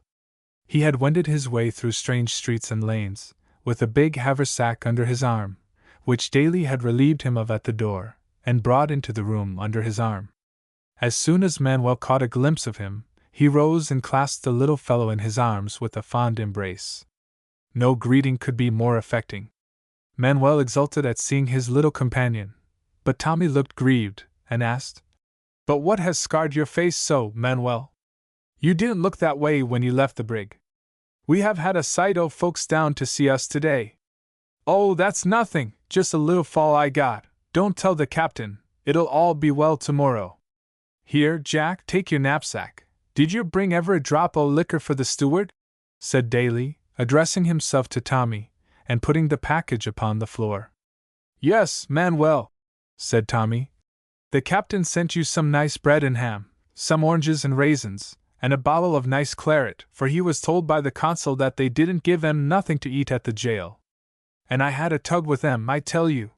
He had wended his way through strange streets and lanes, with a big haversack under his arm, which Daly had relieved him of at the door, and brought into the room under his arm. As soon as Manuel caught a glimpse of him, He rose and clasped the little fellow in his arms with a fond embrace. No greeting could be more affecting. Manuel exulted at seeing his little companion, but Tommy looked grieved and asked, "But what has scarred your face so, Manuel? You didn't look that way when you left the brig. We have had a sight of folks down to see us today." "Oh, that's nothing, just a little fall I got. Don't tell the captain, it'll all be well tomorrow. Here, Jack, take your knapsack. Did you bring ever a drop o' liquor for the steward?" said Daly, addressing himself to Tommy, and putting the package upon the floor. "Yes, Manuel," said Tommy. "The captain sent you some nice bread and ham, some oranges and raisins, and a bottle of nice claret, for he was told by the consul that they didn't give 'em nothing to eat at the jail. And I had a tug with 'em, I tell you.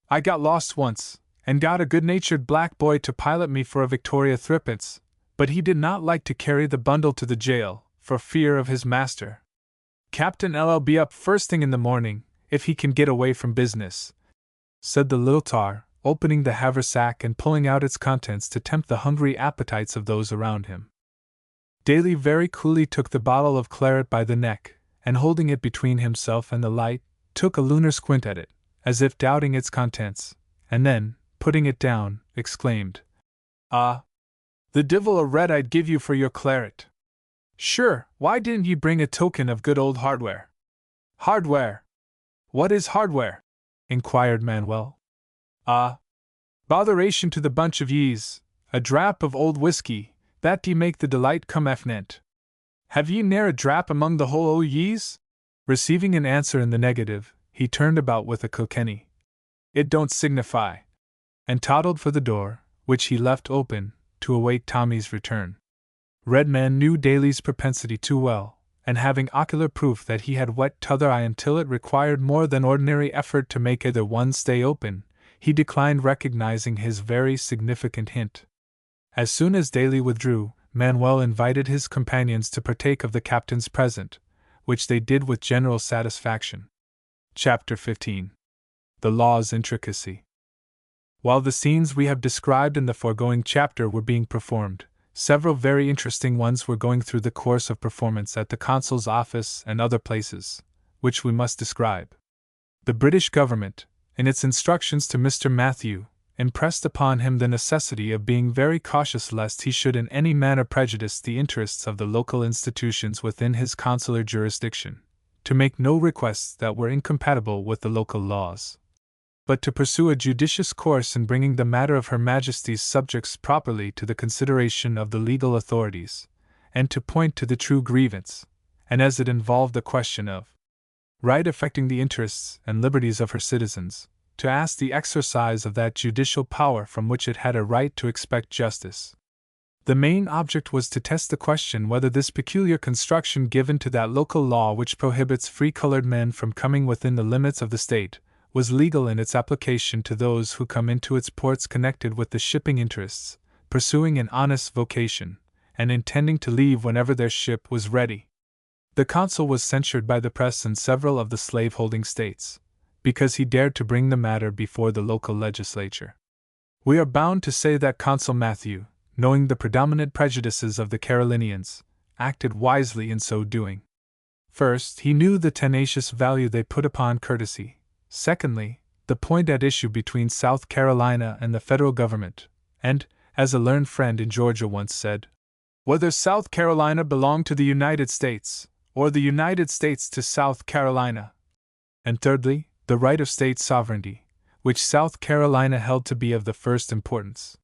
I got lost once, and got a good-natured black boy to pilot me for a Victoria threepence, but he did not like to carry the bundle to the jail, for fear of his master. Captain L'll be up first thing in the morning, if he can get away from business," said the little tar, opening the haversack and pulling out its contents to tempt the hungry appetites of those around him. Daly very coolly took the bottle of claret by the neck, and holding it between himself and the light, took a lunar squint at it, as if doubting its contents, and then, putting it down, exclaimed, "Ah! The divil a red I'd give you for your claret. Sure, why didn't ye bring a token of good old hardware?" "Hardware? What is hardware?" inquired Manuel. "Ah! Botheration to the bunch of yees, a drap of old whiskey, that ye make the delight come efnent. Have ye ne'er a drap among the whole o' yees?" Receiving an answer in the negative, he turned about with a Kilkenny. "It don't signify," and toddled for the door, which he left open, to await Tommy's return. Redman knew Daly's propensity too well, and having ocular proof that he had wet t'other eye until it required more than ordinary effort to make either one stay open, he declined recognizing his very significant hint. As soon as Daly withdrew, Manuel invited his companions to partake of the captain's present, which they did with general satisfaction. Chapter 15. The Law's Intricacy. While the scenes we have described in the foregoing chapter were being performed, several very interesting ones were going through the course of performance at the consul's office and other places, which we must describe. The British government, in its instructions to Mr. Matthew, impressed upon him the necessity of being very cautious lest he should in any manner prejudice the interests of the local institutions within his consular jurisdiction, to make no requests that were incompatible with the local laws, but to pursue a judicious course in bringing the matter of Her Majesty's subjects properly to the consideration of the legal authorities, and to point to the true grievance, and as it involved the question of right affecting the interests and liberties of her citizens, to ask the exercise of that judicial power from which it had a right to expect justice. The main object was to test the question whether this peculiar construction given to that local law which prohibits free-colored men from coming within the limits of the state was legal in its application to those who come into its ports connected with the shipping interests, pursuing an honest vocation, and intending to leave whenever their ship was ready. The consul was censured by the press in several of the slave-holding states, because he dared to bring the matter before the local legislature. We are bound to say that Consul Matthew, knowing the predominant prejudices of the Carolinians, acted wisely in so doing. First, he knew the tenacious value they put upon courtesy. Secondly, the point at issue between South Carolina and the federal government, and, as a learned friend in Georgia once said, whether South Carolina belonged to the United States, or the United States to South Carolina. And thirdly, the right of state sovereignty, which South Carolina held to be of the first importance.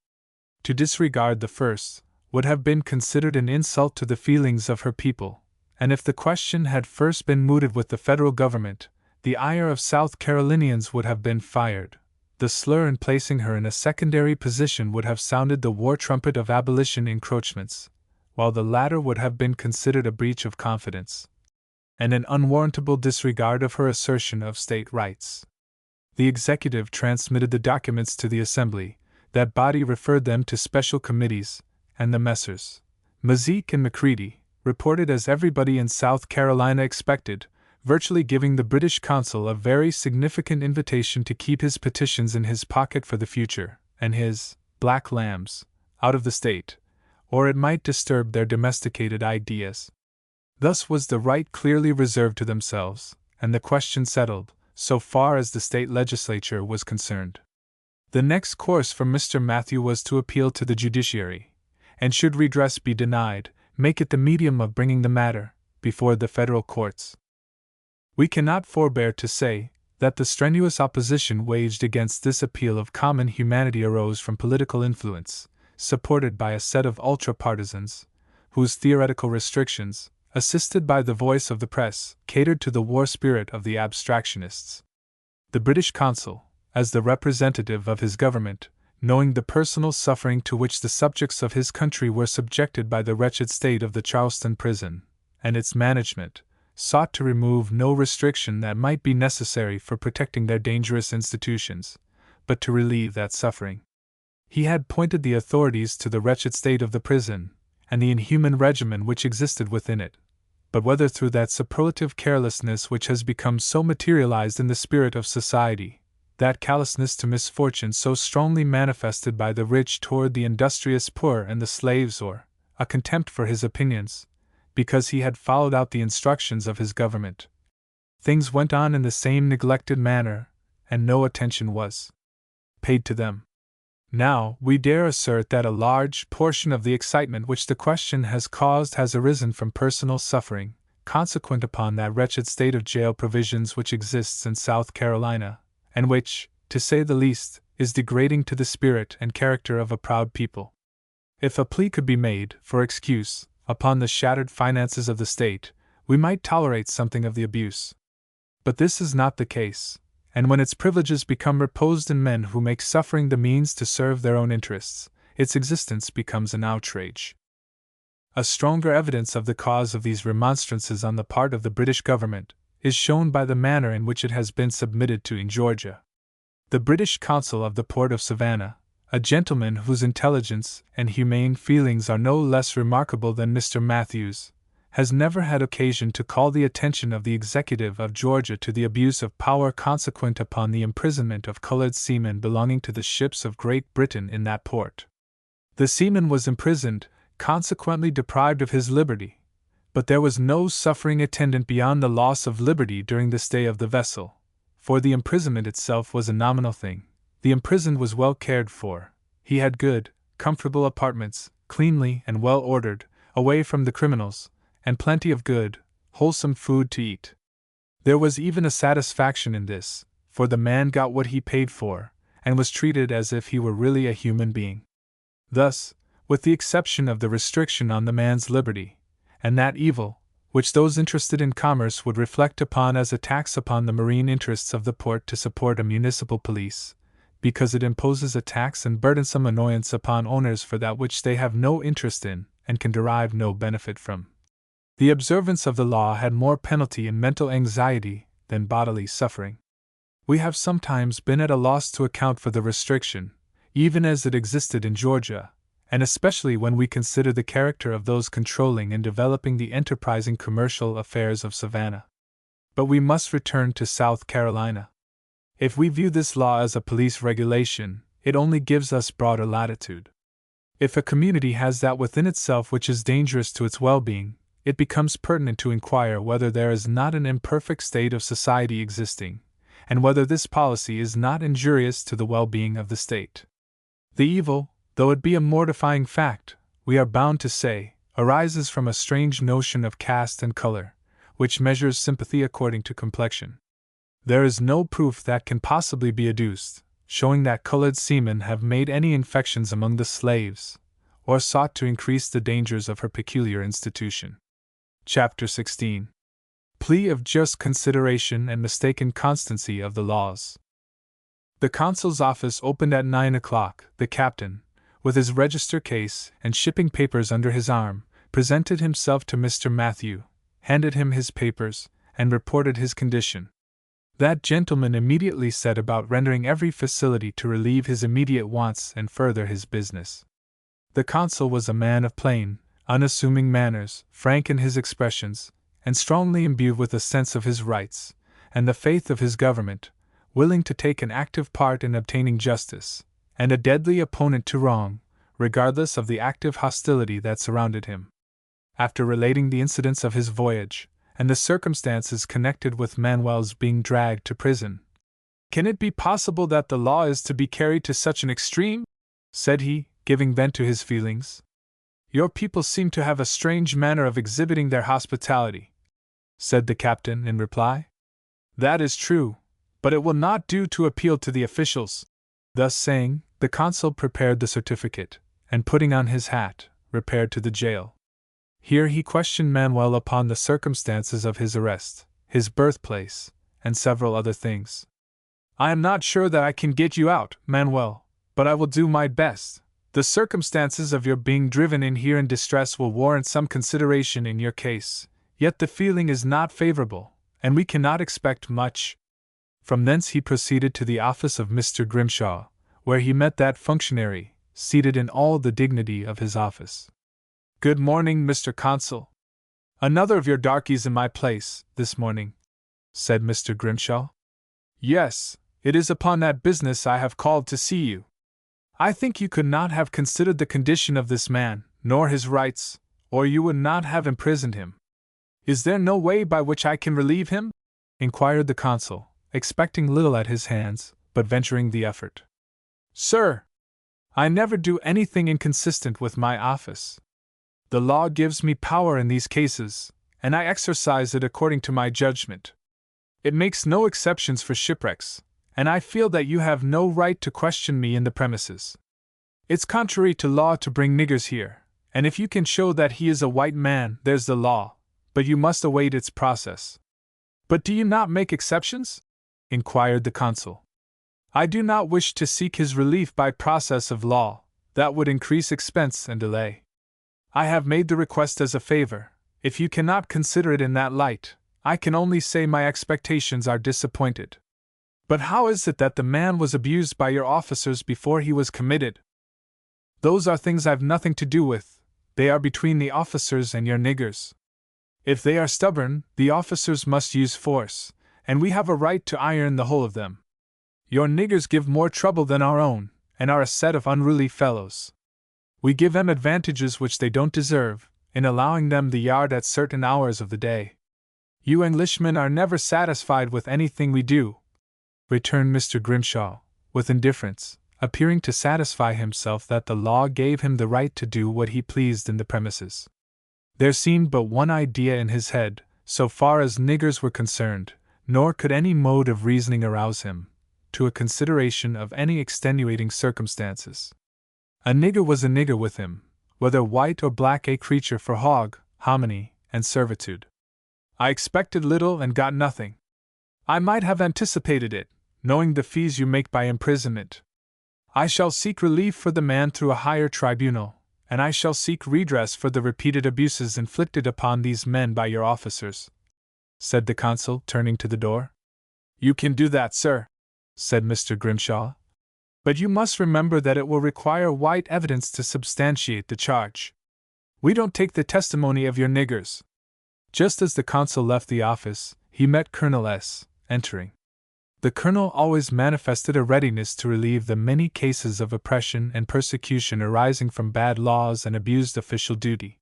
To disregard the first would have been considered an insult to the feelings of her people, and if the question had first been mooted with the federal government, the ire of South Carolinians would have been fired. The slur in placing her in a secondary position would have sounded the war trumpet of abolition encroachments, while the latter would have been considered a breach of confidence, and an unwarrantable disregard of her assertion of state rights. The executive transmitted the documents to the Assembly, that body referred them to special committees, and the Messrs. Mazik and Macready reported as everybody in South Carolina expected, virtually giving the British consul a very significant invitation to keep his petitions in his pocket for the future, and his black lambs out of the state, or it might disturb their domesticated ideas. Thus was the right clearly reserved to themselves, and the question settled, so far as the state legislature was concerned. The next course for Mr. Matthew was to appeal to the judiciary, and should redress be denied, make it the medium of bringing the matter before the federal courts. We cannot forbear to say that the strenuous opposition waged against this appeal of common humanity arose from political influence, supported by a set of ultra-partisans, whose theoretical restrictions, assisted by the voice of the press, catered to the war spirit of the abstractionists. The British consul, as the representative of his government, knowing the personal suffering to which the subjects of his country were subjected by the wretched state of the Charleston prison, and its management, sought to remove no restriction that might be necessary for protecting their dangerous institutions, but to relieve that suffering. He had pointed the authorities to the wretched state of the prison, and the inhuman regimen which existed within it, but whether through that superlative carelessness which has become so materialized in the spirit of society, that callousness to misfortune so strongly manifested by the rich toward the industrious poor and the slaves, or a contempt for his opinions, because he had followed out the instructions of his government, things went on in the same neglected manner, and no attention was paid to them. Now, we dare assert that a large portion of the excitement which the question has caused has arisen from personal suffering, consequent upon that wretched state of jail provisions which exists in South Carolina, and which, to say the least, is degrading to the spirit and character of a proud people. If a plea could be made for excuse upon the shattered finances of the state, we might tolerate something of the abuse. But this is not the case, and when its privileges become reposed in men who make suffering the means to serve their own interests, its existence becomes an outrage. A stronger evidence of the cause of these remonstrances on the part of the British government is shown by the manner in which it has been submitted to in Georgia. The British consul of the port of Savannah, a gentleman whose intelligence and humane feelings are no less remarkable than Mr. Matthew's, has never had occasion to call the attention of the executive of Georgia to the abuse of power consequent upon the imprisonment of colored seamen belonging to the ships of Great Britain in that port. The seaman was imprisoned, consequently deprived of his liberty, but there was no suffering attendant beyond the loss of liberty during the stay of the vessel, for the imprisonment itself was a nominal thing. The imprisoned was well cared for, he had good, comfortable apartments, cleanly and well ordered, away from the criminals, and plenty of good, wholesome food to eat. There was even a satisfaction in this, for the man got what he paid for, and was treated as if he were really a human being. Thus, with the exception of the restriction on the man's liberty, and that evil, which those interested in commerce would reflect upon as a tax upon the marine interests of the port to support a municipal police, because it imposes a tax and burdensome annoyance upon owners for that which they have no interest in, and can derive no benefit from. The observance of the law had more penalty in mental anxiety than bodily suffering. We have sometimes been at a loss to account for the restriction, even as it existed in Georgia, and especially when we consider the character of those controlling and developing the enterprising commercial affairs of Savannah. But we must return to South Carolina. If we view this law as a police regulation, it only gives us broader latitude. If a community has that within itself which is dangerous to its well-being, it becomes pertinent to inquire whether there is not an imperfect state of society existing, and whether this policy is not injurious to the well-being of the state. The evil, though it be a mortifying fact, we are bound to say, arises from a strange notion of caste and color, which measures sympathy according to complexion. There is no proof that can possibly be adduced, showing that colored seamen have made any infections among the slaves, or sought to increase the dangers of her peculiar institution. Chapter 16. Plea of just consideration and mistaken constancy of the laws. The consul's office opened at 9 o'clock. The captain, with his register case and shipping papers under his arm, presented himself to Mr. Matthew, handed him his papers, and reported his condition. That gentleman immediately set about rendering every facility to relieve his immediate wants and further his business. The consul was a man of plain, unassuming manners, frank in his expressions, and strongly imbued with a sense of his rights, and the faith of his government, willing to take an active part in obtaining justice, and a deadly opponent to wrong, regardless of the active hostility that surrounded him. After relating the incidents of his voyage, and the circumstances connected with Manuel's being dragged to prison, "Can it be possible that the law is to be carried to such an extreme?" said he, giving vent to his feelings. "Your people seem to have a strange manner of exhibiting their hospitality," said the captain in reply. "That is true, but it will not do to appeal to the officials." Thus saying, the consul prepared the certificate, and putting on his hat, repaired to the jail. Here he questioned Manuel upon the circumstances of his arrest, his birthplace, and several other things. "I am not sure that I can get you out, Manuel, but I will do my best. The circumstances of your being driven in here in distress will warrant some consideration in your case, yet the feeling is not favorable, and we cannot expect much." From thence he proceeded to the office of Mr. Grimshaw, where he met that functionary, seated in all the dignity of his office. "Good morning, Mr. Consul. Another of your darkies in my place, this morning," said Mr. Grimshaw. "Yes, it is upon that business I have called to see you. I think you could not have considered the condition of this man, nor his rights, or you would not have imprisoned him." "Is there no way by which I can relieve him?" inquired the consul, expecting little at his hands, but venturing the effort. "Sir, I never do anything inconsistent with my office. The law gives me power in these cases, and I exercise it according to my judgment. It makes no exceptions for shipwrecks, and I feel that you have no right to question me in the premises. It's contrary to law to bring niggers here, and if you can show that he is a white man, there's the law, but you must await its process." "But do you not make exceptions?" inquired the consul. "I do not wish to seek his relief by process of law, that would increase expense and delay. I have made the request as a favor. If you cannot consider it in that light, I can only say my expectations are disappointed." "But how is it that the man was abused by your officers before he was committed?" "Those are things I've nothing to do with. They are between the officers and your niggers. If they are stubborn, the officers must use force, and we have a right to iron the whole of them. Your niggers give more trouble than our own, and are a set of unruly fellows. We give them advantages which they don't deserve, in allowing them the yard at certain hours of the day. You Englishmen are never satisfied with anything we do," returned Mr. Grimshaw, with indifference, appearing to satisfy himself that the law gave him the right to do what he pleased in the premises. There seemed but one idea in his head, so far as niggers were concerned, nor could any mode of reasoning arouse him to a consideration of any extenuating circumstances. A nigger was a nigger with him, whether white or black, a creature for hog, hominy, and servitude. "I expected little and got nothing. I might have anticipated it, knowing the fees you make by imprisonment. I shall seek relief for the man through a higher tribunal, and I shall seek redress for the repeated abuses inflicted upon these men by your officers," said the consul, turning to the door. "You can do that, sir," said Mr. Grimshaw. "But you must remember that it will require white evidence to substantiate the charge. We don't take the testimony of your niggers." Just as the consul left the office, he met Colonel S. entering. The colonel always manifested a readiness to relieve the many cases of oppression and persecution arising from bad laws and abused official duty.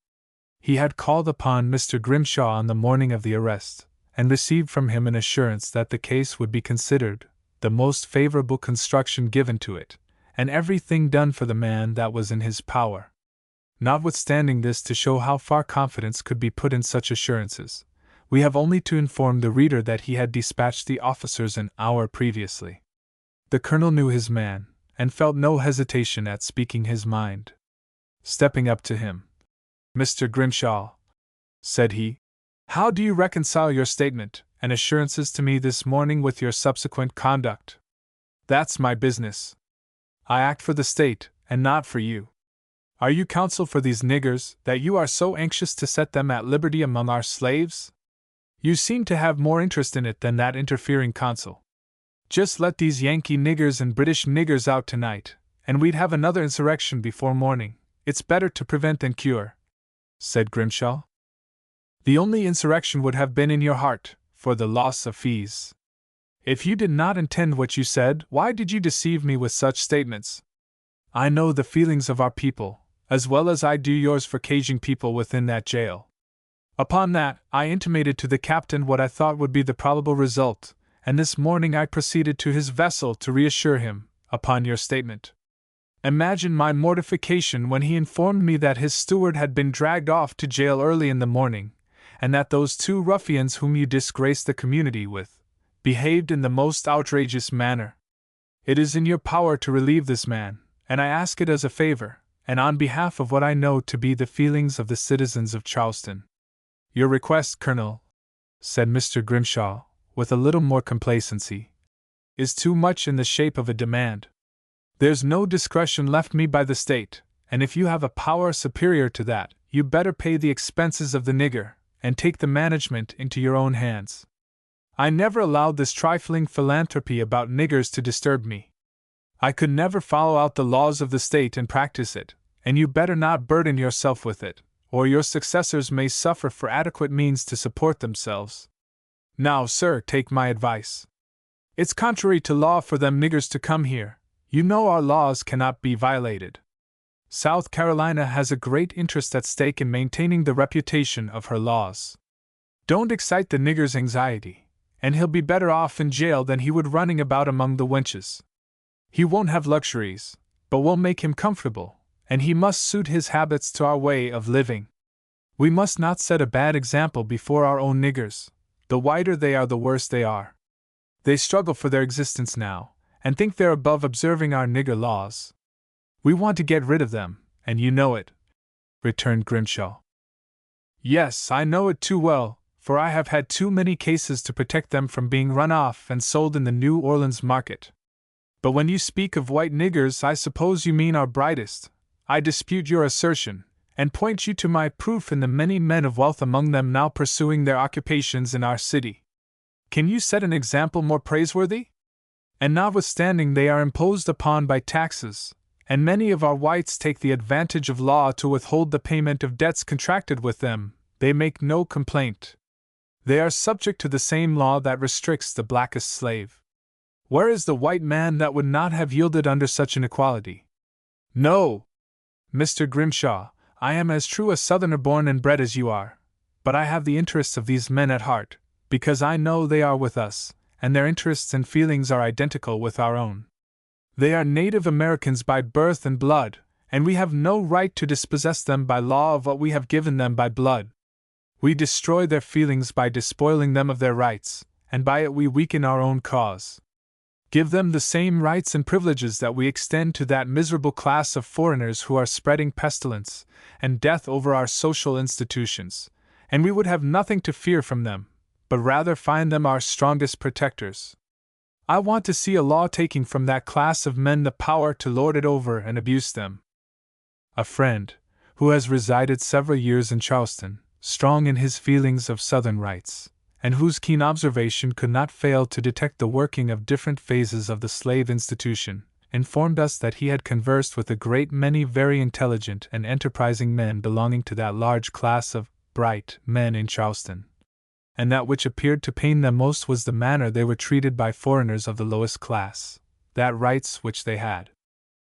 He had called upon Mr. Grimshaw on the morning of the arrest, and received from him an assurance that the case would be considered, the most favorable construction given to it, and everything done for the man that was in his power. Notwithstanding this, to show how far confidence could be put in such assurances, we have only to inform the reader that he had dispatched the officers an hour previously. The colonel knew his man, and felt no hesitation at speaking his mind. Stepping up to him, "Mr. Grimshaw," said he, "how do you reconcile your statement and assurances to me this morning with your subsequent conduct?" "That's my business. I act for the state, and not for you. Are you counsel for these niggers, that you are so anxious to set them at liberty among our slaves? You seem to have more interest in it than that interfering consul. Just let these Yankee niggers and British niggers out tonight, and we'd have another insurrection before morning. It's better to prevent than cure," said Grimshaw. "The only insurrection would have been in your heart, for the loss of fees. If you did not intend what you said, why did you deceive me with such statements?" I know the feelings of our people, as well as I do yours for caging people within that jail. Upon that, I intimated to the captain what I thought would be the probable result, and this morning I proceeded to his vessel to reassure him, upon your statement. Imagine my mortification when he informed me that his steward had been dragged off to jail early in the morning, and that those two ruffians whom you disgraced the community with behaved in the most outrageous manner. It is in your power to relieve this man, and I ask it as a favor, and on behalf of what I know to be the feelings of the citizens of Charleston. Your request, Colonel, said Mr. Grimshaw, with a little more complacency, is too much in the shape of a demand. There's no discretion left me by the state, and if you have a power superior to that, you better pay the expenses of the nigger, and take the management into your own hands. I never allowed this trifling philanthropy about niggers to disturb me. I could never follow out the laws of the state and practice it, and you better not burden yourself with it, or your successors may suffer for adequate means to support themselves. Now, sir, take my advice. It's contrary to law for them niggers to come here. You know our laws cannot be violated. South Carolina has a great interest at stake in maintaining the reputation of her laws. Don't excite the nigger's anxiety, and he'll be better off in jail than he would running about among the wenches. He won't have luxuries, but we'll make him comfortable, and he must suit his habits to our way of living. We must not set a bad example before our own niggers. The whiter they are, the worse they are. They struggle for their existence now, and think they're above observing our nigger laws. We want to get rid of them, and you know it, returned Grimshaw. Yes, I know it too well, for I have had too many cases to protect them from being run off and sold in the New Orleans market. But when you speak of white niggers, I suppose you mean our brightest. I dispute your assertion, and point you to my proof in the many men of wealth among them now pursuing their occupations in our city. Can you set an example more praiseworthy? And notwithstanding they are imposed upon by taxes, and many of our whites take the advantage of law to withhold the payment of debts contracted with them, they make no complaint. They are subject to the same law that restricts the blackest slave. Where is the white man that would not have yielded under such an equality? No, Mr. Grimshaw, I am as true a Southerner born and bred as you are, but I have the interests of these men at heart, because I know they are with us, and their interests and feelings are identical with our own. They are Native Americans by birth and blood, and we have no right to dispossess them by law of what we have given them by blood. We destroy their feelings by despoiling them of their rights, and by it we weaken our own cause. Give them the same rights and privileges that we extend to that miserable class of foreigners who are spreading pestilence and death over our social institutions, and we would have nothing to fear from them, but rather find them our strongest protectors. I want to see a law taking from that class of men the power to lord it over and abuse them. A friend, who has resided several years in Charleston, strong in his feelings of Southern rights, and whose keen observation could not fail to detect the working of different phases of the slave institution, informed us that he had conversed with a great many very intelligent and enterprising men belonging to that large class of bright men in Charleston, and that which appeared to pain them most was the manner they were treated by foreigners of the lowest class, that rights which they had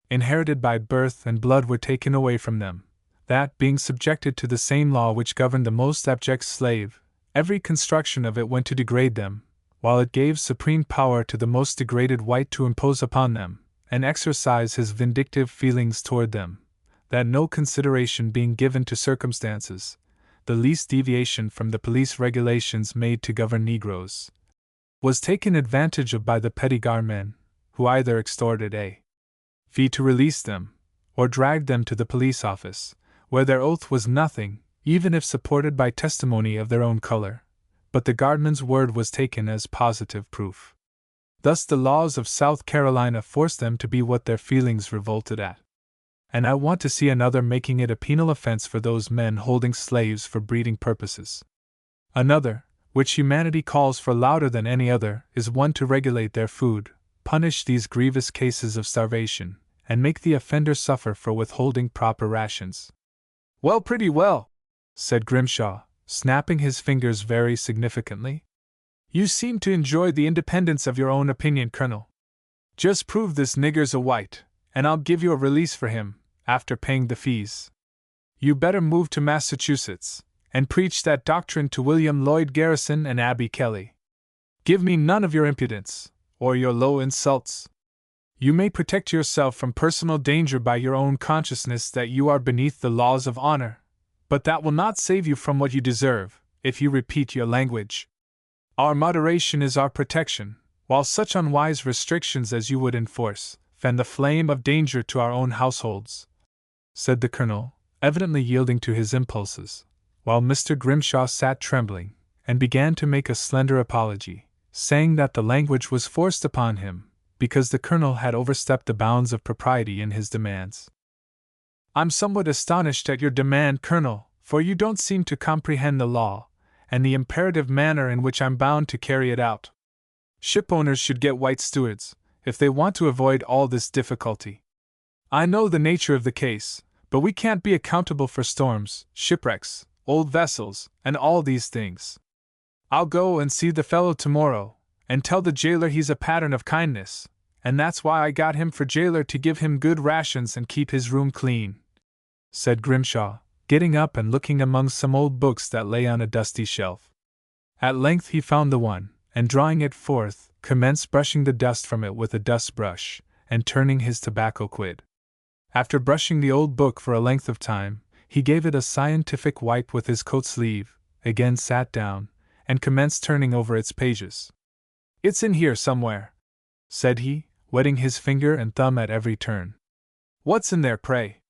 inherited by birth and blood were taken away from them, that, being subjected to the same law which governed the most abject slave, every construction of it went to degrade them, while it gave supreme power to the most degraded white to impose upon them, and exercise his vindictive feelings toward them, that no consideration being given to circumstances, the least deviation from the police regulations made to govern Negroes was taken advantage of by the petty guardmen, who either extorted a fee to release them, or dragged them to the police office, where their oath was nothing, even if supported by testimony of their own color, but the guardman's word was taken as positive proof. Thus the laws of South Carolina forced them to be what their feelings revolted at. And I want to see another making it a penal offense for those men holding slaves for breeding purposes. Another, which humanity calls for louder than any other, is one to regulate their food, punish these grievous cases of starvation, and make the offender suffer for withholding proper rations. Well, pretty well, said Grimshaw, snapping his fingers very significantly. You seem to enjoy the independence of your own opinion, Colonel. Just prove this nigger's a white, and I'll give you a release for him, after paying the fees. You better move to Massachusetts, and preach that doctrine to William Lloyd Garrison and Abby Kelly. Give me none of your impudence, or your low insults. You may protect yourself from personal danger by your own consciousness that you are beneath the laws of honor, but that will not save you from what you deserve, if you repeat your language. Our moderation is our protection, while such unwise restrictions as you would enforce fan the flame of danger to our own households," said the Colonel, evidently yielding to his impulses, while Mr. Grimshaw sat trembling, and began to make a slender apology, saying that the language was forced upon him, because the Colonel had overstepped the bounds of propriety in his demands. "I'm somewhat astonished at your demand, Colonel, for you don't seem to comprehend the law, and the imperative manner in which I'm bound to carry it out. Shipowners should get white stewards, if they want to avoid all this difficulty. I know the nature of the case, but we can't be accountable for storms, shipwrecks, old vessels, and all these things. I'll go and see the fellow tomorrow, and tell the jailer he's a pattern of kindness, and that's why I got him for jailer, to give him good rations and keep his room clean," said Grimshaw, getting up and looking among some old books that lay on a dusty shelf. At length he found the one, and drawing it forth, commenced brushing the dust from it with a dust brush, and turning his tobacco quid. After brushing the old book for a length of time, he gave it a scientific wipe with his coat sleeve, again sat down, and commenced turning over its pages. "It's in here somewhere," said he, wetting his finger and thumb at every turn. "What's in there, pray?"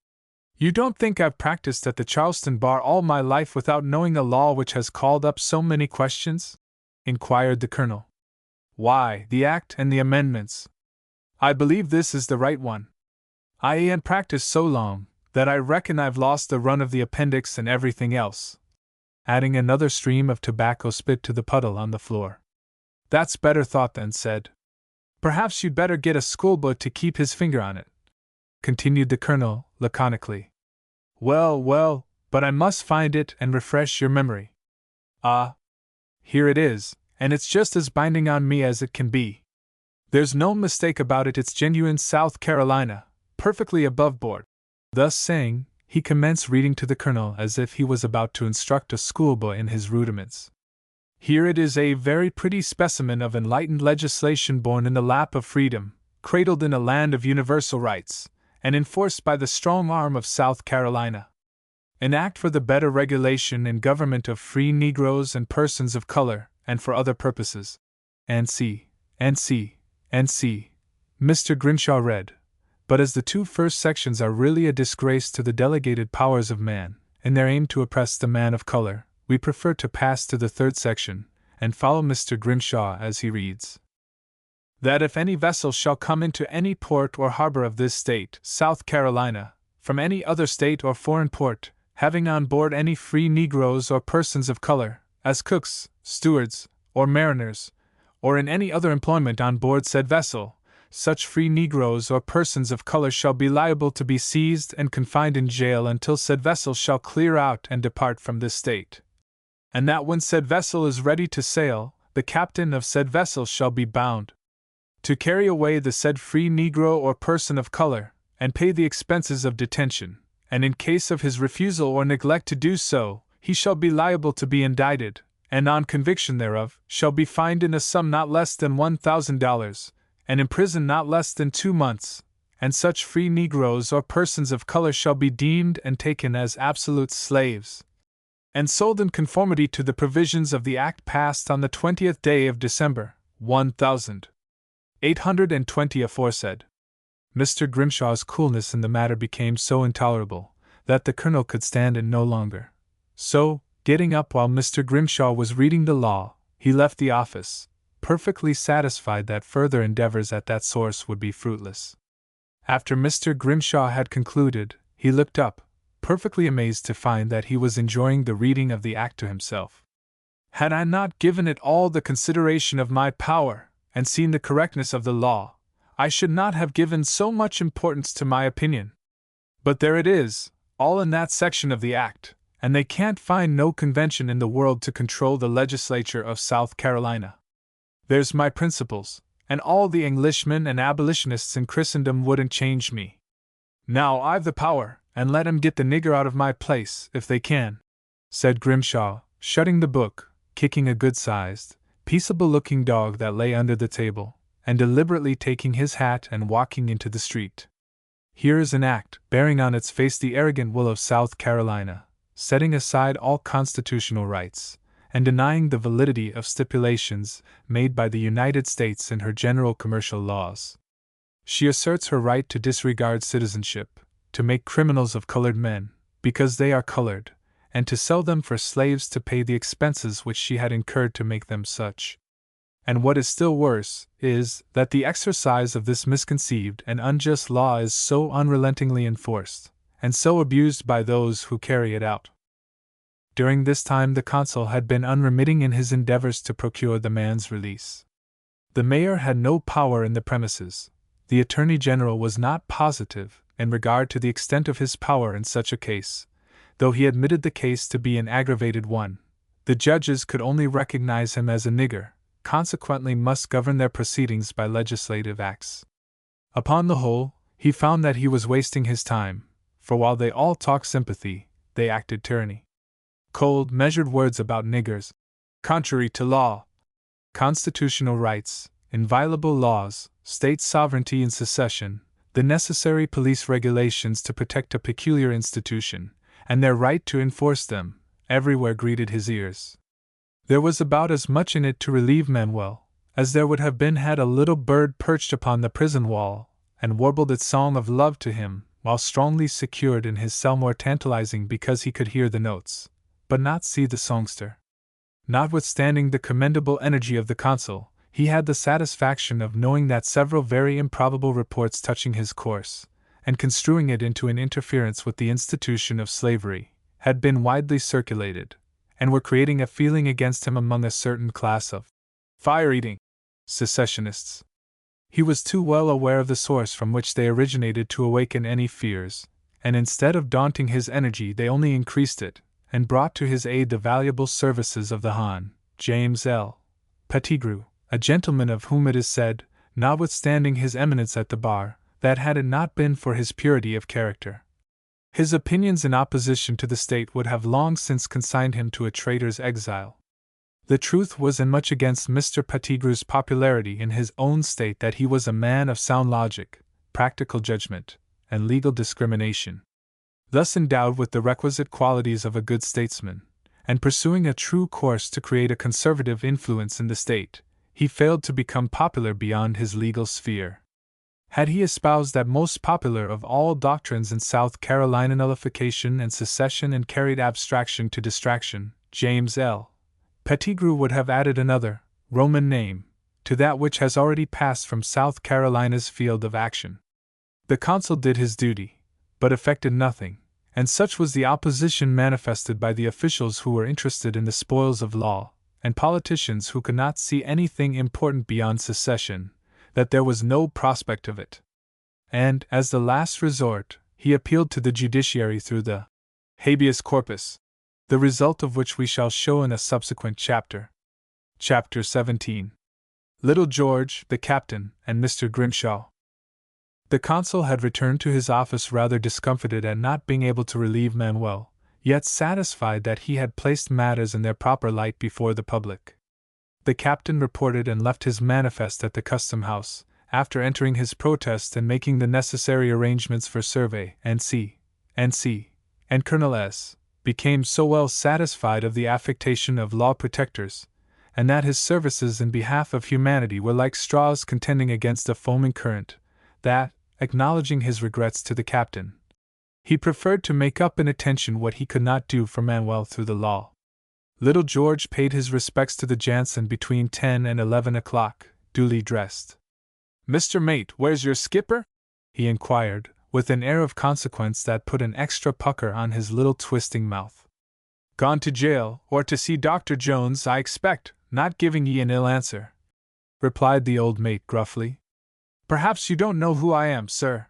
"You don't think I've practiced at the Charleston bar all my life without knowing a law which has called up so many questions?" inquired the Colonel. "Why, the Act and the amendments. I believe this is the right one. I ain't practiced so long that I reckon I've lost the run of the appendix and everything else," adding another stream of tobacco spit to the puddle on the floor. "That's better thought than said. Perhaps you'd better get a schoolboy to keep his finger on it," continued the Colonel, laconically. "Well, well, but I must find it and refresh your memory. Ah, here it is, and it's just as binding on me as it can be. There's no mistake about it, it's genuine South Carolina, perfectly above board." Thus saying, he commenced reading to the Colonel as if he was about to instruct a schoolboy in his rudiments. "Here it is, a very pretty specimen of enlightened legislation, born in the lap of freedom, cradled in a land of universal rights, and enforced by the strong arm of South Carolina. An act for the better regulation and government of free Negroes and persons of color, and for other purposes." N.C., N.C., N.C., Mr. Grimshaw read, but as the two first sections are really a disgrace to the delegated powers of man, in their aim to oppress the man of color, we prefer to pass to the third section, and follow Mr. Grimshaw as he reads. "That if any vessel shall come into any port or harbor of this state, South Carolina, from any other state or foreign port, having on board any free Negroes or persons of color, as cooks, stewards, or mariners, or in any other employment on board said vessel, such free Negroes or persons of color shall be liable to be seized and confined in jail until said vessel shall clear out and depart from this state. And that when said vessel is ready to sail, the captain of said vessel shall be bound to carry away the said free Negro or person of color, and pay the expenses of detention, and in case of his refusal or neglect to do so, he shall be liable to be indicted, and on conviction thereof, shall be fined in a sum not less than $1,000, and imprisoned not less than 2 months, and such free Negroes or persons of color shall be deemed and taken as absolute slaves, and sold in conformity to the provisions of the Act passed on the 20th day of December, 1820 aforesaid." Mr. Grimshaw's coolness in the matter became so intolerable that the Colonel could stand it no longer. So, getting up while Mr. Grimshaw was reading the law, he left the office, perfectly satisfied that further endeavors at that source would be fruitless. After Mr. Grimshaw had concluded, he looked up, perfectly amazed to find that he was enjoying the reading of the Act to himself. "Had I not given it all the consideration of my power, and seen the correctness of the law, I should not have given so much importance to my opinion. But there it is, all in that section of the Act, and they can't find no convention in the world to control the legislature of South Carolina. There's my principles, and all the Englishmen and abolitionists in Christendom wouldn't change me. Now I've the power, and let 'em get the nigger out of my place, if they can," said Grimshaw, shutting the book, kicking a good-sized, peaceable-looking dog that lay under the table, and deliberately taking his hat and walking into the street. Here is an act, bearing on its face the arrogant will of South Carolina, setting aside all constitutional rights, and denying the validity of stipulations made by the United States in her general commercial laws. She asserts her right to disregard citizenship, to make criminals of colored men, because they are colored, and to sell them for slaves to pay the expenses which she had incurred to make them such. And what is still worse, is, that the exercise of this misconceived and unjust law is so unrelentingly enforced, and so abused by those who carry it out. During this time the consul had been unremitting in his endeavors to procure the man's release. The mayor had no power in the premises. The attorney general was not positive in regard to the extent of his power in such a case, though he admitted the case to be an aggravated one. The judges could only recognize him as a nigger, consequently must govern their proceedings by legislative acts. Upon the whole, he found that he was wasting his time, for while they all talked sympathy, they acted tyranny. Cold, measured words about niggers, contrary to law, constitutional rights, inviolable laws, state sovereignty and secession, the necessary police regulations to protect a peculiar institution, and their right to enforce them, everywhere greeted his ears. There was about as much in it to relieve Manuel, as there would have been had a little bird perched upon the prison wall, and warbled its song of love to him, while strongly secured in his cell, more tantalizing because he could hear the notes, but not see the songster. Notwithstanding the commendable energy of the consul, he had the satisfaction of knowing that several very improbable reports touching his course, and construing it into an interference with the institution of slavery, had been widely circulated, and were creating a feeling against him among a certain class of fire-eating secessionists. He was too well aware of the source from which they originated to awaken any fears, and instead of daunting his energy they only increased it, and brought to his aid the valuable services of the Hon. James L. Pettigrew, a gentleman of whom it is said, notwithstanding his eminence at the bar, that had it not been for his purity of character, his opinions in opposition to the state would have long since consigned him to a traitor's exile. The truth was in much against Mr. Pettigrew's popularity in his own state that he was a man of sound logic, practical judgment, and legal discrimination. Thus endowed with the requisite qualities of a good statesman, and pursuing a true course to create a conservative influence in the state, he failed to become popular beyond his legal sphere. Had he espoused that most popular of all doctrines in South Carolina, nullification and secession, and carried abstraction to distraction, James L. Pettigrew would have added another, Roman name, to that which has already passed from South Carolina's field of action. The consul did his duty, but effected nothing, and such was the opposition manifested by the officials who were interested in the spoils of law, and politicians who could not see anything important beyond secession, that there was no prospect of it. And, as the last resort, he appealed to the judiciary through the habeas corpus, the result of which we shall show in a subsequent chapter. Chapter 17. Little George, the captain, and Mr. Grimshaw. The consul had returned to his office rather discomfited at not being able to relieve Manuel, yet satisfied that he had placed matters in their proper light before the public. The captain reported and left his manifest at the custom house, after entering his protest and making the necessary arrangements for Survey N.C., and Colonel S. became so well satisfied of the affectation of law protectors, and that his services in behalf of humanity were like straws contending against a foaming current, that, acknowledging his regrets to the captain, he preferred to make up in attention what he could not do for Manuel through the law. Little George paid his respects to the Jansen between 10 and 11 o'clock, duly dressed. "Mr. Mate, where's your skipper?" he inquired, with an air of consequence that put an extra pucker on his little twisting mouth. "Gone to jail, or to see Dr. Jones, I expect, not giving ye an ill answer," replied the old mate gruffly. "Perhaps you don't know who I am, sir.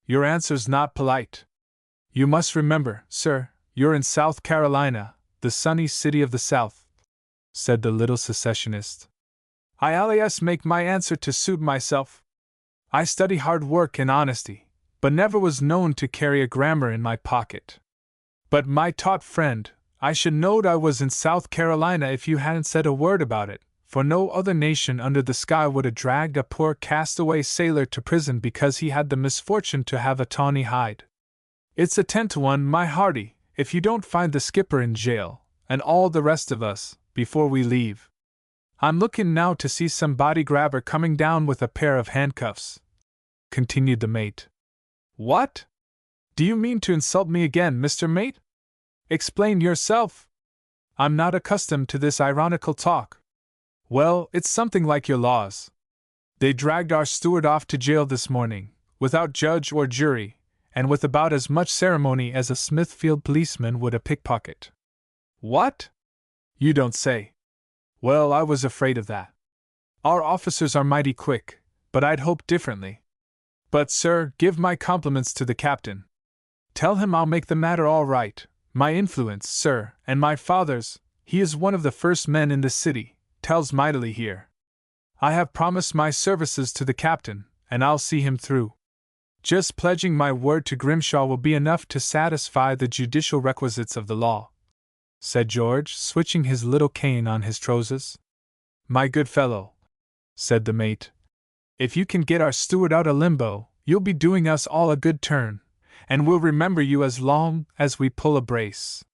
Your answer's not polite. You must remember, sir, you're in South Carolina, the sunny city of the South," said the little secessionist. I'll make my answer to suit myself. I study hard work and honesty, but never was known to carry a grammar in my pocket. But my taught friend, I should knowed I was in South Carolina if you hadn't said a word about it, for no other nation under the sky would have dragged a poor castaway sailor to prison because he had the misfortune to have a tawny hide. It's a 10-to-1, my hearty, if you don't find the skipper in jail, and all the rest of us, before we leave. I'm looking now to see some body grabber coming down with a pair of handcuffs," continued the mate. "What? Do you mean to insult me again, Mr. Mate? Explain yourself. I'm not accustomed to this ironical talk." "Well, it's something like your laws. They dragged our steward off to jail this morning, without judge or jury, and with about as much ceremony as a Smithfield policeman would a pickpocket." "What? You don't say. Well, I was afraid of that. Our officers are mighty quick, but I'd hoped differently. But, sir, give my compliments to the captain. Tell him I'll make the matter all right. My influence, sir, and my father's, he is one of the first men in the city, tells mightily here. I have promised my services to the captain, and I'll see him through. Just pledging my word to Grimshaw will be enough to satisfy the judicial requisites of the law," said George, switching his little cane on his trousers. "My good fellow," said the mate, "if you can get our steward out of limbo, you'll be doing us all a good turn, and we'll remember you as long as we pull a brace.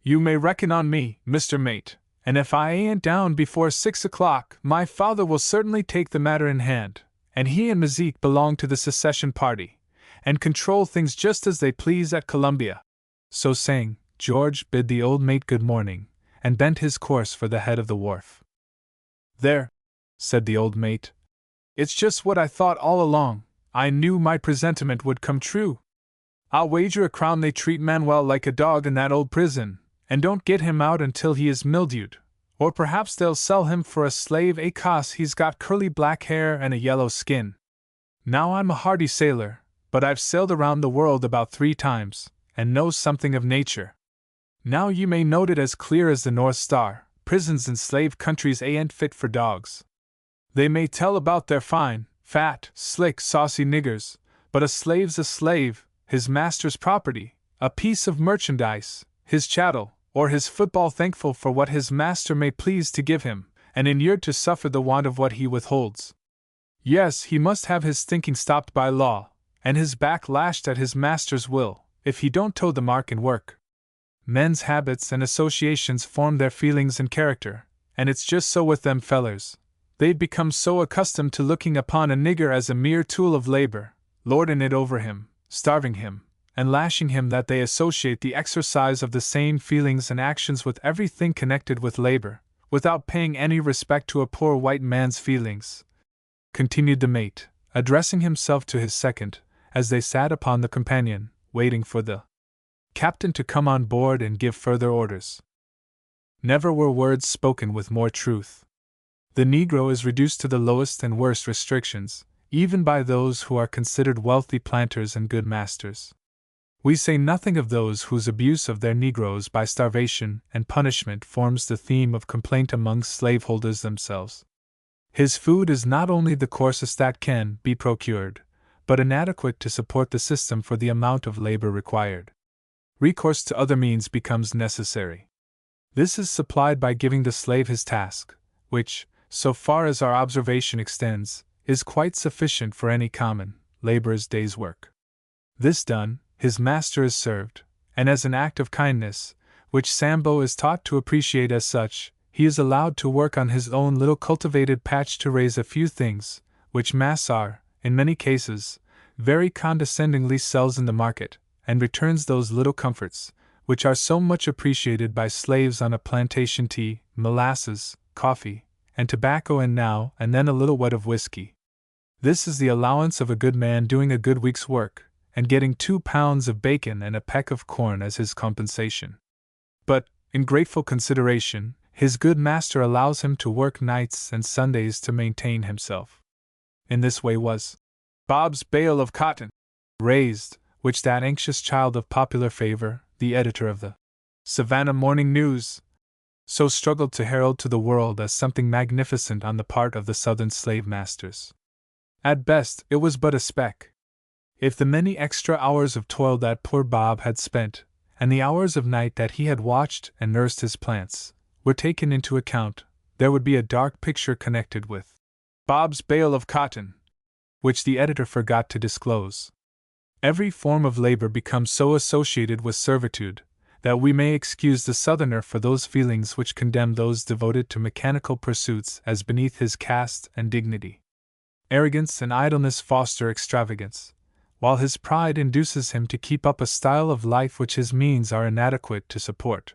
You may reckon on me, Mr. Mate, and if I ain't down before 6 o'clock, my father will certainly take the matter in hand, and he and Mazik belong to the secession party, and control things just as they please at Columbia." So saying, George bid the old mate good morning, and bent his course for the head of the wharf. "There," said the old mate. "It's just what I thought all along. I knew my presentiment would come true. I'll wager a crown they treat Manuel like a dog in that old prison, and don't get him out until he is mildewed, or perhaps they'll sell him for a slave acause he's got curly black hair and a yellow skin. Now I'm a hardy sailor, but I've sailed around the world about 3 times, and know something of nature. Now you may note it as clear as the North Star, prisons in slave countries ain't fit for dogs. They may tell about their fine, fat, slick, saucy niggers, but a slave's a slave, his master's property, a piece of merchandise, his chattel, or his football, thankful for what his master may please to give him, and inured to suffer the want of what he withholds. Yes, he must have his thinking stopped by law, and his back lashed at his master's will, if he don't toe the mark in work. Men's habits and associations form their feelings and character, and it's just so with them fellers. They've become so accustomed to looking upon a nigger as a mere tool of labor, lording it over him, starving him, and lashing him, that they associate the exercise of the same feelings and actions with everything connected with labor, without paying any respect to a poor white man's feelings," continued the mate, addressing himself to his second, as they sat upon the companion, waiting for the captain to come on board and give further orders. Never were words spoken with more truth. The Negro is reduced to the lowest and worst restrictions, even by those who are considered wealthy planters and good masters. We say nothing of those whose abuse of their Negroes by starvation and punishment forms the theme of complaint among slaveholders themselves. His food is not only the coarsest that can be procured, but inadequate to support the system for the amount of labor required. Recourse to other means becomes necessary. This is supplied by giving the slave his task, which, so far as our observation extends, is quite sufficient for any common laborer's day's work. This done, his master is served, and as an act of kindness, which Sambo is taught to appreciate as such, he is allowed to work on his own little cultivated patch to raise a few things, which Massar, in many cases, very condescendingly sells in the market, and returns those little comforts, which are so much appreciated by slaves on a plantation: tea, molasses, coffee, and tobacco, and now and then a little wet of whiskey. This is the allowance of a good man doing a good week's work, and getting 2 pounds of bacon and a peck of corn as his compensation. But, in grateful consideration, his good master allows him to work nights and Sundays to maintain himself. In this way was Bob's bale of cotton raised, which that anxious child of popular favor, the editor of the Savannah Morning News, so struggled to herald to the world as something magnificent on the part of the Southern slave masters. At best, it was but a speck. If the many extra hours of toil that poor Bob had spent, and the hours of night that he had watched and nursed his plants, were taken into account, there would be a dark picture connected with Bob's bale of cotton, which the editor forgot to disclose. Every form of labor becomes so associated with servitude that we may excuse the Southerner for those feelings which condemn those devoted to mechanical pursuits as beneath his caste and dignity. Arrogance and idleness foster extravagance, while his pride induces him to keep up a style of life which his means are inadequate to support.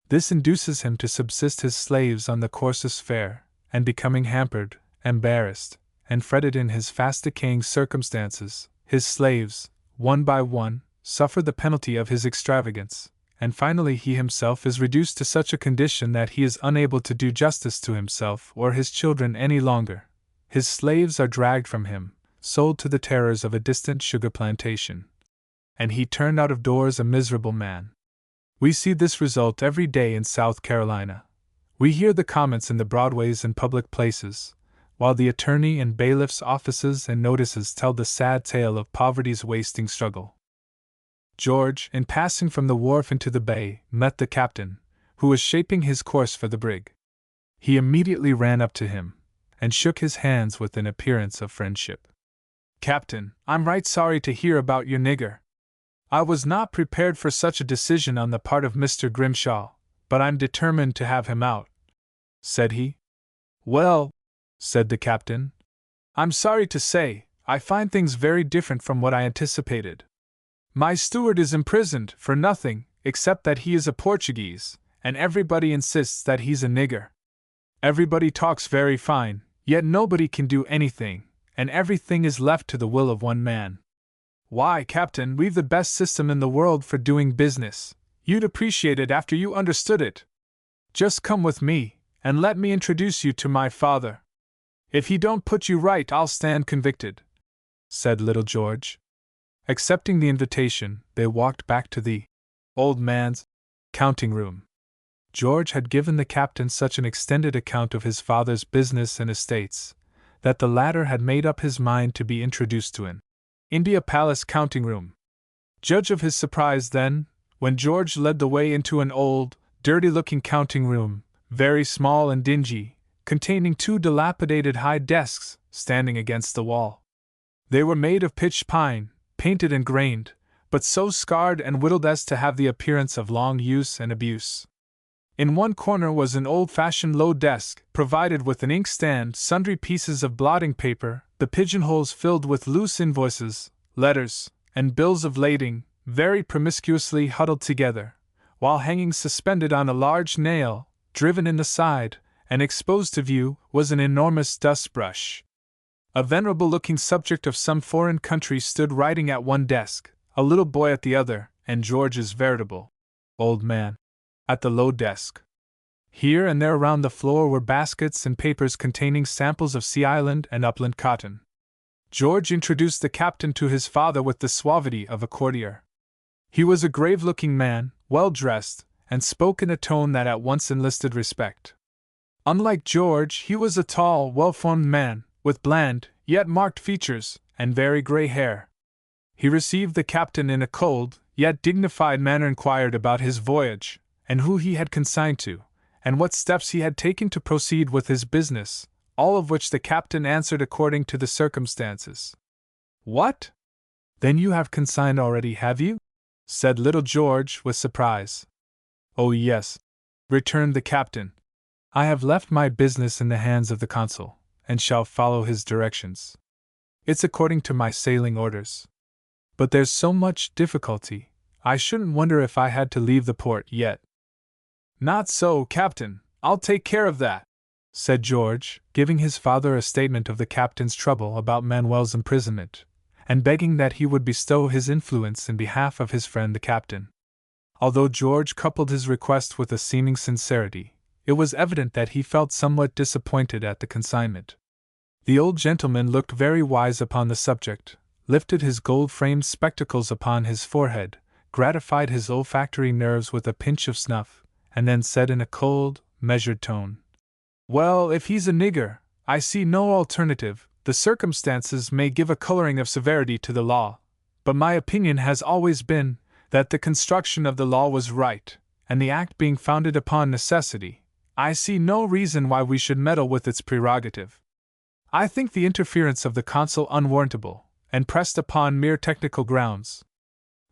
This induces him to subsist his slaves on the coarsest fare, and becoming hampered, embarrassed, and fretted in his fast decaying circumstances, his slaves, one by one, suffer the penalty of his extravagance, and finally he himself is reduced to such a condition that he is unable to do justice to himself or his children any longer. His slaves are dragged from him, sold to the terrors of a distant sugar plantation, and he turned out of doors a miserable man. We see this result every day in South Carolina. We hear the comments in the Broadways and public places, while the attorney and bailiff's offices and notices tell the sad tale of poverty's wasting struggle. George, in passing from the wharf into the bay, met the captain, who was shaping his course for the brig. He immediately ran up to him, and shook his hands with an appearance of friendship. "Captain, I'm right sorry to hear about your nigger. I was not prepared for such a decision on the part of Mr. Grimshaw, but I'm determined to have him out," said he. "Well," said the captain, "I'm sorry to say, I find things very different from what I anticipated. My steward is imprisoned for nothing except that he is a Portuguese, and everybody insists that he's a nigger. Everybody talks very fine, yet nobody can do anything, and everything is left to the will of one man. Why, Captain, we've the best system in the world for doing business. You'd appreciate it after you understood it. Just come with me, and let me introduce you to my father. If he don't put you right, I'll stand convicted," said little George. Accepting the invitation, they walked back to the old man's counting room. George had given the captain such an extended account of his father's business and estates, that the latter had made up his mind to be introduced to an India Palace counting room. Judge of his surprise, then, when George led the way into an old, dirty-looking counting room, very small and dingy, containing two dilapidated high desks standing against the wall. They were made of pitch pine, painted and grained, but so scarred and whittled as to have the appearance of long use and abuse. In one corner was an old-fashioned low desk, provided with an inkstand, sundry pieces of blotting paper, the pigeonholes filled with loose invoices, letters, and bills of lading, very promiscuously huddled together, while hanging suspended on a large nail, driven in the side, and exposed to view, was an enormous dust-brush. A venerable-looking subject of some foreign country stood writing at one desk, a little boy at the other, and George's veritable old man at the low desk. Here and there around the floor were baskets and papers containing samples of Sea Island and upland cotton. George introduced the captain to his father with the suavity of a courtier. He was a grave-looking man, well-dressed, and spoke in a tone that at once enlisted respect. Unlike George, he was a tall, well-formed man, with bland, yet marked features, and very gray hair. He received the captain in a cold, yet dignified manner, inquired about his voyage, and who he had consigned to, and what steps he had taken to proceed with his business, all of which the captain answered according to the circumstances. "What? Then you have consigned already, have you?" said little George with surprise. "Oh yes," returned the captain. "I have left my business in the hands of the consul, and shall follow his directions. It's according to my sailing orders. But there's so much difficulty, I shouldn't wonder if I had to leave the port yet." "Not so, Captain, I'll take care of that," said George, giving his father a statement of the captain's trouble about Manuel's imprisonment, and begging that he would bestow his influence in behalf of his friend the captain. Although George coupled his request with a seeming sincerity, it was evident that he felt somewhat disappointed at the consignment. The old gentleman looked very wise upon the subject, lifted his gold-framed spectacles upon his forehead, gratified his olfactory nerves with a pinch of snuff, and then said in a cold, measured tone, "Well, if he's a nigger, I see no alternative. The circumstances may give a coloring of severity to the law, but my opinion has always been that the construction of the law was right, and the act being founded upon necessity, I see no reason why we should meddle with its prerogative. I think the interference of the consul unwarrantable, and pressed upon mere technical grounds.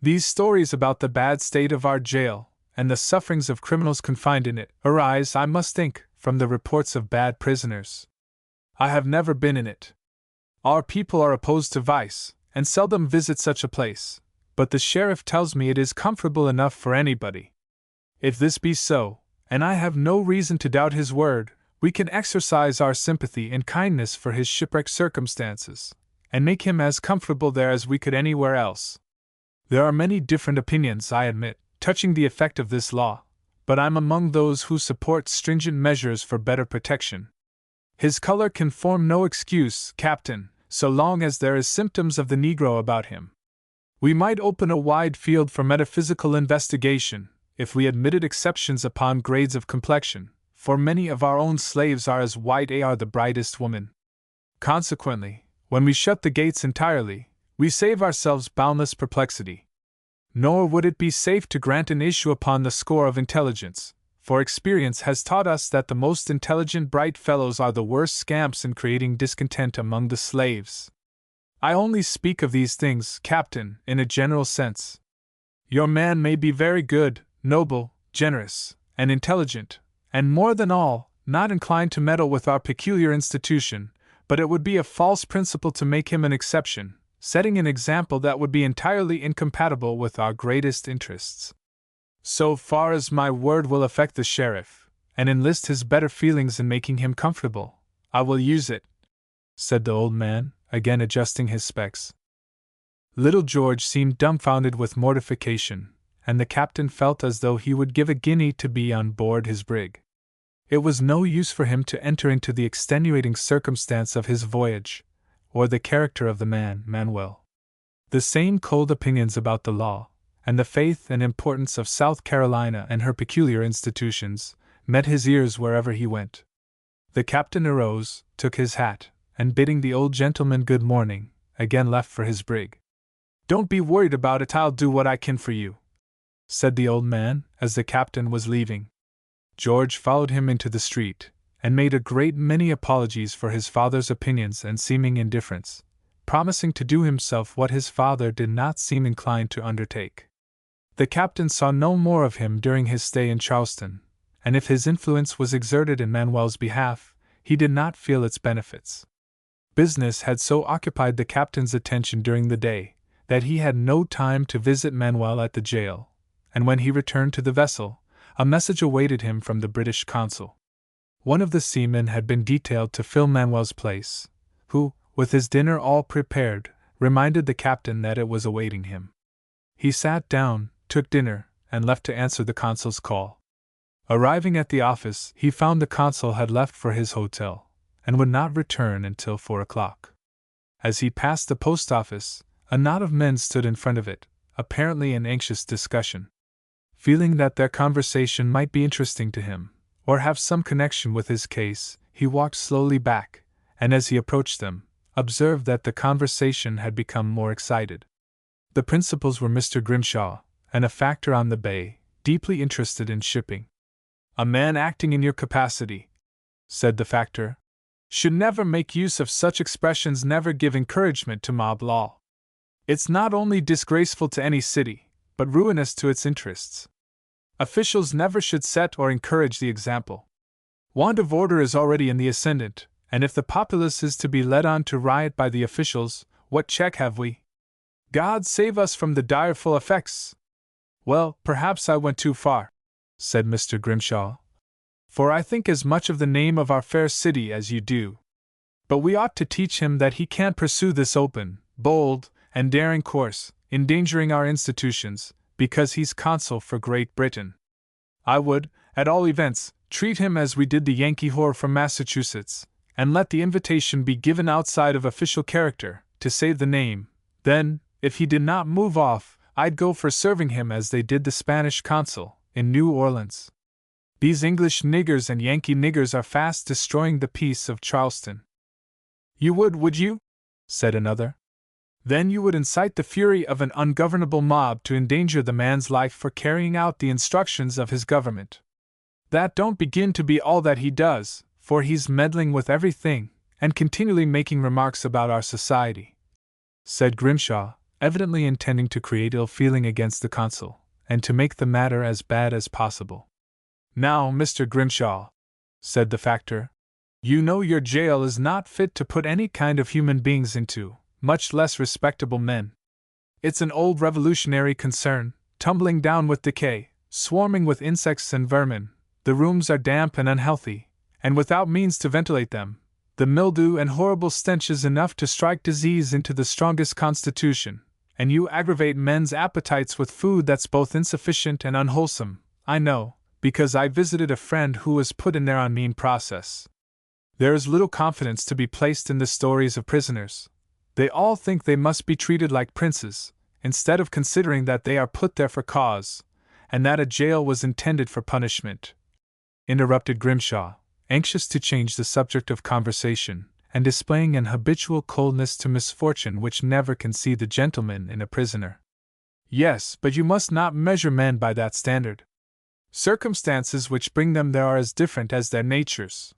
These stories about the bad state of our jail, and the sufferings of criminals confined in it, arise, I must think, from the reports of bad prisoners. I have never been in it. Our people are opposed to vice, and seldom visit such a place, but the sheriff tells me it is comfortable enough for anybody. If this be so, and I have no reason to doubt his word, we can exercise our sympathy and kindness for his shipwrecked circumstances, and make him as comfortable there as we could anywhere else. There are many different opinions, I admit, touching the effect of this law, but I'm among those who support stringent measures for better protection. His color can form no excuse, Captain, so long as there is symptoms of the Negro about him. We might open a wide field for metaphysical investigation, if we admitted exceptions upon grades of complexion, for many of our own slaves are as white as are the brightest women. Consequently, when we shut the gates entirely, we save ourselves boundless perplexity. Nor would it be safe to grant an issue upon the score of intelligence, for experience has taught us that the most intelligent bright fellows are the worst scamps in creating discontent among the slaves. I only speak of these things, Captain, in a general sense. Your man may be very good, noble, generous, and intelligent, and more than all, not inclined to meddle with our peculiar institution, but it would be a false principle to make him an exception, setting an example that would be entirely incompatible with our greatest interests. So far as my word will affect the sheriff, and enlist his better feelings in making him comfortable, I will use it," said the old man, again adjusting his specs. Little George seemed dumbfounded with mortification, and the captain felt as though he would give a guinea to be on board his brig. It was no use for him to enter into the extenuating circumstance of his voyage, or the character of the man, Manuel. The same cold opinions about the law, and the faith and importance of South Carolina and her peculiar institutions, met his ears wherever he went. The captain arose, took his hat, and bidding the old gentleman good morning, again left for his brig. "Don't be worried about it, I'll do what I can for you," said the old man, as the captain was leaving. George followed him into the street, and made a great many apologies for his father's opinions and seeming indifference, promising to do himself what his father did not seem inclined to undertake. The captain saw no more of him during his stay in Charleston, and if his influence was exerted in Manuel's behalf, he did not feel its benefits. Business had so occupied the captain's attention during the day that he had no time to visit Manuel at the jail, and when he returned to the vessel, a message awaited him from the British consul. One of the seamen had been detailed to fill Manuel's place, who, with his dinner all prepared, reminded the captain that it was awaiting him. He sat down, took dinner, and left to answer the consul's call. Arriving at the office, he found the consul had left for his hotel, and would not return until 4 o'clock. As he passed the post office, a knot of men stood in front of it, apparently in anxious discussion. Feeling that their conversation might be interesting to him, or have some connection with his case, he walked slowly back, and as he approached them, observed that the conversation had become more excited. The principals were Mr. Grimshaw, and a factor on the bay, deeply interested in shipping. "A man acting in your capacity," said the factor, "should never make use of such expressions, never give encouragement to mob law. It's not only disgraceful to any city, but ruinous to its interests. Officials never should set or encourage the example. Want of order is already in the ascendant, and if the populace is to be led on to riot by the officials, what check have we? God save us from the direful effects." "Well, perhaps I went too far," said Mr. Grimshaw, "for I think as much of the name of our fair city as you do. But we ought to teach him that he can't pursue this open, bold, and daring course, endangering our institutions, because he's consul for Great Britain. I would, at all events, treat him as we did the Yankee whore from Massachusetts, and let the invitation be given outside of official character, to save the name. Then, if he did not move off, I'd go for serving him as they did the Spanish consul, in New Orleans." These English niggers and Yankee niggers are fast destroying the peace of Charleston. You would you? Said another. Then you would incite the fury of an ungovernable mob to endanger the man's life for carrying out the instructions of his government. That don't begin to be all that he does, for he's meddling with everything, and continually making remarks about our society, said Grimshaw, evidently intending to create ill feeling against the consul, and to make the matter as bad as possible. Now, Mr. Grimshaw, said the factor, you know your jail is not fit to put any kind of human beings into, much less respectable men. It's an old revolutionary concern, tumbling down with decay, swarming with insects and vermin. The rooms are damp and unhealthy, and without means to ventilate them. The mildew and horrible stench is enough to strike disease into the strongest constitution, and you aggravate men's appetites with food that's both insufficient and unwholesome. I know, because I visited a friend who was put in there on mean process. There is little confidence to be placed in the stories of prisoners. They all think they must be treated like princes, instead of considering that they are put there for cause, and that a jail was intended for punishment. Interrupted Grimshaw, anxious to change the subject of conversation, and displaying an habitual coldness to misfortune which never can see the gentleman in a prisoner. Yes, but you must not measure men by that standard. Circumstances which bring them there are as different as their natures.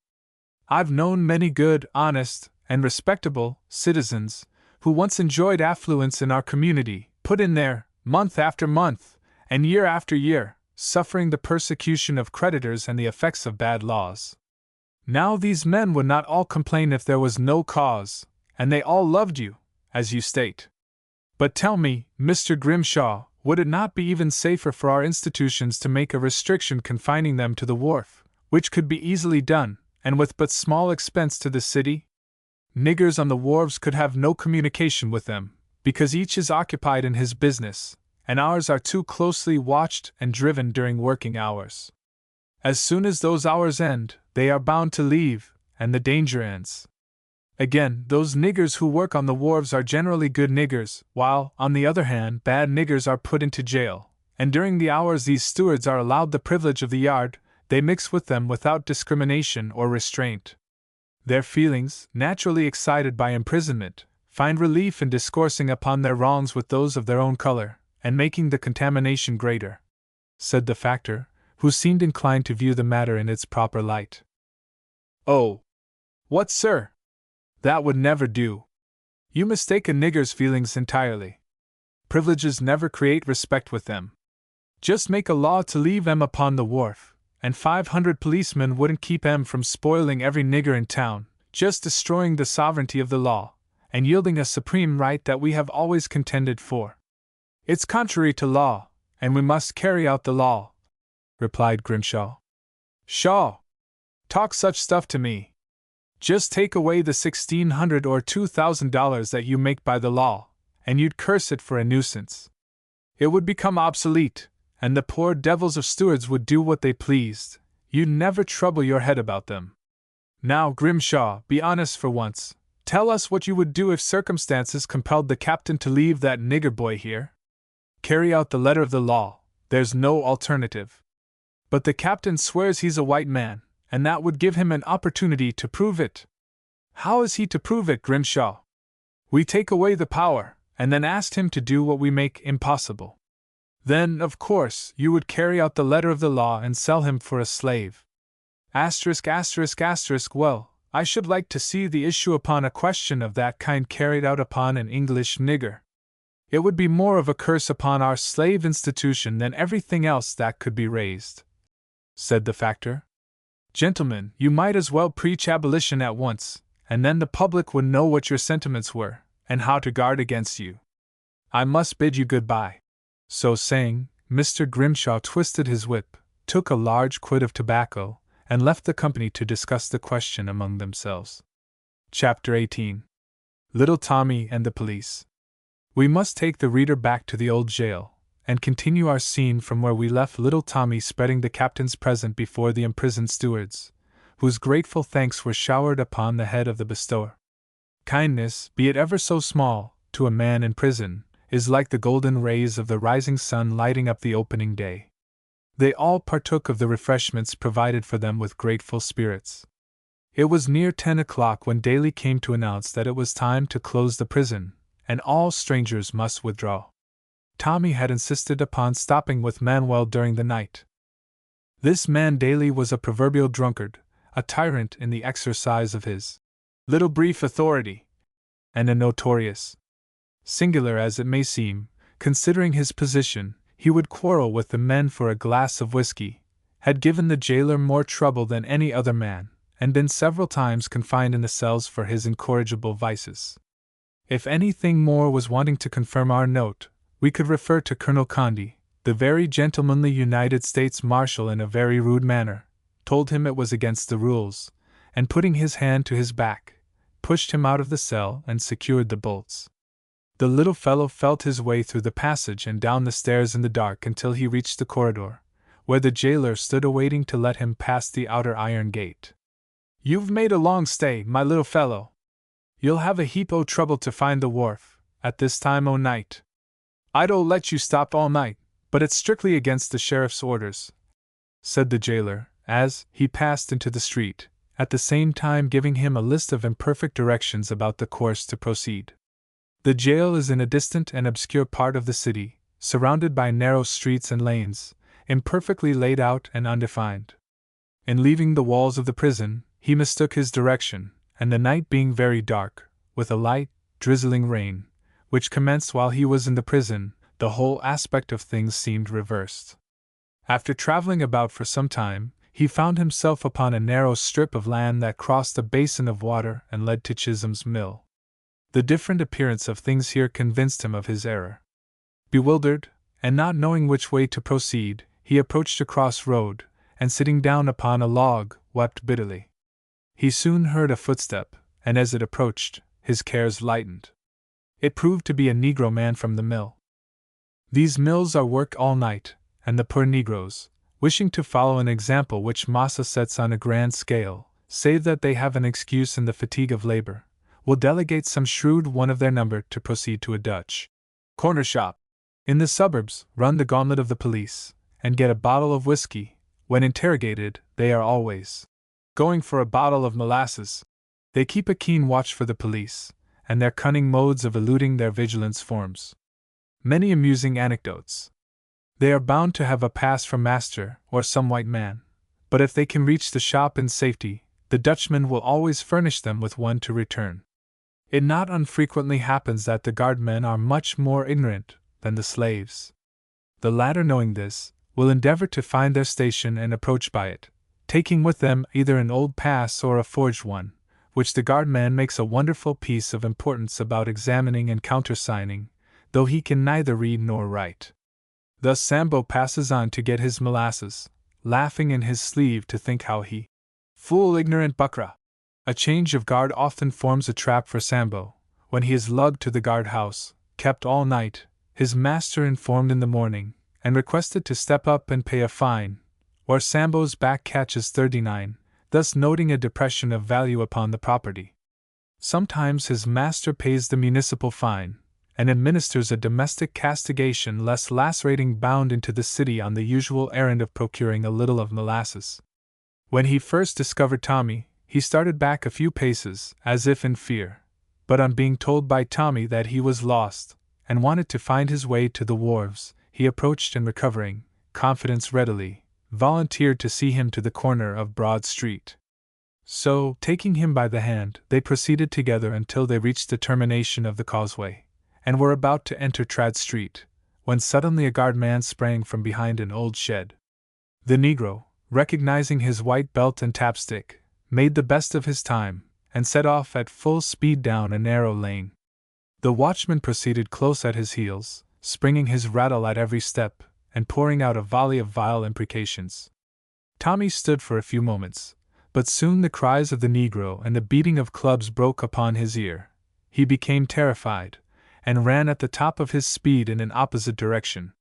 I've known many good, honest, and respectable citizens, who once enjoyed affluence in our community, put in there, month after month, and year after year, suffering the persecution of creditors and the effects of bad laws. Now these men would not all complain if there was no cause, and they all loved you, as you state. But tell me, Mr. Grimshaw, would it not be even safer for our institutions to make a restriction confining them to the wharf, which could be easily done, and with but small expense to the city? Niggers on the wharves could have no communication with them, because each is occupied in his business, and ours are too closely watched and driven during working hours. As soon as those hours end, they are bound to leave, and the danger ends. Again, those niggers who work on the wharves are generally good niggers, while, on the other hand, bad niggers are put into jail, and during the hours these stewards are allowed the privilege of the yard, they mix with them without discrimination or restraint. Their feelings, naturally excited by imprisonment, find relief in discoursing upon their wrongs with those of their own color, and making the contamination greater, said the factor, who seemed inclined to view the matter in its proper light. Oh! What, sir? That would never do. You mistake a nigger's feelings entirely. Privileges never create respect with them. Just make a law to leave 'em upon the wharf, and 500 policemen wouldn't keep 'em from spoiling every nigger in town, just destroying the sovereignty of the law, and yielding a supreme right that we have always contended for. It's contrary to law, and we must carry out the law, replied Grimshaw. Shaw! Talk such stuff to me. Just take away the $1,600 or $2,000 that you make by the law, and you'd curse it for a nuisance. It would become obsolete, and the poor devils of stewards would do what they pleased. You'd never trouble your head about them. Now, Grimshaw, be honest for once. Tell us what you would do if circumstances compelled the captain to leave that nigger boy here. Carry out the letter of the law. There's no alternative. But the captain swears he's a white man, and that would give him an opportunity to prove it. How is he to prove it, Grimshaw? We take away the power, and then ask him to do what we make impossible. Then, of course, you would carry out the letter of the law and sell him for a slave. Well, I should like to see the issue upon a question of that kind carried out upon an English nigger. It would be more of a curse upon our slave institution than everything else that could be raised, said the factor. Gentlemen, you might as well preach abolition at once, and then the public would know what your sentiments were, and how to guard against you. I must bid you goodbye. So saying, Mr. Grimshaw twisted his whip, took a large quid of tobacco, and left the company to discuss the question among themselves. Chapter 18. Little Tommy and the Police. We must take the reader back to the old jail, and continue our scene from where we left little Tommy spreading the captain's present before the imprisoned stewards, whose grateful thanks were showered upon the head of the bestower. Kindness, be it ever so small, to a man in prison, is like the golden rays of the rising sun lighting up the opening day. They all partook of the refreshments provided for them with grateful spirits. It was near 10 o'clock when Daly came to announce that it was time to close the prison, and all strangers must withdraw. Tommy had insisted upon stopping with Manuel during the night. This man Daly was a proverbial drunkard, a tyrant in the exercise of his little brief authority, and a notorious. Singular as it may seem, considering his position, he would quarrel with the men for a glass of whiskey, had given the jailer more trouble than any other man, and been several times confined in the cells for his incorrigible vices. If anything more was wanting to confirm our note, we could refer to Colonel Condé, the very gentlemanly United States Marshal, in a very rude manner, told him it was against the rules, and putting his hand to his back, pushed him out of the cell and secured the bolts. The little fellow felt his way through the passage and down the stairs in the dark until he reached the corridor, where the jailer stood awaiting to let him pass the outer iron gate. "You've made a long stay, my little fellow. You'll have a heap o' trouble to find the wharf, at this time o' night. I don't let you stop all night, but it's strictly against the sheriff's orders," said the jailer, as he passed into the street, at the same time giving him a list of imperfect directions about the course to proceed. The jail is in a distant and obscure part of the city, surrounded by narrow streets and lanes, imperfectly laid out and undefined. In leaving the walls of the prison, he mistook his direction, and the night being very dark, with a light, drizzling rain, which commenced while he was in the prison, the whole aspect of things seemed reversed. After traveling about for some time, he found himself upon a narrow strip of land that crossed a basin of water and led to Chisholm's mill. The different appearance of things here convinced him of his error. Bewildered, and not knowing which way to proceed, he approached a cross-road, and sitting down upon a log, wept bitterly. He soon heard a footstep, and as it approached, his cares lightened. It proved to be a Negro man from the mill. These mills are worked all night, and the poor Negroes, wishing to follow an example which Massa sets on a grand scale, save that they have an excuse in the fatigue of labor, will delegate some shrewd one of their number to proceed to a Dutch corner shop in the suburbs, run the gauntlet of the police, and get a bottle of whiskey. When interrogated, they are always going for a bottle of molasses. They keep a keen watch for the police, and their cunning modes of eluding their vigilance forms many amusing anecdotes. They are bound to have a pass from master or some white man, but if they can reach the shop in safety, the Dutchman will always furnish them with one to return. It not unfrequently happens that the guardmen are much more ignorant than the slaves. The latter, knowing this, will endeavor to find their station and approach by it, taking with them either an old pass or a forged one, which the guardman makes a wonderful piece of importance about examining and countersigning, though he can neither read nor write. Thus Sambo passes on to get his molasses, laughing in his sleeve to think how he fool ignorant buckra. A change of guard often forms a trap for Sambo. When he is lugged to the guard-house, kept all night, his master informed in the morning, and requested to step up and pay a fine, or Sambo's back catches 39, thus noting a depression of value upon the property. Sometimes his master pays the municipal fine, and administers a domestic castigation less lacerating, bound into the city on the usual errand of procuring a little of molasses. When he first discovered Tommy, he started back a few paces, as if in fear, but on being told by Tommy that he was lost, and wanted to find his way to the wharves, he approached and, recovering confidence readily, volunteered to see him to the corner of Broad Street. So, taking him by the hand, they proceeded together until they reached the termination of the causeway, and were about to enter Trad Street, when suddenly a guardman sprang from behind an old shed. The Negro, recognizing his white belt and tapstick, made the best of his time, and set off at full speed down a narrow lane. The watchman proceeded close at his heels, springing his rattle at every step, and pouring out a volley of vile imprecations. Tommy stood for a few moments, but soon the cries of the Negro and the beating of clubs broke upon his ear. He became terrified, and ran at the top of his speed in an opposite direction.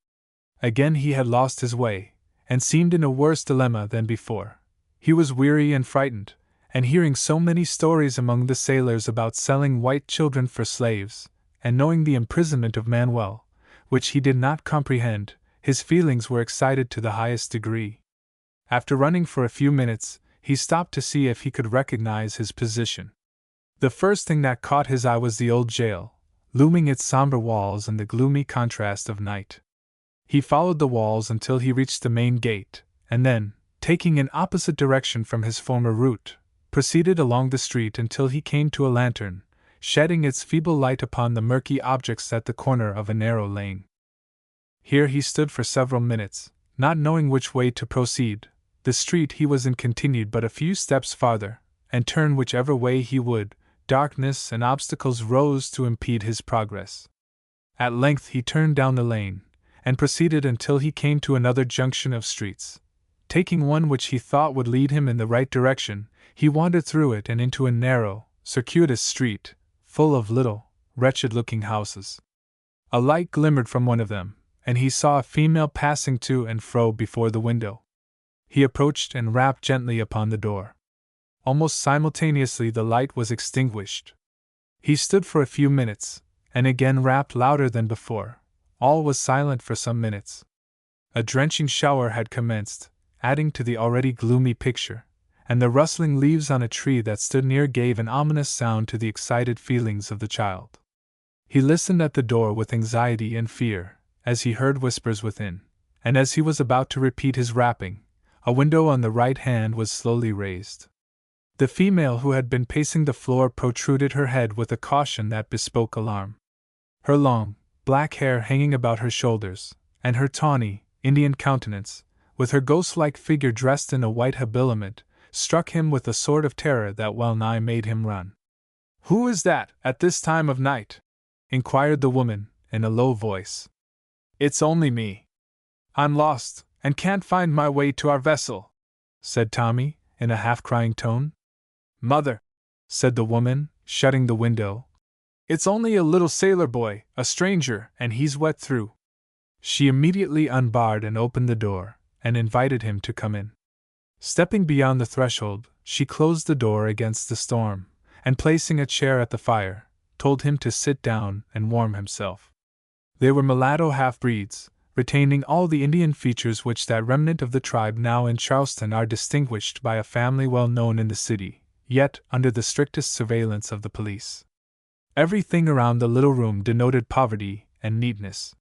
Again he had lost his way, and seemed in a worse dilemma than before. He was weary and frightened, and hearing so many stories among the sailors about selling white children for slaves, and knowing the imprisonment of Manuel, which he did not comprehend, His feelings were excited to the highest degree. After running for a few minutes, he stopped to see if he could recognize his position. The first thing that caught his eye was the old jail, looming its somber walls in the gloomy contrast of night. He followed the walls until he reached the main gate, and then, taking an opposite direction from his former route, proceeded along the street until he came to a lantern, shedding its feeble light upon the murky objects at the corner of a narrow lane. Here he stood for several minutes, not knowing which way to proceed. The street he was in continued but a few steps farther, and turn whichever way he would, darkness and obstacles rose to impede his progress. At length he turned down the lane, and proceeded until he came to another junction of streets. Taking one which he thought would lead him in the right direction, he wandered through it and into a narrow, circuitous street, full of little, wretched-looking houses. A light glimmered from one of them, and he saw a female passing to and fro before the window. He approached and rapped gently upon the door. Almost simultaneously the light was extinguished. He stood for a few minutes, and again rapped louder than before. All was silent for some minutes. A drenching shower had commenced, adding to the already gloomy picture, and the rustling leaves on a tree that stood near gave an ominous sound to the excited feelings of the child. He listened at the door with anxiety and fear, as he heard whispers within, and as he was about to repeat his rapping, a window on the right hand was slowly raised. The female who had been pacing the floor protruded her head with a caution that bespoke alarm. Her long, black hair hanging about her shoulders, and her tawny, Indian countenance, with her ghost-like figure dressed in a white habiliment, struck him with a sort of terror that well nigh made him run. "Who is that, at this time of night?" inquired the woman, in a low voice. "It's only me. I'm lost, and can't find my way to our vessel," said Tommy, in a half-crying tone. "Mother," said the woman, shutting the window, "it's only a little sailor boy, a stranger, and he's wet through." She immediately unbarred and opened the door, and invited him to come in. Stepping beyond the threshold, she closed the door against the storm, and placing a chair at the fire, told him to sit down and warm himself. They were mulatto half-breeds, retaining all the Indian features which that remnant of the tribe now in Charleston are distinguished by a family well known in the city, yet under the strictest surveillance of the police. Everything around the little room denoted poverty and neatness.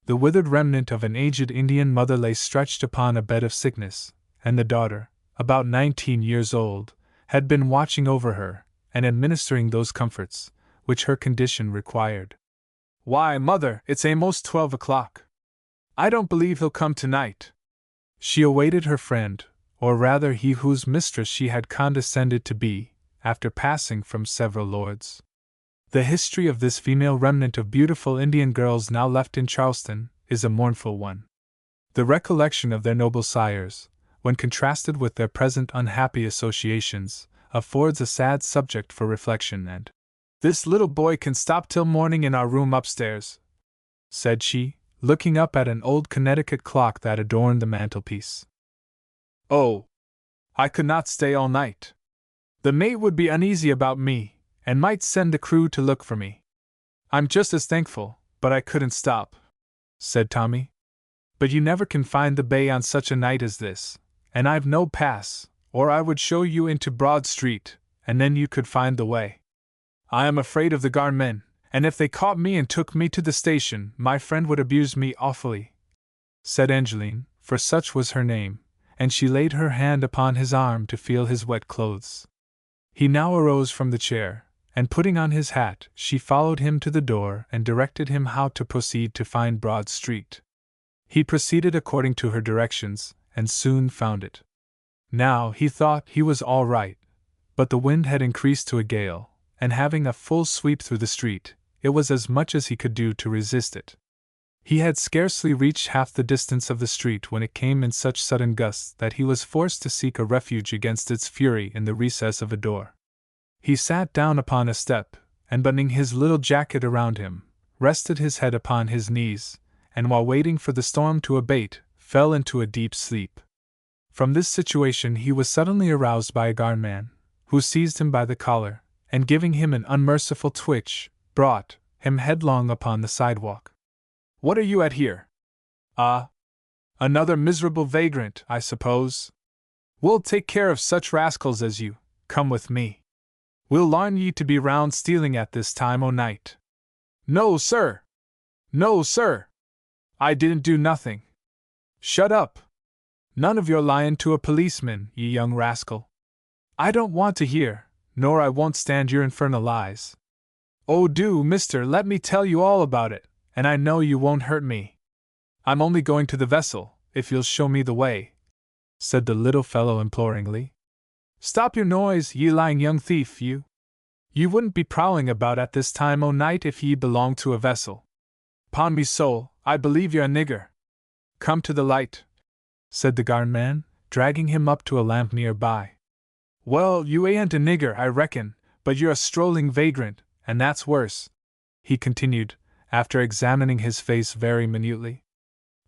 The withered remnant of an aged Indian mother lay stretched upon a bed of sickness, and the daughter, about 19 years old, had been watching over her, and administering those comforts which her condition required. "Why, Mother, it's a'most 12 o'clock. I don't believe he'll come tonight." She awaited her friend, or rather he whose mistress she had condescended to be, after passing from several lords. The history of this female remnant of beautiful Indian girls now left in Charleston is a mournful one. The recollection of their noble sires, when contrasted with their present unhappy associations, affords a sad subject for reflection. "And this little boy can stop till morning in our room upstairs," said she, looking up at an old Connecticut clock that adorned the mantelpiece. "Oh, I could not stay all night. The mate would be uneasy about me, and might send the crew to look for me. I'm just as thankful, but I couldn't stop," said Tommy. "But you never can find the bay on such a night as this, and I've no pass, or I would show you into Broad Street, and then you could find the way. I am afraid of the guard men, and if they caught me and took me to the station, my friend would abuse me awfully," said Angeline, for such was her name, and she laid her hand upon his arm to feel his wet clothes. He now arose from the chair, and putting on his hat, she followed him to the door and directed him how to proceed to find Broad Street. He proceeded according to her directions, and soon found it. Now he thought he was all right, but the wind had increased to a gale, and having a full sweep through the street, it was as much as he could do to resist it. He had scarcely reached half the distance of the street when it came in such sudden gusts that he was forced to seek a refuge against its fury in the recess of a door. He sat down upon a step, and buttoning his little jacket around him, rested his head upon his knees, and while waiting for the storm to abate, fell into a deep sleep. From this situation he was suddenly aroused by a guardman, who seized him by the collar, and giving him an unmerciful twitch, brought him headlong upon the sidewalk. "What are you at here?" "Ah, Another miserable vagrant, I suppose. We'll take care of such rascals as you. Come with me. We'll larn ye to be round stealing at this time o' night. No, sir! No, sir! I didn't do nothing. Shut up! None of your lying to a policeman, ye young rascal. I don't want to hear, nor I won't stand your infernal lies. Oh, do, mister, let me tell you all about it, and I know you won't hurt me. I'm only going to the vessel, if you'll show me the way, said the little fellow imploringly. Stop your noise, ye lying young thief, you! You wouldn't be prowling about at this time o' night if ye belonged to a vessel. 'Pon me soul, I believe you're a nigger. Come to the light, said the guardman, dragging him up to a lamp near by. Well, you ain't a nigger, I reckon, but you're a strolling vagrant, and that's worse, he continued, after examining his face very minutely.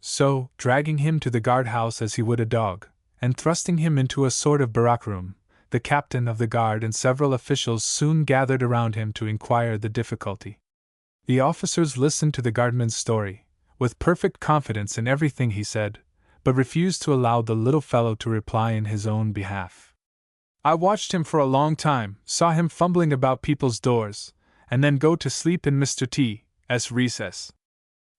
So, dragging him to the guardhouse as he would a dog, and thrusting him into a sort of barrack room, the captain of the guard and several officials soon gathered around him to inquire the difficulty. The officers listened to the guardman's story, with perfect confidence in everything he said, but refused to allow the little fellow to reply in his own behalf. I watched him for a long time, saw him fumbling about people's doors, and then go to sleep in Mr. T.'s recess.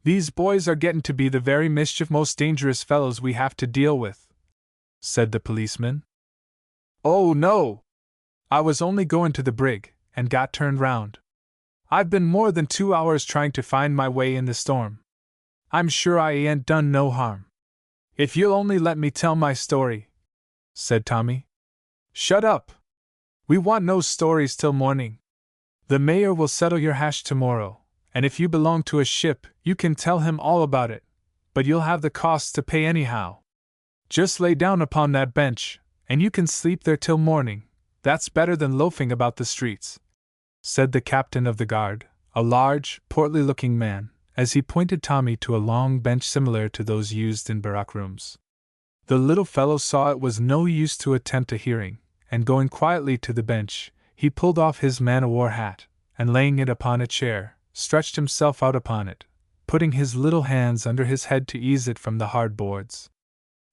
These boys are getting to be the very most dangerous fellows we have to deal with, said the policeman. Oh, no! I was only going to the brig, and got turned round. I've been more than 2 hours trying to find my way in the storm. I'm sure I ain't done no harm. If you'll only let me tell my story, said Tommy. Shut up! We want no stories till morning. The mayor will settle your hash tomorrow, and if you belong to a ship, you can tell him all about it, but you'll have the costs to pay anyhow. Just lay down upon that bench, and you can sleep there till morning. That's better than loafing about the streets, said the captain of the guard, a large, portly-looking man, as he pointed Tommy to a long bench similar to those used in barrack rooms. The little fellow saw it was no use to attempt a hearing, and going quietly to the bench, he pulled off his man-o'-war hat, and laying it upon a chair, stretched himself out upon it, putting his little hands under his head to ease it from the hard boards.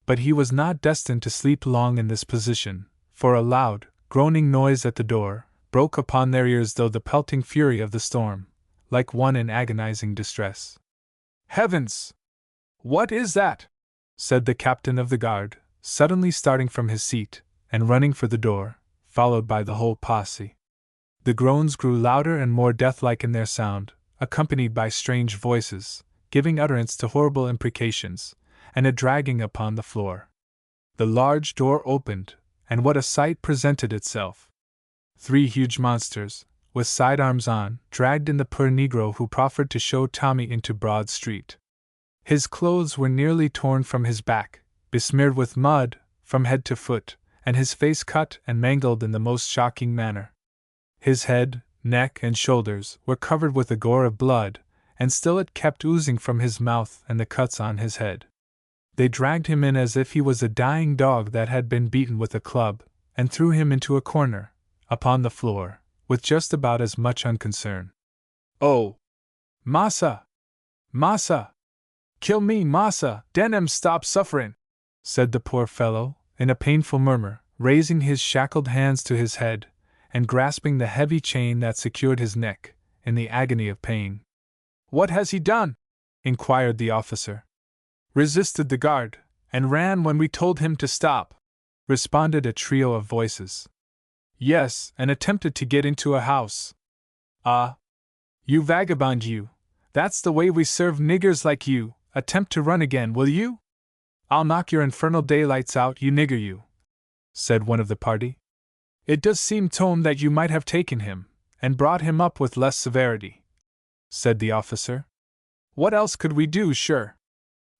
But he was not destined to sleep long in this position, for a loud, groaning noise at the door broke upon their ears through the pelting fury of the storm, like one in agonizing distress. Heavens! What is that? Said the captain of the guard, suddenly starting from his seat, and running for the door, followed by the whole posse. The groans grew louder and more death-like in their sound, accompanied by strange voices, giving utterance to horrible imprecations, and a dragging upon the floor. The large door opened, and what a sight presented itself! 3 huge monsters, with sidearms on, dragged in the poor negro who proffered to show Tommy into Broad Street. His clothes were nearly torn from his back, besmeared with mud, from head to foot, and his face cut and mangled in the most shocking manner. His head, neck, and shoulders were covered with a gore of blood, and still it kept oozing from his mouth and the cuts on his head. They dragged him in as if he was a dying dog that had been beaten with a club, and threw him into a corner, upon the floor, with just about as much unconcern. Oh! Massa! Massa! Kill me, massa, den em stop sufferin', said the poor fellow, in a painful murmur, raising his shackled hands to his head, and grasping the heavy chain that secured his neck, in the agony of pain. What has he done? Inquired the officer. Resisted the guard, and ran when we told him to stop, responded a trio of voices. Yes, and attempted to get into a house. Ah! You vagabond, you! That's the way we serve niggers like you. Attempt to run again, will you? I'll knock your infernal daylights out, you nigger, you, said one of the party. It does seem, Tom, that you might have taken him, and brought him up with less severity, said the officer. What else could we do, sure?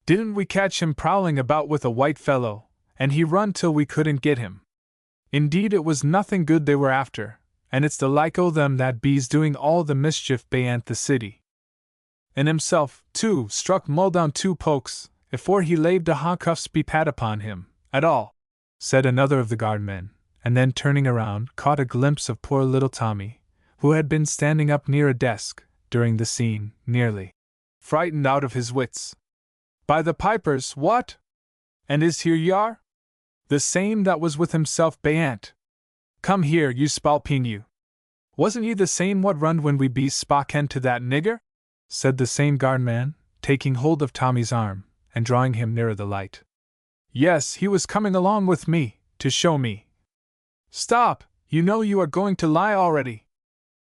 Didn't we catch him prowling about with a white fellow, and he run till we couldn't get him? Indeed, it was nothing good they were after, and it's the like o' them that be's doing all the mischief beyant the city. And himself, too, struck Muldown 2 pokes, afore he laid the handcuffs be pat upon him, at all, said another of the guardmen, and then turning around caught a glimpse of poor little Tommy, who had been standing up near a desk, during the scene, nearly frightened out of his wits. By the pipers, what? And is here y'are? The same that was with himself bayant. Come here, you spalpeen you. Wasn't ye the same what runned when we be spaken to that nigger? Said the same guardman, taking hold of Tommy's arm, and drawing him nearer the light. Yes, he was coming along with me, to show me. Stop, you know you are going to lie already.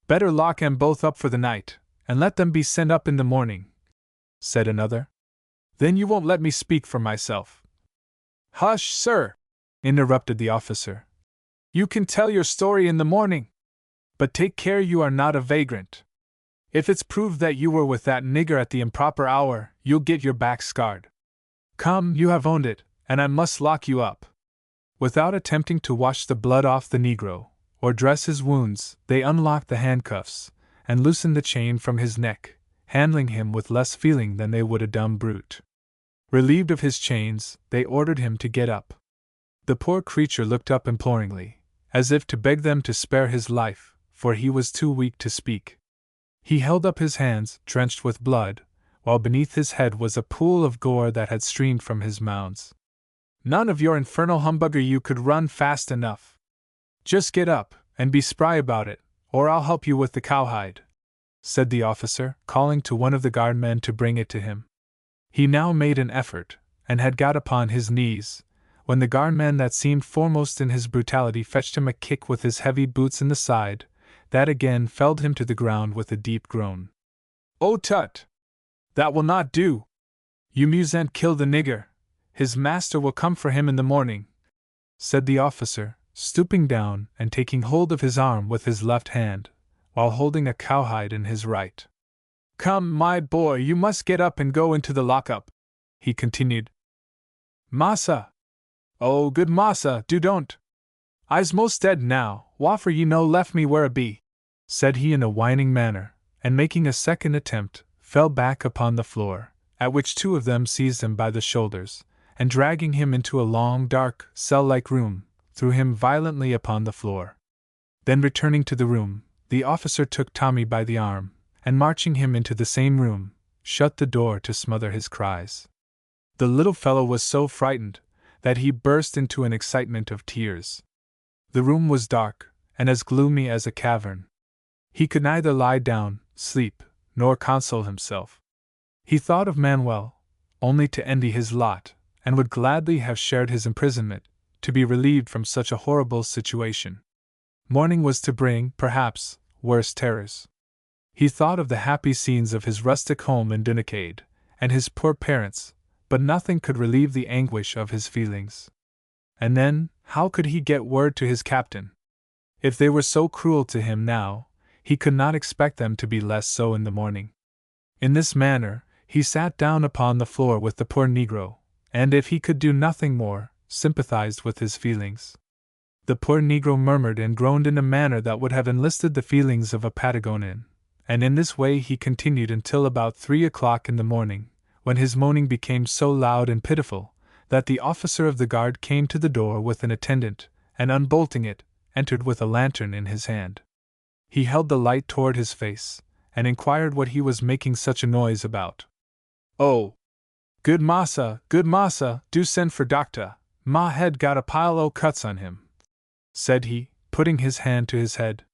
Better lock 'em both up for the night, and let them be sent up in the morning, said another. Then you won't let me speak for myself. Hush, sir, interrupted the officer. You can tell your story in the morning. But take care you are not a vagrant. If it's proved that you were with that nigger at the improper hour, you'll get your back scarred. Come, you have owned it, and I must lock you up. Without attempting to wash the blood off the Negro, or dress his wounds, they unlocked the handcuffs, and loosened the chain from his neck, handling him with less feeling than they would a dumb brute. Relieved of his chains, they ordered him to get up. The poor creature looked up imploringly, as if to beg them to spare his life, for he was too weak to speak. He held up his hands, drenched with blood, while beneath his head was a pool of gore that had streamed from his mounds. None of your infernal humbugger you could run fast enough. Just get up, and be spry about it, or I'll help you with the cowhide, said the officer, calling to one of the guardmen to bring it to him. He now made an effort, and had got upon his knees, when the guardman that seemed foremost in his brutality fetched him a kick with his heavy boots in the side, that again felled him to the ground with a deep groan. Oh tut! That will not do! You mustn't kill the nigger. His master will come for him in the morning, said the officer, stooping down and taking hold of his arm with his left hand, while holding a cowhide in his right. Come, my boy, you must get up and go into the lockup, he continued. Massa! Oh, good massa, do don't! I's most dead now, waffer ye no left me where a be, said he in a whining manner, and making a second attempt, fell back upon the floor, at which two of them seized him by the shoulders, and dragging him into a long, dark, cell-like room, threw him violently upon the floor. Then returning to the room, the officer took Tommy by the arm, and marching him into the same room, shut the door to smother his cries. The little fellow was so frightened that he burst into an excitement of tears. The room was dark, and as gloomy as a cavern. He could neither lie down, sleep, nor console himself. He thought of Manuel, only to envy his lot, and would gladly have shared his imprisonment, to be relieved from such a horrible situation. Morning was to bring, perhaps, worse terrors. He thought of the happy scenes of his rustic home in Dunacade, and his poor parents, but nothing could relieve the anguish of his feelings. And then, how could he get word to his captain? If they were so cruel to him now, he could not expect them to be less so in the morning. In this manner, he sat down upon the floor with the poor Negro, and if he could do nothing more, sympathized with his feelings. The poor Negro murmured and groaned in a manner that would have enlisted the feelings of a Patagonian, and in this way he continued until about 3 o'clock in the morning, when his moaning became so loud and pitiful that the officer of the guard came to the door with an attendant, and unbolting it, entered with a lantern in his hand. He held the light toward his face, and inquired what he was making such a noise about. Oh! Good massa, do send for doctor, ma head got a pile o' cuts on him, said he, putting his hand to his head.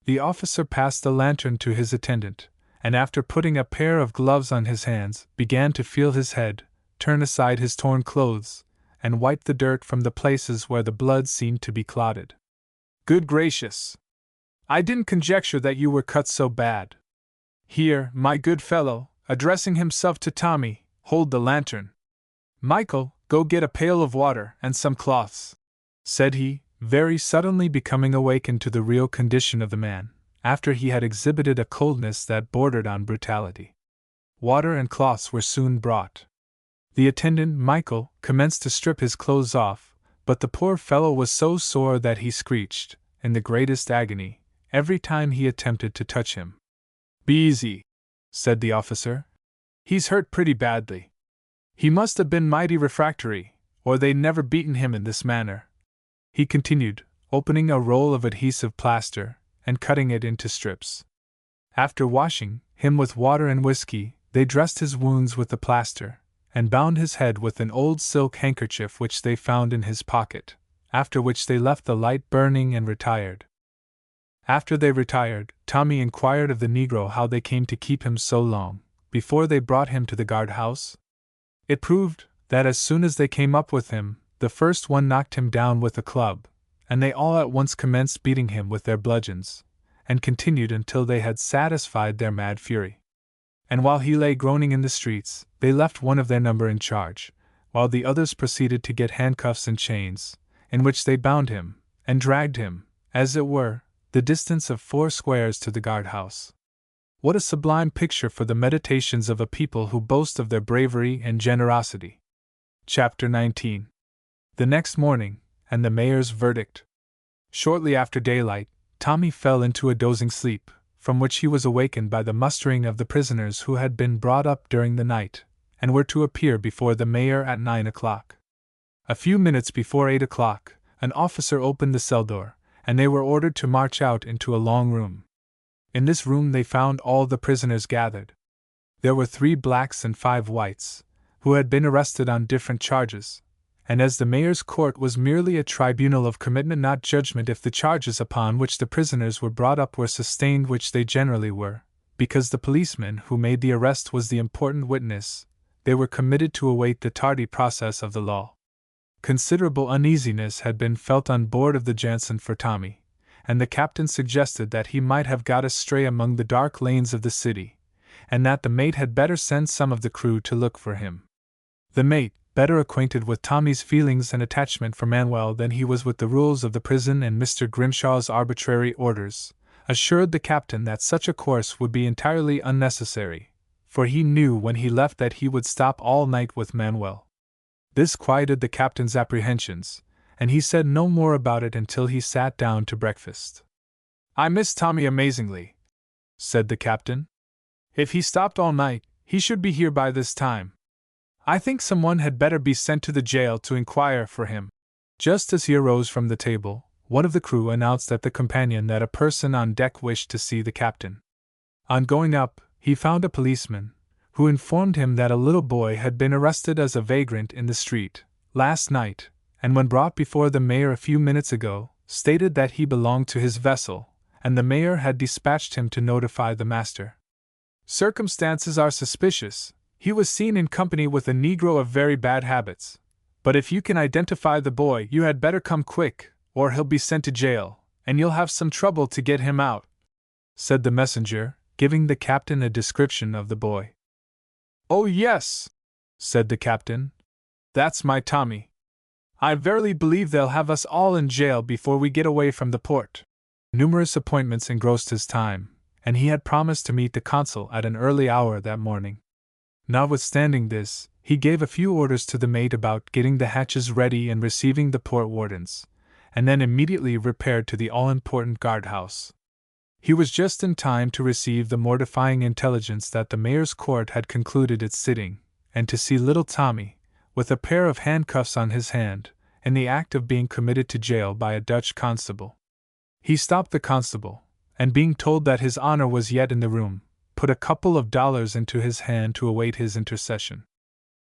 The officer passed the lantern to his attendant, and after putting a pair of gloves on his hands, began to feel his head, turn aside his torn clothes, and wipe the dirt from the places where the blood seemed to be clotted. Good gracious! I didn't conjecture that you were cut so bad. Here, my good fellow, addressing himself to Tommy, hold the lantern. Michael, go get a pail of water and some cloths, said he, very suddenly becoming awakened to the real condition of the man, after he had exhibited a coldness that bordered on brutality. Water and cloths were soon brought. The attendant, Michael, commenced to strip his clothes off, but the poor fellow was so sore that he screeched, in the greatest agony, every time he attempted to touch him. Be easy, said the officer. He's hurt pretty badly. He must have been mighty refractory, or they'd never beaten him in this manner, he continued, opening a roll of adhesive plaster, and cutting it into strips. After washing him with water and whiskey, they dressed his wounds with the plaster, and bound his head with an old silk handkerchief which they found in his pocket, after which they left the light burning and retired. After they retired, Tommy inquired of the negro how they came to keep him so long, before they brought him to the guard-house. It proved that as soon as they came up with him, the first one knocked him down with a club, and they all at once commenced beating him with their bludgeons, and continued until they had satisfied their mad fury. And while he lay groaning in the streets, they left one of their number in charge, while the others proceeded to get handcuffs and chains, in which they bound him, and dragged him, as it were, the distance of 4 squares to the guard-house. What a sublime picture for the meditations of a people who boast of their bravery and generosity! Chapter 19. The next morning, and the mayor's verdict. Shortly after daylight, Tommy fell into a dozing sleep, from which he was awakened by the mustering of the prisoners who had been brought up during the night, and were to appear before the mayor at 9 o'clock. A few minutes before 8 o'clock, an officer opened the cell door, and they were ordered to march out into a long room. In this room they found all the prisoners gathered. There were 3 blacks and 5 whites, who had been arrested on different charges, and as the mayor's court was merely a tribunal of commitment, not judgment, if the charges upon which the prisoners were brought up were sustained, which they generally were, because the policeman who made the arrest was the important witness, they were committed to await the tardy process of the law. Considerable uneasiness had been felt on board of the Jansen for Tommy, and the captain suggested that he might have got astray among the dark lanes of the city, and that the mate had better send some of the crew to look for him. The mate, better acquainted with Tommy's feelings and attachment for Manuel than he was with the rules of the prison and Mr. Grimshaw's arbitrary orders, assured the captain that such a course would be entirely unnecessary, for he knew when he left that he would stop all night with Manuel. This quieted the captain's apprehensions, and he said no more about it until he sat down to breakfast. "I miss Tommy amazingly," said the captain. "If he stopped all night, he should be here by this time. I think someone had better be sent to the jail to inquire for him." Just as he arose from the table, one of the crew announced at the companion that a person on deck wished to see the captain. On going up, he found a policeman, who informed him that a little boy had been arrested as a vagrant in the street last night, and when brought before the mayor a few minutes ago, stated that he belonged to his vessel, and the mayor had dispatched him to notify the master. "Circumstances are suspicious. He was seen in company with a negro of very bad habits. But if you can identify the boy, you had better come quick, or he'll be sent to jail, and you'll have some trouble to get him out," said the messenger, giving the captain a description of the boy. "Oh yes," said the captain. "That's my Tommy. I verily believe they'll have us all in jail before we get away from the port." Numerous appointments engrossed his time, and he had promised to meet the consul at an early hour that morning. Notwithstanding this, he gave a few orders to the mate about getting the hatches ready and receiving the port wardens, and then immediately repaired to the all-important guard-house. He was just in time to receive the mortifying intelligence that the mayor's court had concluded its sitting, and to see little Tommy, with a pair of handcuffs on his hand, in the act of being committed to jail by a Dutch constable. He stopped the constable, and being told that his honor was yet in the room, put a couple of dollars into his hand to await his intercession.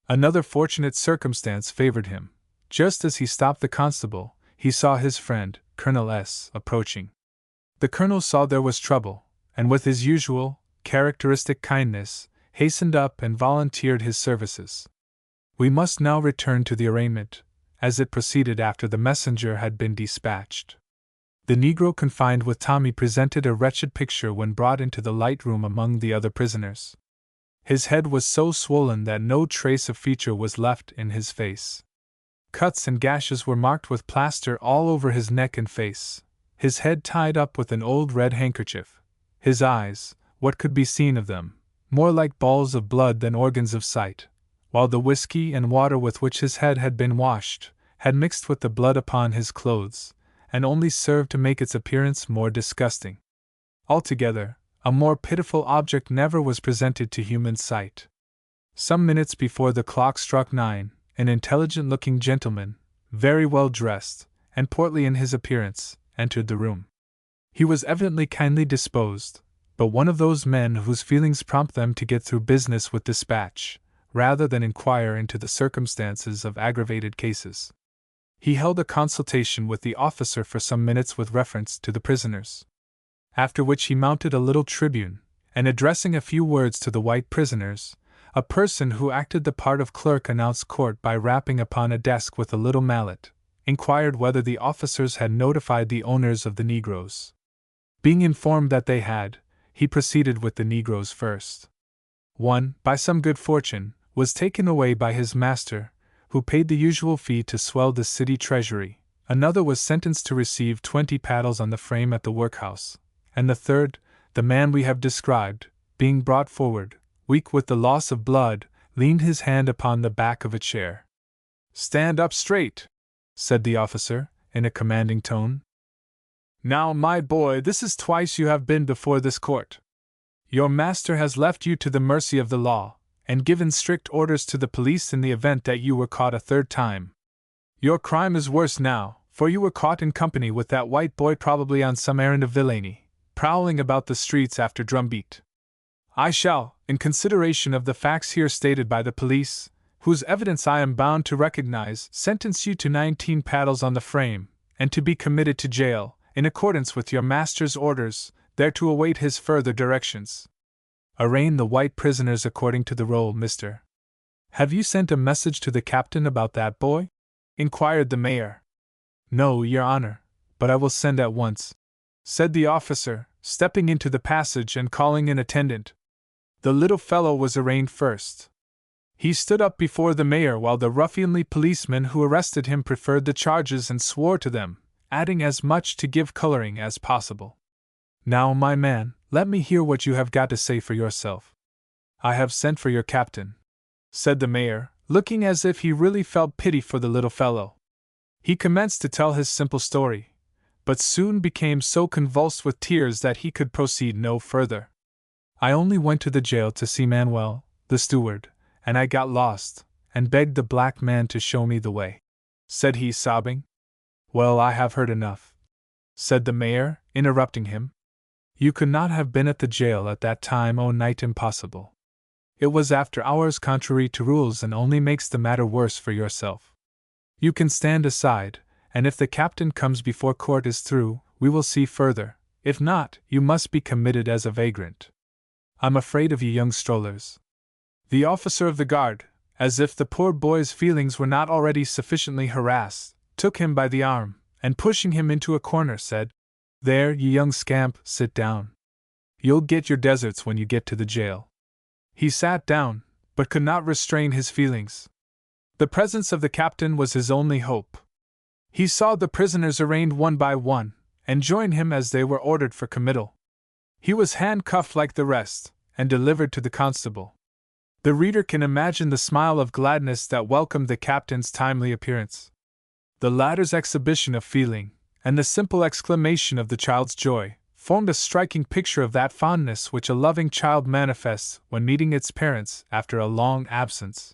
Another fortunate circumstance favored him. Just as he stopped the constable, he saw his friend, Colonel S., approaching. The colonel saw there was trouble, and with his usual, characteristic kindness, hastened up and volunteered his services. We must now return to the arraignment, as it proceeded after the messenger had been dispatched. The negro confined with Tommy presented a wretched picture when brought into the light room among the other prisoners. His head was so swollen that no trace of feature was left in his face. Cuts and gashes were marked with plaster all over his neck and face, his head tied up with an old red handkerchief, his eyes, what could be seen of them, more like balls of blood than organs of sight, while the whiskey and water with which his head had been washed had mixed with the blood upon his clothes, and only served to make its appearance more disgusting. Altogether, a more pitiful object never was presented to human sight. Some minutes before the clock struck 9, an intelligent-looking gentleman, very well dressed, and portly in his appearance, entered the room. He was evidently kindly disposed, but one of those men whose feelings prompt them to get through business with dispatch, rather than inquire into the circumstances of aggravated cases. He held a consultation with the officer for some minutes with reference to the prisoners. After which he mounted a little tribune, and addressing a few words to the white prisoners, a person who acted the part of clerk announced court by rapping upon a desk with a little mallet, inquired whether the officers had notified the owners of the Negroes. Being informed that they had, he proceeded with the Negroes first. One, by some good fortune, was taken away by his master, who paid the usual fee to swell the city treasury. Another was sentenced to receive 20 paddles on the frame at the workhouse, and the third, the man we have described, being brought forward, weak with the loss of blood, leaned his hand upon the back of a chair. "Stand up straight," said the officer, in a commanding tone. "Now, my boy, this is twice you have been before this court. Your master has left you to the mercy of the law, and given strict orders to the police in the event that you were caught a third time. Your crime is worse now, for you were caught in company with that white boy, probably on some errand of villainy, prowling about the streets after drumbeat. I shall, in consideration of the facts here stated by the police, whose evidence I am bound to recognize, sentence you to 19 paddles on the frame, and to be committed to jail, in accordance with your master's orders, there to await his further directions. Arraign the white prisoners according to the roll, mister." "Have you sent a message to the captain about that boy?" inquired the mayor. "No, your honor, but I will send at once," said the officer, stepping into the passage and calling an attendant. The little fellow was arraigned first. He stood up before the mayor while the ruffianly policeman who arrested him preferred the charges and swore to them, adding as much to give coloring as possible. "Now, my man, let me hear what you have got to say for yourself." "I have sent for your captain," said the mayor, looking as if he really felt pity for the little fellow. He commenced to tell his simple story, but soon became so convulsed with tears that he could proceed no further. "I only went to the jail to see Manuel, the steward, and I got lost, and begged the black man to show me the way," said he, sobbing. "Well, I have heard enough," said the mayor, interrupting him. "You could not have been at the jail at that time, oh night, impossible. It was after hours, contrary to rules, and only makes the matter worse for yourself. You can stand aside, and if the captain comes before court is through, we will see further. If not, you must be committed as a vagrant. I'm afraid of you young strollers." The officer of the guard, as if the poor boy's feelings were not already sufficiently harassed, took him by the arm, and pushing him into a corner said, "There, you young scamp, sit down. You'll get your deserts when you get to the jail." He sat down, but could not restrain his feelings. The presence of the captain was his only hope. He saw the prisoners arraigned one by one, and joined him as they were ordered for committal. He was handcuffed like the rest, and delivered to the constable. The reader can imagine the smile of gladness that welcomed the captain's timely appearance. The latter's exhibition of feeling, and the simple exclamation of the child's joy, formed a striking picture of that fondness which a loving child manifests when meeting its parents after a long absence.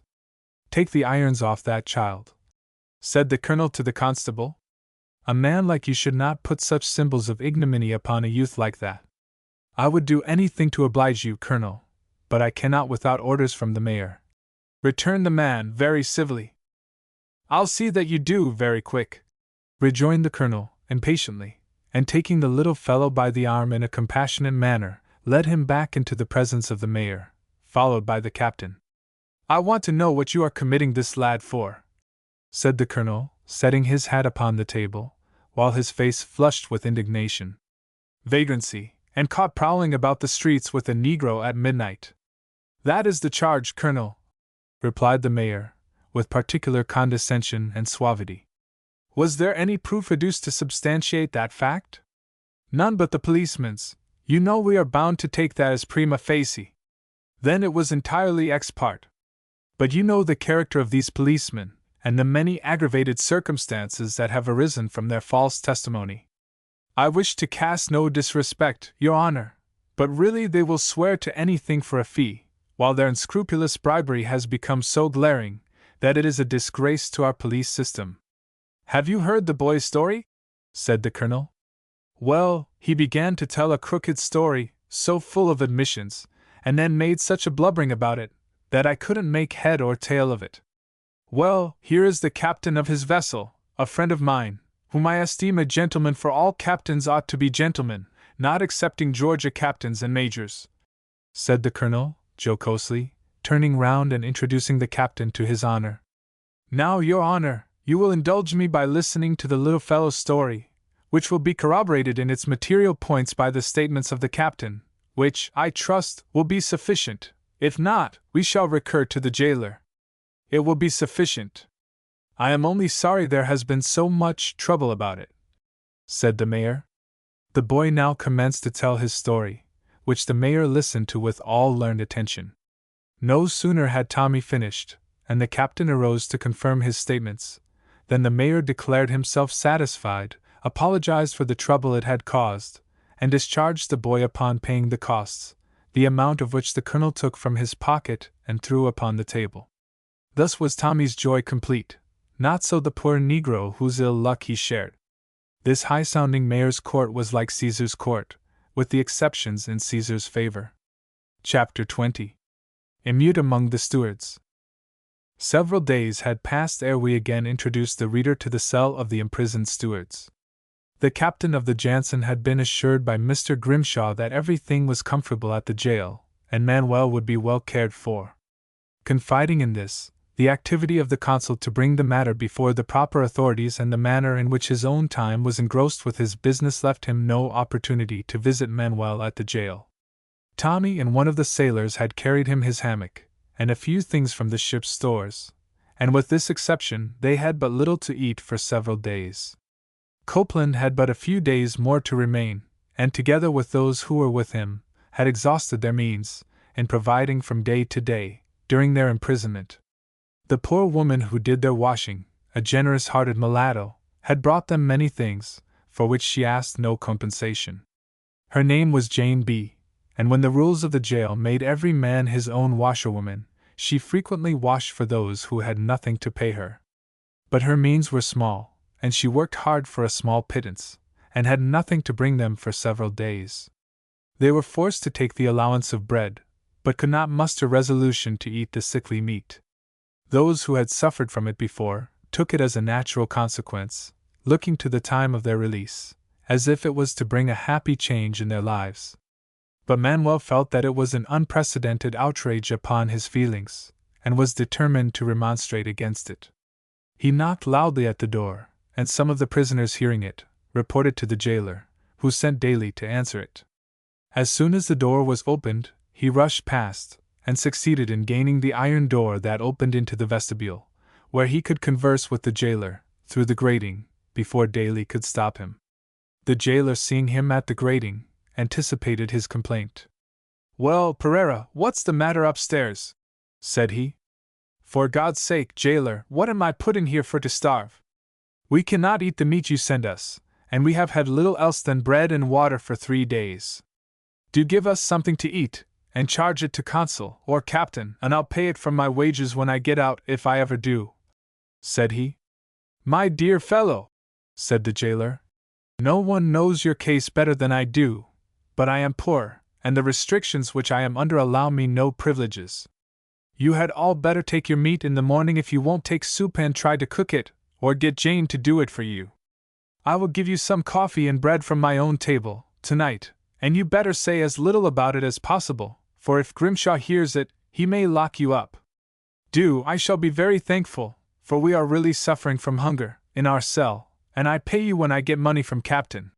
"Take the irons off that child," said the colonel to the constable. "A man like you should not put such symbols of ignominy upon a youth like that." "I would do anything to oblige you, colonel, but I cannot without orders from the mayor," returned the man very civilly. "I'll see that you do very quick," rejoined the colonel, impatiently, and taking the little fellow by the arm in a compassionate manner, led him back into the presence of the mayor, followed by the captain. "I want to know what you are committing this lad for," said the colonel, setting his hat upon the table, while his face flushed with indignation. "Vagrancy, and caught prowling about the streets with a Negro at midnight." "That is the charge, colonel," replied the mayor, with particular condescension and suavity. "Was there any proof adduced to substantiate that fact?" "None but the policeman's. You know we are bound to take that as prima facie." "Then it was entirely ex parte. But you know the character of these policemen, and the many aggravated circumstances that have arisen from their false testimony. I wish to cast no disrespect, your honor, but really they will swear to anything for a fee, while their unscrupulous bribery has become so glaring that it is a disgrace to our police system." "Have you heard the boy's story?" said the colonel. "Well, he began to tell a crooked story, so full of admissions, and then made such a blubbering about it, that I couldn't make head or tail of it. Well, here is the captain of his vessel, a friend of mine, whom I esteem a gentleman, for all captains ought to be gentlemen, not excepting Georgia captains and majors," said the colonel, jocosely, turning round and introducing the captain to his honor. "Now, your honor, you will indulge me by listening to the little fellow's story, which will be corroborated in its material points by the statements of the captain, which, I trust, will be sufficient. If not, we shall recur to the jailer. It will be sufficient. I am only sorry there has been so much trouble about it," said the mayor. The boy now commenced to tell his story, which the mayor listened to with all learned attention. No sooner had Tommy finished, and the captain arose to confirm his statements, than the mayor declared himself satisfied, apologized for the trouble it had caused, and discharged the boy upon paying the costs, the amount of which the colonel took from his pocket and threw upon the table. Thus was Tommy's joy complete. Not so the poor negro whose ill luck he shared. This high-sounding mayor's court was like Caesar's court, with the exceptions in Caesar's favor. Chapter 20. Immute among the stewards. Several days had passed ere we again introduced the reader to the cell of the imprisoned stewards. The captain of the Jansen had been assured by Mr. Grimshaw that everything was comfortable at the jail, and Manuel would be well cared for. Confiding in this, the activity of the consul to bring the matter before the proper authorities and the manner in which his own time was engrossed with his business left him no opportunity to visit Manuel at the jail. Tommy and one of the sailors had carried him his hammock, and a few things from the ship's stores, and with this exception they had but little to eat for several days. Copeland had but a few days more to remain, and together with those who were with him, had exhausted their means, in providing from day to day, during their imprisonment. The poor woman who did their washing, a generous-hearted mulatto, had brought them many things, for which she asked no compensation. Her name was Jane B., and when the rules of the jail made every man his own washerwoman, she frequently washed for those who had nothing to pay her. But her means were small, and she worked hard for a small pittance, and had nothing to bring them for several days. They were forced to take the allowance of bread, but could not muster resolution to eat the sickly meat. Those who had suffered from it before took it as a natural consequence, looking to the time of their release, as if it was to bring a happy change in their lives. But Manuel felt that it was an unprecedented outrage upon his feelings, and was determined to remonstrate against it. He knocked loudly at the door, and some of the prisoners hearing it, reported to the jailer, who sent Daly to answer it. As soon as the door was opened, he rushed past, and succeeded in gaining the iron door that opened into the vestibule, where he could converse with the jailer, through the grating, before Daly could stop him. The jailer, seeing him at the grating, anticipated his complaint. "Well, Pereira, what's the matter upstairs?" said he. "For God's sake, jailer, what am I put in here for to starve? We cannot eat the meat you send us, and we have had little else than bread and water for 3 days. Do give us something to eat, and charge it to consul or captain, and I'll pay it from my wages when I get out, if I ever do," said he. "My dear fellow," said the jailer, "no one knows your case better than I do, but I am poor, and the restrictions which I am under allow me no privileges. You had all better take your meat in the morning if you won't take soup and try to cook it, or get Jane to do it for you. I will give you some coffee and bread from my own table, tonight, and you better say as little about it as possible, for if Grimshaw hears it, he may lock you up. Do, I shall be very thankful, for we are really suffering from hunger, in our cell, and I pay you when I get money from Captain,"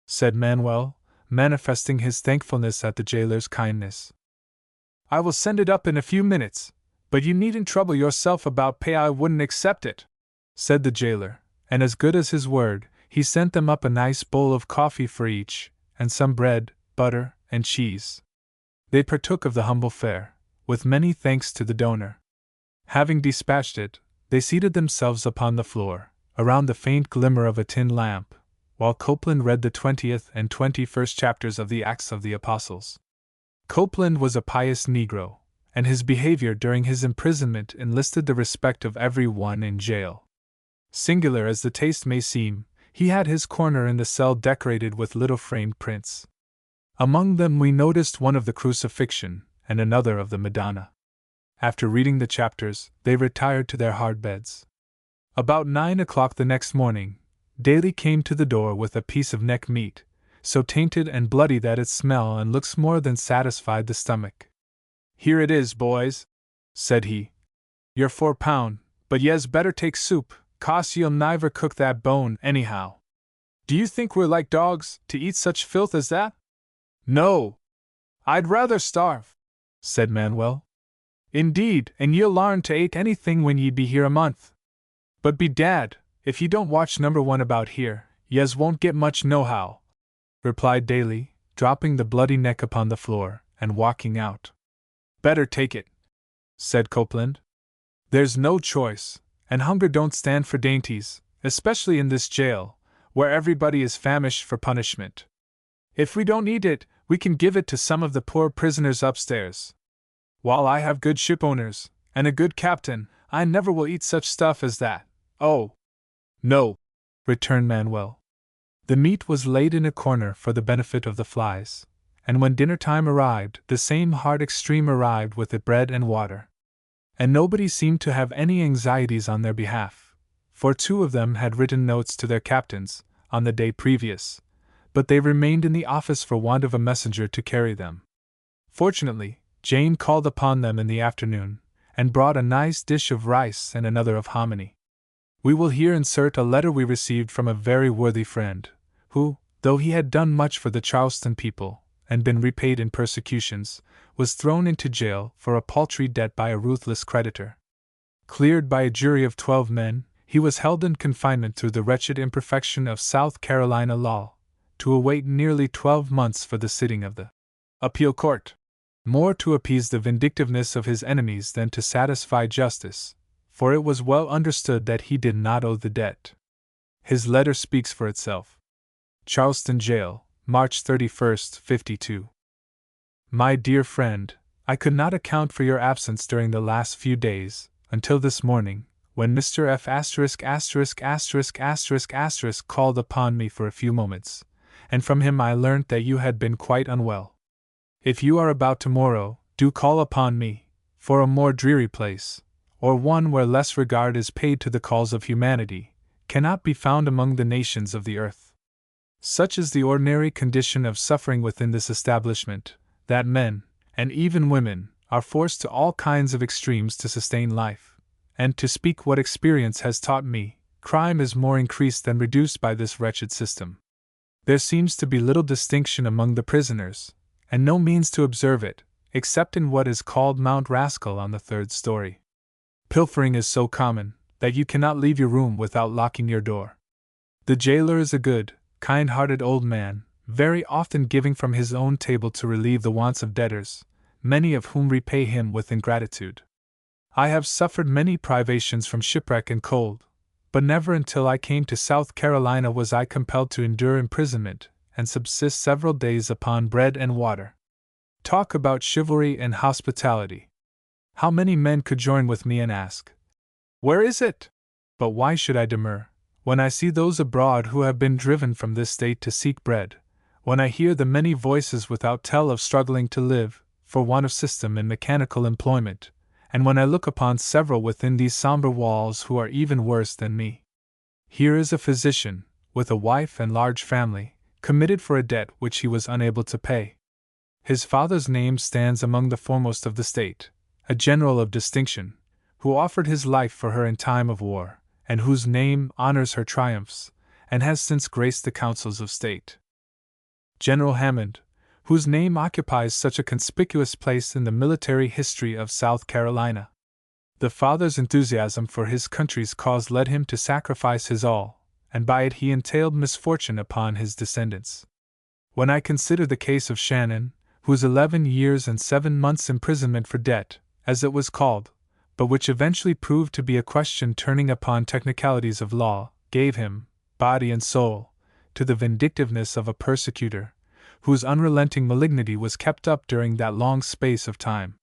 said Manuel, manifesting his thankfulness at the jailer's kindness. "I will send it up in a few minutes, but you needn't trouble yourself about pay, I wouldn't accept it," said the jailer, and as good as his word, he sent them up a nice bowl of coffee for each, and some bread, butter, and cheese. They partook of the humble fare, with many thanks to the donor. Having dispatched it, they seated themselves upon the floor, around the faint glimmer of a tin lamp, while Copeland read the 20th and 21st chapters of the Acts of the Apostles. Copeland was a pious Negro, and his behavior during his imprisonment enlisted the respect of every one in jail. Singular as the taste may seem, he had his corner in the cell decorated with little framed prints. Among them we noticed one of the Crucifixion, and another of the Madonna. After reading the chapters, they retired to their hard beds. About 9 o'clock the next morning, Daly came to the door with a piece of neck meat, so tainted and bloody that its smell and looks more than satisfied the stomach. "Here it is, boys," said he. "You're £4, but ye's better take soup, 'cause ye'll niver cook that bone, anyhow. Do you think we're like dogs, to eat such filth as that?" "No! I'd rather starve," said Manuel. "Indeed, and ye'll larn to ate anything when ye be here a month. But bedad, if ye don't watch number one about here, yez won't get much nohow," replied Daly, dropping the bloody neck upon the floor, and walking out. "Better take it," said Copeland. "There's no choice, and hunger don't stand for dainties, especially in this jail, where everybody is famished for punishment. If we don't eat it, we can give it to some of the poor prisoners upstairs. While I have good ship owners, and a good captain, I never will eat such stuff as that. Oh! No," returned Manuel. The meat was laid in a corner for the benefit of the flies, and when dinner time arrived, the same hard extreme arrived with it bread and water. And nobody seemed to have any anxieties on their behalf, for 2 of them had written notes to their captains, on the day previous, but they remained in the office for want of a messenger to carry them. Fortunately, Jane called upon them in the afternoon, and brought a nice dish of rice and another of hominy. We will here insert a letter we received from a very worthy friend, who, though he had done much for the Charleston people, and been repaid in persecutions, was thrown into jail for a paltry debt by a ruthless creditor. Cleared by a jury of 12 men, he was held in confinement through the wretched imperfection of South Carolina law, to await nearly 12 months for the sitting of the appeal court, more to appease the vindictiveness of his enemies than to satisfy justice, for it was well understood that he did not owe the debt. His letter speaks for itself. Charleston Jail, March 31st, '52. My dear friend, I could not account for your absence during the last few days, until this morning, when Mr. F*** called upon me for a few moments, and from him I learnt that you had been quite unwell. If you are about tomorrow, do call upon me, for a more dreary place, or one where less regard is paid to the calls of humanity, cannot be found among the nations of the earth. Such is the ordinary condition of suffering within this establishment, that men, and even women, are forced to all kinds of extremes to sustain life, and to speak what experience has taught me, crime is more increased than reduced by this wretched system. There seems to be little distinction among the prisoners, and no means to observe it, except in what is called Mount Rascal on the 3rd story. Pilfering is so common, that you cannot leave your room without locking your door. The jailer is a good, kind-hearted old man, very often giving from his own table to relieve the wants of debtors, many of whom repay him with ingratitude. I have suffered many privations from shipwreck and cold, but never until I came to South Carolina was I compelled to endure imprisonment and subsist several days upon bread and water. Talk about chivalry and hospitality! How many men could join with me and ask, "Where is it?" But why should I demur, when I see those abroad who have been driven from this state to seek bread, when I hear the many voices without tell of struggling to live, for want of system in mechanical employment, and when I look upon several within these somber walls who are even worse than me? Here is a physician, with a wife and large family, committed for a debt which he was unable to pay. His father's name stands among the foremost of the state, a general of distinction, who offered his life for her in time of war, and whose name honors her triumphs, and has since graced the councils of state. General Hammond, whose name occupies such a conspicuous place in the military history of South Carolina. The father's enthusiasm for his country's cause led him to sacrifice his all, and by it he entailed misfortune upon his descendants. When I consider the case of Shannon, whose 11 years and 7 months' imprisonment for debt, as it was called, but which eventually proved to be a question turning upon technicalities of law, gave him, body and soul, to the vindictiveness of a persecutor, whose unrelenting malignity was kept up during that long space of time.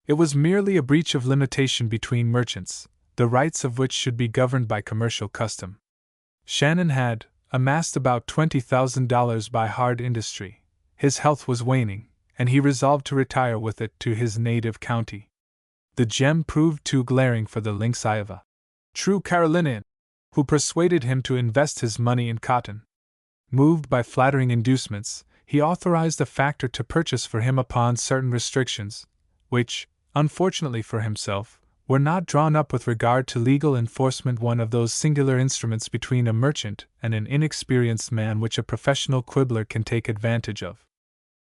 It was merely a breach of limitation between merchants, the rights of which should be governed by commercial custom. Shannon had amassed about $20,000 by hard industry. His health was waning, and he resolved to retire with it to his native county. The gem proved too glaring for the lynx eye of a true Carolinian, who persuaded him to invest his money in cotton. Moved by flattering inducements, he authorized a factor to purchase for him upon certain restrictions, which, unfortunately for himself, were not drawn up with regard to legal enforcement, one of those singular instruments between a merchant and an inexperienced man which a professional quibbler can take advantage of.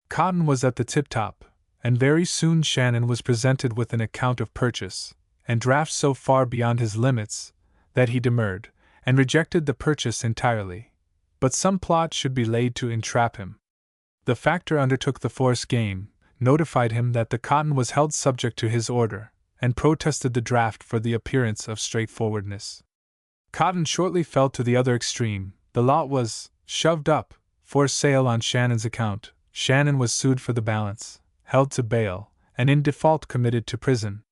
Cotton was at the tip-top, and very soon Shannon was presented with an account of purchase, and drafts so far beyond his limits that he demurred, and rejected the purchase entirely. But some plot should be laid to entrap him. The factor undertook the forced game, notified him that the cotton was held subject to his order, and protested the draft for the appearance of straightforwardness. Cotton shortly fell to the other extreme. The lot was shoved up for sale on Shannon's account. Shannon was sued for the balance, held to bail, and in default committed to prison.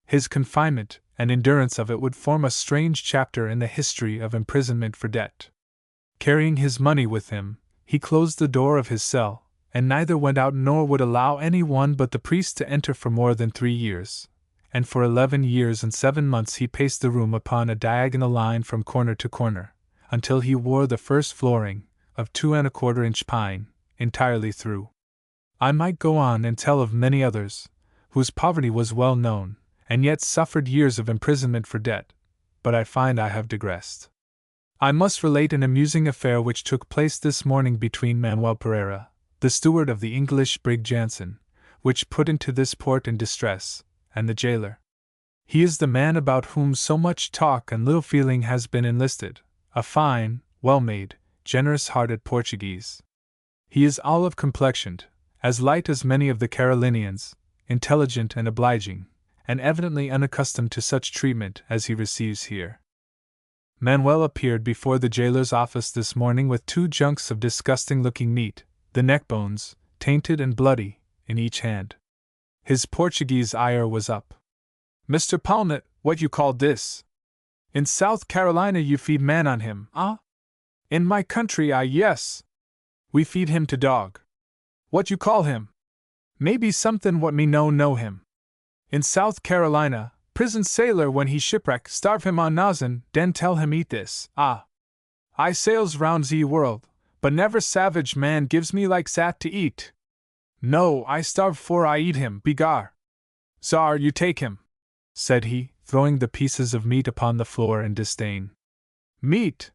His confinement and endurance of it would form a strange chapter in the history of imprisonment for debt. Carrying his money with him, he closed the door of his cell, and neither went out nor would allow any one but the priest to enter for more than 3 years. And for 11 years and 7 months he paced the room upon a diagonal line from corner to corner, until he wore the first flooring, of 2¼ inch pine, entirely through. I might go on and tell of many others, whose poverty was well known, and yet suffered years of imprisonment for debt, but I find I have digressed. I must relate an amusing affair which took place this morning between Manuel Pereira, the steward of the English brig Jansen, which put into this port in distress, and the jailer. He is the man about whom so much talk and little feeling has been enlisted, a fine, well-made, generous-hearted Portuguese. He is olive-complexioned, as light as many of the Carolinians, intelligent and obliging, and evidently unaccustomed to such treatment as he receives here. Manuel appeared before the jailer's office this morning with 2 junks of disgusting-looking meat, the neck bones, tainted and bloody, in each hand. His Portuguese ire was up. "Mr. Palnett, what you call this? In South Carolina you feed man on him, ah? In my country yes. We feed him to dog. What you call him? Maybe something what me know him. In South Carolina, prison sailor when he shipwreck starve him on nozzin, den tell him eat this, ah. I sails round ze world, but never savage man gives me like zat to eat. No, I starve for I eat him, begar. Czar, you take him," said he, throwing the pieces of meat upon the floor in disdain. "Meat?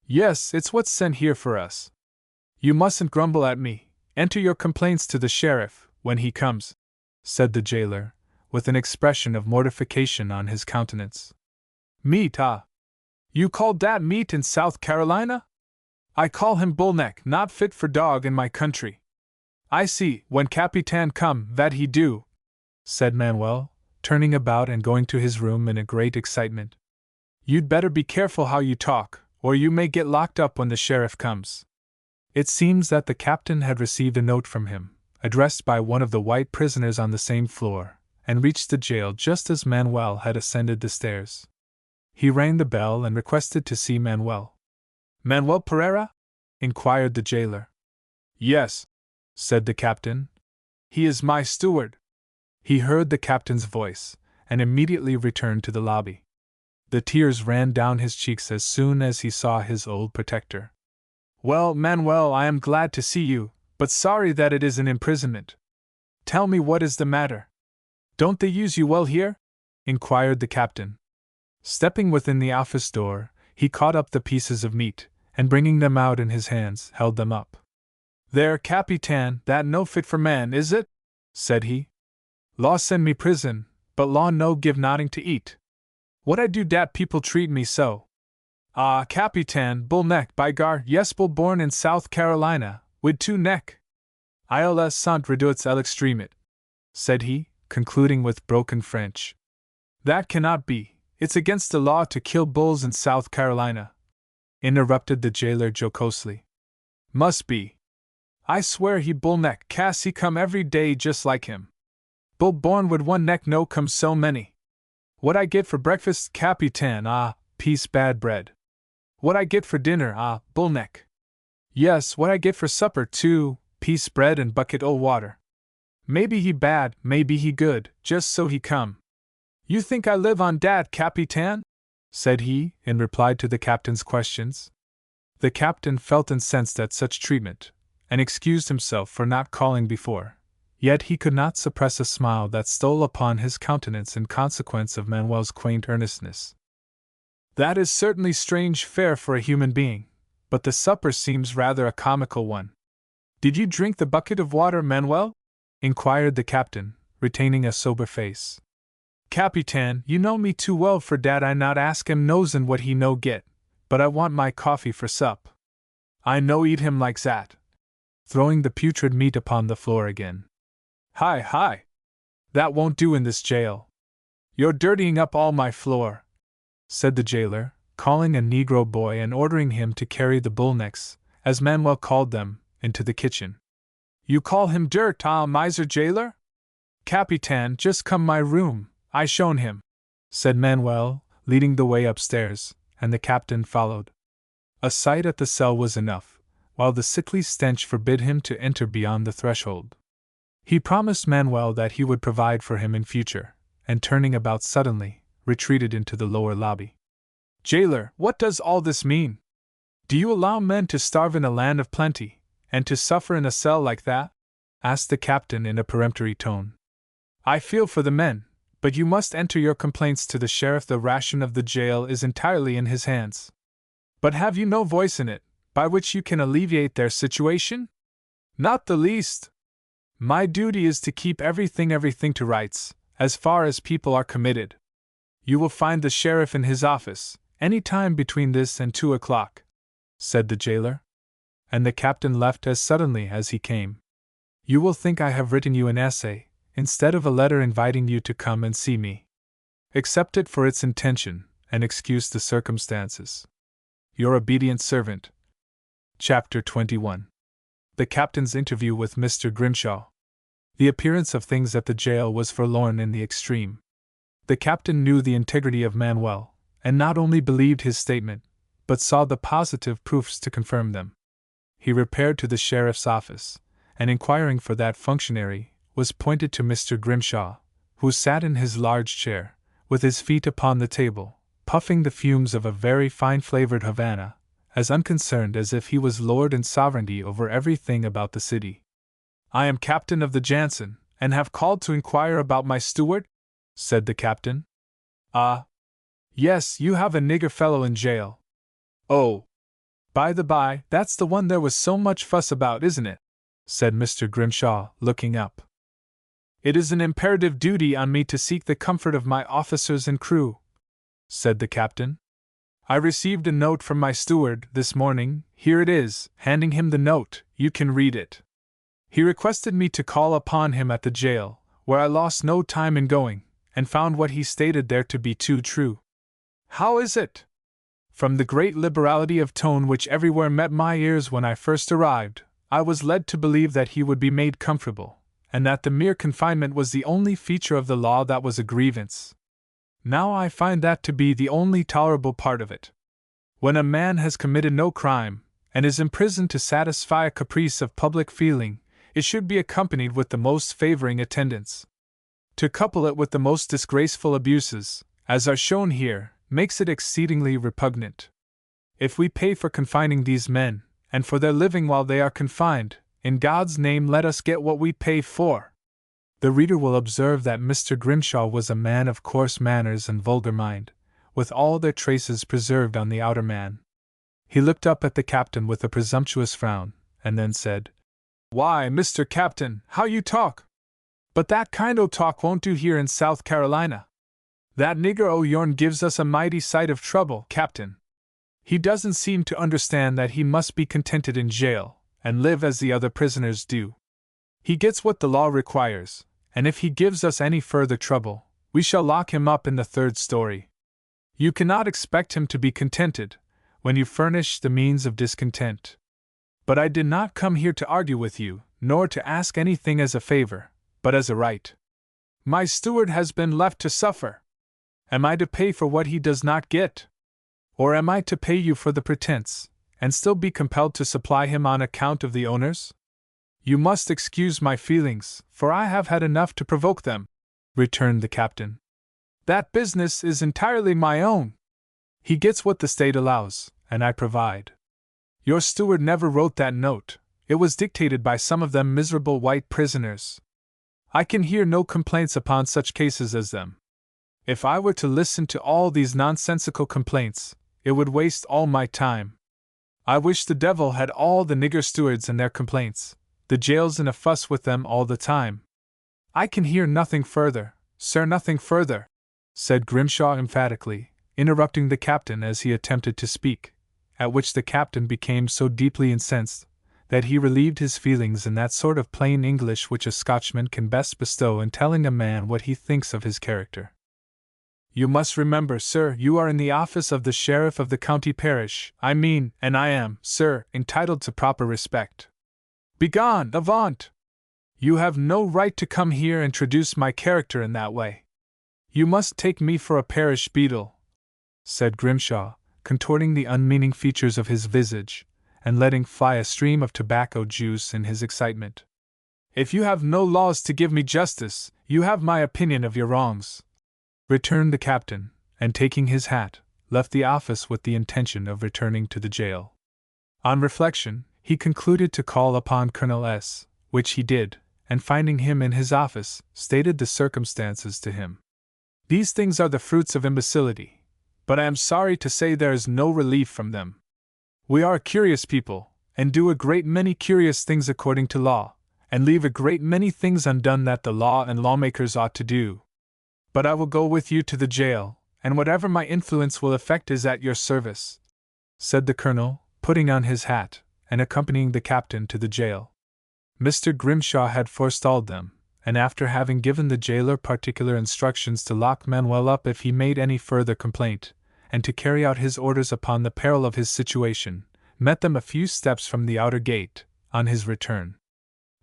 Yes, it's what's sent here for us. You mustn't grumble at me. Enter your complaints to the sheriff, when he comes," said the jailer, with an expression of mortification on his countenance. "Meat, ah? You call dat meat in South Carolina? I call him bullneck, not fit for dog in my country. I see, when Capitan come, that he do," said Manuel, turning about and going to his room in a great excitement. "You'd better be careful how you talk, or you may get locked up when the sheriff comes." It seems that the captain had received a note from him, addressed by one of the white prisoners on the same floor, and reached the jail just as Manuel had ascended the stairs. He rang the bell and requested to see Manuel. "Manuel Pereira?" inquired the jailer. "Yes," said the captain. "He is my steward." He heard the captain's voice, and immediately returned to the lobby. The tears ran down his cheeks as soon as he saw his old protector. "Well, Manuel, I am glad to see you, but sorry that it is an imprisonment. Tell me what is the matter. Don't they use you well here?" inquired the captain. Stepping within the office door, he caught up the pieces of meat, and bringing them out in his hands, held them up. "There, Capitan, that no fit for man, is it?" said he. "Law send me prison, but law no give nothing to eat. What I do dat people treat me so? Ah, Capitan, bull neck, by gar, yes, bull born in South Carolina, wid 2 neck. Il sont redoutes à l'extrême," said he, concluding with broken French. "That cannot be, it's against the law to kill bulls in South Carolina," interrupted the jailer jocosely. "Must be. I swear he bull neck, Cass he come every day just like him. Bull born with 1 neck no come so many. What I get for breakfast, Capitan, ah, piece bad bread. What I get for dinner, ah, bull neck. Yes, what I get for supper too, piece bread and bucket o' water. Maybe he bad, maybe he good, just so he come. You think I live on dat, Capitan? Said he, in reply to the captain's questions. The captain felt incensed at such treatment, and excused himself for not calling before, yet he could not suppress a smile that stole upon his countenance in consequence of Manuel's quaint earnestness. That is certainly strange fare for a human being, but the supper seems rather a comical one. Did you drink the bucket of water, Manuel? Inquired the captain, retaining a sober face. Capitan, you know me too well for dat I not ask him nosin what he no get, but I want my coffee for sup. I no eat him like that. Throwing the putrid meat upon the floor again. Hi! That won't do in this jail. You're dirtying up all my floor, said the jailer, calling a Negro boy and ordering him to carry the bullnecks, as Manuel called them, into the kitchen. You call him dirt, miser jailer? Capitan, just come my room, I shown him, said Manuel, leading the way upstairs, and the captain followed. A sight at the cell was enough, while the sickly stench forbid him to enter beyond the threshold. He promised Manuel that he would provide for him in future, and turning about suddenly, retreated into the lower lobby. Jailer, what does all this mean? Do you allow men to starve in a land of plenty, and to suffer in a cell like that? Asked the captain in a peremptory tone. I feel for the men, but you must enter your complaints to the sheriff. The ration of the jail is entirely in his hands. But have you no voice in it, by which you can alleviate their situation? Not the least. My duty is to keep everything to rights, as far as people are committed. You will find the sheriff in his office, any time between this and 2 o'clock, said the jailer. And the captain left as suddenly as he came. You will think I have written you an essay, instead of a letter inviting you to come and see me. Accept it for its intention, and excuse the circumstances. Your obedient servant. Chapter 21. The captain's interview with Mr. Grimshaw. The appearance of things at the jail was forlorn in the extreme. The captain knew the integrity of Manuel, and not only believed his statement, but saw the positive proofs to confirm them. He repaired to the sheriff's office, and inquiring for that functionary, was pointed to Mr. Grimshaw, who sat in his large chair, with his feet upon the table, puffing the fumes of a very fine-flavored Havana, as unconcerned as if he was lord and sovereignty over everything about the city. I am captain of the Jansen, and have called to inquire about my steward, said the captain. Ah, yes, you have a nigger fellow in jail. Oh, by the by, that's the one there was so much fuss about, isn't it? Said Mr. Grimshaw, looking up. It is an imperative duty on me to seek the comfort of my officers and crew, said the captain. I received a note from my steward this morning. Here it is. Handing him the note, you can read it. He requested me to call upon him at the jail, where I lost no time in going, and found what he stated there to be too true. How is it? From the great liberality of tone which everywhere met my ears when I first arrived, I was led to believe that he would be made comfortable, and that the mere confinement was the only feature of the law that was a grievance. Now I find that to be the only tolerable part of it. When a man has committed no crime, and is imprisoned to satisfy a caprice of public feeling, it should be accompanied with the most favoring attendance. To couple it with the most disgraceful abuses, as are shown here, makes it exceedingly repugnant. If we pay for confining these men, and for their living while they are confined, in God's name let us get what we pay for. The reader will observe that Mr. Grimshaw was a man of coarse manners and vulgar mind, with all their traces preserved on the outer man. He looked up at the captain with a presumptuous frown, and then said, Why, Mr. Captain, how you talk! But that kind o' talk won't do here in South Carolina. That nigger o' yourn gives us a mighty sight of trouble, Captain. He doesn't seem to understand that he must be contented in jail, and live as the other prisoners do. He gets what the law requires, and if he gives us any further trouble, we shall lock him up in the 3rd story. You cannot expect him to be contented, when you furnish the means of discontent. But I did not come here to argue with you, nor to ask anything as a favor, but as a right. My steward has been left to suffer. Am I to pay for what he does not get? Or am I to pay you for the pretense, and still be compelled to supply him on account of the owners? You must excuse my feelings, for I have had enough to provoke them, returned the captain. That business is entirely my own. He gets what the state allows, and I provide. Your steward never wrote that note. It was dictated by some of them miserable white prisoners. I can hear no complaints upon such cases as them. If I were to listen to all these nonsensical complaints, it would waste all my time. I wish the devil had all the nigger stewards and their complaints, the jails in a fuss with them all the time. I can hear nothing further, sir, nothing further, said Grimshaw emphatically, interrupting the captain as he attempted to speak, at which the captain became so deeply incensed that he relieved his feelings in that sort of plain English which a Scotchman can best bestow in telling a man what he thinks of his character. You must remember, sir, you are in the office of the sheriff of the county parish, I mean, and I am, sir, entitled to proper respect. Begone, avaunt! You have no right to come here and traduce my character in that way. You must take me for a parish beadle, said Grimshaw, contorting the unmeaning features of his visage, and letting fly a stream of tobacco juice in his excitement. If you have no laws to give me justice, you have my opinion of your wrongs, returned the captain, and taking his hat, left the office with the intention of returning to the jail. On reflection, he concluded to call upon Colonel S., which he did, and finding him in his office, stated the circumstances to him. These things are the fruits of imbecility, but I am sorry to say there is no relief from them. We are a curious people, and do a great many curious things according to law, and leave a great many things undone that the law and lawmakers ought to do. But I will go with you to the jail, and whatever my influence will effect is at your service, said the colonel, putting on his hat, and accompanying the captain to the jail. Mr. Grimshaw had forestalled them, and after having given the jailer particular instructions to lock Manuel up if he made any further complaint, and to carry out his orders upon the peril of his situation, met them a few steps from the outer gate, on his return.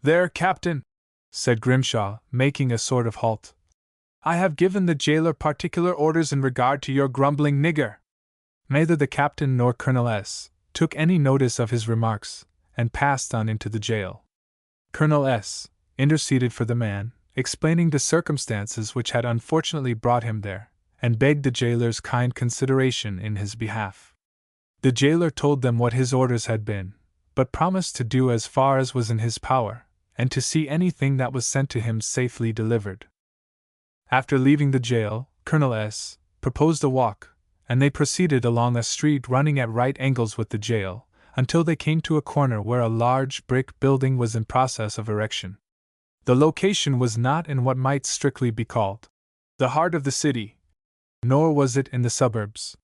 There, captain, said Grimshaw, making a sort of halt. I have given the jailer particular orders in regard to your grumbling nigger. Neither the captain nor Colonel S. took any notice of his remarks, and passed on into the jail. Colonel S. interceded for the man, explaining the circumstances which had unfortunately brought him there, and begged the jailer's kind consideration in his behalf. The jailer told them what his orders had been, but promised to do as far as was in his power, and to see anything that was sent to him safely delivered. After leaving the jail, Colonel S. proposed a walk, and they proceeded along a street running at right angles with the jail, until they came to a corner where a large brick building was in process of erection. The location was not in what might strictly be called the heart of the city, nor was it in the suburbs.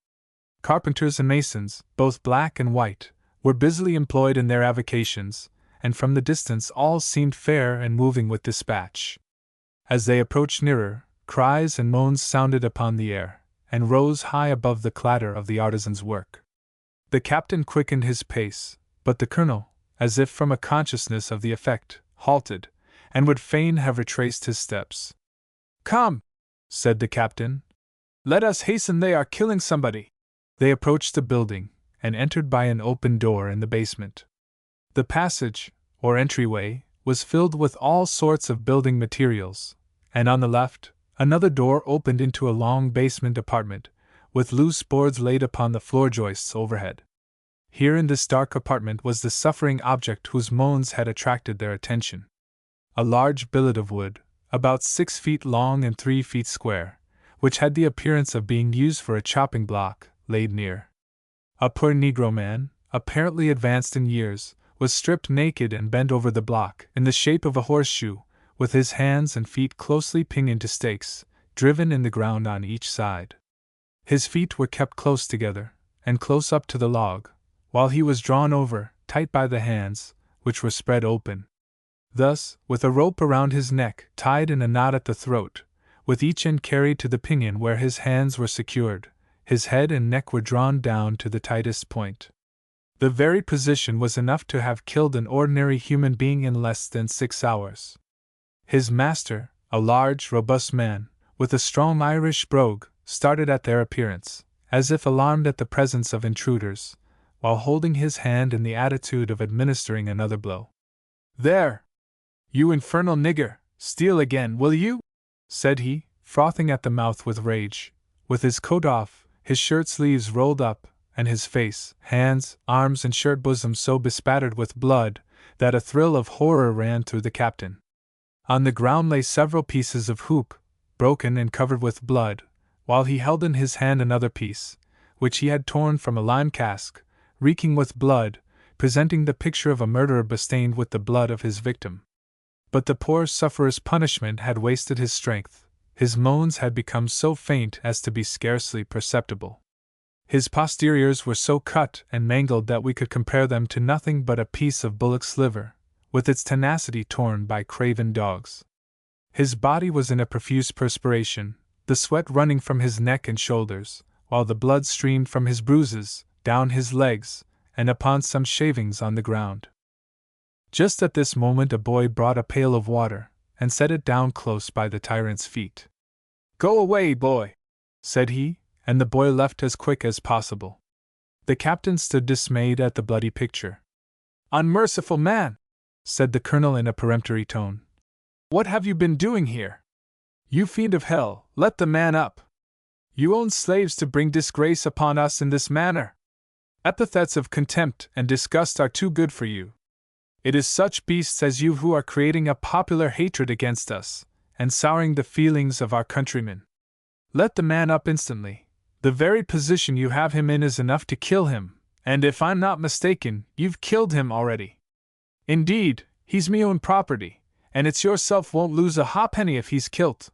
Carpenters and masons, both black and white, were busily employed in their avocations, and from the distance all seemed fair and moving with dispatch. As they approached nearer, cries and moans sounded upon the air, and rose high above the clatter of the artisan's work. The captain quickened his pace, but the colonel, as if from a consciousness of the effect, halted, and would fain have retraced his steps. "Come," said the captain. "Let us hasten, they are killing somebody." They approached the building, and entered by an open door in the basement. The passage, or entryway, was filled with all sorts of building materials, and on the left, another door opened into a long basement apartment, with loose boards laid upon the floor joists overhead. Here in this dark apartment was the suffering object whose moans had attracted their attention. A large billet of wood, about 6 feet long and 3 feet square, which had the appearance of being used for a chopping block, laid near. A poor Negro man, apparently advanced in years, was stripped naked and bent over the block, in the shape of a horseshoe, with his hands and feet closely pinioned to stakes, driven in the ground on each side. His feet were kept close together, and close up to the log, while he was drawn over, tight by the hands, which were spread open. Thus, with a rope around his neck, tied in a knot at the throat, with each end carried to the pinion where his hands were secured, his head and neck were drawn down to the tightest point. The very position was enough to have killed an ordinary human being in less than 6 hours. His master, a large, robust man, with a strong Irish brogue, started at their appearance, as if alarmed at the presence of intruders, while holding his hand in the attitude of administering another blow. "There! You infernal nigger, steal again, will you?" said he, frothing at the mouth with rage, with his coat off, his shirt sleeves rolled up, and his face, hands, arms, and shirt bosom so bespattered with blood that a thrill of horror ran through the captain. On the ground lay several pieces of hoop, broken and covered with blood, while he held in his hand another piece, which he had torn from a lime cask, reeking with blood, presenting the picture of a murderer bestained with the blood of his victim. But the poor sufferer's punishment had wasted his strength. His moans had become so faint as to be scarcely perceptible. His posteriors were so cut and mangled that we could compare them to nothing but a piece of bullock's liver, with its tenacity torn by craven dogs. His body was in a profuse perspiration, the sweat running from his neck and shoulders, while the blood streamed from his bruises, down his legs, and upon some shavings on the ground. Just at this moment a boy brought a pail of water, and set it down close by the tyrant's feet. "Go away, boy," said he, and the boy left as quick as possible. The captain stood dismayed at the bloody picture. "Unmerciful man," said the colonel in a peremptory tone. "What have you been doing here? You fiend of hell, let the man up! You own slaves to bring disgrace upon us in this manner. Epithets of contempt and disgust are too good for you. It is such beasts as you who are creating a popular hatred against us, and souring the feelings of our countrymen. Let the man up instantly. The very position you have him in is enough to kill him, and if I'm not mistaken, you've killed him already. Indeed, he's me own property, and it's yourself won't lose a ha'penny if he's kilt.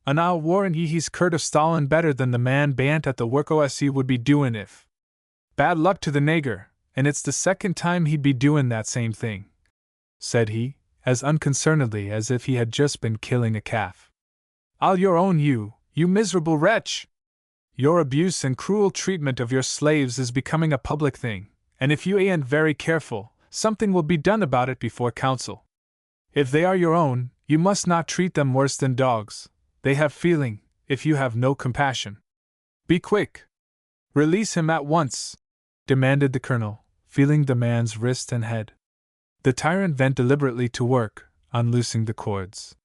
And I'll warrant ye he's curt of Stalin better than the man Bant at the work OSE would be doin' if. Bad luck to the nigger, and it's the second time he'd be doin' that same thing," said he, as unconcernedly as if he had just been killing a calf. "I'll your own you miserable wretch! Your abuse and cruel treatment of your slaves is becoming a public thing, and if you ain't very careful, something will be done about it before council. If they are your own, you must not treat them worse than dogs. They have feeling, if you have no compassion. Be quick! Release him at once!" demanded the colonel, feeling the man's wrist and head. The tyrant went deliberately to work, unloosing the cords.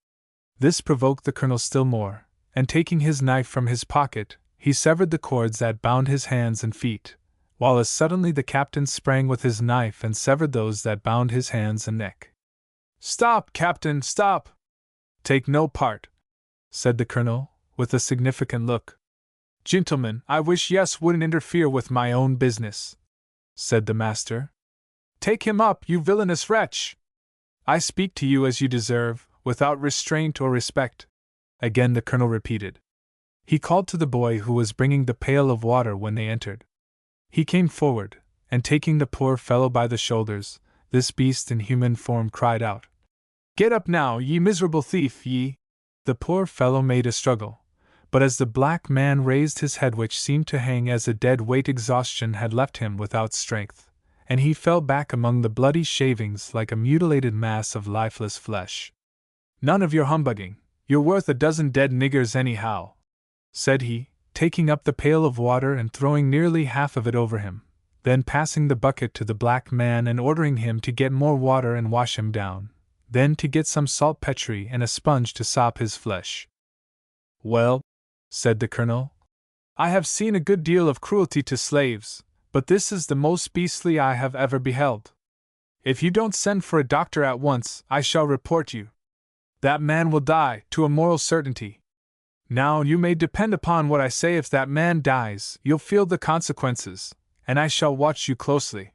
This provoked the colonel still more, and taking his knife from his pocket, he severed the cords that bound his hands and feet, while as suddenly the captain sprang with his knife and severed those that bound his hands and neck. "Stop, Captain, stop! Take no part," said the colonel, with a significant look. "Gentlemen, I wish yes wouldn't interfere with my own business," said the master. "Take him up, you villainous wretch! I speak to you as you deserve, without restraint or respect," again the colonel repeated. He called to the boy who was bringing the pail of water when they entered. He came forward, and taking the poor fellow by the shoulders, this beast in human form cried out, "Get up now, ye miserable thief, ye!" The poor fellow made a struggle, but as the black man raised his head, which seemed to hang as a dead weight, exhaustion had left him without strength, and he fell back among the bloody shavings like a mutilated mass of lifeless flesh. "None of your humbugging, you're worth a dozen dead niggers anyhow," said he, taking up the pail of water and throwing nearly half of it over him, then passing the bucket to the black man and ordering him to get more water and wash him down, then to get some saltpetre and a sponge to sop his flesh. "Well," said the colonel, "I have seen a good deal of cruelty to slaves, but this is the most beastly I have ever beheld. If you don't send for a doctor at once, I shall report you. That man will die, to a moral certainty. Now you may depend upon what I say. If that man dies, you'll feel the consequences, and I shall watch you closely.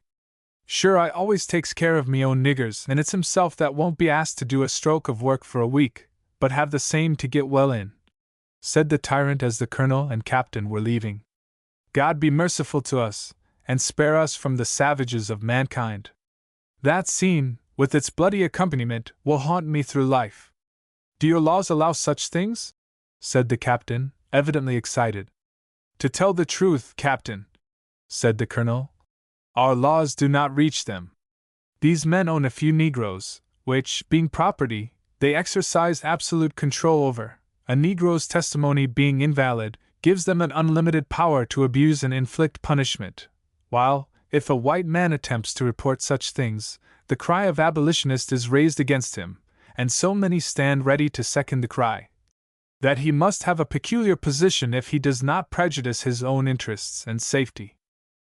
Sure, I always takes care of me own niggers, and it's himself that won't be asked to do a stroke of work for a week, but have the same to get well in," said the tyrant as the colonel and captain were leaving. "God be merciful to us, and spare us from the savages of mankind. That scene, with its bloody accompaniment, will haunt me through life." "Do your laws allow such things?" said the captain, evidently excited. "To tell the truth, Captain," said the colonel, "our laws do not reach them. These men own a few Negroes, which, being property, they exercise absolute control over. A Negro's testimony being invalid, gives them an unlimited power to abuse and inflict punishment, while, if a white man attempts to report such things, the cry of abolitionist is raised against him, and so many stand ready to second the cry. That he must have a peculiar position if he does not prejudice his own interests and safety.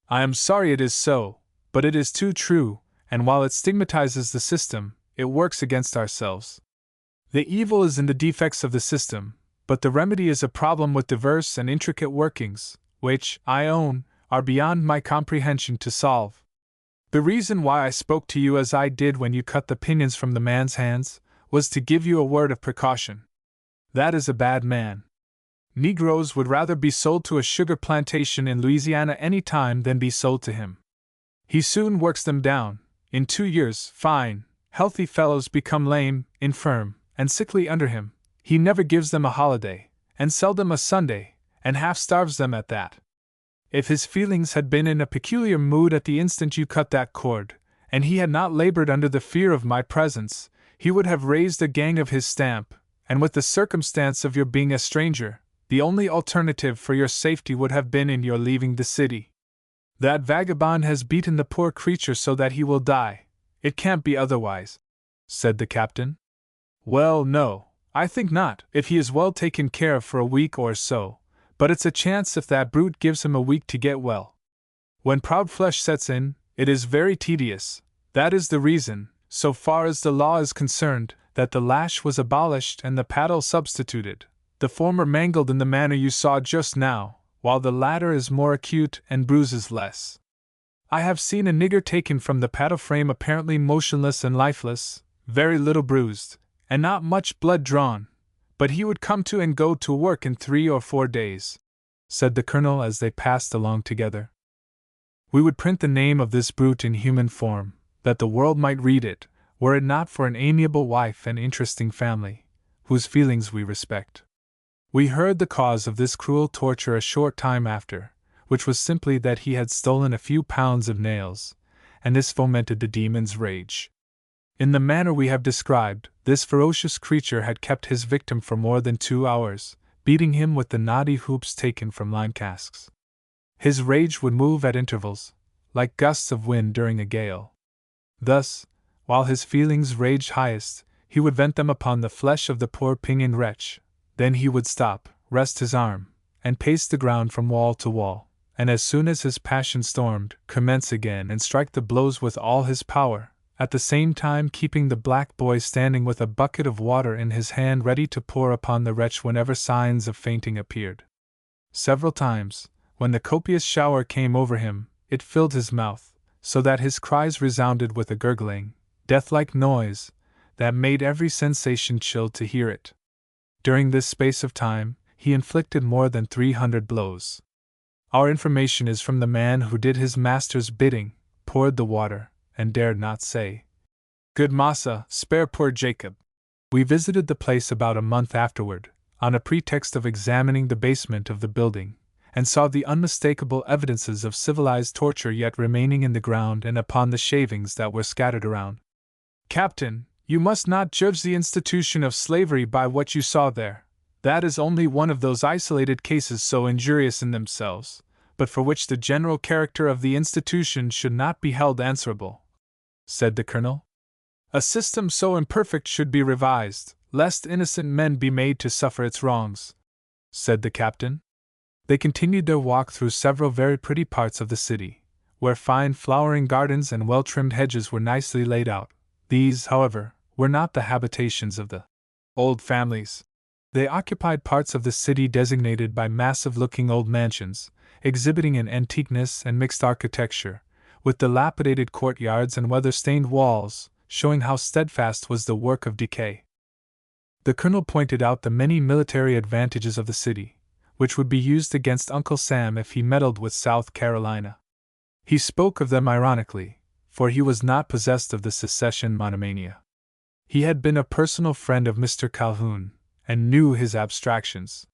I am sorry it is so, but it is too true, and while it stigmatizes the system, it works against ourselves. The evil is in the defects of the system, but the remedy is a problem with diverse and intricate workings, which, I own, are beyond my comprehension to solve. The reason why I spoke to you as I did when you cut the pinions from the man's hands was to give you a word of precaution. That is a bad man. Negroes would rather be sold to a sugar plantation in Louisiana any time than be sold to him. He soon works them down. In 2 years, fine, healthy fellows become lame, infirm, and sickly under him. He never gives them a holiday, and seldom a Sunday, and half starves them at that. If his feelings had been in a peculiar mood at the instant you cut that cord, and he had not labored under the fear of my presence, he would have raised a gang of his stamp, and with the circumstance of your being a stranger, the only alternative for your safety would have been in your leaving the city. That vagabond has beaten the poor creature so that he will die. It can't be otherwise, said the captain. Well, no, I think not, if he is well taken care of for a week or so, but it's a chance if that brute gives him a week to get well. When proud flesh sets in, it is very tedious. That is the reason, so far as the law is concerned, that the lash was abolished and the paddle substituted, the former mangled in the manner you saw just now, while the latter is more acute and bruises less. I have seen a nigger taken from the paddle frame apparently motionless and lifeless, very little bruised, and not much blood drawn, but he would come to and go to work in 3 or 4 days, said the colonel as they passed along together. We would print the name of this brute in human form, that the world might read it, were it not for an amiable wife and interesting family, whose feelings we respect. We heard the cause of this cruel torture a short time after, which was simply that he had stolen a few pounds of nails, and this fomented the demon's rage. In the manner we have described, this ferocious creature had kept his victim for more than 2 hours, beating him with the knotty hoops taken from lime casks. His rage would move at intervals, like gusts of wind during a gale. Thus, while his feelings raged highest, he would vent them upon the flesh of the poor pinioned wretch. Then he would stop, rest his arm, and pace the ground from wall to wall, and as soon as his passion stormed, commence again and strike the blows with all his power, at the same time keeping the black boy standing with a bucket of water in his hand ready to pour upon the wretch whenever signs of fainting appeared. Several times, when the copious shower came over him, it filled his mouth, so that his cries resounded with a gurgling, death-like noise, that made every sensation chill to hear it. During this space of time, he inflicted more than 300 blows. Our information is from the man who did his master's bidding, poured the water, and dared not say, "Good massa, spare poor Jacob." We visited the place about a month afterward, on a pretext of examining the basement of the building, and saw the unmistakable evidences of civilized torture yet remaining in the ground and upon the shavings that were scattered around. Captain, you must not judge the institution of slavery by what you saw there. That is only one of those isolated cases so injurious in themselves, but for which the general character of the institution should not be held answerable, said the colonel. A system so imperfect should be revised, lest innocent men be made to suffer its wrongs, said the captain. They continued their walk through several very pretty parts of the city, where fine flowering gardens and well-trimmed hedges were nicely laid out. These, however, were not the habitations of the old families. They occupied parts of the city designated by massive-looking old mansions, exhibiting an antiqueness and mixed architecture, with dilapidated courtyards and weather-stained walls, showing how steadfast was the work of decay. The colonel pointed out the many military advantages of the city, which would be used against Uncle Sam if he meddled with South Carolina. He spoke of them ironically, for he was not possessed of the secession monomania. He had been a personal friend of Mr. Calhoun, and knew his abstractions.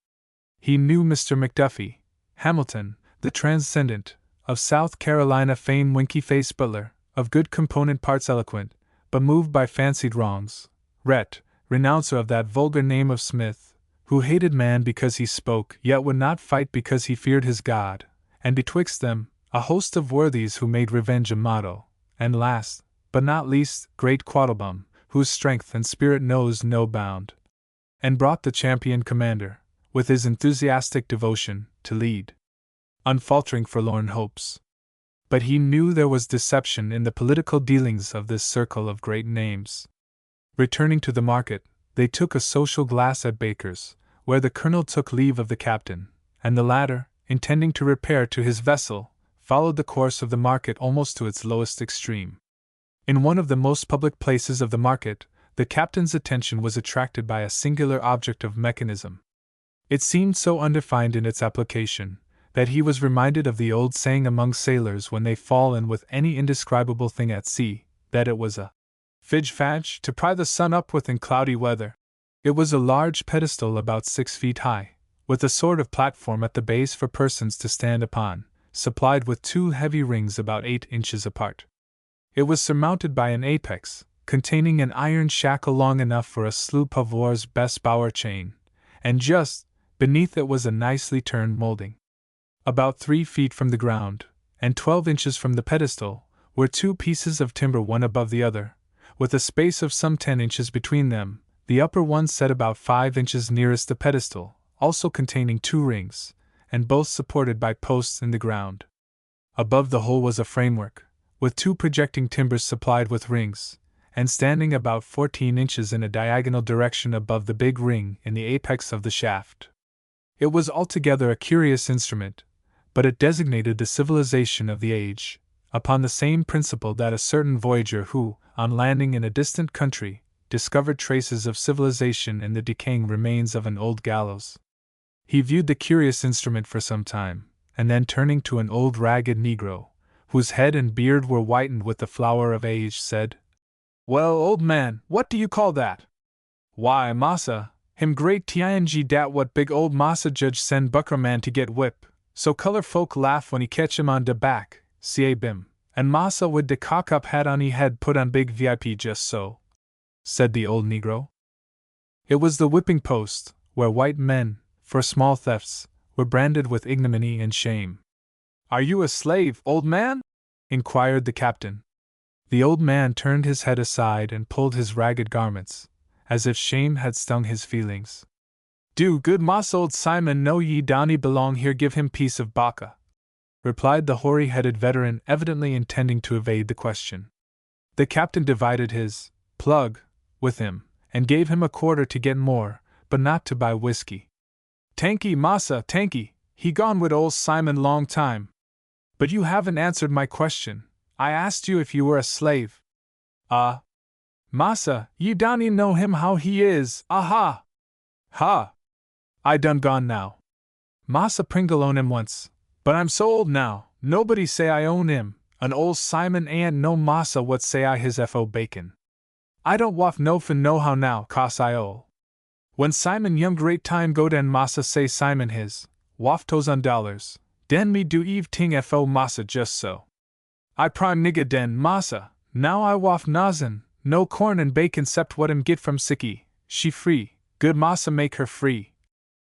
He knew Mr. McDuffie, Hamilton, the transcendent, of South Carolina fame, winky-faced butler, of good component parts eloquent, but moved by fancied wrongs, Rhett, renouncer of that vulgar name of Smith, who hated man because he spoke, yet would not fight because he feared his God, and betwixt them, a host of worthies who made revenge a motto, and last, but not least, great Quattlebaum, whose strength and spirit knows no bound. and brought the champion commander, with his enthusiastic devotion, to lead unfaltering forlorn hopes. But he knew there was deception in the political dealings of this circle of great names. Returning to the market, they took a social glass at Baker's, where the colonel took leave of the captain, and the latter, intending to repair to his vessel, followed the course of the market almost to its lowest extreme. In one of the most public places of the market, the captain's attention was attracted by a singular object of mechanism. It seemed so undefined in its application, that he was reminded of the old saying among sailors when they fall in with any indescribable thing at sea, that it was a fidge-fadge to pry the sun up with in cloudy weather. It was a large pedestal about 6 feet high, with a sort of platform at the base for persons to stand upon, supplied with 2 heavy rings about 8 inches apart. It was surmounted by an apex, containing an iron shackle long enough for a sloop of war's best bower chain, and just beneath it was a nicely turned molding. About 3 feet from the ground, and 12 inches from the pedestal, were 2 pieces of timber one above the other, with a space of some 10 inches between them, the upper one set about 5 inches nearest the pedestal, also containing 2 rings, and both supported by posts in the ground. Above the whole was a framework, with 2 projecting timbers supplied with rings, and standing about 14 inches in a diagonal direction above the big ring in the apex of the shaft. It was altogether a curious instrument, but it designated the civilization of the age, upon the same principle that a certain voyager who, on landing in a distant country, discovered traces of civilization in the decaying remains of an old gallows. He viewed the curious instrument for some time, and then turning to an old ragged negro, whose head and beard were whitened with the flower of age, said, "Well, old man, what do you call that?" "Why, massa, him great ting dat what big old massa judge send bucker man to get whip, so color folk laugh when he catch him on de back, see bim, and massa with de cock up hat on he head put on big VIP just so," said the old negro. It was the whipping post, where white men, for small thefts, were branded with ignominy and shame. "Are you a slave, old man?" inquired the captain. The old man turned his head aside and pulled his ragged garments, as if shame had stung his feelings. "Do good Moss old Simon know ye downy belong here give him piece of bacca," replied the hoary-headed veteran, evidently intending to evade the question. The captain divided his plug with him, and gave him a quarter to get more, but not to buy whiskey. "Tankey, massa, tankey, he gone wid old Simon long time." "But you haven't answered my question. I asked you if you were a slave." Massa, you downy know him how he is, aha!" "Ha! I done gone now. Massa Pringle own him once, but I'm so old now, nobody say I own him, an old Simon ain't no massa what say I his fo bacon. I don't waf no fin know how now, cos I ol'. When Simon young great time go den massa say Simon his, waf tos on dollars, den me do eve ting fo massa just so. I prime nigga den massa, now I waf nazen, no corn and bacon cept what him get from Sicky, she free, good massa make her free,"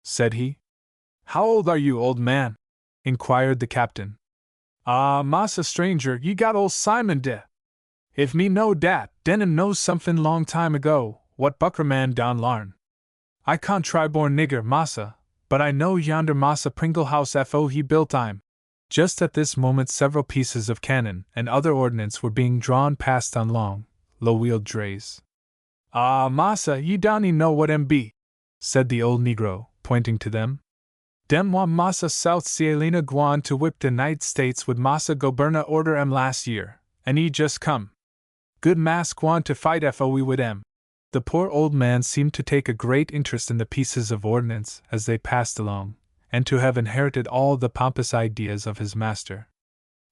said he. "How old are you, old man?" inquired the captain. "Ah, massa stranger, ye got old Simon de. If me know dat, den him knows somefin long time ago, what bucker man down larn. I can't try born nigger, massa, but I know yonder massa Pringle house fo he built I'm." Just at this moment several pieces of cannon and other ordnance were being drawn past on long, low-wheeled drays. "Ah, massa, ye downy know what em be," said the old negro, pointing to them. "Dem wa massa South Cielina guan to whip de 'Nited States with massa Goberna order em last year, and he just come. Good mass guan to fight fo we with em." The poor old man seemed to take a great interest in the pieces of ordnance as they passed along, and to have inherited all the pompous ideas of his master.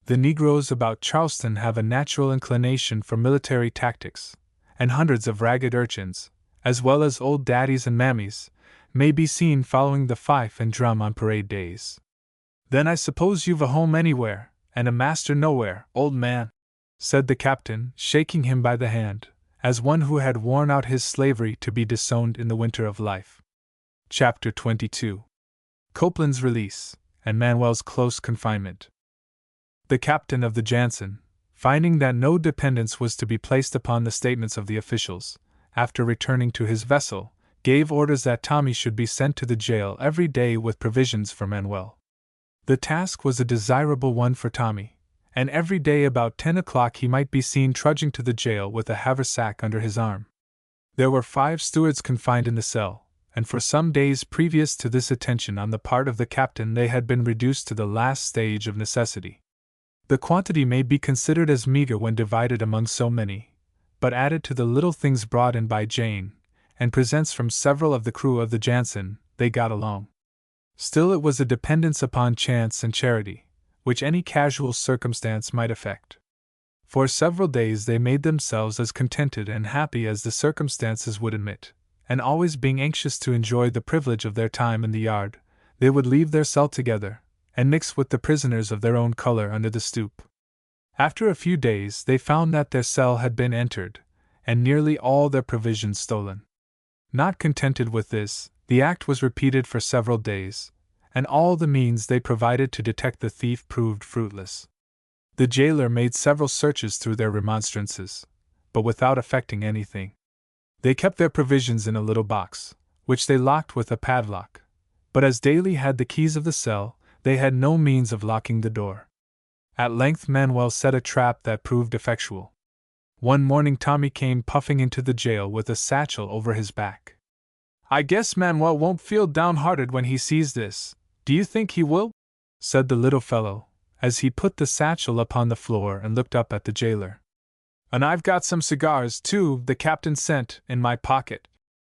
The Negroes about Charleston have a natural inclination for military tactics, and hundreds of ragged urchins, as well as old daddies and mammies, may be seen following the fife and drum on parade days. "Then I suppose you've a home anywhere, and a master nowhere, old man," said the captain, shaking him by the hand, as one who had worn out his slavery to be disowned in the winter of life. Chapter 22. Copeland's release, and Manuel's close confinement. The captain of the Jansen, finding that no dependence was to be placed upon the statements of the officials, after returning to his vessel, gave orders that Tommy should be sent to the jail every day with provisions for Manuel. The task was a desirable one for Tommy, and every day about 10 o'clock he might be seen trudging to the jail with a haversack under his arm. There were 5 stewards confined in the cell, and for some days previous to this attention on the part of the captain they had been reduced to the last stage of necessity. The quantity may be considered as meager when divided among so many, but added to the little things brought in by Jane, and presents from several of the crew of the Jansen, they got along. Still it was a dependence upon chance and charity, which any casual circumstance might affect. For several days they made themselves as contented and happy as the circumstances would admit, and always being anxious to enjoy the privilege of their time in the yard, they would leave their cell together, and mix with the prisoners of their own color under the stoop. After a few days they found that their cell had been entered, and nearly all their provisions stolen. Not contented with this, the act was repeated for several days, and all the means they provided to detect the thief proved fruitless. The jailer made several searches through their remonstrances, but without effecting anything. They kept their provisions in a little box, which they locked with a padlock, but as Daly had the keys of the cell, they had no means of locking the door. At length Manuel set a trap that proved effectual. One morning Tommy came puffing into the jail with a satchel over his back. "I guess Manuel won't feel downhearted when he sees this. Do you think he will?" said the little fellow, as he put the satchel upon the floor and looked up at the jailer. "And I've got some cigars, too, the captain sent, in my pocket,"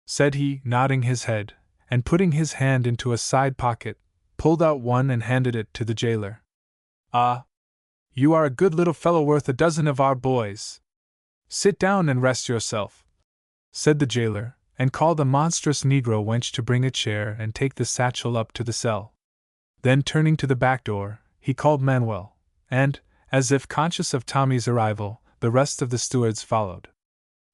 said he, nodding his head, and putting his hand into a side pocket, pulled out one and handed it to the jailer. "Ah, you are a good little fellow worth a dozen of our boys. Sit down and rest yourself," said the jailer, and called a monstrous negro wench to bring a chair and take the satchel up to the cell. Then turning to the back door, he called Manuel, and, as if conscious of Tommy's arrival, the rest of the stewards followed.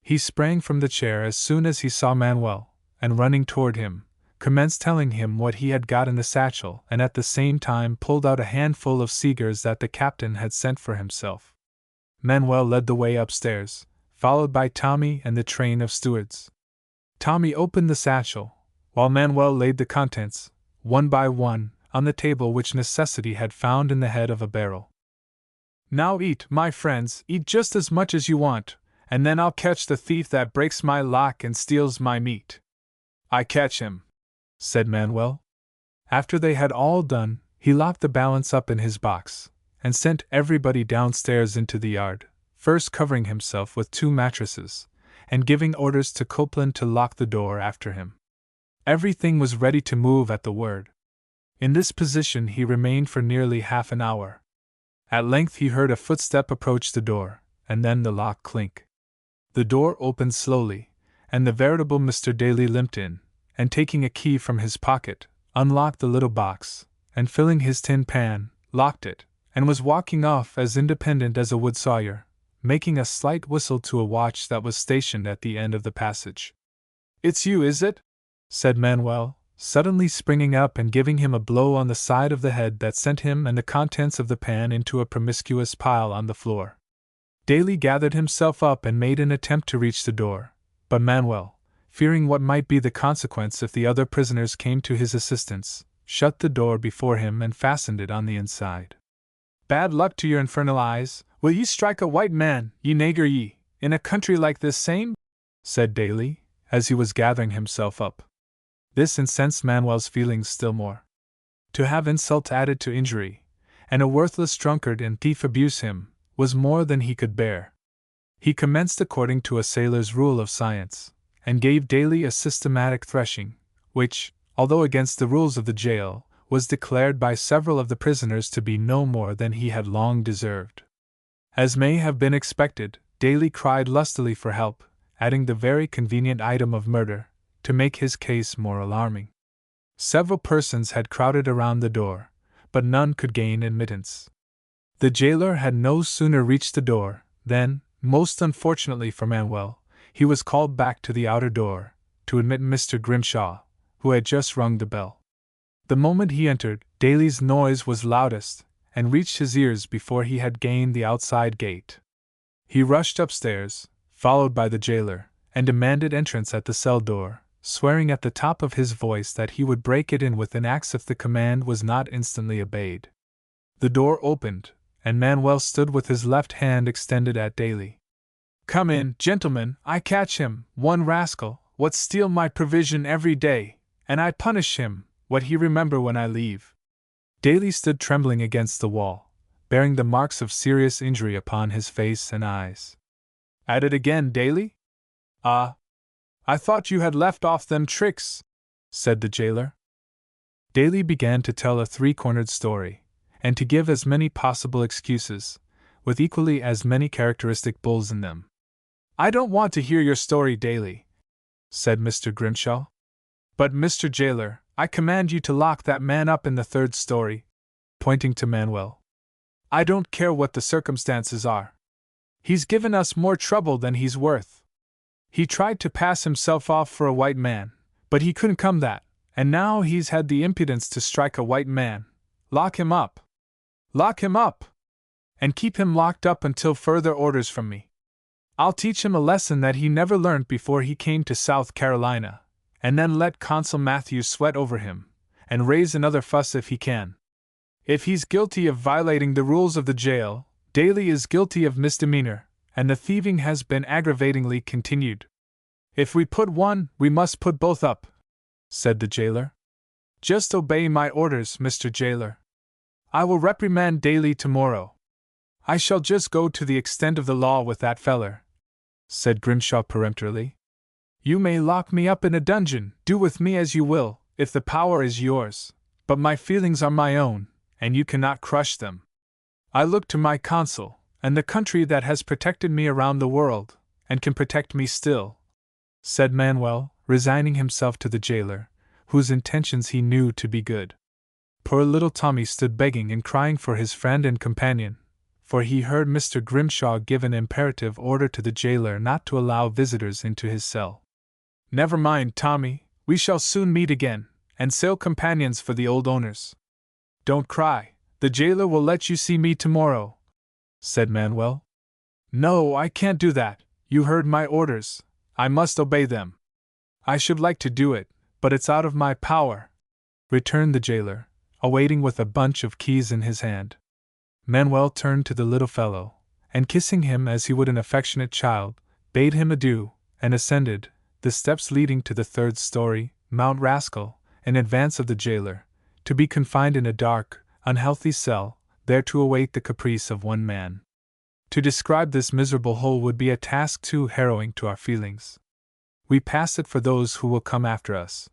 He sprang from the chair as soon as he saw Manuel, and running toward him, commenced telling him what he had got in the satchel, and at the same time pulled out a handful of cigars that the captain had sent for himself. Manuel led the way upstairs, followed by Tommy and the train of stewards. Tommy opened the satchel, while Manuel laid the contents, one by one, on the table which necessity had found in the head of a barrel. "Now eat, my friends, eat just as much as you want, and then I'll catch the thief that breaks my lock and steals my meat." "I catch him," said Manuel. After they had all done, he locked the balance up in his box, and sent everybody downstairs into the yard, first covering himself with 2 mattresses, and giving orders to Copeland to lock the door after him. Everything was ready to move at the word. In this position he remained for nearly half an hour. At length he heard a footstep approach the door, and then the lock clink. The door opened slowly, and the veritable Mr. Daly limped in, and taking a key from his pocket, unlocked the little box, and filling his tin pan, locked it, and was walking off as independent as a wood sawyer, making a slight whistle to a watch that was stationed at the end of the passage. "It's you, is it?" said Manuel, suddenly springing up and giving him a blow on the side of the head that sent him and the contents of the pan into a promiscuous pile on the floor. Daly gathered himself up and made an attempt to reach the door, but Manuel, fearing what might be the consequence if the other prisoners came to his assistance, shut the door before him and fastened it on the inside. "Bad luck to your infernal eyes! Will ye strike a white man, ye nagur ye, in a country like this same?" said Daly, as he was gathering himself up. This incensed Manuel's feelings still more. To have insult added to injury, and a worthless drunkard and thief abuse him, was more than he could bear. He commenced according to a sailor's rule of science, and gave Daly a systematic threshing, which, although against the rules of the jail, was declared by several of the prisoners to be no more than he had long deserved. As may have been expected, Daly cried lustily for help, adding the very convenient item of murder, to make his case more alarming. Several persons had crowded around the door, but none could gain admittance. The jailer had no sooner reached the door, than, most unfortunately for Manuel, he was called back to the outer door, to admit Mr. Grimshaw, who had just rung the bell. The moment he entered, Daly's noise was loudest, and reached his ears before he had gained the outside gate. He rushed upstairs, followed by the jailer, and demanded entrance at the cell door, swearing at the top of his voice that he would break it in with an axe if the command was not instantly obeyed. The door opened, and Manuel stood with his left hand extended at Daly. "Come in, gentlemen, I catch him, one rascal, what steal my provision every day, and I punish him, what he remember when I leave." Daly stood trembling against the wall, bearing the marks of serious injury upon his face and eyes. "At it again, Daly? Ah, I thought you had left off them tricks," said the jailer. Daly began to tell a three-cornered story, and to give as many possible excuses, with equally as many characteristic bulls in them. "I don't want to hear your story, Daly," said Mr. Grimshaw. "But, Mr. Jailer, I command you to lock that man up in the third story," pointing to Manuel. "I don't care what the circumstances are. He's given us more trouble than he's worth. He tried to pass himself off for a white man, but he couldn't come that, and now he's had the impudence to strike a white man. Lock him up! Lock him up! And keep him locked up until further orders from me. I'll teach him a lesson that he never learned before he came to South Carolina, and then let Consul Matthews sweat over him, and raise another fuss if he can. If he's guilty of violating the rules of the jail, Daly is guilty of misdemeanor, and the thieving has been aggravatingly continued. If we put one, we must put both up," said the jailer. "Just obey my orders, Mr. Jailer. I will reprimand Daly tomorrow." "I shall just go to the extent of the law with that feller," said Grimshaw peremptorily. "You may lock me up in a dungeon, do with me as you will, if the power is yours, but my feelings are my own, and you cannot crush them. I look to my consul, and the country that has protected me around the world, and can protect me still," said Manuel, resigning himself to the jailer, whose intentions he knew to be good. Poor little Tommy stood begging and crying for his friend and companion, for he heard Mr. Grimshaw give an imperative order to the jailer not to allow visitors into his cell. "Never mind, Tommy, we shall soon meet again, and sail companions for the old owners. Don't cry, the jailer will let you see me tomorrow," said Manuel. "No, I can't do that, you heard my orders, I must obey them." "I should like to do it, but it's out of my power," returned the jailer, awaiting with a bunch of keys in his hand. Manuel turned to the little fellow, and kissing him as he would an affectionate child, bade him adieu, and ascended the steps leading to the third story, Mount Rascal, in advance of the jailer, to be confined in a dark, unhealthy cell, there to await the caprice of one man. To describe this miserable hole would be a task too harrowing to our feelings. We pass it for those who will come after us.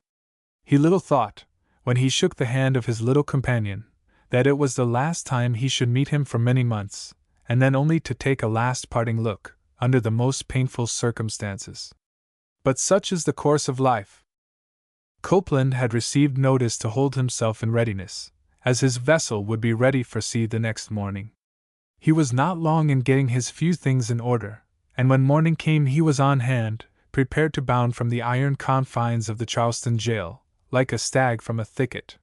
He little thought, when he shook the hand of his little companion, that it was the last time he should meet him for many months, and then only to take a last parting look, under the most painful circumstances. But such is the course of life. Copeland had received notice to hold himself in readiness, as his vessel would be ready for sea the next morning. He was not long in getting his few things in order, and when morning came he was on hand, prepared to bound from the iron confines of the Charleston jail, like a stag from a thicket.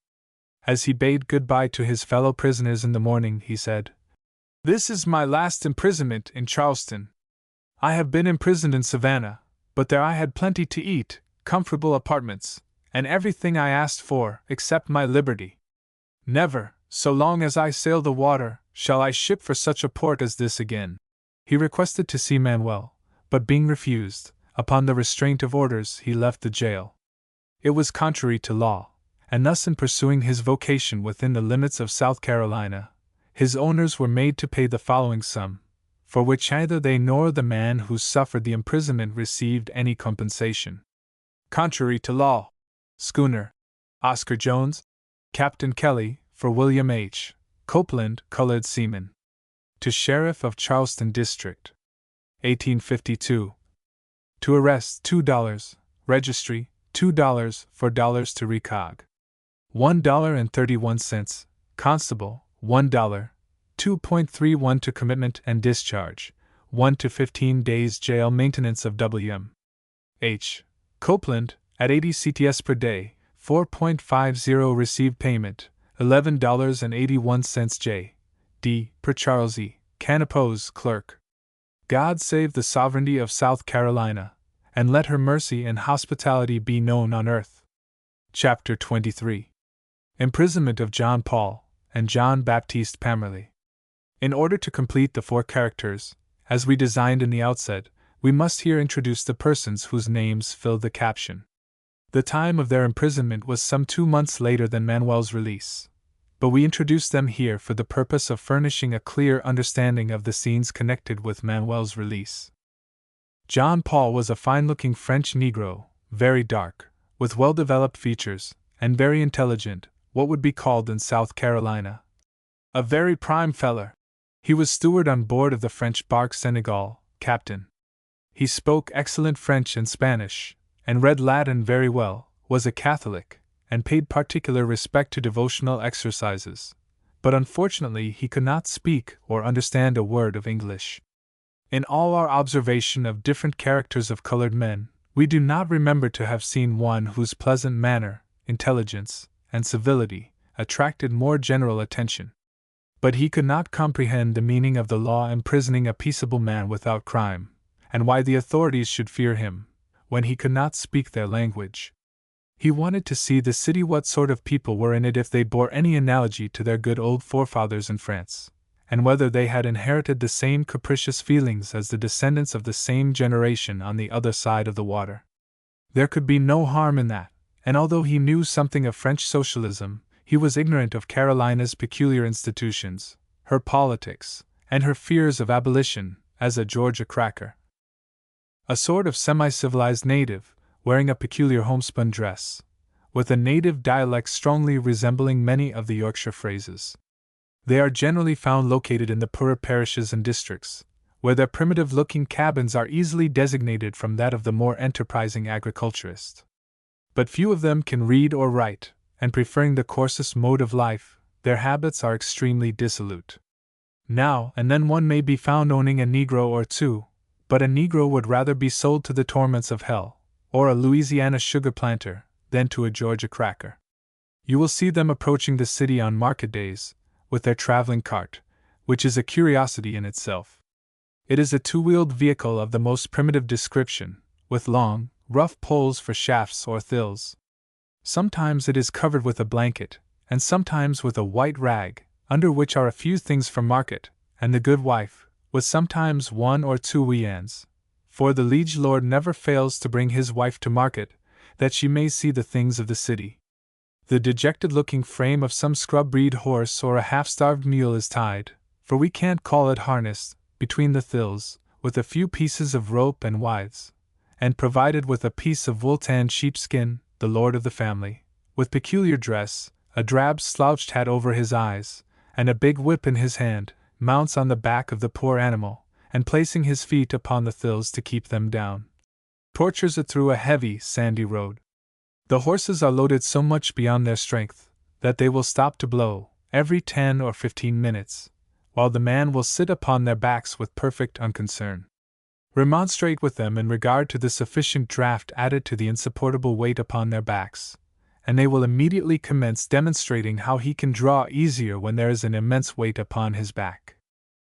As he bade good-bye to his fellow prisoners in the morning, he said, "This is my last imprisonment in Charleston. I have been imprisoned in Savannah, but there I had plenty to eat, comfortable apartments, and everything I asked for, except my liberty. Never, so long as I sail the water, shall I ship for such a port as this again." He requested to see Manuel, but being refused, upon the restraint of orders he left the jail. It was contrary to law, and thus in pursuing his vocation within the limits of South Carolina, his owners were made to pay the following sum, for which neither they nor the man who suffered the imprisonment received any compensation. Contrary to law. Schooner Oscar Jones, Captain Kelly, for William H. Copeland, colored seaman. To Sheriff of Charleston District. 1852. To arrest $2, registry $2, $4 to recog. $1.31, constable $1, 2.31 to commitment and discharge, 1 to 15 days jail maintenance of W.M. H. Copeland, at 80 CTS per day, 4.50 received payment, $11.81 J. D. per Charles E. Canopose, clerk. God save the sovereignty of South Carolina, and let her mercy and hospitality be known on earth. Chapter 23. Imprisonment of John Paul and John Baptiste Pamerly. In order to complete the 4 characters, as we designed in the outset, we must here introduce the persons whose names fill the caption. The time of their imprisonment was some 2 months later than Manuel's release, but we introduce them here for the purpose of furnishing a clear understanding of the scenes connected with Manuel's release. John Paul was a fine-looking French Negro, very dark, with well-developed features, and very intelligent, what would be called in South Carolina a very prime feller. He was steward on board of the French bark Senegal, captain. He spoke excellent French and Spanish, and read Latin very well, was a Catholic, and paid particular respect to devotional exercises, but unfortunately he could not speak or understand a word of English. In all our observation of different characters of colored men, we do not remember to have seen one whose pleasant manner, intelligence, and civility attracted more general attention. But he could not comprehend the meaning of the law imprisoning a peaceable man without crime, and why the authorities should fear him, when he could not speak their language. He wanted to see the city what sort of people were in it if they bore any analogy to their good old forefathers in France, and whether they had inherited the same capricious feelings as the descendants of the same generation on the other side of the water. There could be no harm in that, and although he knew something of French socialism, he was ignorant of Carolina's peculiar institutions, her politics, and her fears of abolition, as a Georgia cracker. A sort of semi-civilized native, wearing a peculiar homespun dress, with a native dialect strongly resembling many of the Yorkshire phrases. They are generally found located in the poorer parishes and districts, where their primitive-looking cabins are easily designated from that of the more enterprising agriculturist. But few of them can read or write, and preferring the coarsest mode of life, their habits are extremely dissolute. Now and then one may be found owning a Negro or 2, but a Negro would rather be sold to the torments of hell, or a Louisiana sugar planter, than to a Georgia cracker. You will see them approaching the city on market days, with their traveling cart, which is a curiosity in itself. It is a 2-wheeled vehicle of the most primitive description, with long, rough poles for shafts or thills. Sometimes it is covered with a blanket, and sometimes with a white rag, under which are a few things for market, and the good wife, with sometimes 1 or 2 weans, for the liege lord never fails to bring his wife to market, that she may see the things of the city. The dejected-looking frame of some scrub-breed horse or a half-starved mule is tied, for we can't call it harnessed, between the thills, with a few pieces of rope and withes, and provided with a piece of wool-tanned sheepskin, the lord of the family, with peculiar dress, a drab slouched hat over his eyes, and a big whip in his hand, mounts on the back of the poor animal, and placing his feet upon the thills to keep them down, tortures it through a heavy, sandy road. The horses are loaded so much beyond their strength, that they will stop to blow, every 10 or 15 minutes, while the man will sit upon their backs with perfect unconcern. Remonstrate with them in regard to the sufficient draught added to the insupportable weight upon their backs, and they will immediately commence demonstrating how he can draw easier when there is an immense weight upon his back.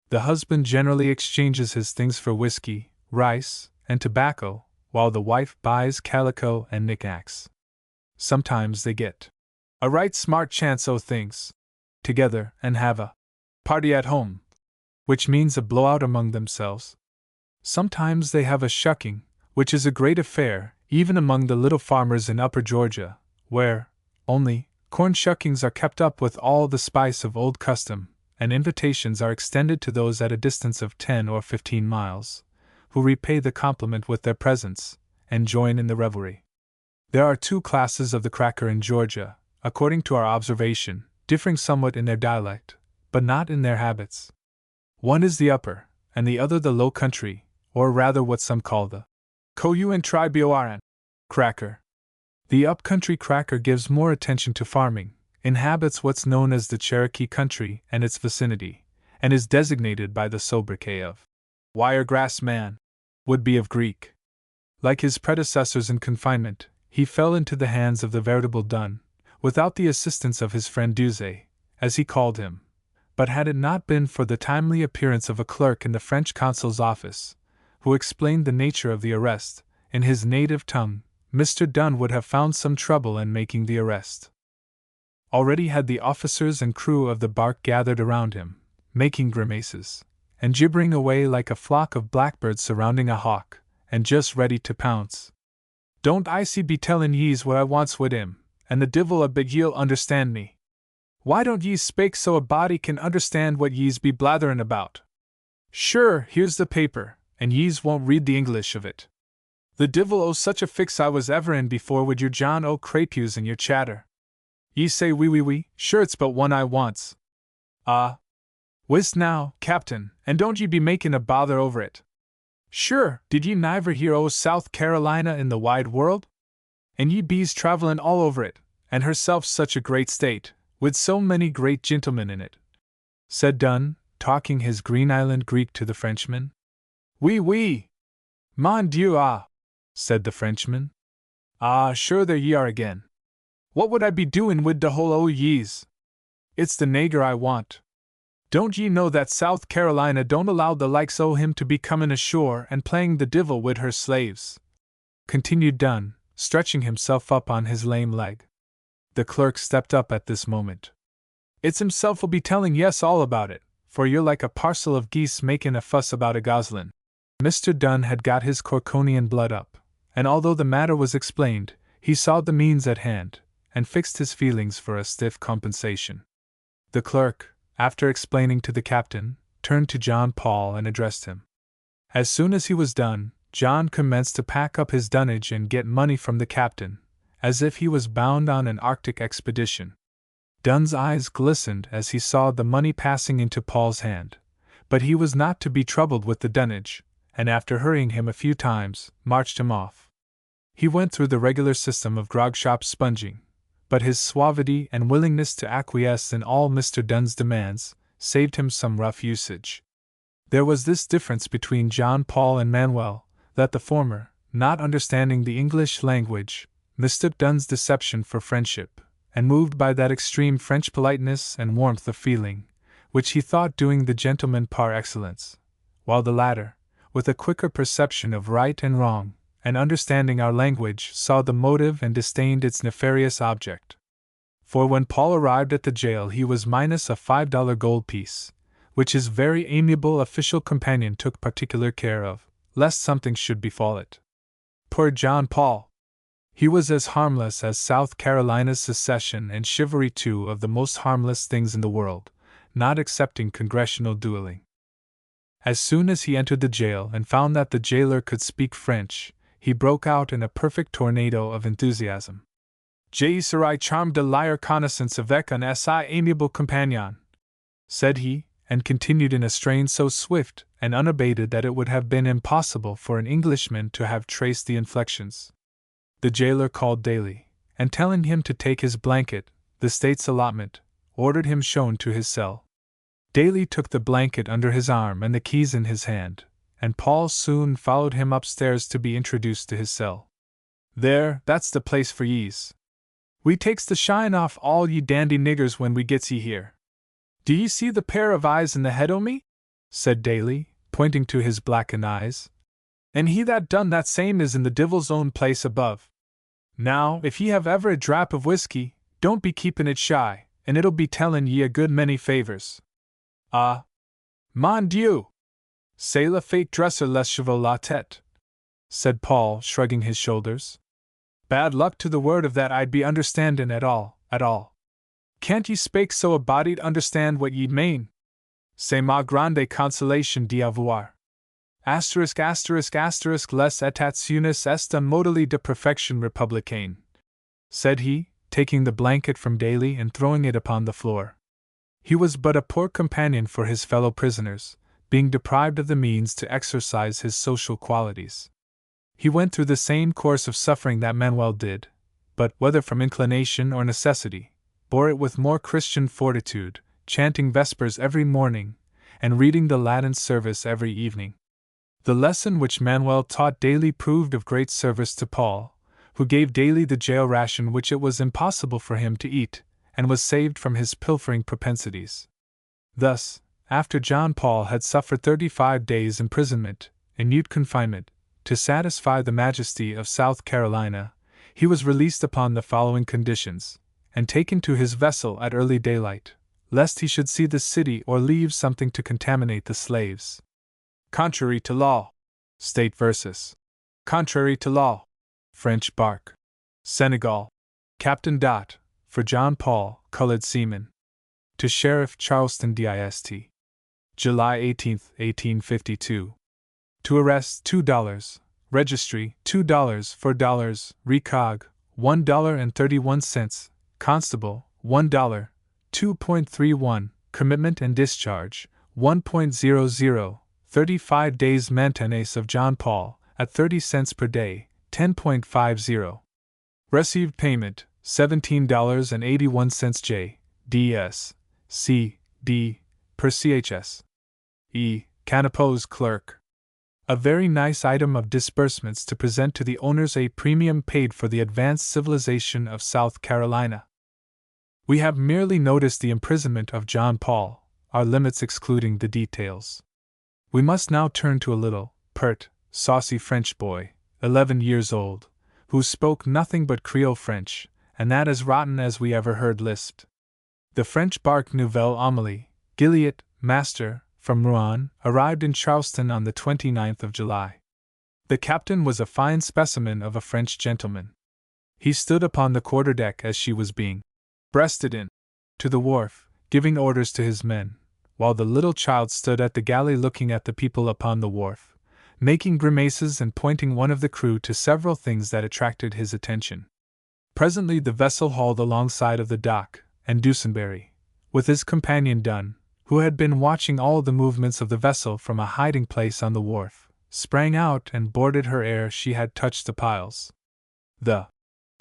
The husband generally exchanges his things for whiskey, rice, and tobacco, while the wife buys calico and knickknacks. Sometimes they get a right smart chance o' things together and have a party at home, which means a blowout among themselves. Sometimes they have a shucking, which is a great affair, even among the little farmers in Upper Georgia, where, only, corn shuckings are kept up with all the spice of old custom, and invitations are extended to those at a distance of 10 or 15 miles, who repay the compliment with their presence, and join in the revelry. There are 2 classes of the cracker in Georgia, according to our observation, differing somewhat in their dialect, but not in their habits. One is the upper, and the other the low country, or rather what some call the Coun cracker. The up-country cracker gives more attention to farming, inhabits what's known as the Cherokee country and its vicinity, and is designated by the sobriquet of Wiregrass Man, would be of Greek. Like his predecessors in confinement, he fell into the hands of the veritable Dun, without the assistance of his friend Duze, as he called him. But had it not been for the timely appearance of a clerk in the French consul's office, who explained the nature of the arrest, in his native tongue, Mr. Dunn would have found some trouble in making the arrest. Already had the officers and crew of the bark gathered around him, making grimaces, and gibbering away like a flock of blackbirds surrounding a hawk, and just ready to pounce. "Don't I see be tellin' yees what I wants wid him, and the divil a bit ye'll understand me. Why don't yees spake so a body can understand what yees be blatherin' about? Sure, here's the paper, and yees won't read the English of it. The divil o' such a fix I was ever in before wid your John o' Crapews and your chatter. Ye say wee, sure it's but one I wants. Ah. Whist now, Captain, and don't ye be makin' a bother over it. Sure, did ye niver hear o' South Carolina in the wide world? And ye bees travellin' all over it, and herself such a great state, with so many great gentlemen in it," said Dunn, talking his Green Island Greek to the Frenchman. Oui, mon Dieu, ah, said the Frenchman. Ah, sure there ye are again. What would I be doin' wid the whole o' yees? It's the nagur I want. Don't ye know that South Carolina don't allow the likes o' him to be comin' ashore and playing the divil wid her slaves? Continued Dunn, stretching himself up on his lame leg. The clerk stepped up at this moment. It's himself'll be telling yes all about it, for you're like a parcel of geese makin' a fuss about a goslin. Mr. Dunn had got his Corkonian blood up, and although the matter was explained, he saw the means at hand, and fixed his feelings for a stiff compensation. The clerk, after explaining to the captain, turned to John Paul and addressed him. As soon as he was done, John commenced to pack up his dunnage and get money from the captain, as if he was bound on an Arctic expedition. Dunn's eyes glistened as he saw the money passing into Paul's hand, but he was not to be troubled with the dunnage, and after hurrying him a few times, marched him off. He went through the regular system of grog-shop sponging, but his suavity and willingness to acquiesce in all Mr. Dunn's demands saved him some rough usage. There was this difference between John Paul and Manuel, that the former, not understanding the English language, mistook Dunn's deception for friendship, and moved by that extreme French politeness and warmth of feeling, which he thought doing the gentleman par excellence, while the latter, with a quicker perception of right and wrong, and understanding our language, saw the motive and disdained its nefarious object. For when Paul arrived at the jail he was minus a $5 gold piece, which his very amiable official companion took particular care of, lest something should befall it. Poor John Paul! He was as harmless as South Carolina's secession and chivalry, two of the most harmless things in the world, not excepting congressional dueling. As soon as he entered the jail and found that the jailer could speak French, he broke out in a perfect tornado of enthusiasm. "Je serai charmed de la reconnaissance avec un si amiable compagnon," said he, and continued in a strain so swift and unabated that it would have been impossible for an Englishman to have traced the inflections. The jailer called Daly, and telling him to take his blanket, the state's allotment, ordered him shown to his cell. Daly took the blanket under his arm and the keys in his hand, and Paul soon followed him upstairs to be introduced to his cell. "There, that's the place for yees. We takes the shine off all ye dandy niggers when we gets ye here. Do ye see the pair of eyes in the head o' me?" said Daly, pointing to his blackened eyes. "And he that done that same is in the divil's own place above. Now, if ye have ever a drap of whiskey, don't be keepin' it shy, and it'll be tellin' ye a good many favors. Ah! Mon Dieu! C'est la fête dresser les cheveux la tête," said Paul, shrugging his shoulders. "Bad luck to the word of that I'd be understandin' at all. Can't ye spake so a body'd understand what ye mane? C'est ma grande consolation d'y avoir. Asterisk les états est un modèle de perfection républicaine," said he, taking the blanket from Daly and throwing it upon the floor. He was but a poor companion for his fellow prisoners, being deprived of the means to exercise his social qualities. He went through the same course of suffering that Manuel did, but, whether from inclination or necessity, bore it with more Christian fortitude, chanting vespers every morning, and reading the Latin service every evening. The lesson which Manuel taught Daly proved of great service to Paul, who gave Daly the jail ration which it was impossible for him to eat, and was saved from his pilfering propensities. Thus, after John Paul had suffered 35 days' imprisonment, in mute confinement, to satisfy the majesty of South Carolina, he was released upon the following conditions, and taken to his vessel at early daylight, lest he should see the city or leave something to contaminate the slaves. Contrary to law. State versus. Contrary to law. French bark. Senegal. Captain. For John Paul, colored seaman. To Sheriff Charleston Dist. July 18, 1852. To arrest $2, registry $2 for dollars, recog $1.31, constable $1, 2.31, commitment and discharge 1.00, 35 days maintenance of John Paul at 30 cents per day, 10.50. Received payment $17.81 J, DS, C, D, per CHS. E. Canapos clerk. A very nice item of disbursements to present to the owners a premium paid for the advanced civilization of South Carolina. We have merely noticed the imprisonment of John Paul, our limits excluding the details. We must now turn to a little, pert, saucy French boy, 11 years old, who spoke nothing but Creole French, and that as rotten as we ever heard lisped. The French bark Nouvelle Amélie, Gilliatt, master, from Rouen, arrived in Charleston on the 29th of July. The captain was a fine specimen of a French gentleman. He stood upon the quarterdeck as she was being breasted in to the wharf, giving orders to his men, while the little child stood at the galley looking at the people upon the wharf, making grimaces and pointing one of the crew to several things that attracted his attention. Presently the vessel hauled alongside of the dock, and Dusenberry, with his companion Dunn, who had been watching all the movements of the vessel from a hiding place on the wharf, sprang out and boarded her ere she had touched the piles. The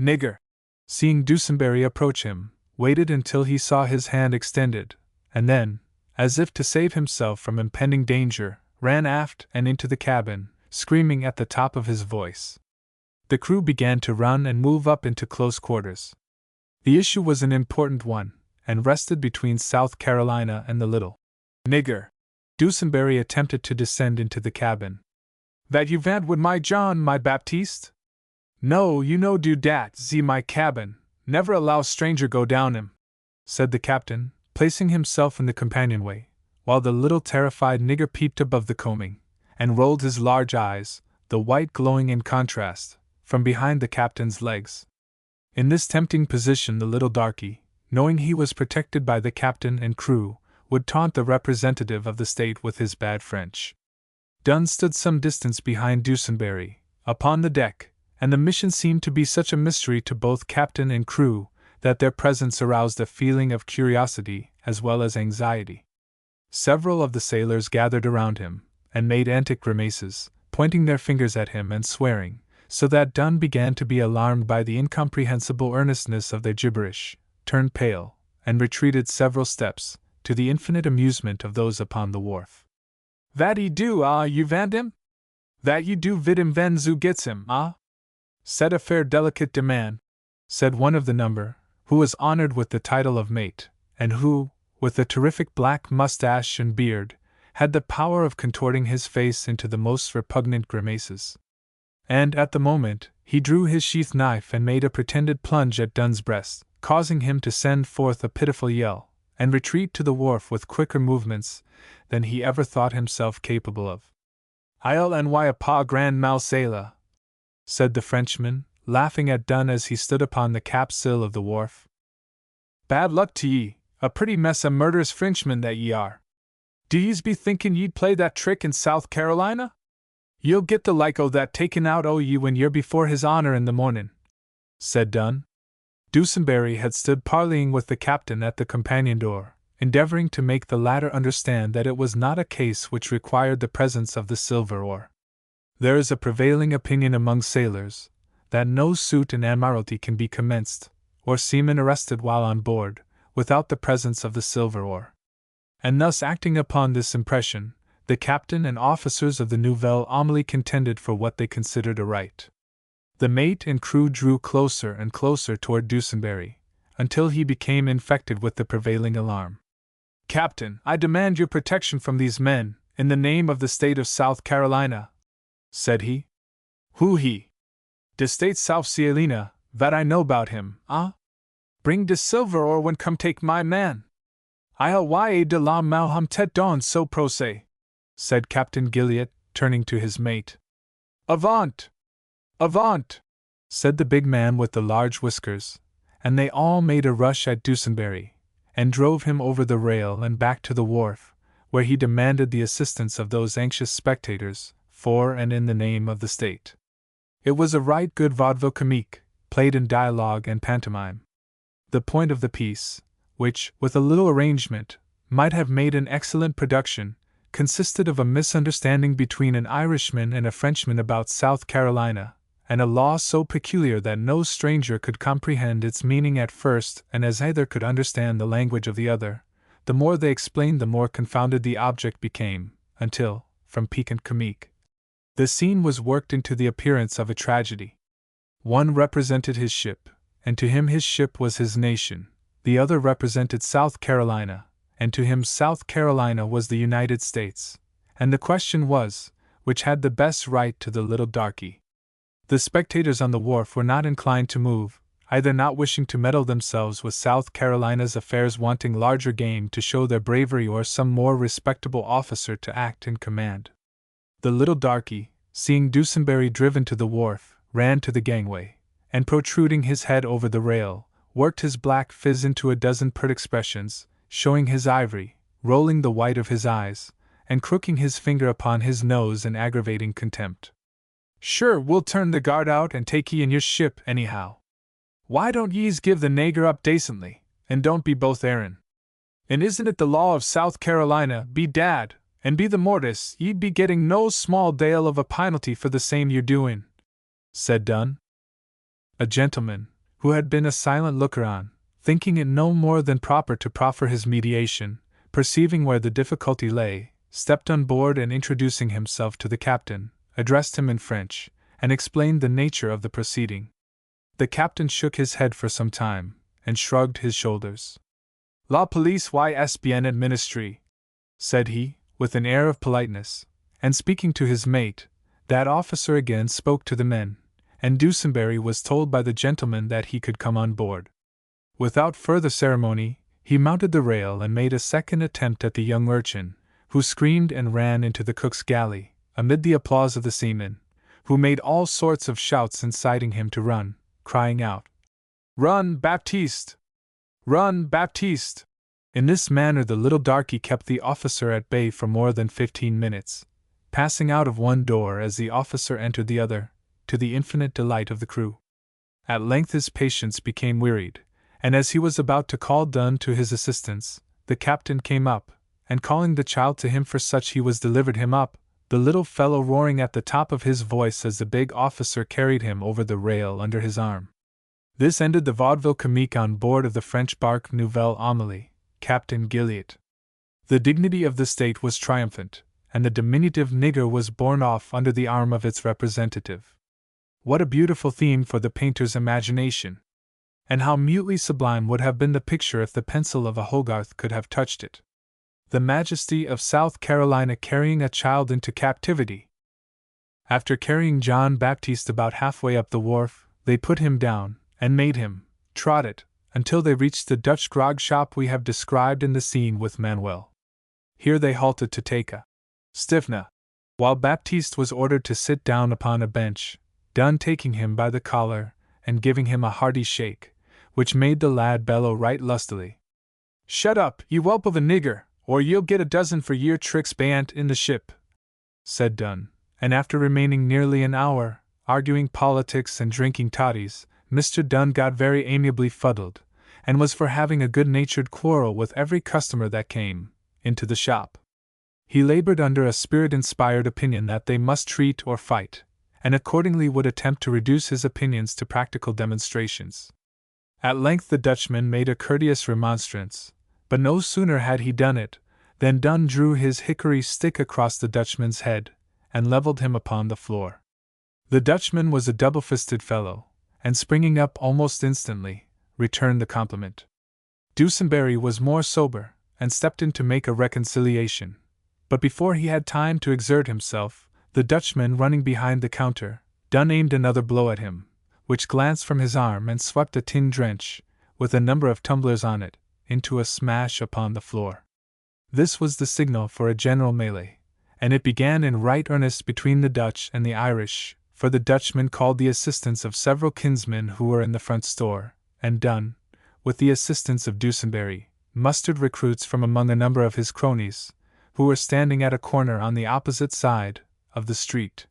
nigger, seeing Dusenberry approach him, waited until he saw his hand extended, and then, as if to save himself from impending danger, ran aft and into the cabin, screaming at the top of his voice. The crew began to run and move up into close quarters. The issue was an important one, and rested between South Carolina and the little nigger. Dusenberry attempted to descend into the cabin. "That you vant with my John, my Baptiste? No, you no do dat, ze my cabin, never allow stranger go down him," said the captain, placing himself in the companionway, while the little terrified nigger peeped above the combing, and rolled his large eyes, the white glowing in contrast, from behind the captain's legs. In this tempting position the little darky, knowing he was protected by the captain and crew, would taunt the representative of the state with his bad French. Dunn stood some distance behind Dusenberry, upon the deck, and the mission seemed to be such a mystery to both captain and crew, that their presence aroused a feeling of curiosity as well as anxiety. Several of the sailors gathered around him, and made antic grimaces, pointing their fingers at him and swearing, so that Dunn began to be alarmed by the incomprehensible earnestness of their gibberish, turned pale, and retreated several steps, to the infinite amusement of those upon the wharf. "That he do, you vant him? That you do vid him ven zoo gets him, said a fair delicate demand," said one of the number, who was honored with the title of mate, and who, with a terrific black mustache and beard, had the power of contorting his face into the most repugnant grimaces. And at the moment, he drew his sheath knife and made a pretended plunge at Dunn's breast, causing him to send forth a pitiful yell, and retreat to the wharf with quicker movements than he ever thought himself capable of. "I'll envoyer pas grand mal sailor," said the Frenchman, laughing at Dunn as he stood upon the cap-sill of the wharf. "Bad luck to ye, a pretty mess of murderous Frenchmen that ye are. Do ye's be thinking ye'd play that trick in South Carolina? Ye'll get the like o' that taken out o' ye when ye're before his honor in the mornin'," said Dunn. Dusenberry had stood parleying with the captain at the companion door, endeavoring to make the latter understand that it was not a case which required the presence of the silver oar. There is a prevailing opinion among sailors, that no suit in admiralty can be commenced, or seamen arrested while on board, without the presence of the silver oar. And thus acting upon this impression, the captain and officers of the Nouvelle Amélie contended for what they considered a right. The mate and crew drew closer and closer toward Dusenberry, until he became infected with the prevailing alarm. "Captain, I demand your protection from these men, in the name of the state of South Carolina," said he. Who he? De state South Cielina, that I know about him, ah? Bring de silver or when come take my man. I'll y de la malham tet don so prose, said Captain Gilliatt, turning to his mate. Avant! Avant! Said the big man with the large whiskers, and they all made a rush at Dusenberry, and drove him over the rail and back to the wharf, where he demanded the assistance of those anxious spectators, for and in the name of the state. It was a right good vaudeville comique, played in dialogue and pantomime. The point of the piece, which, with a little arrangement, might have made an excellent production, consisted of a misunderstanding between an Irishman and a Frenchman about South Carolina, and a law so peculiar that no stranger could comprehend its meaning at first, and as either could understand the language of the other, the more they explained the more confounded the object became, until, from piquant comique, the scene was worked into the appearance of a tragedy. One represented his ship, and to him his ship was his nation. The other represented South Carolina, and to him South Carolina was the United States. And the question was, which had the best right to the little darky? The spectators on the wharf were not inclined to move, either not wishing to meddle themselves with South Carolina's affairs, wanting larger game to show their bravery, or some more respectable officer to act in command. The little darky, seeing Dusenberry driven to the wharf, ran to the gangway, and protruding his head over the rail, worked his black phiz into a dozen pert expressions, showing his ivory, rolling the white of his eyes, and crooking his finger upon his nose in aggravating contempt. Sure, we'll turn the guard out and take ye in your ship, anyhow. Why don't ye's give the nagur up dacently, and don't be both Aaron? And isn't it the law of South Carolina, be dad, and be the mortis, ye'd be getting no small dale of a penalty for the same you're doing? Said Dunn. A gentleman, who had been a silent looker-on, thinking it no more than proper to proffer his mediation, perceiving where the difficulty lay, stepped on board and introducing himself to the captain, addressed him in French, and explained the nature of the proceeding. The captain shook his head for some time, and shrugged his shoulders. La police y est bien administrée, said he, with an air of politeness, and speaking to his mate, that officer again spoke to the men, and Dusenberry was told by the gentleman that he could come on board. Without further ceremony, he mounted the rail and made a second attempt at the young urchin, who screamed and ran into the cook's galley, amid the applause of the seamen, who made all sorts of shouts inciting him to run, crying out, "Run, Baptiste! Run, Baptiste!" In this manner the little darky kept the officer at bay for more than 15 minutes, passing out of one door as the officer entered the other, to the infinite delight of the crew. At length his patience became wearied, and as he was about to call Dunn to his assistance, the captain came up, and calling the child to him for such he was delivered him up, the little fellow roaring at the top of his voice as the big officer carried him over the rail under his arm. This ended the vaudeville comique on board of the French barque Nouvelle Amélie, Captain Gilliatt. The dignity of the state was triumphant, and the diminutive nigger was borne off under the arm of its representative. What a beautiful theme for the painter's imagination! And how mutely sublime would have been the picture if the pencil of a Hogarth could have touched it! The majesty of South Carolina carrying a child into captivity! After carrying John Baptiste about halfway up the wharf, they put him down, and made him trot it, until they reached the Dutch grog shop we have described in the scene with Manuel. Here they halted to take a stiffna, while Baptiste was ordered to sit down upon a bench, Dunn taking him by the collar, and giving him a hearty shake, which made the lad bellow right lustily. "Shut up, ye whelp of a nigger, or ye'll get a dozen for yeer tricks bayant in the ship," said Dunn, and after remaining nearly an hour, arguing politics and drinking toddies, Mr. Dunn got very amiably fuddled, and was for having a good-natured quarrel with every customer that came into the shop. He labored under a spirit-inspired opinion that they must treat or fight, and accordingly would attempt to reduce his opinions to practical demonstrations. At length the Dutchman made a courteous remonstrance, but no sooner had he done it, than Dunn drew his hickory stick across the Dutchman's head, and leveled him upon the floor. The Dutchman was a double-fisted fellow, and springing up almost instantly, returned the compliment. Dusenberry was more sober, and stepped in to make a reconciliation, but before he had time to exert himself, the Dutchman running behind the counter, Dunn aimed another blow at him, which glanced from his arm and swept a tin drench, with a number of tumblers on it, into a smash upon the floor. This was the signal for a general melee, and it began in right earnest between the Dutch and the Irish, for the Dutchman called the assistance of several kinsmen who were in the front store, and Dunn, with the assistance of Dusenberry, mustered recruits from among a number of his cronies, who were standing at a corner on the opposite side of the street.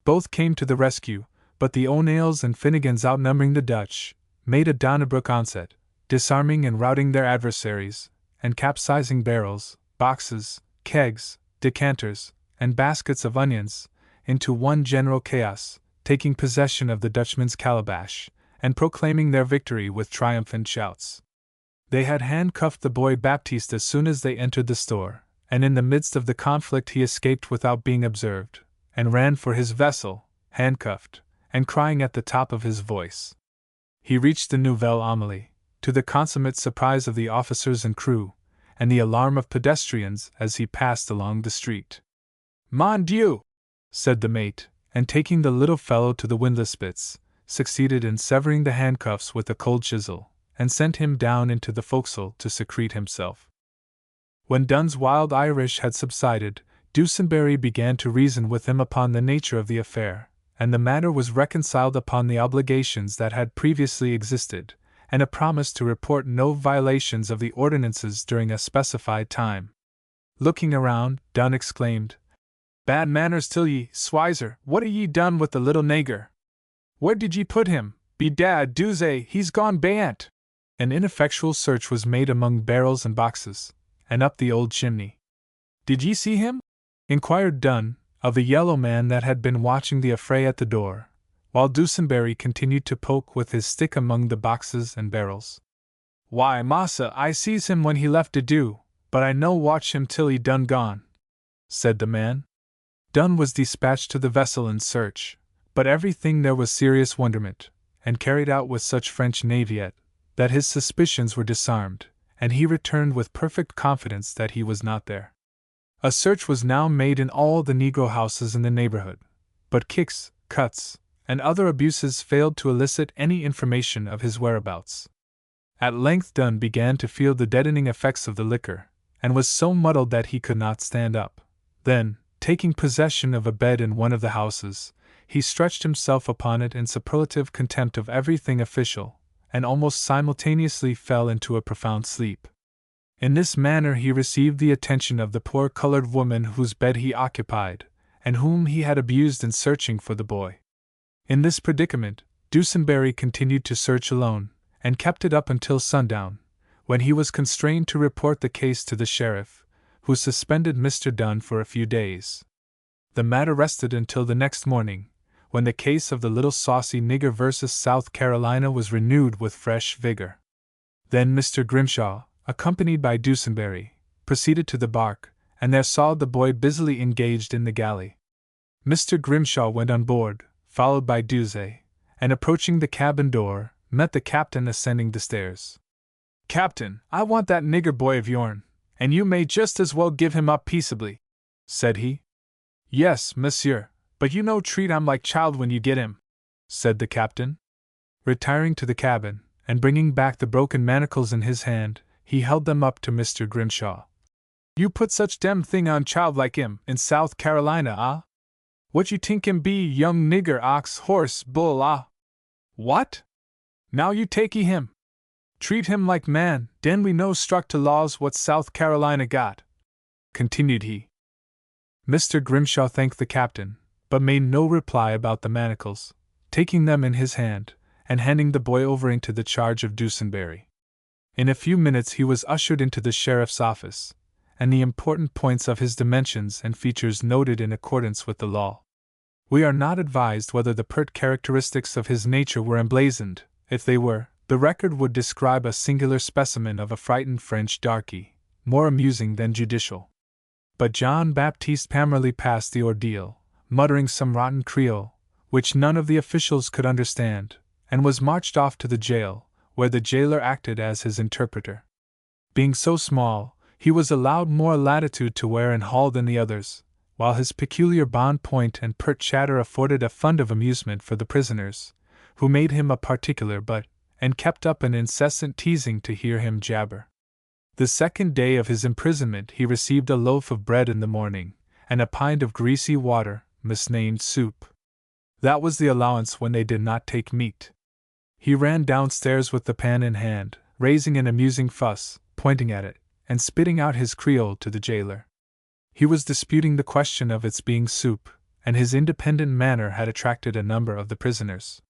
Both came to the rescue, but the O'Neills and Finnegans, outnumbering the Dutch, made a Donnybrook onset, disarming and routing their adversaries, and capsizing barrels, boxes, kegs, decanters, and baskets of onions into one general chaos, taking possession of the Dutchman's calabash, and proclaiming their victory with triumphant shouts. They had handcuffed the boy Baptiste as soon as they entered the store, and in the midst of the conflict he escaped without being observed, and ran for his vessel, handcuffed, and crying at the top of his voice. He reached the Nouvelle Amélie, to the consummate surprise of the officers and crew, and the alarm of pedestrians as he passed along the street. "Mon Dieu!" said the mate, and taking the little fellow to the windlass spits, succeeded in severing the handcuffs with a cold chisel, and sent him down into the forecastle to secrete himself. When Dunn's wild Irish had subsided, Dusenberry began to reason with him upon the nature of the affair, and the matter was reconciled upon the obligations that had previously existed, and a promise to report no violations of the ordinances during a specified time. Looking around, Dunn exclaimed, "Bad manners till ye, Swizer, what are ye done with the little nager? Where did ye put him? Bedad, Duze, he's gone bayant." An ineffectual search was made among barrels and boxes, and up the old chimney. "Did ye see him?" inquired Dunn, of the yellow man that had been watching the affray at the door, while Dusenberry continued to poke with his stick among the boxes and barrels. "Why, massa, I sees him when he left de do, but I no watch him till he done gone," said the man. Dunn was dispatched to the vessel in search, but everything there was serious wonderment, and carried out with such French naviette, that his suspicions were disarmed, and he returned with perfect confidence that he was not there. A search was now made in all the negro houses in the neighborhood, but kicks, cuts, and other abuses failed to elicit any information of his whereabouts. At length Dunn began to feel the deadening effects of the liquor, and was so muddled that he could not stand up. Then, taking possession of a bed in one of the houses, he stretched himself upon it in superlative contempt of everything official, and almost simultaneously fell into a profound sleep. In this manner he received the attention of the poor colored woman whose bed he occupied, and whom he had abused in searching for the boy. In this predicament, Dusenberry continued to search alone, and kept it up until sundown, when he was constrained to report the case to the sheriff, who suspended Mr. Dunn for a few days. The matter rested until the next morning, when the case of the little saucy nigger versus South Carolina was renewed with fresh vigor. Then Mr. Grimshaw, accompanied by Dusenberry, proceeded to the bark, and there saw the boy busily engaged in the galley. Mr. Grimshaw went on board, followed by Duze, and approaching the cabin door, met the captain ascending the stairs. "Captain, I want that nigger boy of yourn, and you may just as well give him up peaceably," said he. "Yes, monsieur, but you no treat him like child when you get him," said the captain. Retiring to the cabin, and bringing back the broken manacles in his hand, he held them up to Mr. Grimshaw. "You put such dem thing on child like him in South Carolina, ah? What you tink him be, young nigger, ox, horse, bull, ah? What? Now you takee him. Treat him like man, den we no struck to laws what South Carolina got," continued he. Mr. Grimshaw thanked the captain, but made no reply about the manacles, taking them in his hand, and handing the boy over into the charge of Dusenberry. In a few minutes he was ushered into the sheriff's office, and the important points of his dimensions and features noted in accordance with the law. We are not advised whether the pert characteristics of his nature were emblazoned. If they were, the record would describe a singular specimen of a frightened French darky, more amusing than judicial. But John Baptiste Pammerly passed the ordeal, muttering some rotten Creole, which none of the officials could understand, and was marched off to the jail, where the jailer acted as his interpreter. Being so small, he was allowed more latitude to wear and haul than the others, while his peculiar bon point and pert chatter afforded a fund of amusement for the prisoners, who made him a particular butt, and kept up an incessant teasing to hear him jabber. The second day of his imprisonment he received a loaf of bread in the morning, and a pint of greasy water, misnamed soup. That was the allowance when they did not take meat. He ran downstairs with the pan in hand, raising an amusing fuss, pointing at it, and spitting out his Creole to the jailer. He was disputing the question of its being soup, and his independent manner had attracted a number of the prisoners.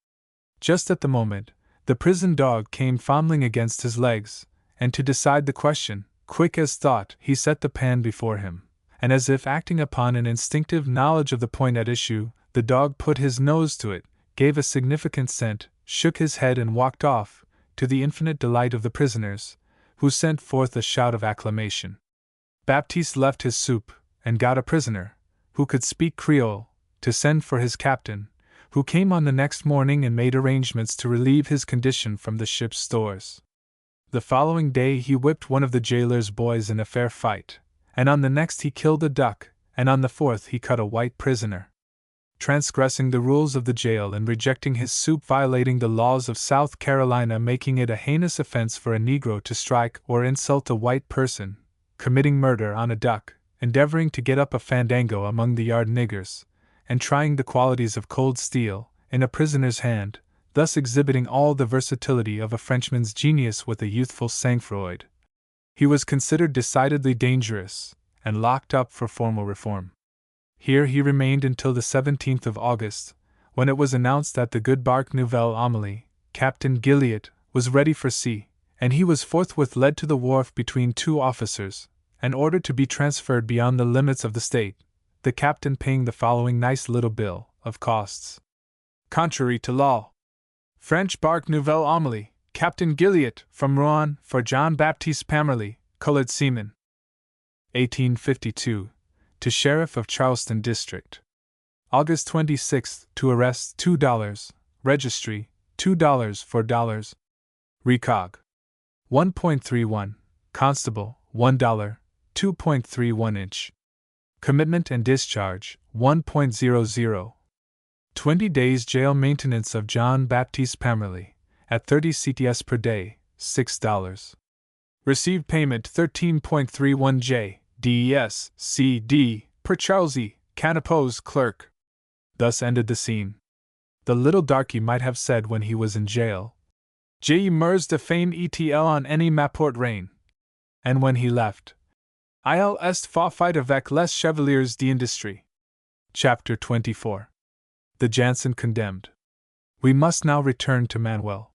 Just at the moment, the prison dog came fondling against his legs, and to decide the question, quick as thought, he set the pan before him, and as if acting upon an instinctive knowledge of the point at issue, the dog put his nose to it, gave a significant scent, shook his head and walked off, to the infinite delight of the prisoners, who sent forth a shout of acclamation. Baptiste left his soup, and got a prisoner, who could speak Creole, to send for his captain, who came on the next morning and made arrangements to relieve his condition from the ship's stores. The following day he whipped one of the jailer's boys in a fair fight, and on the next he killed a duck, and on the fourth he cut a white prisoner. Transgressing the rules of the jail and rejecting his soup, violating the laws of South Carolina, making it a heinous offense for a Negro to strike or insult a white person, committing murder on a duck, endeavoring to get up a fandango among the yard niggers, and trying the qualities of cold steel in a prisoner's hand, thus exhibiting all the versatility of a Frenchman's genius with a youthful sang-froid. He was considered decidedly dangerous, and locked up for formal reform. Here he remained until the 17th of August, when it was announced that the good barque Nouvelle Amélie, Captain Gilliatt, was ready for sea, and he was forthwith led to the wharf between two officers, and ordered to be transferred beyond the limits of the state, the captain paying the following nice little bill of costs. Contrary to law. French barque Nouvelle Amélie, Captain Gilliatt, from Rouen, for John Baptiste Pamerly, colored seaman. 1852. To Sheriff of Charleston District. August 26, to arrest $2, registry, $2 $4. Recog. 1.31, constable, $1, 2.31 inch. Commitment and discharge, 1.00. 20 days jail maintenance of John Baptiste Pamerly, at 30 CTS per day, $6. Received payment 13.31 J. DES, CD, per Charles E. Canapose, clerk. Thus ended the scene. The little darky might have said when he was in jail, "Je meurs de faim etl on any m'apporte rien," and when he left, "Il est fa fight avec les chevaliers d'industrie." Chapter 24. The Jansen condemned. We must now return to Manuel.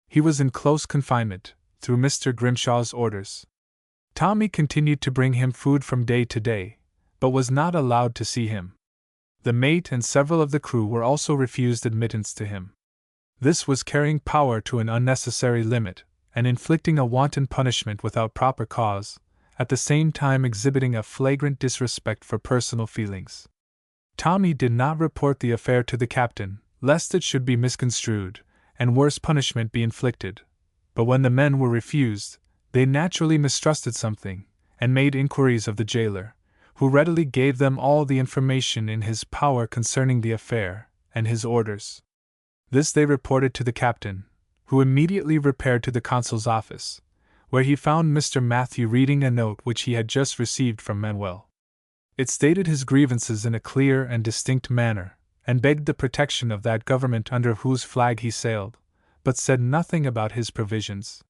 He was in close confinement, through Mr. Grimshaw's orders. Tommy continued to bring him food from day to day, but was not allowed to see him. The mate and several of the crew were also refused admittance to him. This was carrying power to an unnecessary limit, and inflicting a wanton punishment without proper cause, at the same time exhibiting a flagrant disrespect for personal feelings. Tommy did not report the affair to the captain, lest it should be misconstrued, and worse punishment be inflicted. But when the men were refused, they naturally mistrusted something, and made inquiries of the jailer, who readily gave them all the information in his power concerning the affair, and his orders. This they reported to the captain, who immediately repaired to the consul's office, where he found Mr. Matthew reading a note which he had just received from Manuel. It stated his grievances in a clear and distinct manner, and begged the protection of that government under whose flag he sailed, but said nothing about his provisions.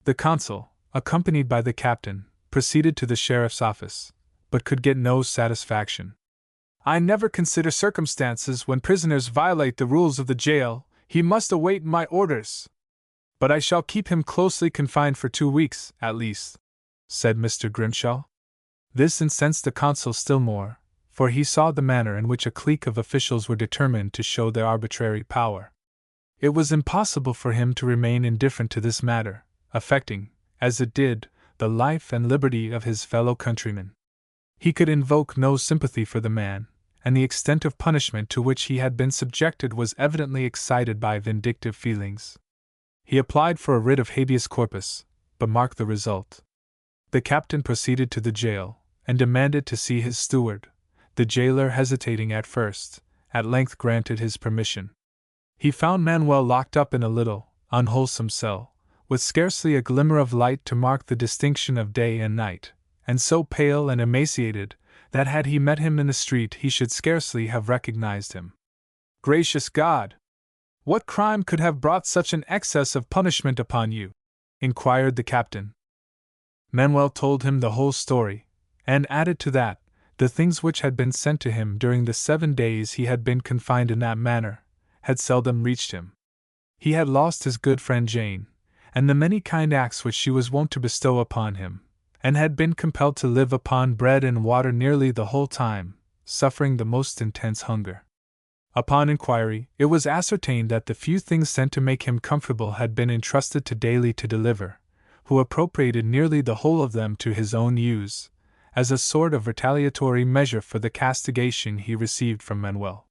The consul, accompanied by the captain, proceeded to the sheriff's office, but could get no satisfaction. "I never consider circumstances when prisoners violate the rules of the jail. He must await my orders. But I shall keep him closely confined for 2 weeks, at least," said Mr. Grimshaw. This incensed the consul still more, for he saw the manner in which a clique of officials were determined to show their arbitrary power. It was impossible for him to remain indifferent to this matter, affecting, as it did, the life and liberty of his fellow countrymen. He could invoke no sympathy for the man, and the extent of punishment to which he had been subjected was evidently excited by vindictive feelings. He applied for a writ of habeas corpus, but mark the result. The captain proceeded to the jail, and demanded to see his steward, The jailer, hesitating at first, at length granted his permission. He found Manuel locked up in a little, unwholesome cell, with scarcely a glimmer of light to mark the distinction of day and night, and so pale and emaciated that had he met him in the street he should scarcely have recognized him. "Gracious God! What crime could have brought such an excess of punishment upon you?" inquired the captain. Manuel told him the whole story, and added to that, the things which had been sent to him during the 7 days he had been confined in that manner, had seldom reached him. He had lost his good friend Jane, and the many kind acts which she was wont to bestow upon him, and had been compelled to live upon bread and water nearly the whole time, suffering the most intense hunger. Upon inquiry, it was ascertained that the few things sent to make him comfortable had been entrusted to Daly to deliver, who appropriated nearly the whole of them to his own use, as a sort of retaliatory measure for the castigation he received from Manuel.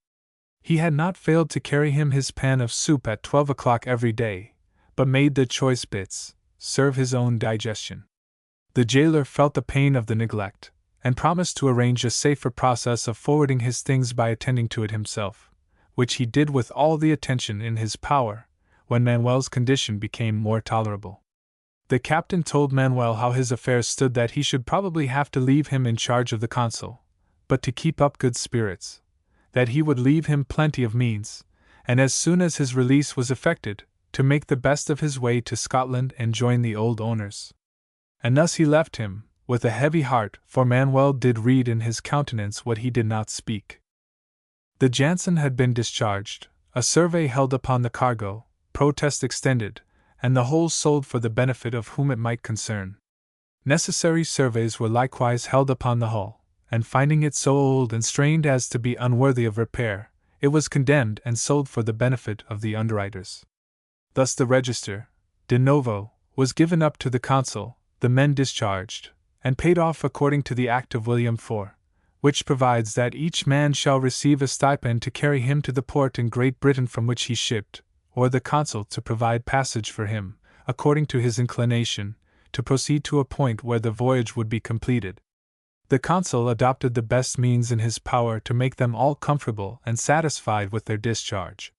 He had not failed to carry him his pan of soup at 12 o'clock every day, but made the choice bits serve his own digestion. The jailer felt the pain of the neglect, and promised to arrange a safer process of forwarding his things by attending to it himself, which he did with all the attention in his power, when Manuel's condition became more tolerable. The captain told Manuel how his affairs stood, that he should probably have to leave him in charge of the consul, but to keep up good spirits, that he would leave him plenty of means, and as soon as his release was effected, to make the best of his way to Scotland and join the old owners. And thus he left him, with a heavy heart, for Manuel did read in his countenance what he did not speak. The Jansen had been discharged, a survey held upon the cargo, protest extended, and the whole sold for the benefit of whom it might concern. Necessary surveys were likewise held upon the hull, and finding it so old and strained as to be unworthy of repair, it was condemned and sold for the benefit of the underwriters. Thus the register, de novo, was given up to the consul, the men discharged, and paid off according to the Act of William IV, which provides that each man shall receive a stipend to carry him to the port in Great Britain from which he shipped, or the consul to provide passage for him, according to his inclination, to proceed to a point where the voyage would be completed. The consul adopted the best means in his power to make them all comfortable and satisfied with their discharge.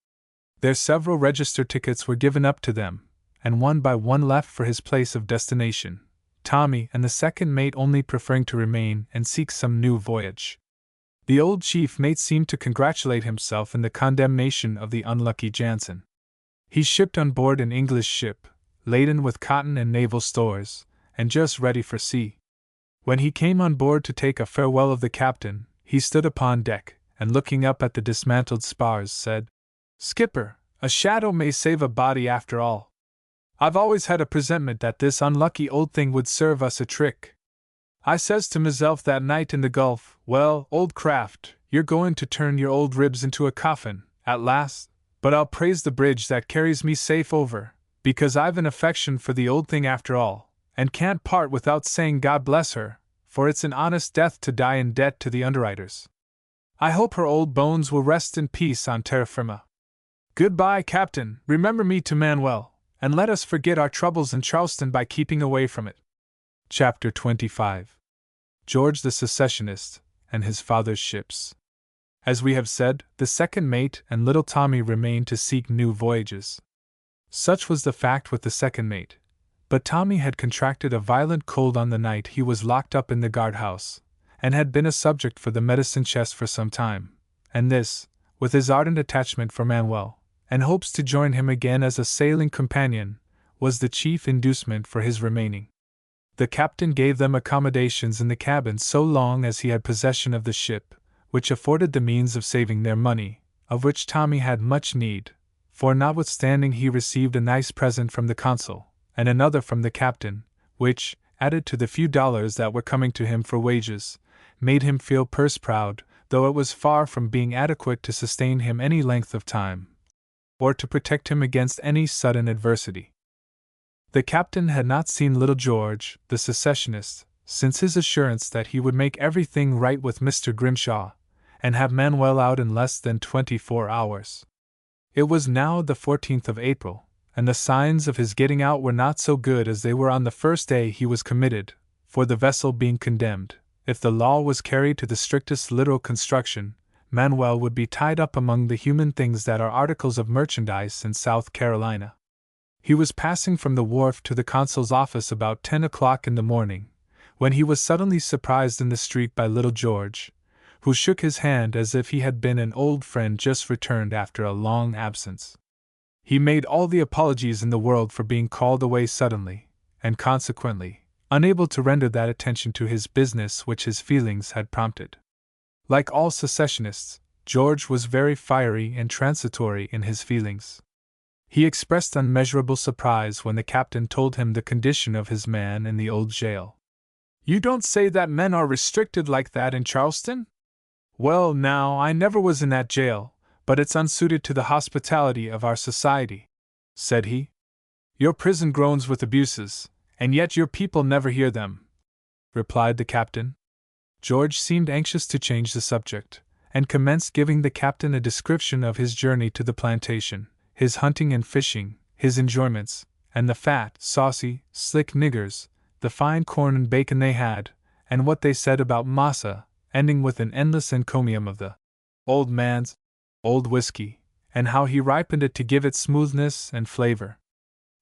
Their several register tickets were given up to them, and one by one left for his place of destination, Tommy and the second mate only preferring to remain and seek some new voyage. The old chief mate seemed to congratulate himself in the condemnation of the unlucky Jansen. He shipped on board an English ship, laden with cotton and naval stores, and just ready for sea. When he came on board to take a farewell of the captain, he stood upon deck, and looking up at the dismantled spars, said, "Skipper, a shadow may save a body after all. I've always had a presentiment that this unlucky old thing would serve us a trick. I says to myself that night in the Gulf, well, old craft, you're going to turn your old ribs into a coffin, at last, but I'll praise the bridge that carries me safe over, because I've an affection for the old thing after all, and can't part without saying God bless her, for it's an honest death to die in debt to the underwriters. I hope her old bones will rest in peace on terra firma. Goodbye, Captain, remember me to Manuel, and let us forget our troubles in Charleston by keeping away from it." Chapter 25. George the Secessionist, and his father's ships. As we have said, the second mate and little Tommy remained to seek new voyages. Such was the fact with the second mate, but Tommy had contracted a violent cold on the night he was locked up in the guardhouse, and had been a subject for the medicine chest for some time, and this, with his ardent attachment for Manuel, and hopes to join him again as a sailing companion, was the chief inducement for his remaining. The captain gave them accommodations in the cabin so long as he had possession of the ship, which afforded the means of saving their money, of which Tommy had much need, for notwithstanding he received a nice present from the consul, and another from the captain, which, added to the few dollars that were coming to him for wages, made him feel purse-proud, though it was far from being adequate to sustain him any length of time, or to protect him against any sudden adversity. The captain had not seen little George, the secessionist, since his assurance that he would make everything right with Mr. Grimshaw, and have Manuel out in less than 24 hours. It was now the 14th of April, and the signs of his getting out were not so good as they were on the first day he was committed, for the vessel being condemned, If the law was carried to the strictest literal construction, Manuel would be tied up among the human things that are articles of merchandise in South Carolina. He was passing from the wharf to the consul's office about 10 o'clock in the morning, when he was suddenly surprised in the street by little George, who shook his hand as if he had been an old friend just returned after a long absence. He made all the apologies in the world for being called away suddenly, and consequently, unable to render that attention to his business which his feelings had prompted. Like all secessionists, George was very fiery and transitory in his feelings. He expressed unmeasurable surprise when the captain told him the condition of his man in the old jail. "You don't say that men are restricted like that in Charleston?" "Well, now, I never was in that jail, but it's unsuited to the hospitality of our society," said he. "Your prison groans with abuses, and yet your people never hear them," replied the captain. George seemed anxious to change the subject, and commenced giving the captain a description of his journey to the plantation, his hunting and fishing, his enjoyments, and the fat, saucy, slick niggers, the fine corn and bacon they had, and what they said about massa, ending with an endless encomium of the old man's old whiskey, and how he ripened it to give it smoothness and flavor.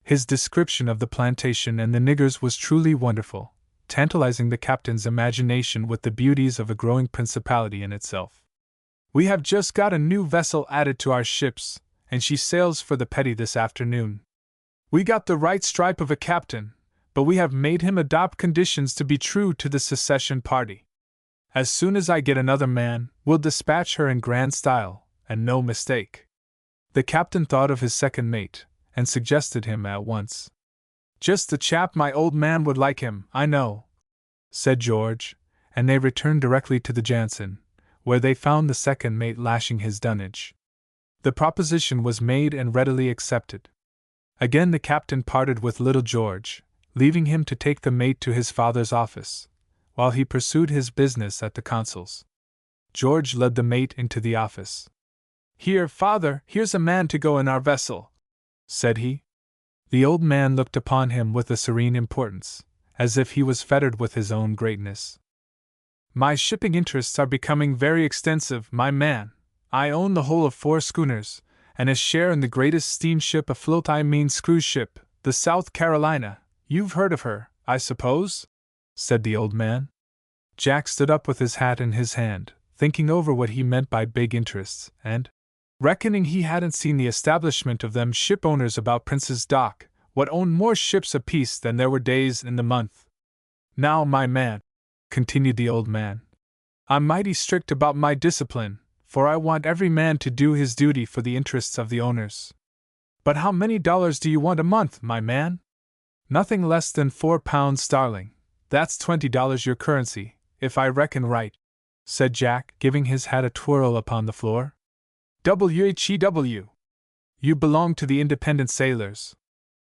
His description of the plantation and the niggers was truly wonderful, tantalizing the captain's imagination with the beauties of a growing principality in itself. "We have just got a new vessel added to our ships, and she sails for the Petty this afternoon. We got the right stripe of a captain, but we have made him adopt conditions to be true to the secession party. As soon as I get another man, we'll dispatch her in grand style, and no mistake." The captain thought of his second mate, and suggested him at once. "Just the chap my old man would like him, I know," said George, and they returned directly to the Jansen, where they found the second mate lashing his dunnage. The proposition was made and readily accepted. Again the captain parted with little George, leaving him to take the mate to his father's office, while he pursued his business at the consul's. George led the mate into the office. "Here, father, here's a man to go in our vessel," said he. The old man looked upon him with a serene importance, as if he was fettered with his own greatness. "My shipping interests are becoming very extensive, my man. I own the whole of 4 schooners, and a share in the greatest steamship afloat, I mean cruise ship, the South Carolina. You've heard of her, I suppose?" said the old man. Jack stood up with his hat in his hand, thinking over what he meant by big interests, and reckoning he hadn't seen the establishment of them ship owners about Prince's Dock, what owned more ships apiece than there were days in the month. "Now, my man," continued the old man, "I'm mighty strict about my discipline, for I want every man to do his duty for the interests of the owners. But how many dollars do you want a month, my man?" "Nothing less than £4 sterling. That's $20 your currency, if I reckon right," said Jack, giving his hat a twirl upon the floor. "WHEW. You belong to the independent sailors.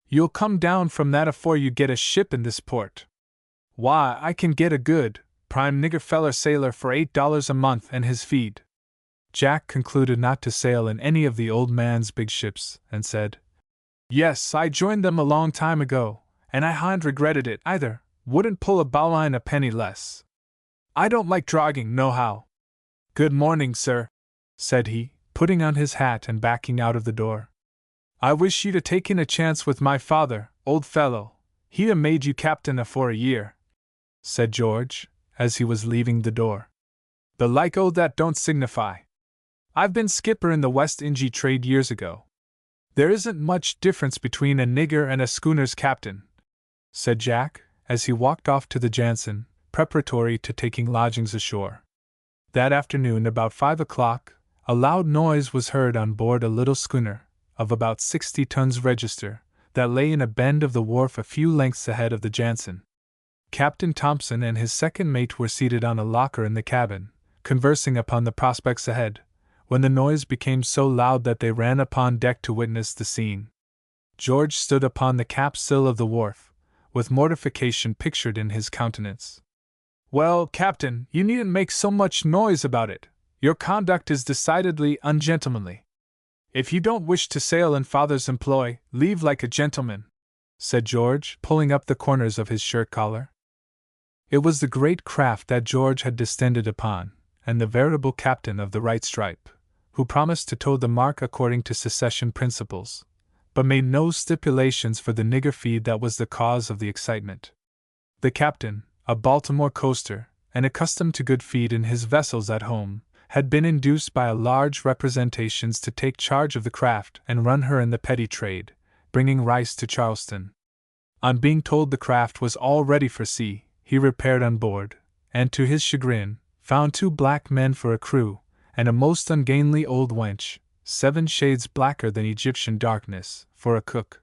You'll come down from that afore you get a ship in this port. Why, I can get a good, prime nigger feller sailor for $8 a month and his feed." Jack concluded not to sail in any of the old man's big ships, and said, "Yes, I joined them a long time ago, and I hain't regretted it either, wouldn't pull a bowline a penny less. I don't like drogging, nohow." "Good morning, sir," said he, putting on his hat and backing out of the door. "I wish you'd a taken a chance with my father, old fellow. He'd a made you captain afore a year," said George, as he was leaving the door. "The like o' that don't signify. I've been skipper in the West Ingy trade years ago. There isn't much difference between a nigger and a schooner's captain," said Jack, as he walked off to the Jansen, preparatory to taking lodgings ashore. That afternoon, about 5 o'clock, a loud noise was heard on board a little schooner, of about 60 tons register, that lay in a bend of the wharf a few lengths ahead of the Jansen. Captain Thompson and his second mate were seated on a locker in the cabin, conversing upon the prospects ahead, when the noise became so loud that they ran upon deck to witness the scene. George stood upon the cap-sill of the wharf, with mortification pictured in his countenance. "Well, Captain, you needn't make so much noise about it. Your conduct is decidedly ungentlemanly. If you don't wish to sail in father's employ, leave like a gentleman," said George, pulling up the corners of his shirt collar. It was the great craft that George had descended upon, and the veritable captain of the right stripe, who promised to toe the mark according to secession principles, but made no stipulations for the nigger feed that was the cause of the excitement. The captain, a Baltimore coaster, and accustomed to good feed in his vessels at home, had been induced by a large representations to take charge of the craft and run her in the petty trade, bringing rice to Charleston. On being told the craft was all ready for sea, he repaired on board, and to his chagrin, found 2 black men for a crew, and a most ungainly old wench, 7 shades blacker than Egyptian darkness, for a cook.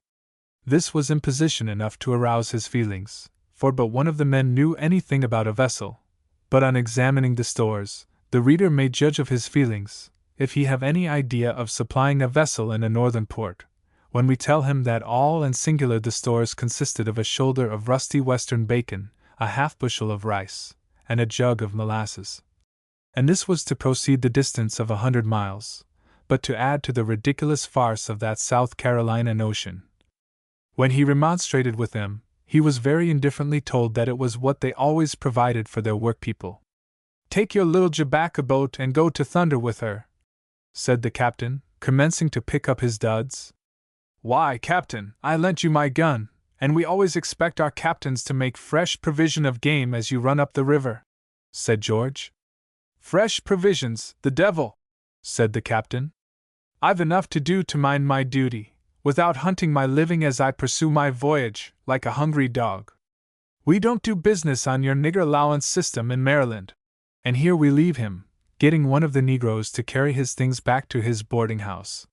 This was imposition enough to arouse his feelings, for but one of the men knew anything about a vessel. But on examining the stores, the reader may judge of his feelings, if he have any idea of supplying a vessel in a northern port, when we tell him that all and singular the stores consisted of a shoulder of rusty western bacon, a half-bushel of rice, and a jug of molasses. And this was to proceed the distance of 100 miles, but to add to the ridiculous farce of that South Carolina notion. When he remonstrated with them, he was very indifferently told that it was what they always provided for their workpeople. "Take your little Jabacca boat and go to thunder with her," said the captain, commencing to pick up his duds. "Why, captain, I lent you my gun, and we always expect our captains to make fresh provision of game as you run up the river," said George. "Fresh provisions, the devil!" said the captain. "I've enough to do to mind my duty, without hunting my living as I pursue my voyage, like a hungry dog. We don't do business on your nigger allowance system in Maryland." And here we leave him, getting one of the negroes to carry his things back to his boarding house.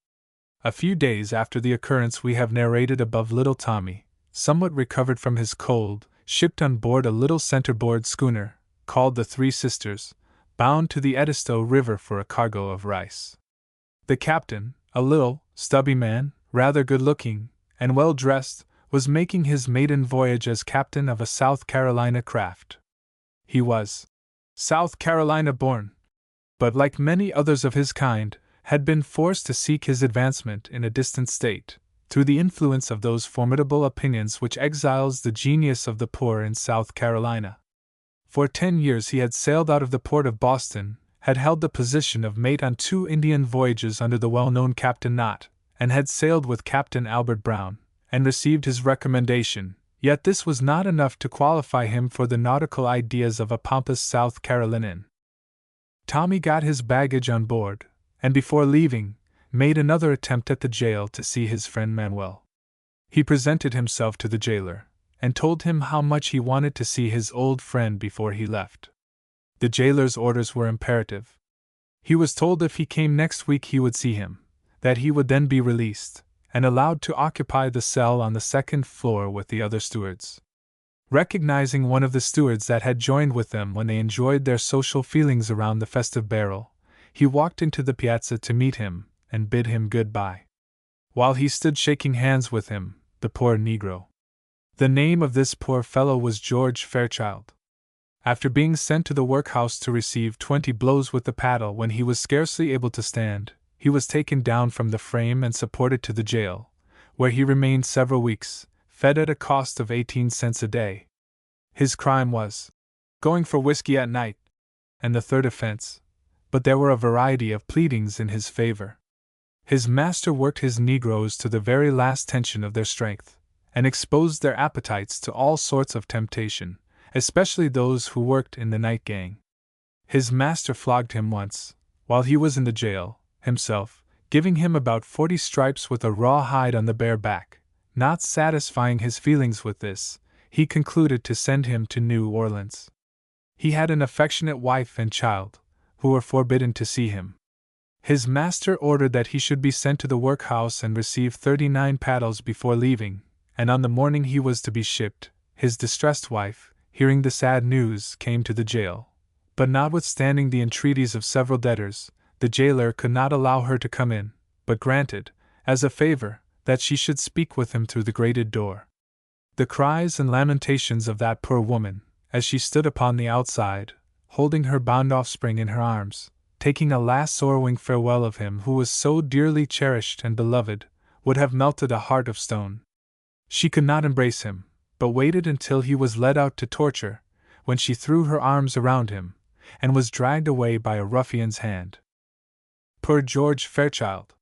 A few days after the occurrence we have narrated above, little Tommy, somewhat recovered from his cold, shipped on board a little centerboard schooner, called the Three Sisters, bound to the Edisto River for a cargo of rice. The captain, a little, stubby man, rather good-looking, and well-dressed, was making his maiden voyage as captain of a South Carolina craft. He was South Carolina born, but like many others of his kind, had been forced to seek his advancement in a distant state, through the influence of those formidable opinions which exiles the genius of the poor in South Carolina. For 10 years he had sailed out of the port of Boston, had held the position of mate on 2 Indian voyages under the well-known Captain Knott, and had sailed with Captain Albert Brown, and received his recommendation, yet this was not enough to qualify him for the nautical ideas of a pompous South Carolinian. Tommy got his baggage on board, and before leaving, made another attempt at the jail to see his friend Manuel. He presented himself to the jailer, and told him how much he wanted to see his old friend before he left. The jailer's orders were imperative. He was told if he came next week he would see him, that he would then be released, and allowed to occupy the cell on the 2nd floor with the other stewards. Recognizing one of the stewards that had joined with them when they enjoyed their social feelings around the festive barrel, he walked into the piazza to meet him, and bid him good-bye. While he stood shaking hands with him, the poor Negro. The name of this poor fellow was George Fairchild. After being sent to the workhouse to receive 20 blows with the paddle when he was scarcely able to stand, he was taken down from the frame and supported to the jail, where he remained several weeks, fed at a cost of 18 cents a day. His crime was going for whiskey at night, and the third offense, but there were a variety of pleadings in his favor. His master worked his negroes to the very last tension of their strength, and exposed their appetites to all sorts of temptation, especially those who worked in the night gang. His master flogged him once, while he was in the jail, himself, giving him about 40 stripes with a raw hide on the bare back. Not satisfying his feelings with this, he concluded to send him to New Orleans. He had an affectionate wife and child, who were forbidden to see him. His master ordered that he should be sent to the workhouse and receive 39 paddles before leaving, and on the morning he was to be shipped, his distressed wife, hearing the sad news, came to the jail. But notwithstanding the entreaties of several debtors, the jailer could not allow her to come in, but granted, as a favor, that she should speak with him through the grated door. The cries and lamentations of that poor woman, as she stood upon the outside, holding her bound offspring in her arms, taking a last sorrowing farewell of him who was so dearly cherished and beloved, would have melted a heart of stone. She could not embrace him, but waited until he was led out to torture, when she threw her arms around him, and was dragged away by a ruffian's hand. Poor George Fairchild!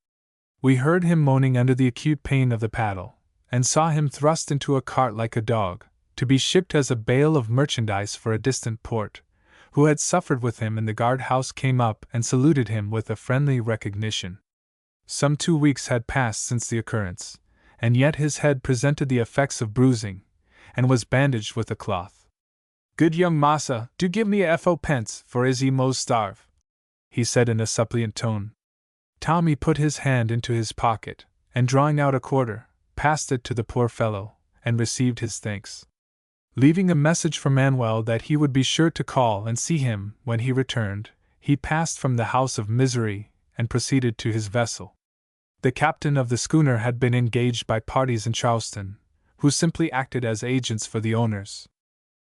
We heard him moaning under the acute pain of the paddle, and saw him thrust into a cart like a dog, to be shipped as a bale of merchandise for a distant port. Who had suffered with him in the guard-house came up and saluted him with a friendly recognition. Some 2 weeks had passed since the occurrence, and yet his head presented the effects of bruising, and was bandaged with a cloth. "Good young massa, do give me a FO pence, for is he most starve," he said in a suppliant tone. Tommy put his hand into his pocket, and drawing out a quarter, passed it to the poor fellow, and received his thanks. Leaving a message for Manuel that he would be sure to call and see him when he returned, he passed from the house of misery and proceeded to his vessel. The captain of the schooner had been engaged by parties in Charleston, who simply acted as agents for the owners.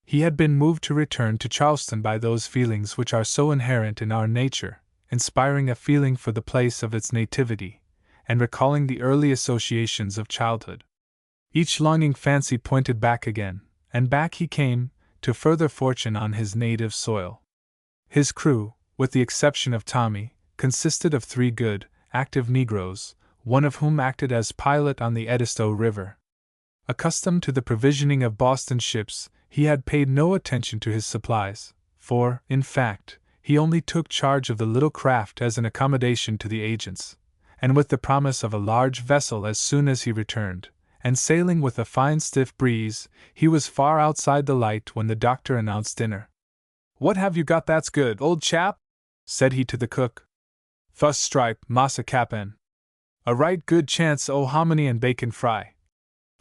He had been moved to return to Charleston by those feelings which are so inherent in our nature, inspiring a feeling for the place of its nativity, and recalling the early associations of childhood. Each longing fancy pointed back again, and back he came, to further fortune on his native soil. His crew, with the exception of Tommy, consisted of 3 good, active Negroes, one of whom acted as pilot on the Edisto River. Accustomed to the provisioning of Boston ships, he had paid no attention to his supplies, for, in fact, he only took charge of the little craft as an accommodation to the agents, and with the promise of a large vessel as soon as he returned, and sailing with a fine stiff breeze, he was far outside the light when the doctor announced dinner. "What have you got that's good, old chap?" said he to the cook. "Fust stripe, massa Cap'n. A right good chance o' hominy and bacon fry,"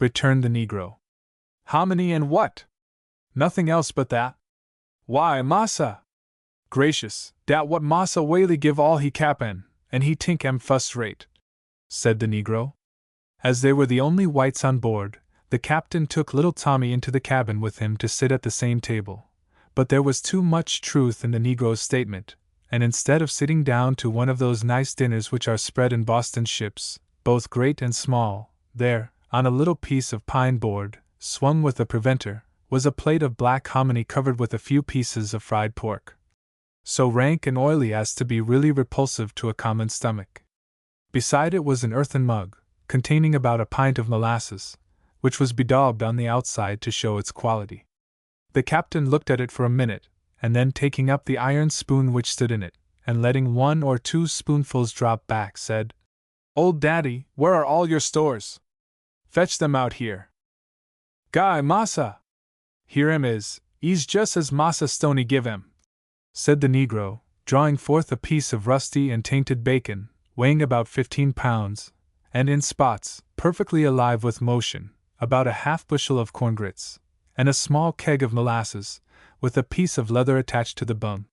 returned the Negro. "Hominy and what?" "Nothing else but that." "Why, massa!" "Gracious, dat what Massa Whaley give all he Cap'n, and he tink am fust rate," said the Negro. As they were the only whites on board, the captain took little Tommy into the cabin with him to sit at the same table, but there was too much truth in the Negro's statement, and instead of sitting down to one of those nice dinners which are spread in Boston ships, both great and small, there, on a little piece of pine board, swung with a preventer, was a plate of black hominy covered with a few pieces of fried pork, so rank and oily as to be really repulsive to a common stomach. Beside it was an earthen mug, containing about a pint of molasses, which was bedaubed on the outside to show its quality. The captain looked at it for a minute, and then taking up the iron spoon which stood in it, and letting 1 or 2 spoonfuls drop back, said, "Old Daddy, where are all your stores? Fetch them out here." "Guy, massa!" "Here 'em is, e's just as Massa Stoney give 'em," said the Negro, drawing forth a piece of rusty and tainted bacon, weighing about 15 pounds, and in spots, perfectly alive with motion, about a half-bushel of corn grits, and a small keg of molasses, with a piece of leather attached to the bung.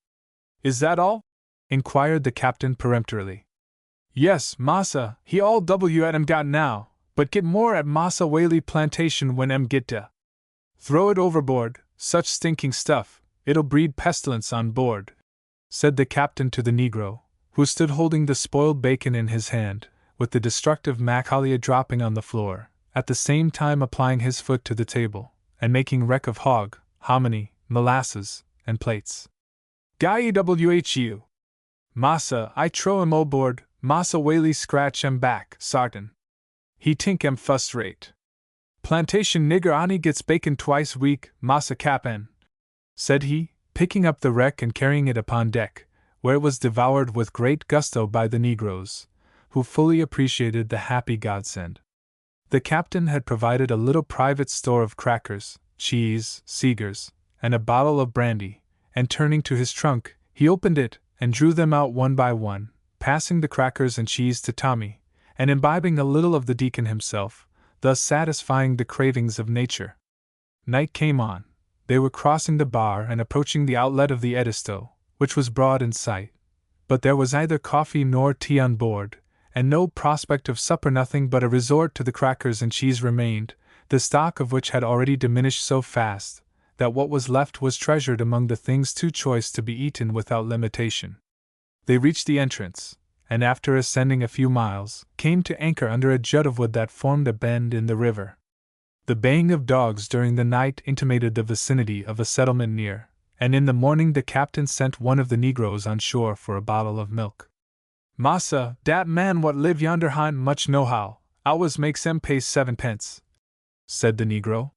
"Is that all?" inquired the captain peremptorily. "Yes, massa, he all W at 'em got now, but get more at Massa Whaley plantation when 'em get da. Throw it overboard, such stinking stuff, it'll breed pestilence on board," said the captain to the Negro, who stood holding the spoiled bacon in his hand, with the destructive macalia dropping on the floor, at the same time applying his foot to the table, and making wreck of hog, hominy, molasses, and plates. "Guy whu! Massa, I trow 'em o'board, Massa Whaley scratch 'em back, sartin. He tink 'em fust rate. Plantation nigger ani gets bacon twice week, Massa Cap'n," said he, picking up the wreck and carrying it upon deck, where it was devoured with great gusto by the Negroes, who fully appreciated the happy godsend. The captain had provided a little private store of crackers, cheese, cigars, and a bottle of brandy, and turning to his trunk, he opened it and drew them out one by one, passing the crackers and cheese to Tommy, and imbibing a little of the deacon himself, thus satisfying the cravings of nature. Night came on. They were crossing the bar and approaching the outlet of the Edisto, which was broad in sight, but there was neither coffee nor tea on board, and no prospect of supper. Nothing but a resort to the crackers and cheese remained, the stock of which had already diminished so fast that what was left was treasured among the things too choice to be eaten without limitation. They reached the entrance, and after ascending a few miles, came to anchor under a jut of wood that formed a bend in the river. The baying of dogs during the night intimated the vicinity of a settlement near, and in the morning the captain sent one of the negroes on shore for a bottle of milk. "Massa, dat man what live yonder hind much know-how, always makes em pay 7 pence," said the negro.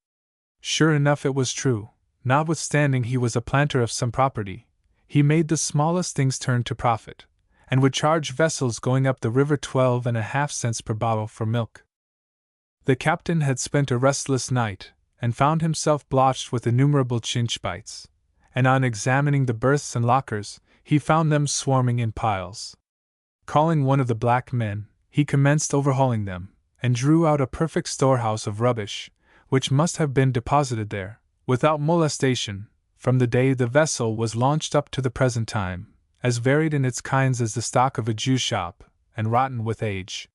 Sure enough it was true. Notwithstanding he was a planter of some property, he made the smallest things turn to profit, and would charge vessels going up the river 12.5 cents per bottle for milk. The captain had spent a restless night, and found himself blotched with innumerable chinch bites, and on examining the berths and lockers, he found them swarming in piles. Calling one of the black men, he commenced overhauling them, and drew out a perfect storehouse of rubbish, which must have been deposited there, without molestation, from the day the vessel was launched up to the present time, as varied in its kinds as the stock of a Jew shop, and rotten with age.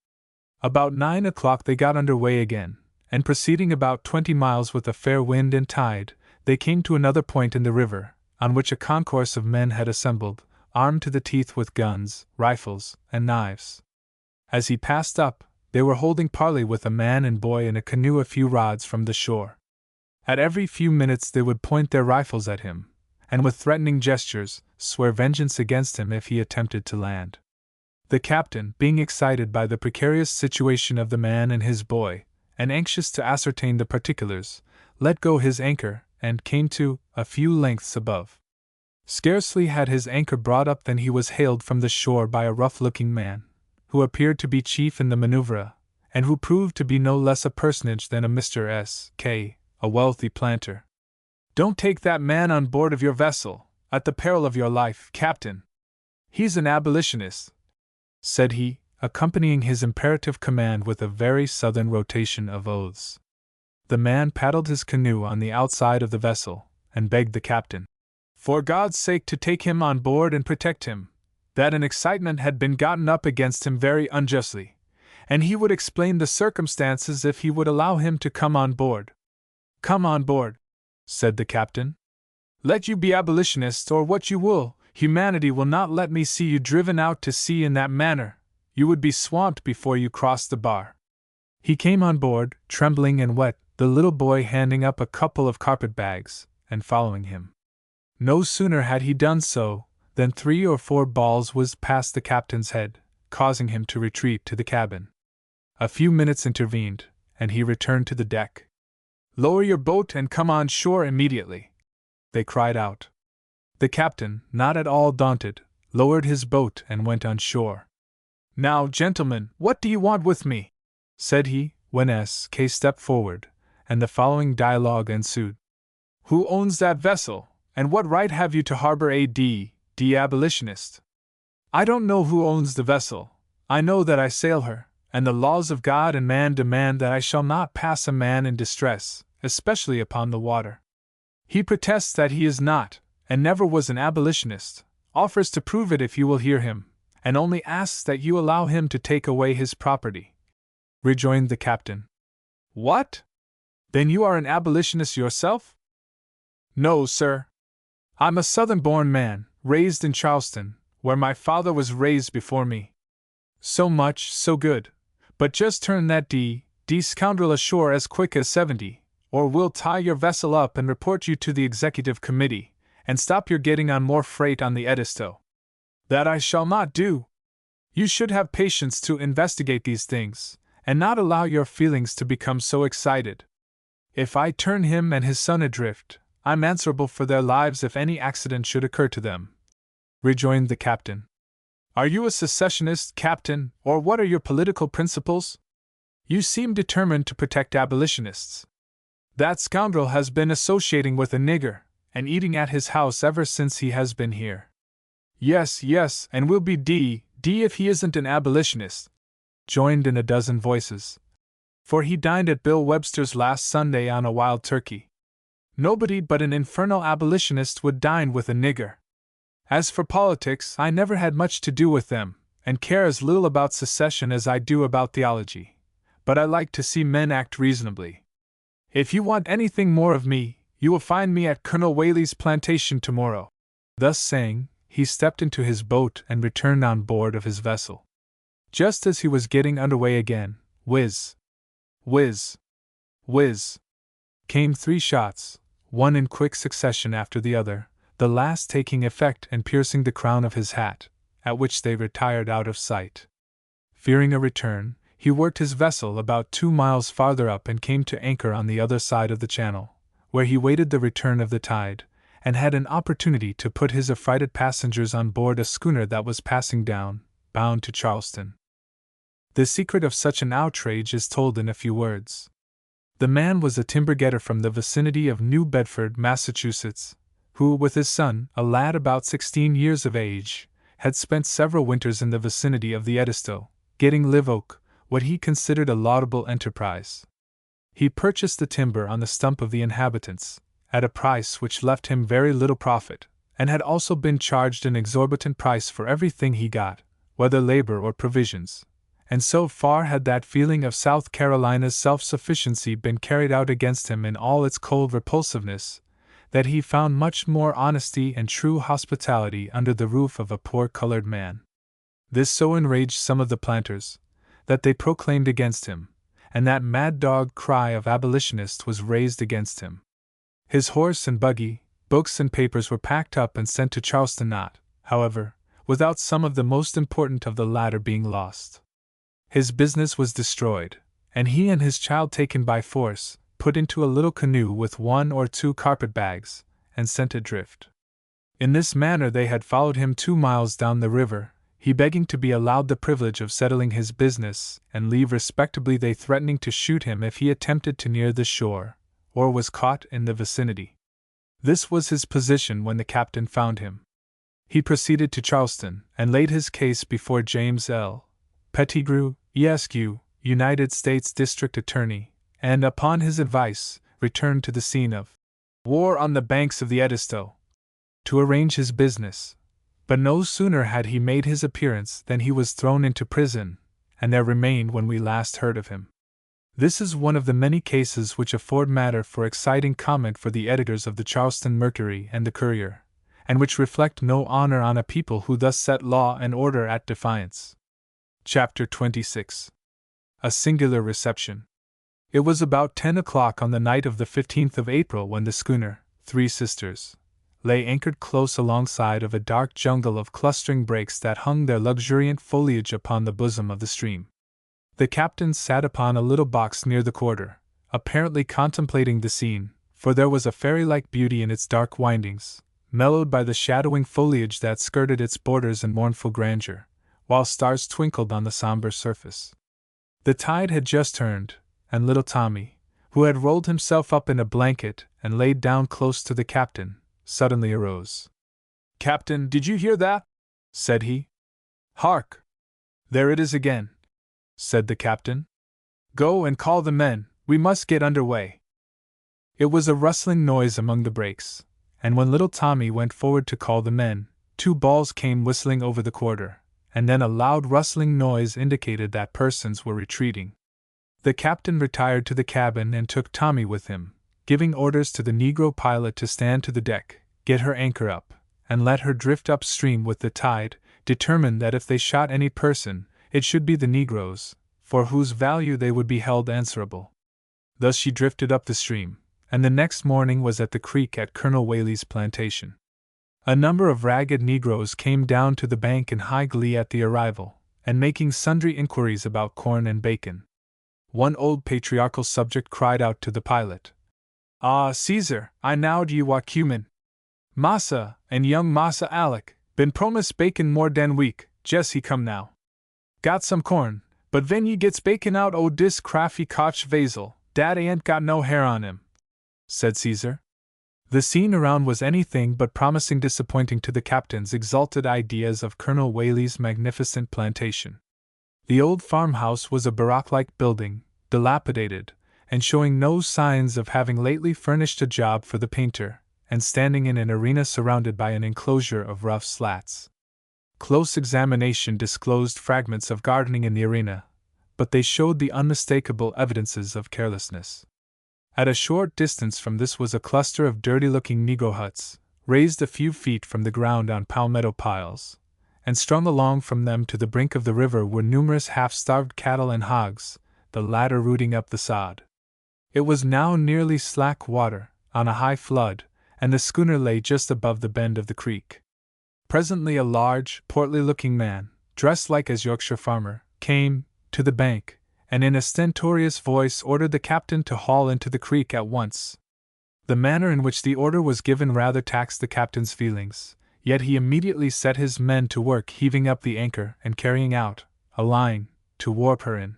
About 9 o'clock they got under way again, and proceeding about 20 miles with a fair wind and tide, they came to another point in the river, on which a concourse of men had assembled, armed to the teeth with guns, rifles, and knives. As he passed up, they were holding parley with a man and boy in a canoe a few rods from the shore. At every few minutes they would point their rifles at him, and with threatening gestures, swear vengeance against him if he attempted to land. The captain, being excited by the precarious situation of the man and his boy, and anxious to ascertain the particulars, let go his anchor, and came to a few lengths above. Scarcely had his anchor brought up than he was hailed from the shore by a rough-looking man, who appeared to be chief in the manoeuvre, and who proved to be no less a personage than a Mr. S.K., a wealthy planter. "Don't take that man on board of your vessel, at the peril of your life, Captain. He's an abolitionist," said he, accompanying his imperative command with a very southern rotation of oaths. The man paddled his canoe on the outside of the vessel, and begged the captain, for God's sake, to take him on board and protect him, that an excitement had been gotten up against him very unjustly, and he would explain the circumstances if he would allow him to come on board. "Come on board," said the captain. "Let you be abolitionists or what you will, humanity will not let me see you driven out to sea in that manner. You would be swamped before you crossed the bar." He came on board, trembling and wet, the little boy handing up a couple of carpet bags, and following him. No sooner had he done so, than 3 or 4 balls whizzed past the captain's head, causing him to retreat to the cabin. A few minutes intervened, and he returned to the deck. "Lower your boat and come on shore immediately," they cried out. The captain, not at all daunted, lowered his boat and went on shore. "Now, gentlemen, what do you want with me?" said he, when S.K. stepped forward, and the following dialogue ensued. "Who owns that vessel, and what right have you to harbor a D abolitionist?" "I don't know who owns the vessel. I know that I sail her, and the laws of God and man demand that I shall not pass a man in distress, especially upon the water. He protests that he is not, and never was an abolitionist, offers to prove it if you will hear him, and only asks that you allow him to take away his property," rejoined the captain. "What? Then you are an abolitionist yourself?" "No, sir. I'm a southern-born man, raised in Charleston, where my father was raised before me." "So much, so good. But just turn that D scoundrel ashore as quick as 70, or we'll tie your vessel up and report you to the executive committee, and stop your getting on more freight on the Edisto." "That I shall not do. You should have patience to investigate these things, and not allow your feelings to become so excited. If I turn him and his son adrift, I'm answerable for their lives if any accident should occur to them," rejoined the captain. "Are you a secessionist, Captain, or what are your political principles? You seem determined to protect abolitionists. That scoundrel has been associating with a nigger, and eating at his house ever since he has been here." Yes, and will be D if he isn't an abolitionist," joined in a dozen voices. "For he dined at Bill Webster's last Sunday on a wild turkey. Nobody but an infernal abolitionist would dine with a nigger. As for politics, I never had much to do with them, and care as little about secession as I do about theology, but I like to see men act reasonably. If you want anything more of me, you will find me at Colonel Whaley's plantation tomorrow." Thus saying, he stepped into his boat and returned on board of his vessel. Just as he was getting under way again, whiz, whiz, whiz, came 3 shots, one in quick succession after the other, the last taking effect and piercing the crown of his hat, at which they retired out of sight. Fearing a return, he worked his vessel about 2 miles farther up and came to anchor on the other side of the channel, where he waited the return of the tide, and had an opportunity to put his affrighted passengers on board a schooner that was passing down, bound to Charleston. The secret of such an outrage is told in a few words. The man was a timber getter from the vicinity of New Bedford, Massachusetts, who, with his son, a lad about 16 years of age, had spent several winters in the vicinity of the Edisto, getting live oak, what he considered a laudable enterprise. He purchased the timber on the stump of the inhabitants, at a price which left him very little profit, and had also been charged an exorbitant price for everything he got, whether labor or provisions, and so far had that feeling of South Carolina's self-sufficiency been carried out against him in all its cold repulsiveness, that he found much more honesty and true hospitality under the roof of a poor colored man. This so enraged some of the planters, that they proclaimed against him, and that mad dog cry of abolitionist was raised against him. His horse and buggy, books and papers were packed up and sent to Charleston, not, however, without some of the most important of the latter being lost. His business was destroyed, and he and his child taken by force, put into a little canoe with 1 or 2 carpet-bags, and sent adrift. In this manner they had followed him 2 miles down the river, he begging to be allowed the privilege of settling his business, and leave respectably, they threatening to shoot him if he attempted to near the shore, or was caught in the vicinity. This was his position when the captain found him. He proceeded to Charleston, and laid his case before James L. Pettigrew, Esq., United States District Attorney, and, upon his advice, returned to the scene of war on the banks of the Edisto, to arrange his business. But no sooner had he made his appearance than he was thrown into prison, and there remained when we last heard of him. This is one of the many cases which afford matter for exciting comment for the editors of the Charleston Mercury and the Courier, and which reflect no honor on a people who thus set law and order at defiance. Chapter 26. A Singular Reception. It was about 10 o'clock on the night of the 15th of April when the schooner, Three Sisters, lay anchored close alongside of a dark jungle of clustering brakes that hung their luxuriant foliage upon the bosom of the stream. The captain sat upon a little box near the quarter, apparently contemplating the scene, for there was a fairy-like beauty in its dark windings, mellowed by the shadowing foliage that skirted its borders in mournful grandeur, while stars twinkled on the somber surface. The tide had just turned, and little Tommy, who had rolled himself up in a blanket and laid down close to the captain, suddenly arose. "Captain, did you hear that?" said he. "Hark! There it is again," said the captain. "Go and call the men, we must get under way." It was a rustling noise among the brakes, and when little Tommy went forward to call the men, 2 balls came whistling over the quarter, and then a loud rustling noise indicated that persons were retreating. The captain retired to the cabin and took Tommy with him, giving orders to the negro pilot to stand to the deck, get her anchor up, and let her drift upstream with the tide, determined that if they shot any person, it should be the negroes, for whose value they would be held answerable. Thus she drifted up the stream, and the next morning was at the creek at Colonel Whaley's plantation. A number of ragged negroes came down to the bank in high glee at the arrival, and making sundry inquiries about corn and bacon. One old patriarchal subject cried out to the pilot, "Ah, Caesar, I knowed ye war cumin. Massa, and young Massa Alec, been promised bacon more dan week, jes he come now. Got some corn, but ven ye gets bacon out o' dis crafty Koch Vasel, dat ain't got no hair on him," said Caesar. The scene around was anything but promising, disappointing to the captain's exalted ideas of Colonel Whaley's magnificent plantation. The old farmhouse was a barrack-like building, dilapidated, and showing no signs of having lately furnished a job for the painter, and standing in an arena surrounded by an enclosure of rough slats. Close examination disclosed fragments of gardening in the arena, but they showed the unmistakable evidences of carelessness. At a short distance from this was a cluster of dirty-looking negro huts, raised a few feet from the ground on palmetto piles, and strung along from them to the brink of the river were numerous half-starved cattle and hogs, the latter rooting up the sod. It was now nearly slack water, on a high flood, and the schooner lay just above the bend of the creek. Presently a large, portly-looking man, dressed like a Yorkshire farmer, came to the bank, and in a stentorious voice ordered the captain to haul into the creek at once. The manner in which the order was given rather taxed the captain's feelings, yet he immediately set his men to work heaving up the anchor and carrying out a line to warp her in.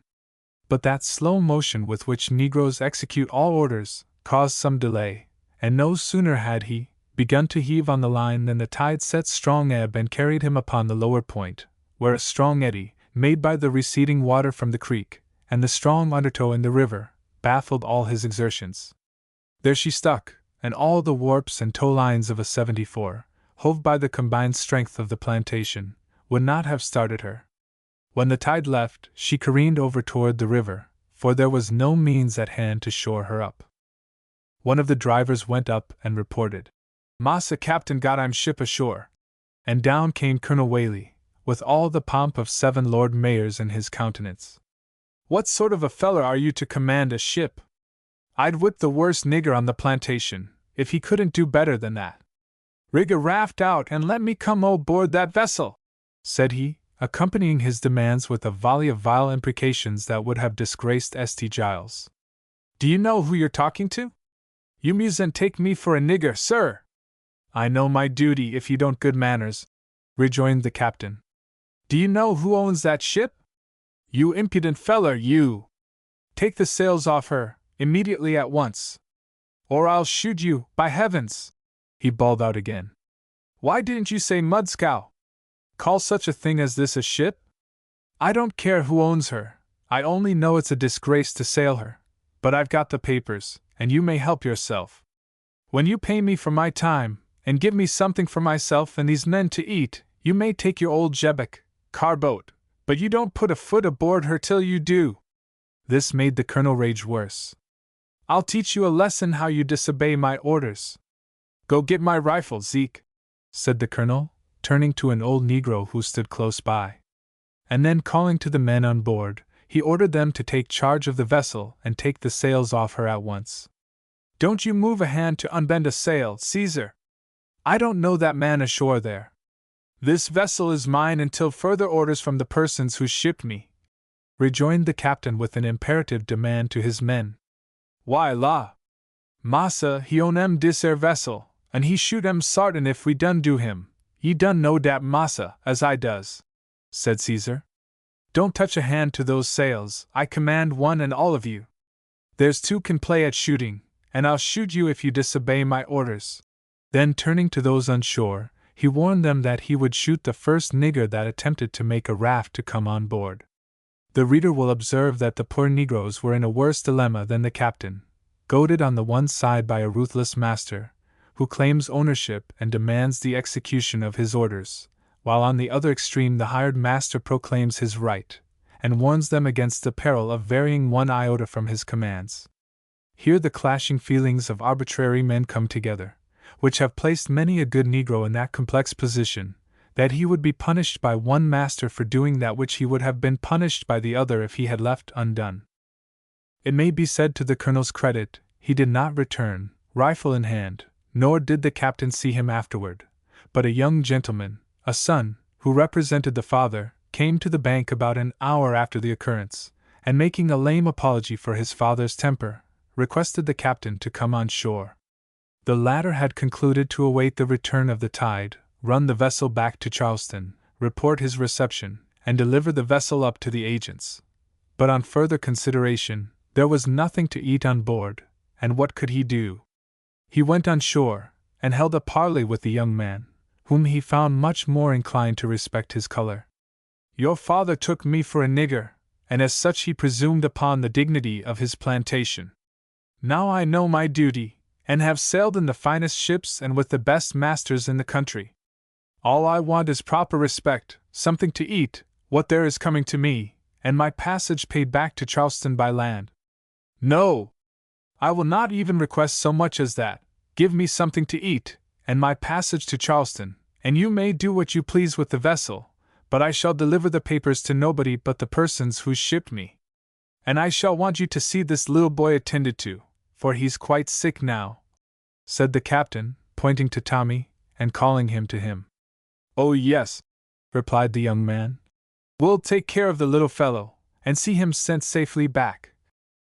But that slow motion with which negroes execute all orders caused some delay, and no sooner had he begun to heave on the line than the tide set strong ebb and carried him upon the lower point, where a strong eddy, made by the receding water from the creek, and the strong undertow in the river, baffled all his exertions. There she stuck, and all the warps and tow lines of a 74, hove by the combined strength of the plantation, would not have started her. When the tide left, she careened over toward the river, for there was no means at hand to shore her up. One of the drivers went up and reported, "Massa Captain got I'm ship ashore." And down came Colonel Whaley, with all the pomp of 7 Lord Mayors in his countenance. "What sort of a feller are you to command a ship? I'd whip the worst nigger on the plantation, if he couldn't do better than that. Rig a raft out and let me come aboard that vessel," said he, accompanying his demands with a volley of vile imprecations that would have disgraced St. Giles. "Do you know who you're talking to? You mustn't take me for a nigger, sir." "I know my duty if you don't good manners," rejoined the captain. "Do you know who owns that ship? You impudent feller, you! Take the sails off her, immediately at once. Or I'll shoot you, by heavens!" he bawled out again. "Why didn't you say mudscow? Call such a thing as this a ship? I don't care who owns her, I only know it's a disgrace to sail her, but I've got the papers, and you may help yourself. When you pay me for my time, and give me something for myself and these men to eat, you may take your old Jebec car-boat, but you don't put a foot aboard her till you do." This made the colonel rage worse. "I'll teach you a lesson how you disobey my orders. Go get my rifle, Zeke," said the colonel, turning to an old negro who stood close by. And then calling to the men on board, he ordered them to take charge of the vessel and take the sails off her at once. "Don't you move a hand to unbend a sail, Caesar. I don't know that man ashore there. This vessel is mine until further orders from the persons who shipped me," rejoined the captain with an imperative demand to his men. "Why la! Massa, he own dis air vessel, and he shoot sartin if we done do him. Ye done know dat, massa, as I does," said Caesar. "Don't touch a hand to those sails, I command one and all of you. There's 2 can play at shooting, and I'll shoot you if you disobey my orders." Then turning to those on shore, he warned them that he would shoot the first nigger that attempted to make a raft to come on board. The reader will observe that the poor negroes were in a worse dilemma than the captain, goaded on the one side by a ruthless master, who claims ownership and demands the execution of his orders, while on the other extreme the hired master proclaims his right, and warns them against the peril of varying one iota from his commands. Here the clashing feelings of arbitrary men come together, which have placed many a good negro in that complex position, that he would be punished by one master for doing that which he would have been punished by the other if he had left undone. It may be said to the colonel's credit, he did not return, rifle in hand, nor did the captain see him afterward, but a young gentleman, a son, who represented the father, came to the bank about an hour after the occurrence, and making a lame apology for his father's temper, requested the captain to come on shore. The latter had concluded to await the return of the tide, run the vessel back to Charleston, report his reception, and deliver the vessel up to the agents. But on further consideration, there was nothing to eat on board, and what could he do? He went on shore, and held a parley with the young man, whom he found much more inclined to respect his color. "Your father took me for a nigger, and as such he presumed upon the dignity of his plantation. Now I know my duty, and have sailed in the finest ships and with the best masters in the country. All I want is proper respect, something to eat, what there is coming to me, and my passage paid back to Charleston by land. No! I will not even request so much as that. Give me something to eat, and my passage to Charleston, and you may do what you please with the vessel, but I shall deliver the papers to nobody but the persons who shipped me. And I shall want you to see this little boy attended to, for he's quite sick now," said the captain, pointing to Tommy, and calling him to him. "Oh, yes," replied the young man. "We'll take care of the little fellow, and see him sent safely back,"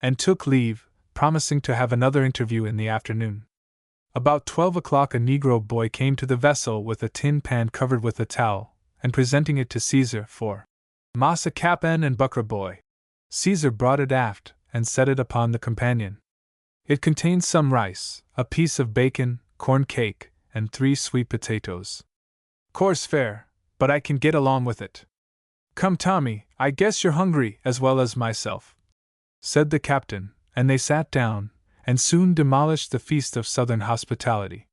and took leave, promising to have another interview in the afternoon. About 12 o'clock a Negro boy came to the vessel with a tin pan covered with a towel, and presenting it to Caesar for "Massa Cap'n and Buckra boy." Caesar brought it aft, and set it upon the companion. It contained some rice, a piece of bacon, corn cake, and 3 sweet potatoes. "Coarse fare, but I can get along with it. Come, Tommy, I guess you're hungry as well as myself," said the captain, and they sat down, and soon demolished the feast of Southern hospitality.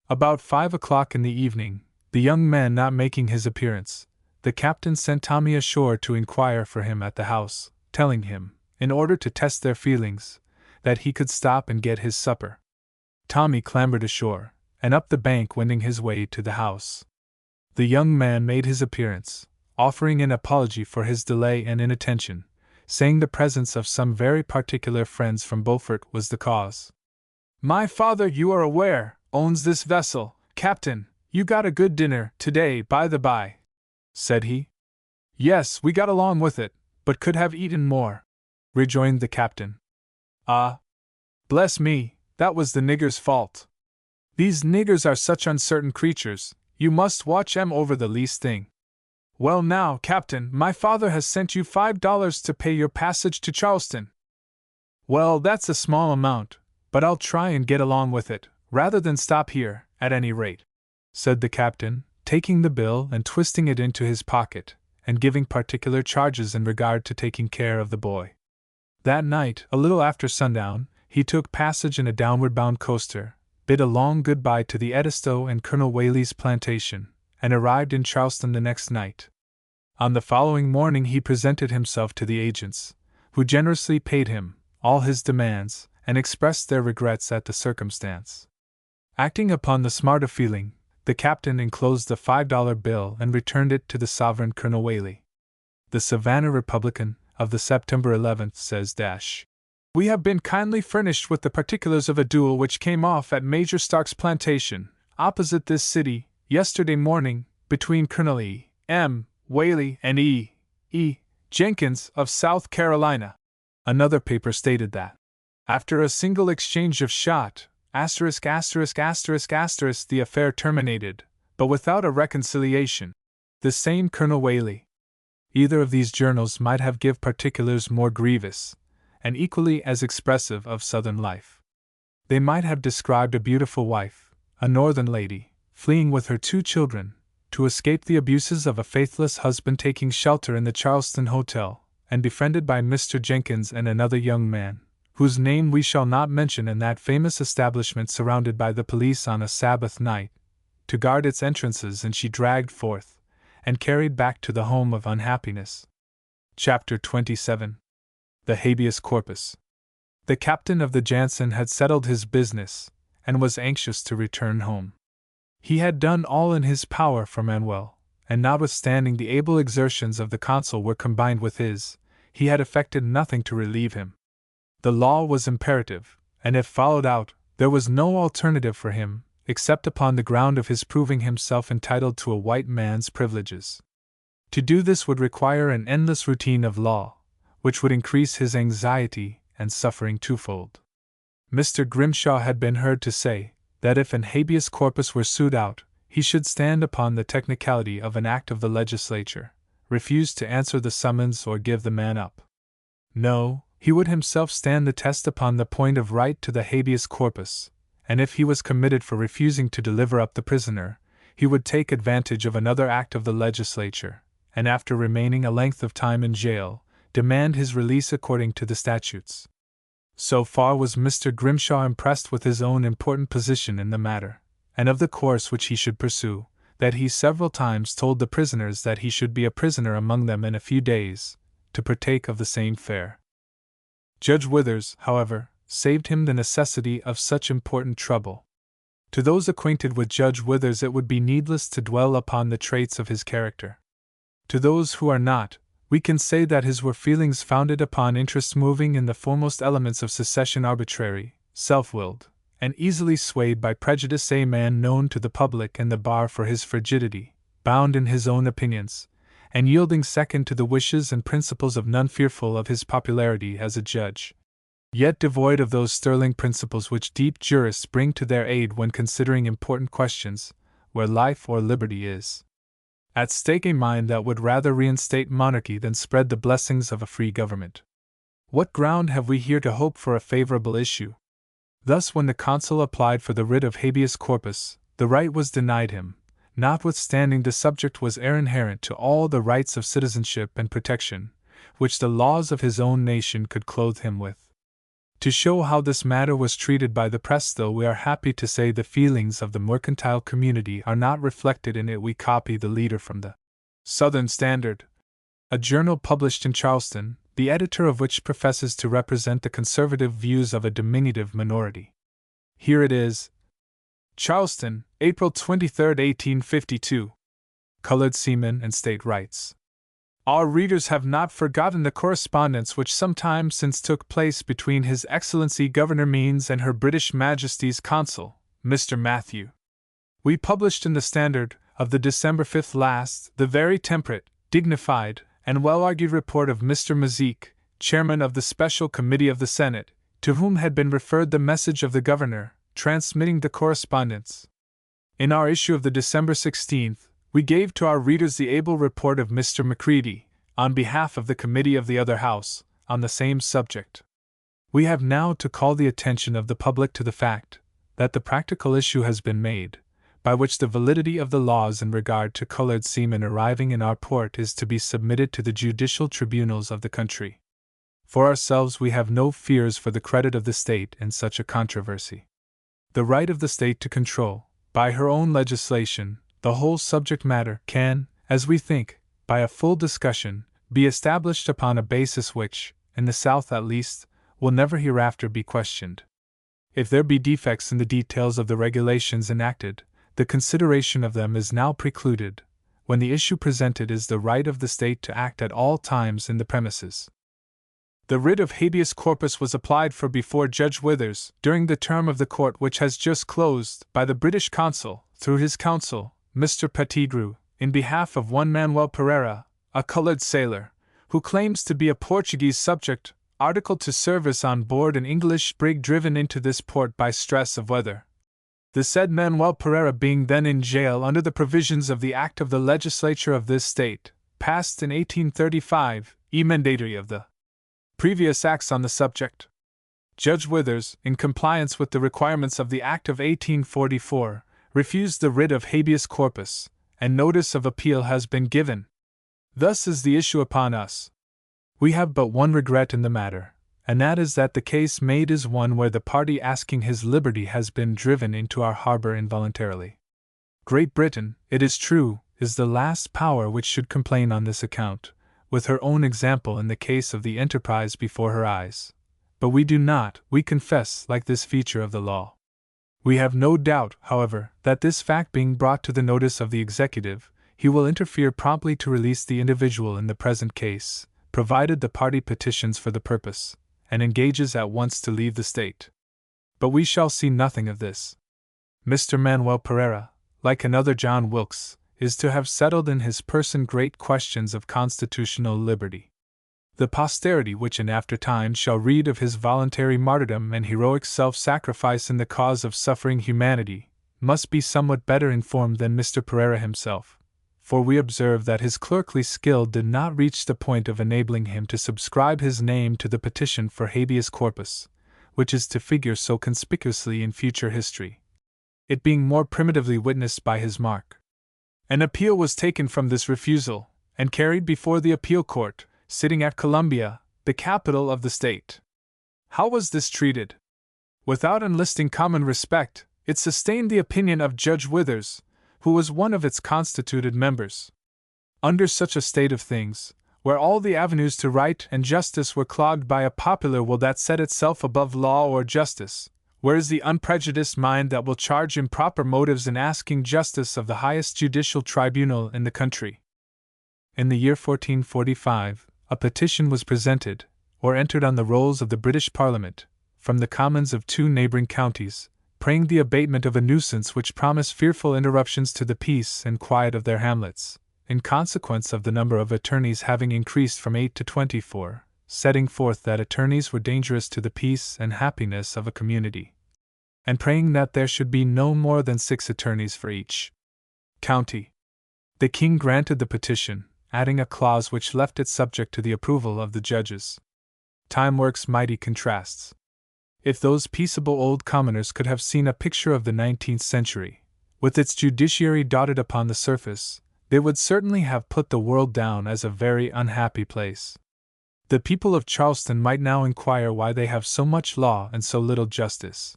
About 5 o'clock in the evening, the young man not making his appearance, the captain sent Tommy ashore to inquire for him at the house, telling him, in order to test their feelings, that he could stop and get his supper. Tommy clambered ashore, and up the bank wending his way to the house. The young man made his appearance, offering an apology for his delay and inattention, saying the presence of some very particular friends from Beaufort was the cause. "My father, you are aware, owns this vessel, Captain. You got a good dinner today, by the by," said he. "Yes, we got along with it, but could have eaten more," rejoined the captain. "Ah, bless me, that was the niggers' fault. These niggers are such uncertain creatures, you must watch 'em over the least thing. Well now, Captain, my father has sent you $5 to pay your passage to Charleston." "Well, that's a small amount, but I'll try and get along with it, rather than stop here, at any rate," said the captain, taking the bill and twisting it into his pocket, and giving particular charges in regard to taking care of the boy. That night, a little after sundown, he took passage in a downward-bound coaster, bid a long goodbye to the Edisto and Colonel Whaley's plantation, and arrived in Charleston the next night. On the following morning he presented himself to the agents, who generously paid him all his demands, and expressed their regrets at the circumstance. Acting upon the smarter feeling, the captain enclosed the $5 bill and returned it to the sovereign Colonel Whaley. The Savannah Republican, of the September 11th, says, "We have been kindly furnished with the particulars of a duel which came off at Major Stark's plantation, opposite this city, yesterday morning, between Colonel E.M. Whaley and E. Jenkins of South Carolina." Another paper stated that, after a single exchange of shot, the affair terminated, but without a reconciliation. The same Colonel Whaley. Either of these journals might have give particulars more grievous, and equally as expressive of Southern life. They might have described a beautiful wife, a Northern lady, fleeing with her 2 children, to escape the abuses of a faithless husband, taking shelter in the Charleston Hotel, and befriended by Mr. Jenkins and another young man, whose name we shall not mention, in that famous establishment surrounded by the police on a Sabbath night, to guard its entrances, and she dragged forth, and carried back to the home of unhappiness. Chapter 27. The Habeas Corpus. The captain of the Jansen had settled his business, and was anxious to return home. He had done all in his power for Manuel, and notwithstanding the able exertions of the consul were combined with his, he had effected nothing to relieve him. The law was imperative, and if followed out, there was no alternative for him, except upon the ground of his proving himself entitled to a white man's privileges. To do this would require an endless routine of law, which would increase his anxiety and suffering twofold. Mr. Grimshaw had been heard to say that if an habeas corpus were sued out, he should stand upon the technicality of an act of the legislature, refuse to answer the summons or give the man up. No, he would himself stand the test upon the point of right to the habeas corpus, and if he was committed for refusing to deliver up the prisoner, he would take advantage of another act of the legislature, and after remaining a length of time in jail, demand his release according to the statutes. So far was Mr. Grimshaw impressed with his own important position in the matter, and of the course which he should pursue, that he several times told the prisoners that he should be a prisoner among them in a few days, to partake of the same fare. Judge Withers, however, saved him the necessity of such important trouble. To those acquainted with Judge Withers it would be needless to dwell upon the traits of his character. To those who are not, we can say that his were feelings founded upon interests moving in the foremost elements of secession, arbitrary, self-willed, and easily swayed by prejudice, a man known to the public and the bar for his frigidity, bound in his own opinions, and yielding second to the wishes and principles of none, fearful of his popularity as a judge, yet devoid of those sterling principles which deep jurists bring to their aid when considering important questions, where life or liberty is at stake, a mind that would rather reinstate monarchy than spread the blessings of a free government. What ground have we here to hope for a favorable issue? Thus, when the consul applied for the writ of habeas corpus, the right was denied him, notwithstanding the subject was inherent to all the rights of citizenship and protection, which the laws of his own nation could clothe him with. To show how this matter was treated by the press, though we are happy to say the feelings of the mercantile community are not reflected in it, we copy the leader from the Southern Standard, a journal published in Charleston, the editor of which professes to represent the conservative views of a diminutive minority. Here it is: Charleston, April 23, 1852. Colored Seamen and State Rights. Our readers have not forgotten the correspondence which some time since took place between His Excellency Governor Means and Her British Majesty's Consul, Mr. Matthew. We published in the Standard, of the December 5th last, the very temperate, dignified, and well-argued report of Mr. Mazik, Chairman of the Special Committee of the Senate, to whom had been referred the message of the Governor, transmitting the correspondence. In our issue of the December 16th, we gave to our readers the able report of Mr. Macready, on behalf of the Committee of the other House, on the same subject. We have now to call the attention of the public to the fact that the practical issue has been made, by which the validity of the laws in regard to colored seamen arriving in our port is to be submitted to the judicial tribunals of the country. For ourselves, we have no fears for the credit of the state in such a controversy. The right of the state to control, by her own legislation, the whole subject matter can, as we think, by a full discussion, be established upon a basis which, in the South at least, will never hereafter be questioned. If there be defects in the details of the regulations enacted, the consideration of them is now precluded, when the issue presented is the right of the state to act at all times in the premises. The writ of habeas corpus was applied for before Judge Withers, during the term of the court which has just closed, by the British consul, through his counsel, Mr. Pettigrew, in behalf of one Manuel Pereira, a colored sailor, who claims to be a Portuguese subject, articled to service on board an English brig driven into this port by stress of weather. The said Manuel Pereira being then in jail under the provisions of the Act of the Legislature of this state, passed in 1835, emendatory of the previous acts on the subject. Judge Withers, in compliance with the requirements of the Act of 1844, refused the writ of habeas corpus, and notice of appeal has been given. Thus is the issue upon us. We have but one regret in the matter, and that is that the case made is one where the party asking his liberty has been driven into our harbor involuntarily. Great Britain, it is true, is the last power which should complain on this account, with her own example in the case of the Enterprise before her eyes. But we do not, we confess, like this feature of the law. We have no doubt, however, that this fact being brought to the notice of the executive, he will interfere promptly to release the individual in the present case, provided the party petitions for the purpose, and engages at once to leave the state. But we shall see nothing of this. Mr. Manuel Pereira, like another John Wilkes, is to have settled in his person great questions of constitutional liberty. The posterity which in after times shall read of his voluntary martyrdom and heroic self-sacrifice in the cause of suffering humanity, must be somewhat better informed than Mr. Pereira himself, for we observe that his clerkly skill did not reach the point of enabling him to subscribe his name to the petition for habeas corpus, which is to figure so conspicuously in future history, it being more primitively witnessed by his mark. An appeal was taken from this refusal, and carried before the appeal court, sitting at Columbia, the capital of the state. How was this treated? Without enlisting common respect, it sustained the opinion of Judge Withers, who was one of its constituted members. Under such a state of things, where all the avenues to right and justice were clogged by a popular will that set itself above law or justice, where is the unprejudiced mind that will charge improper motives in asking justice of the highest judicial tribunal in the country? In the year 1445, a petition was presented, or entered on the rolls of the British Parliament, from the Commons of two neighbouring counties, praying the abatement of a nuisance which promised fearful interruptions to the peace and quiet of their hamlets, in consequence of the number of attorneys having increased from 8 to 24, setting forth that attorneys were dangerous to the peace and happiness of a community, and praying that there should be no more than 6 attorneys for each county. The king granted the petition, adding a clause which left it subject to the approval of the judges. Time works mighty contrasts. If those peaceable old commoners could have seen a picture of the 19th century, with its judiciary dotted upon the surface, they would certainly have put the world down as a very unhappy place. The people of Charleston might now inquire why they have so much law and so little justice.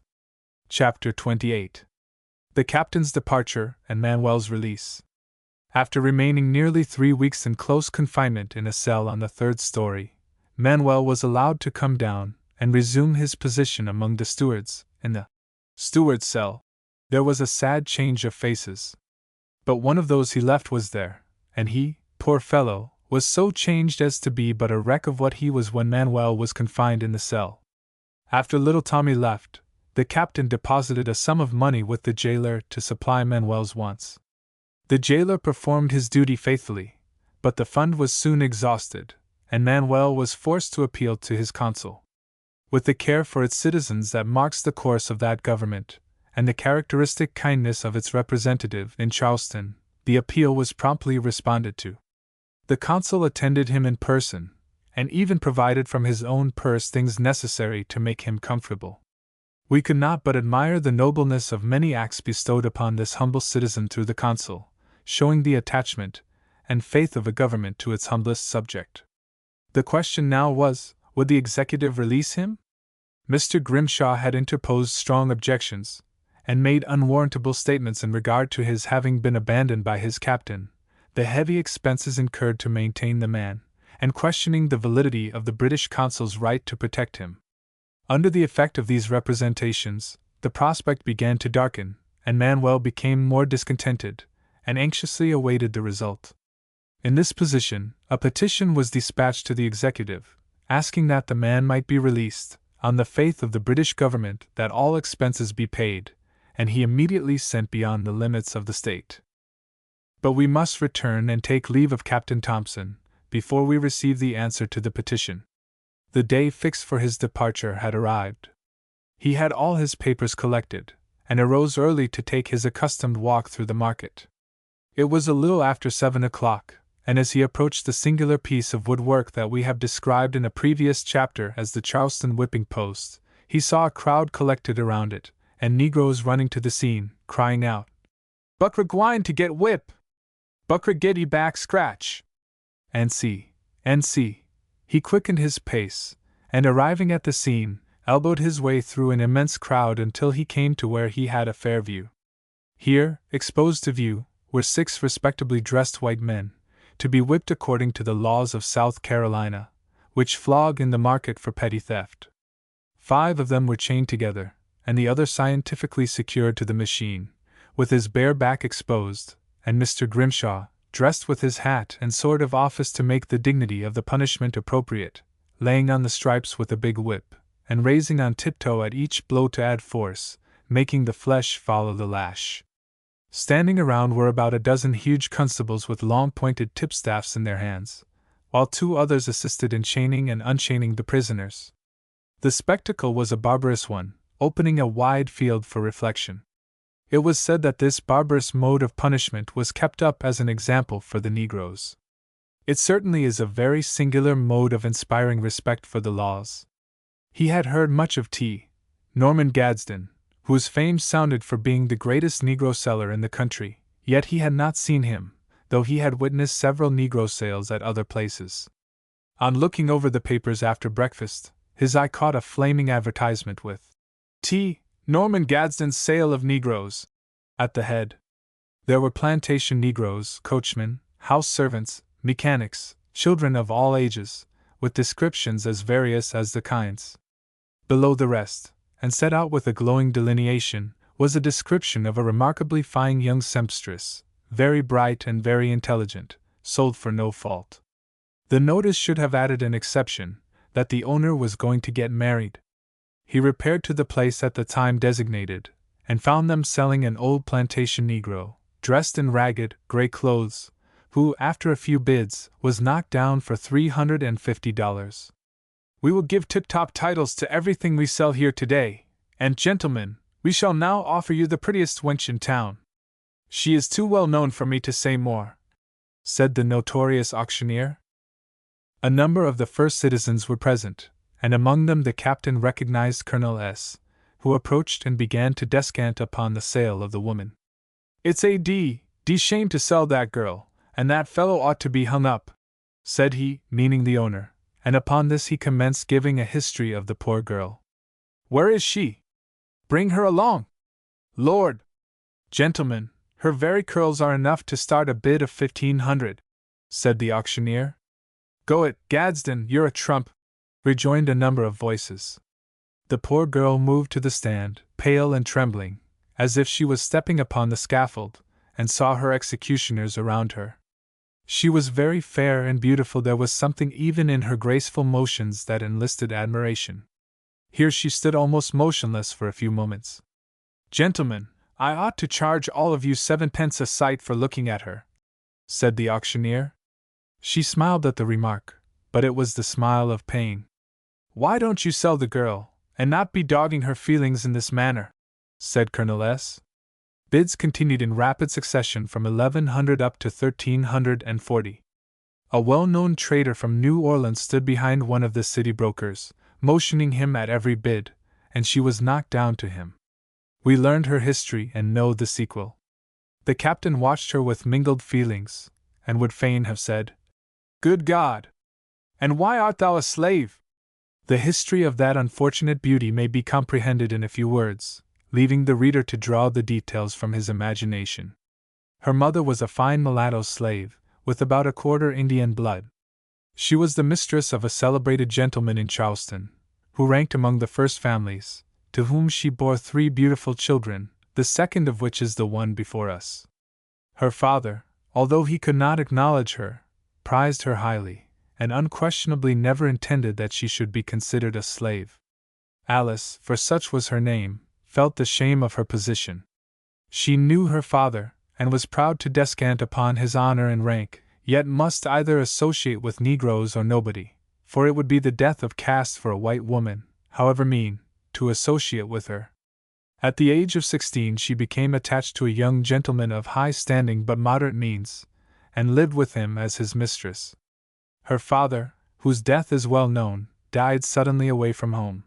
Chapter 28. The Captain's Departure and Manuel's Release. After remaining nearly 3 weeks in close confinement in a cell on the 3rd story, Manuel was allowed to come down and resume his position among the stewards. In the steward's cell, there was a sad change of faces. But one of those he left was there, and he, poor fellow, was so changed as to be but a wreck of what he was when Manuel was confined in the cell. After little Tommy left, the captain deposited a sum of money with the jailer to supply Manuel's wants. The jailer performed his duty faithfully, but the fund was soon exhausted, and Manuel was forced to appeal to his consul. With the care for its citizens that marks the course of that government, and the characteristic kindness of its representative in Charleston, the appeal was promptly responded to. The consul attended him in person, and even provided from his own purse things necessary to make him comfortable. We could not but admire the nobleness of many acts bestowed upon this humble citizen through the consul, showing the attachment and faith of a government to its humblest subject. The question now was, would the executive release him? Mr. Grimshaw had interposed strong objections, and made unwarrantable statements in regard to his having been abandoned by his captain, the heavy expenses incurred to maintain the man, and questioning the validity of the British consul's right to protect him. Under the effect of these representations, the prospect began to darken, and Manuel became more discontented, and anxiously awaited the result. In this position, a petition was dispatched to the executive, asking that the man might be released, on the faith of the British government that all expenses be paid, and he immediately sent beyond the limits of the state. But we must return and take leave of Captain Thompson, before we receive the answer to the petition. The day fixed for his departure had arrived. He had all his papers collected, and arose early to take his accustomed walk through the market. It was a little after 7 o'clock, and as he approached the singular piece of woodwork that we have described in a previous chapter as the Charleston whipping post, he saw a crowd collected around it, and negroes running to the scene, crying out, "Buckra gwine to get whip! Buckra getty back scratch!" N.C. He quickened his pace, and arriving at the scene, elbowed his way through an immense crowd until he came to where he had a fair view. Here, exposed to view, were 6 respectably dressed white men, to be whipped according to the laws of South Carolina, which flog in the market for petty theft. 5 of them were chained together, and the other scientifically secured to the machine, with his bare back exposed, and Mr. Grimshaw, dressed with his hat and sword of office to make the dignity of the punishment appropriate, laying on the stripes with a big whip, and raising on tiptoe at each blow to add force, making the flesh follow the lash. Standing around were about a dozen huge constables with long pointed tipstaffs in their hands, while 2 others assisted in chaining and unchaining the prisoners. The spectacle was a barbarous one, opening a wide field for reflection. It was said that this barbarous mode of punishment was kept up as an example for the negroes. It certainly is a very singular mode of inspiring respect for the laws. He had heard much of T. Norman Gadsden, whose fame sounded for being the greatest Negro seller in the country, yet he had not seen him, though he had witnessed several Negro sales at other places. On looking over the papers after breakfast, his eye caught a flaming advertisement with T. Norman Gadsden's Sale of Negroes at the head. There were plantation Negroes, coachmen, house servants, mechanics, children of all ages, with descriptions as various as the kinds. Below the rest, and set out with a glowing delineation, was a description of a remarkably fine young sempstress, very bright and very intelligent, sold for no fault. The notice should have added an exception, that the owner was going to get married. He repaired to the place at the time designated, and found them selling an old plantation Negro, dressed in ragged, gray clothes, who, after a few bids, was knocked down for $350. "We will give tip-top titles to everything we sell here today, and, gentlemen, we shall now offer you the prettiest wench in town. She is too well known for me to say more," said the notorious auctioneer. A number of the first citizens were present, and among them the captain recognized Colonel S., who approached and began to descant upon the sale of the woman. "It's a d shame to sell that girl, and that fellow ought to be hung up," said he, meaning the owner, and upon this he commenced giving a history of the poor girl. "Where is she? Bring her along! Lord! Gentlemen, her very curls are enough to start a bid of 1,500, said the auctioneer. "Go it, Gadsden, you're a trump," rejoined a number of voices. The poor girl moved to the stand, pale and trembling, as if she was stepping upon the scaffold, and saw her executioners around her. She was very fair and beautiful. There was something even in her graceful motions that enlisted admiration. Here she stood almost motionless for a few moments. "Gentlemen, I ought to charge all of you 7 pence a sight for looking at her," said the auctioneer. She smiled at the remark, but it was the smile of pain. "Why don't you sell the girl, and not be dogging her feelings in this manner?" said Colonel S. Bids continued in rapid succession from 1,100 up to 1,340. A well-known trader from New Orleans stood behind one of the city brokers, motioning him at every bid, and she was knocked down to him. We learned her history and know the sequel. The captain watched her with mingled feelings, and would fain have said, "Good God! And why art thou a slave?" The history of that unfortunate beauty may be comprehended in a few words, leaving the reader to draw the details from his imagination. Her mother was a fine mulatto slave, with about a quarter Indian blood. She was the mistress of a celebrated gentleman in Charleston, who ranked among the first families, to whom she bore 3 beautiful children, the second of which is the one before us. Her father, although he could not acknowledge her, prized her highly, and unquestionably never intended that she should be considered a slave. Alice, for such was her name, felt the shame of her position. She knew her father, and was proud to descant upon his honor and rank, yet must either associate with Negroes or nobody, for it would be the death of caste for a white woman, however mean, to associate with her. At the age of 16 she became attached to a young gentleman of high standing but moderate means, and lived with him as his mistress. Her father, whose death is well known, died suddenly away from home.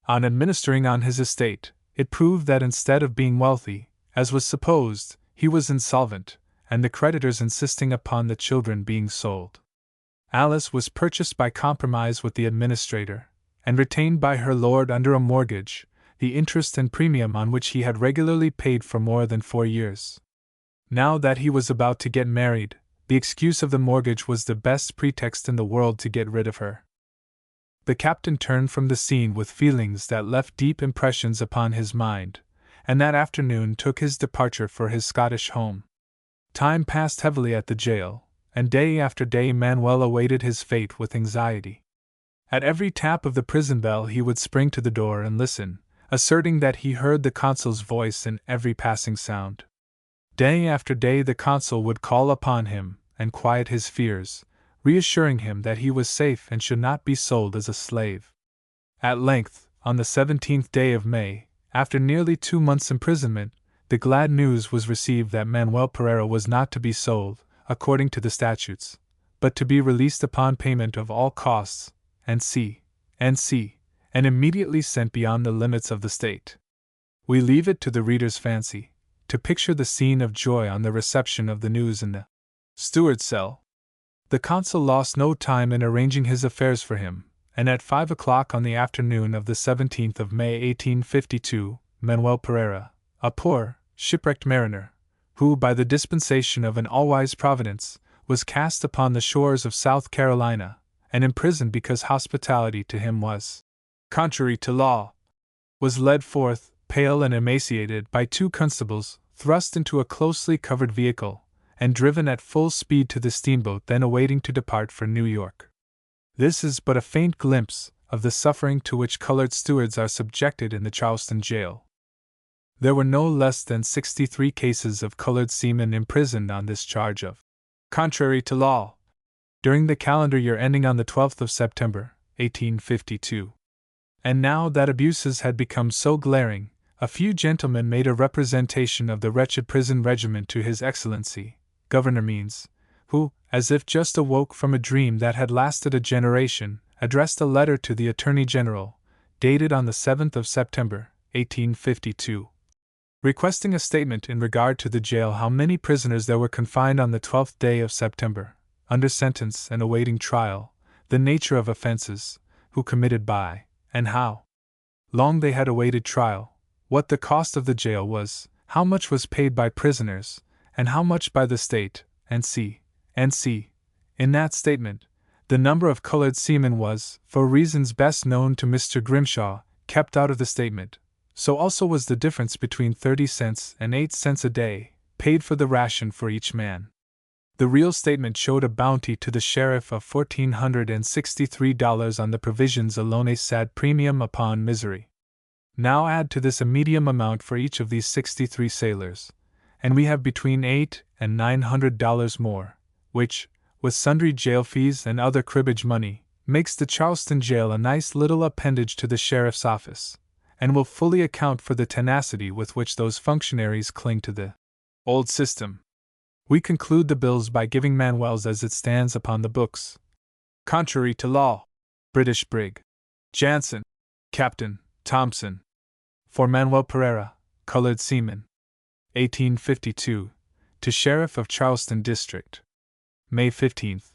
On administering on his estate, it proved that instead of being wealthy, as was supposed, he was insolvent, and the creditors insisting upon the children being sold. Alice was purchased by compromise with the administrator, and retained by her lord under a mortgage, the interest and premium on which he had regularly paid for more than 4 years. Now that he was about to get married, the excuse of the mortgage was the best pretext in the world to get rid of her. The captain turned from the scene with feelings that left deep impressions upon his mind, and that afternoon took his departure for his Scottish home. Time passed heavily at the jail, and day after day Manuel awaited his fate with anxiety. At every tap of the prison bell he would spring to the door and listen, asserting that he heard the consul's voice in every passing sound. Day after day the consul would call upon him and quiet his fears, reassuring him that he was safe and should not be sold as a slave. At length, on the 17th day of May, after nearly 2 months' imprisonment, the glad news was received that Manuel Pereira was not to be sold, according to the statutes, but to be released upon payment of all costs, and immediately sent beyond the limits of the state. We leave it to the reader's fancy to picture the scene of joy on the reception of the news in the steward's cell. The consul lost no time in arranging his affairs for him, and at 5 o'clock on the afternoon of the 17th of May 1852, Manuel Pereira, a poor, shipwrecked mariner, who, by the dispensation of an all-wise Providence, was cast upon the shores of South Carolina, and imprisoned because hospitality to him was contrary to law, was led forth, pale and emaciated, by 2 constables, thrust into a closely covered vehicle, and driven at full speed to the steamboat then awaiting to depart for New York. This is but a faint glimpse of the suffering to which colored stewards are subjected in the Charleston jail. There were no less than 63 cases of colored seamen imprisoned on this charge of contrary to law during the calendar year ending on the 12th of September, 1852. And now that abuses had become so glaring, a few gentlemen made a representation of the wretched prison regiment to His Excellency, Governor Means, who, as if just awoke from a dream that had lasted a generation, addressed a letter to the Attorney General, dated on the 7th of September, 1852, requesting a statement in regard to the jail how many prisoners there were confined on the 12th day of September, under sentence and awaiting trial, the nature of offenses, who committed by, and how long they had awaited trial, what the cost of the jail was, how much was paid by prisoners, and how much by the state, and c. In that statement, the number of colored seamen was, for reasons best known to Mr. Grimshaw, kept out of the statement. So also was the difference between 30 cents and 8 cents a day, paid for the ration for each man. The real statement showed a bounty to the sheriff of $1,463 on the provisions alone, a sad premium upon misery. Now add to this a medium amount for each of these 63 sailors, and we have between $800 and $900 more, which, with sundry jail fees and other cribbage money, makes the Charleston jail a nice little appendage to the sheriff's office, and will fully account for the tenacity with which those functionaries cling to the old system. We conclude the bills by giving Manuel's as it stands upon the books. Contrary to law. British brig Jansen, Captain Thompson. For Manuel Pereira, colored seaman. 1852. To Sheriff of Charleston District. May 15th.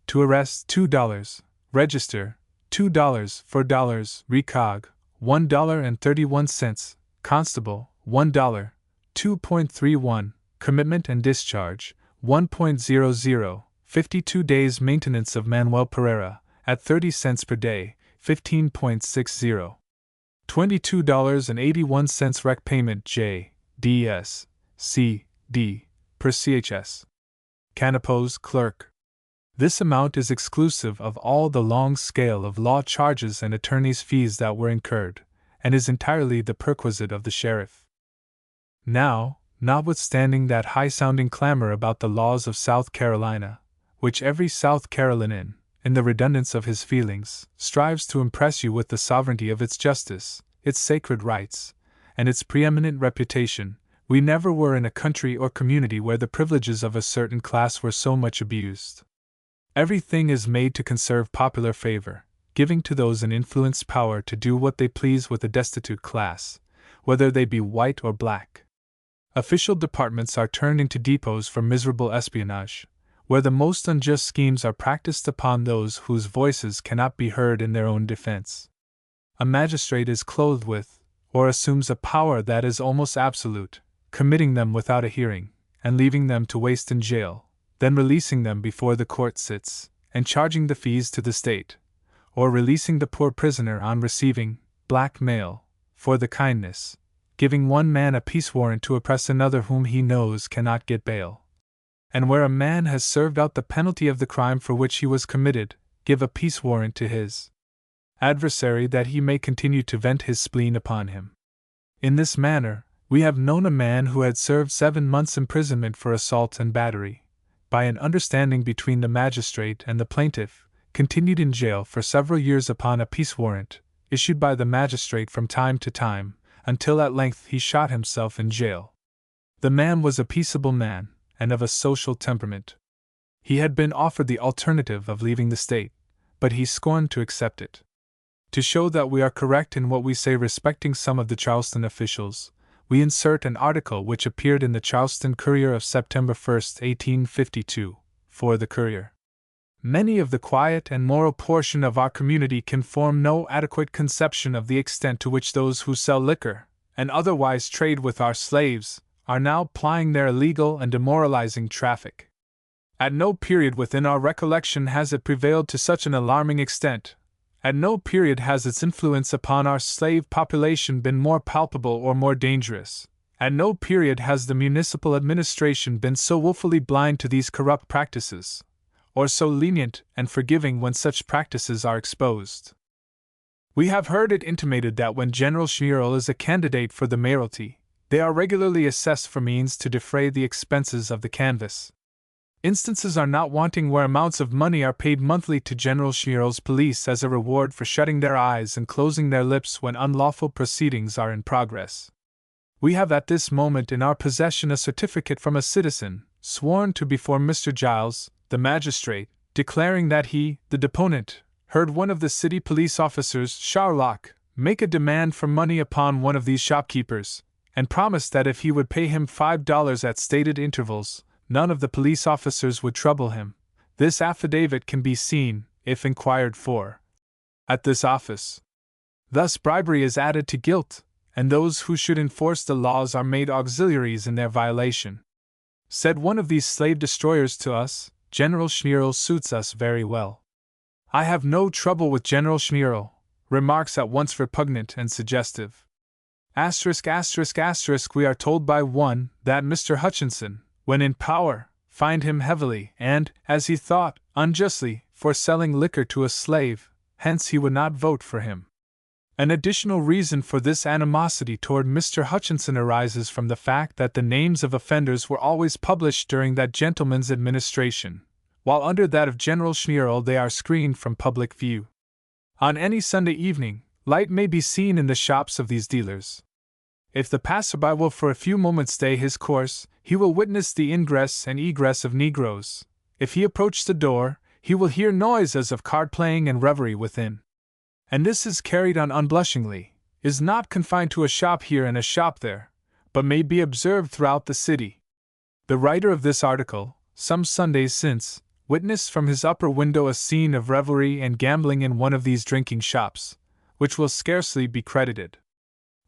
To arrest $2, register $2, $4, recog $1.31, constable $1, 2.31, commitment and discharge 1.00, 52 days maintenance of Manuel Pereira at 30 cents per day, 15.60. $22.81 rec payment J, D.S., C, D, per CHS. Canopos Clerk. This amount is exclusive of all the long scale of law charges and attorney's fees that were incurred, and is entirely the perquisite of the sheriff. Now, notwithstanding that high-sounding clamor about the laws of South Carolina, which every South Carolinian, in the redundance of his feelings, strives to impress you with the sovereignty of its justice, its sacred rights, and its preeminent reputation, we never were in a country or community where the privileges of a certain class were so much abused. Everything is made to conserve popular favor, giving to those in influence power to do what they please with a destitute class, whether they be white or black. Official departments are turned into depots for miserable espionage, where the most unjust schemes are practiced upon those whose voices cannot be heard in their own defense. A magistrate is clothed with, or assumes a power that is almost absolute, committing them without a hearing, and leaving them to waste in jail, then releasing them before the court sits, and charging the fees to the state, or releasing the poor prisoner on receiving blackmail for the kindness, giving one man a peace warrant to oppress another whom he knows cannot get bail. And where a man has served out the penalty of the crime for which he was committed, give a peace warrant to his adversary that he may continue to vent his spleen upon him. In this manner, we have known a man who had served 7 months' imprisonment for assault and battery, by an understanding between the magistrate and the plaintiff, continued in jail for several years upon a peace warrant, issued by the magistrate from time to time, until at length he shot himself in jail. The man was a peaceable man, and of a social temperament. He had been offered the alternative of leaving the state, but he scorned to accept it. To show that we are correct in what we say respecting some of the Charleston officials, we insert an article which appeared in the Charleston Courier of September 1, 1852, for the Courier. Many of the quiet and moral portion of our community can form no adequate conception of the extent to which those who sell liquor, and otherwise trade with our slaves, are now plying their illegal and demoralizing traffic. At no period within our recollection has it prevailed to such an alarming extent. At no period has its influence upon our slave population been more palpable or more dangerous. At no period has the municipal administration been so woefully blind to these corrupt practices, or so lenient and forgiving when such practices are exposed. We have heard it intimated that when General Schmierl is a candidate for the mayoralty, They are regularly assessed for means to defray the expenses of the canvass. Instances are not wanting where amounts of money are paid monthly to General Schneerl's police as a reward for shutting their eyes and closing their lips when unlawful proceedings are in progress. We have at this moment in our possession a certificate from a citizen, sworn to before Mr. Giles, the magistrate, declaring that he, the deponent, heard one of the city police officers, Sherlock, make a demand for money upon one of these shopkeepers, and promised that if he would pay him $5 at stated intervals, none of the police officers would trouble him. This affidavit can be seen, if inquired for, at this office. Thus bribery is added to guilt, and those who should enforce the laws are made auxiliaries in their violation. Said one of these slave destroyers to us, General Schneerl suits us very well. I have no trouble with General Schneerl, remarks at once repugnant and suggestive. *****, we are told by one, that Mr. Hutchinson, when in power, fined him heavily and, as he thought, unjustly, for selling liquor to a slave, hence he would not vote for him. An additional reason for this animosity toward Mr. Hutchinson arises from the fact that the names of offenders were always published during that gentleman's administration, while under that of General Schneerl they are screened from public view. On any Sunday evening, light may be seen in the shops of these dealers. If the passerby will for a few moments stay his course, he will witness the ingress and egress of negroes. If he approach the door, he will hear noises of card-playing and revelry within. And this is carried on unblushingly, is not confined to a shop here and a shop there, but may be observed throughout the city. The writer of this article, some Sundays since, witnessed from his upper window a scene of revelry and gambling in one of these drinking shops, which will scarcely be credited.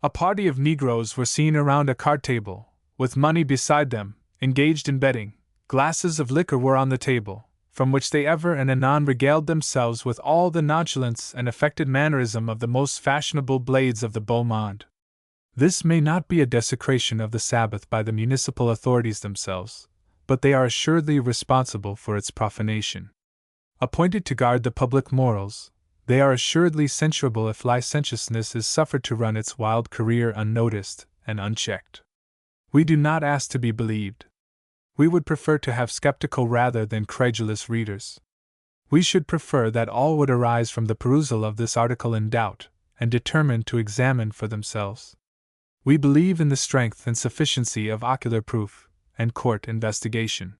A party of negroes were seen around a card table, with money beside them, engaged in betting. Glasses of liquor were on the table, from which they ever and anon regaled themselves with all the nonchalance and affected mannerism of the most fashionable blades of the beau monde. This may not be a desecration of the Sabbath by the municipal authorities themselves, but they are assuredly responsible for its profanation. Appointed to guard the public morals, they are assuredly censurable if licentiousness is suffered to run its wild career unnoticed and unchecked. We do not ask to be believed. We would prefer to have skeptical rather than credulous readers. We should prefer that all would arise from the perusal of this article in doubt, and determine to examine for themselves. We believe in the strength and sufficiency of ocular proof and court investigation.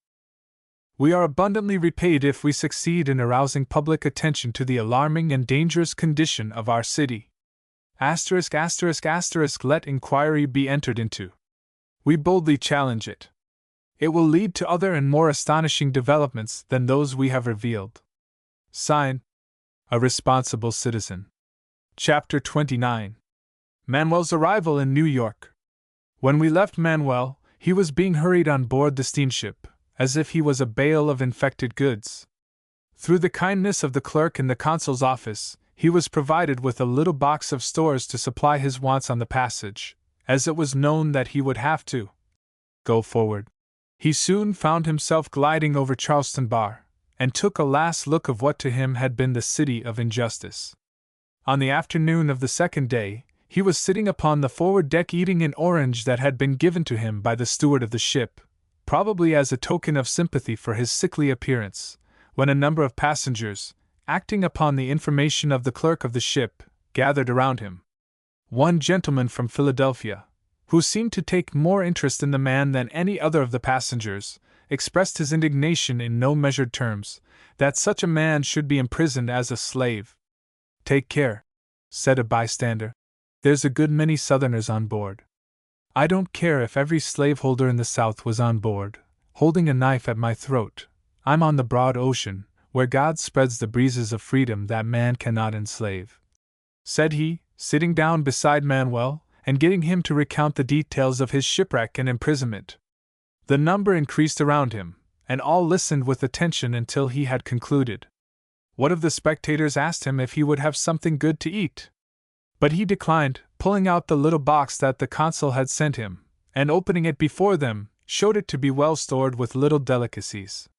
We are abundantly repaid if we succeed in arousing public attention to the alarming and dangerous condition of our city. ****, let inquiry be entered into. We boldly challenge it. It will lead to other and more astonishing developments than those we have revealed. Sign, a responsible citizen. Chapter 29. Manuel's arrival in New York. When we left Manuel, he was being hurried on board the steamship, as if he was a bale of infected goods. Through the kindness of the clerk in the consul's office, he was provided with a little box of stores to supply his wants on the passage, as it was known that he would have to go forward. He soon found himself gliding over Charleston Bar, and took a last look of what to him had been the city of injustice. On the afternoon of the second day, he was sitting upon the forward deck eating an orange that had been given to him by the steward of the ship, probably as a token of sympathy for his sickly appearance, when a number of passengers, acting upon the information of the clerk of the ship, gathered around him. One gentleman from Philadelphia, who seemed to take more interest in the man than any other of the passengers, expressed his indignation in no measured terms, that such a man should be imprisoned as a slave. "Take care," said a bystander. "There's a good many Southerners on board. I don't care if every slaveholder in the South was on board, holding a knife at my throat. I'm on the broad ocean, where God spreads the breezes of freedom that man cannot enslave," said he, sitting down beside Manuel, and getting him to recount the details of his shipwreck and imprisonment. The number increased around him, and all listened with attention until he had concluded. One of the spectators asked him if he would have something good to eat. But he declined, pulling out the little box that the consul had sent him, and opening it before them, showed it to be well stored with little delicacies.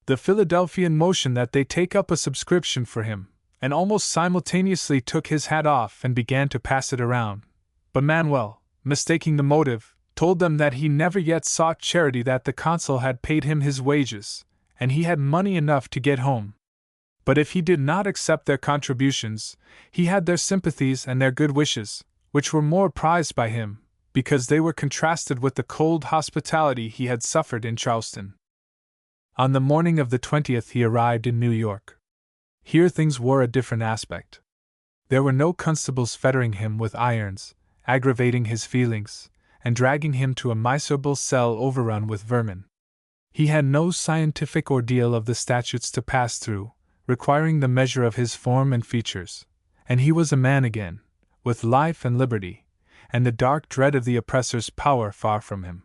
The Philadelphian motioned that they take up a subscription for him, and almost simultaneously took his hat off and began to pass it around. But Manuel, mistaking the motive, told them that he never yet sought charity, that the consul had paid him his wages, and he had money enough to get home. But if he did not accept their contributions, he had their sympathies and their good wishes, which were more prized by him, because they were contrasted with the cold hospitality he had suffered in Charleston. On the morning of the 20th he arrived in New York. Here things wore a different aspect. There were no constables fettering him with irons, aggravating his feelings, and dragging him to a miserable cell overrun with vermin. He had no scientific ordeal of the statutes to pass through, requiring the measure of his form and features, and he was a man again, with life and liberty, and the dark dread of the oppressor's power far from him.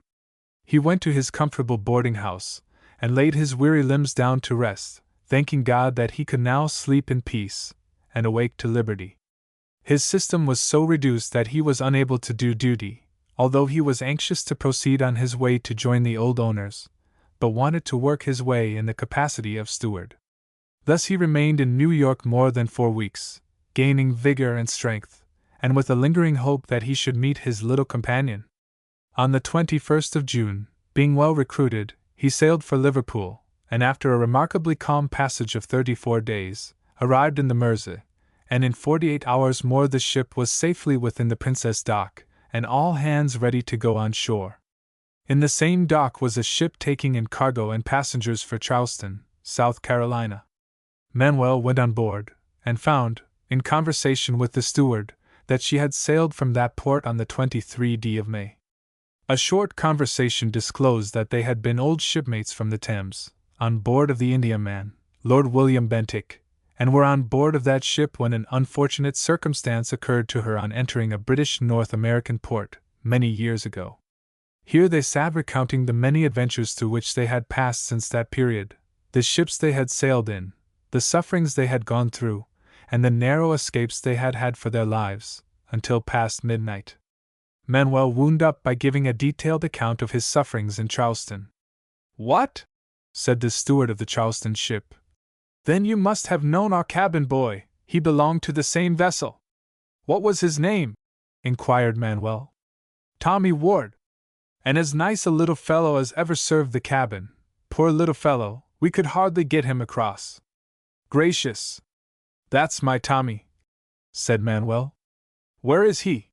He went to his comfortable boarding house, and laid his weary limbs down to rest, thanking God that he could now sleep in peace, and awake to liberty. His system was so reduced that he was unable to do duty, although he was anxious to proceed on his way to join the old owners, but wanted to work his way in the capacity of steward. Thus he remained in New York more than 4 weeks, gaining vigor and strength, and with a lingering hope that he should meet his little companion. On the 21st of June, being well recruited, he sailed for Liverpool, and after a remarkably calm passage of 34 days, arrived in the Mersey, and in 48 hours more the ship was safely within the Princess Dock, and all hands ready to go on shore. In the same dock was a ship taking in cargo and passengers for Charleston, South Carolina. Manuel went on board, and found, in conversation with the steward, that she had sailed from that port on the 23rd of May. A short conversation disclosed that they had been old shipmates from the Thames, on board of the Indiaman, Lord William Bentinck, and were on board of that ship when an unfortunate circumstance occurred to her on entering a British North American port, many years ago. Here they sat recounting the many adventures through which they had passed since that period, the ships they had sailed in, the sufferings they had gone through, and the narrow escapes they had had for their lives, until past midnight. Manuel wound up by giving a detailed account of his sufferings in Charleston. "What?" said the steward of the Charleston ship. "Then you must have known our cabin boy, he belonged to the same vessel." "What was his name?" inquired Manuel. "Tommy Ward. And as nice a little fellow as ever served the cabin. Poor little fellow, we could hardly get him across." "Gracious! That's my Tommy," said Manuel. "Where is he?"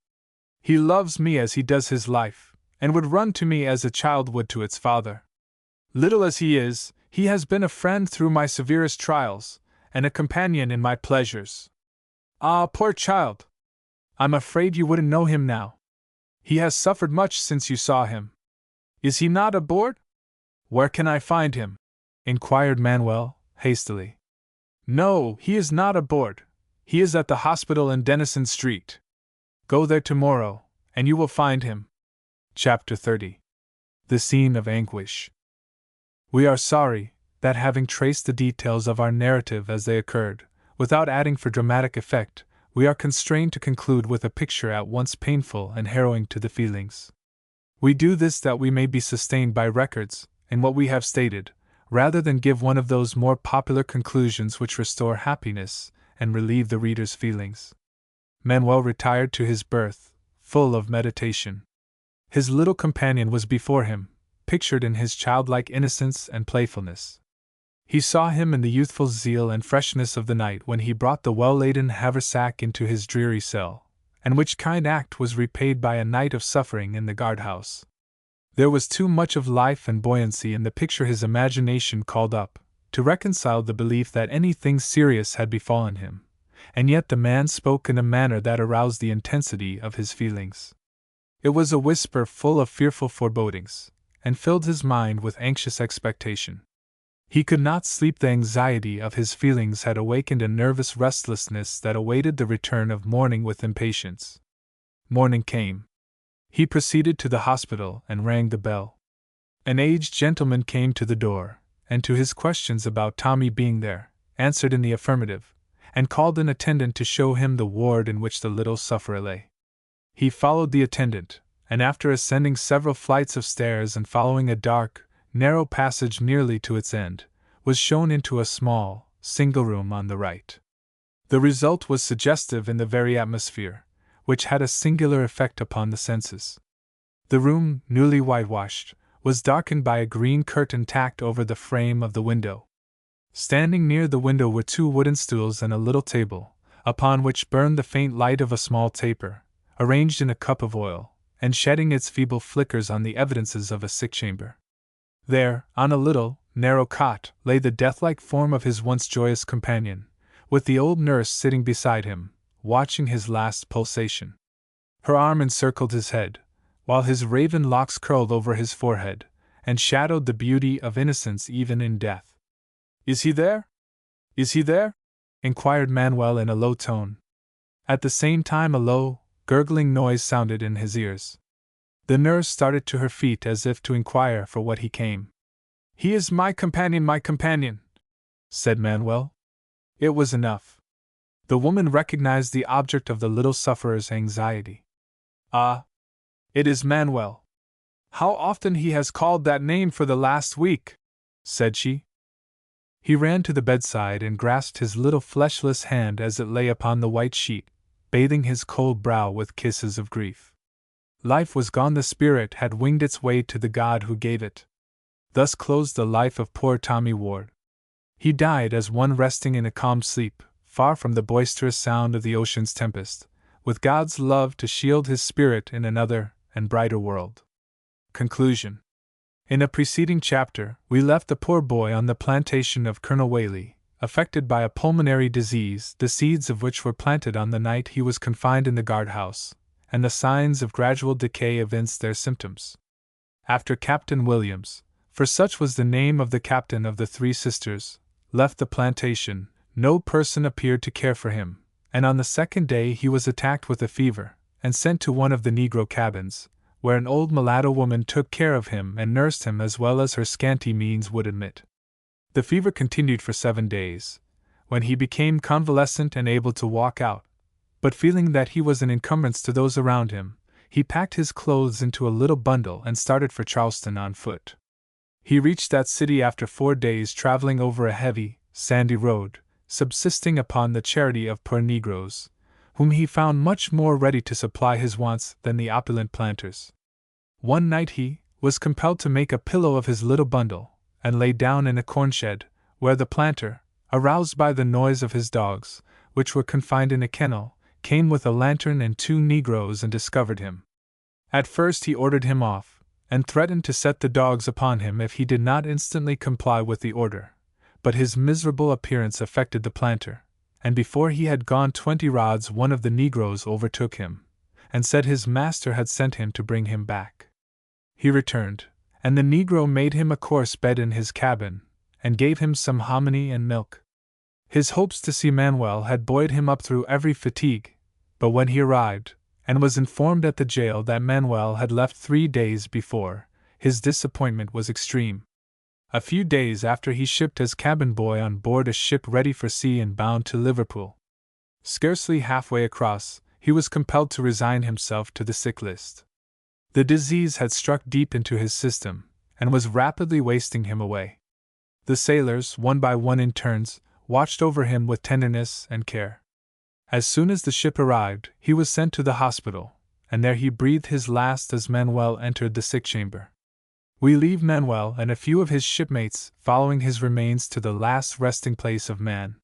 "He loves me as he does his life, and would run to me as a child would to its father. Little as he is, he has been a friend through my severest trials, and a companion in my pleasures." "Ah, poor child! I'm afraid you wouldn't know him now. He has suffered much since you saw him. Is he not aboard?" "Where can I find him?" inquired Manuel, hastily. "No, he is not aboard. He is at the hospital in Denison Street. Go there tomorrow, and you will find him." Chapter 30. The Scene of Anguish. We are sorry that, having traced the details of our narrative as they occurred, without adding for dramatic effect, we are constrained to conclude with a picture at once painful and harrowing to the feelings. We do this that we may be sustained by records, in what we have stated, rather than give one of those more popular conclusions which restore happiness and relieve the reader's feelings. Manuel retired to his berth, full of meditation. His little companion was before him, pictured in his childlike innocence and playfulness. He saw him in the youthful zeal and freshness of the night when he brought the well-laden haversack into his dreary cell, and which kind act was repaid by a night of suffering in the guardhouse. There was too much of life and buoyancy in the picture his imagination called up, to reconcile the belief that anything serious had befallen him, and yet the man spoke in a manner that aroused the intensity of his feelings. It was a whisper full of fearful forebodings, and filled his mind with anxious expectation. He could not sleep. The anxiety of his feelings had awakened a nervous restlessness that awaited the return of morning with impatience. Morning came. He proceeded to the hospital and rang the bell. An aged gentleman came to the door, and to his questions about Tommy being there, answered in the affirmative, and called an attendant to show him the ward in which the little sufferer lay. He followed the attendant, and after ascending several flights of stairs and following a dark, narrow passage nearly to its end, was shown into a small, single room on the right. The result was suggestive in the very atmosphere, which had a singular effect upon the senses. The room, newly whitewashed, was darkened by a green curtain tacked over the frame of the window. Standing near the window were 2 wooden stools and a little table, upon which burned the faint light of a small taper, arranged in a cup of oil, and shedding its feeble flickers on the evidences of a sick chamber. There, on a little, narrow cot, lay the death-like form of his once joyous companion, with the old nurse sitting beside him, watching his last pulsation. Her arm encircled his head, while his raven locks curled over his forehead, and shadowed the beauty of innocence even in death. "Is he there? Is he there?" inquired Manuel in a low tone. At the same time a low, gurgling noise sounded in his ears. The nurse started to her feet as if to inquire for what he came. "He is my companion," said Manuel. It was enough. The woman recognized the object of the little sufferer's anxiety. "Ah! It is Manuel. How often he has called that name for the last week," said she. He ran to the bedside and grasped his little fleshless hand as it lay upon the white sheet, bathing his cold brow with kisses of grief. Life was gone, the spirit had winged its way to the God who gave it. Thus closed the life of poor Tommy Ward. He died as one resting in a calm sleep, far from the boisterous sound of the ocean's tempest, with God's love to shield his spirit in another and brighter world. Conclusion. In a preceding chapter, we left the poor boy on the plantation of Colonel Whaley, affected by a pulmonary disease, the seeds of which were planted on the night he was confined in the guardhouse, and the signs of gradual decay evinced their symptoms. After Captain Williams, for such was the name of the captain of the 3 sisters, left the plantation, no person appeared to care for him, and on the 2nd day he was attacked with a fever, and sent to one of the negro cabins, where an old mulatto woman took care of him and nursed him as well as her scanty means would admit. The fever continued for 7 days, when he became convalescent and able to walk out, but feeling that he was an encumbrance to those around him, he packed his clothes into a little bundle and started for Charleston on foot. He reached that city after 4 days traveling over a heavy, sandy road, subsisting upon the charity of poor negroes, whom he found much more ready to supply his wants than the opulent planters. One night he was compelled to make a pillow of his little bundle, and lay down in a corn-shed, where the planter, aroused by the noise of his dogs, which were confined in a kennel, came with a lantern and 2 negroes and discovered him. At first he ordered him off, and threatened to set the dogs upon him if he did not instantly comply with the order, but his miserable appearance affected the planter, and before he had gone 20 rods one of the negroes overtook him, and said his master had sent him to bring him back. He returned, and the negro made him a coarse bed in his cabin, and gave him some hominy and milk. His hopes to see Manuel had buoyed him up through every fatigue, but when he arrived, and was informed at the jail that Manuel had left 3 days before, his disappointment was extreme. A few days after he shipped as cabin boy on board a ship ready for sea and bound to Liverpool. Scarcely halfway across, he was compelled to resign himself to the sick list. The disease had struck deep into his system, and was rapidly wasting him away. The sailors, one by one in turns, watched over him with tenderness and care. As soon as the ship arrived, he was sent to the hospital, and there he breathed his last as Manuel entered the sick chamber. We leave Manuel and a few of his shipmates following his remains to the last resting place of man,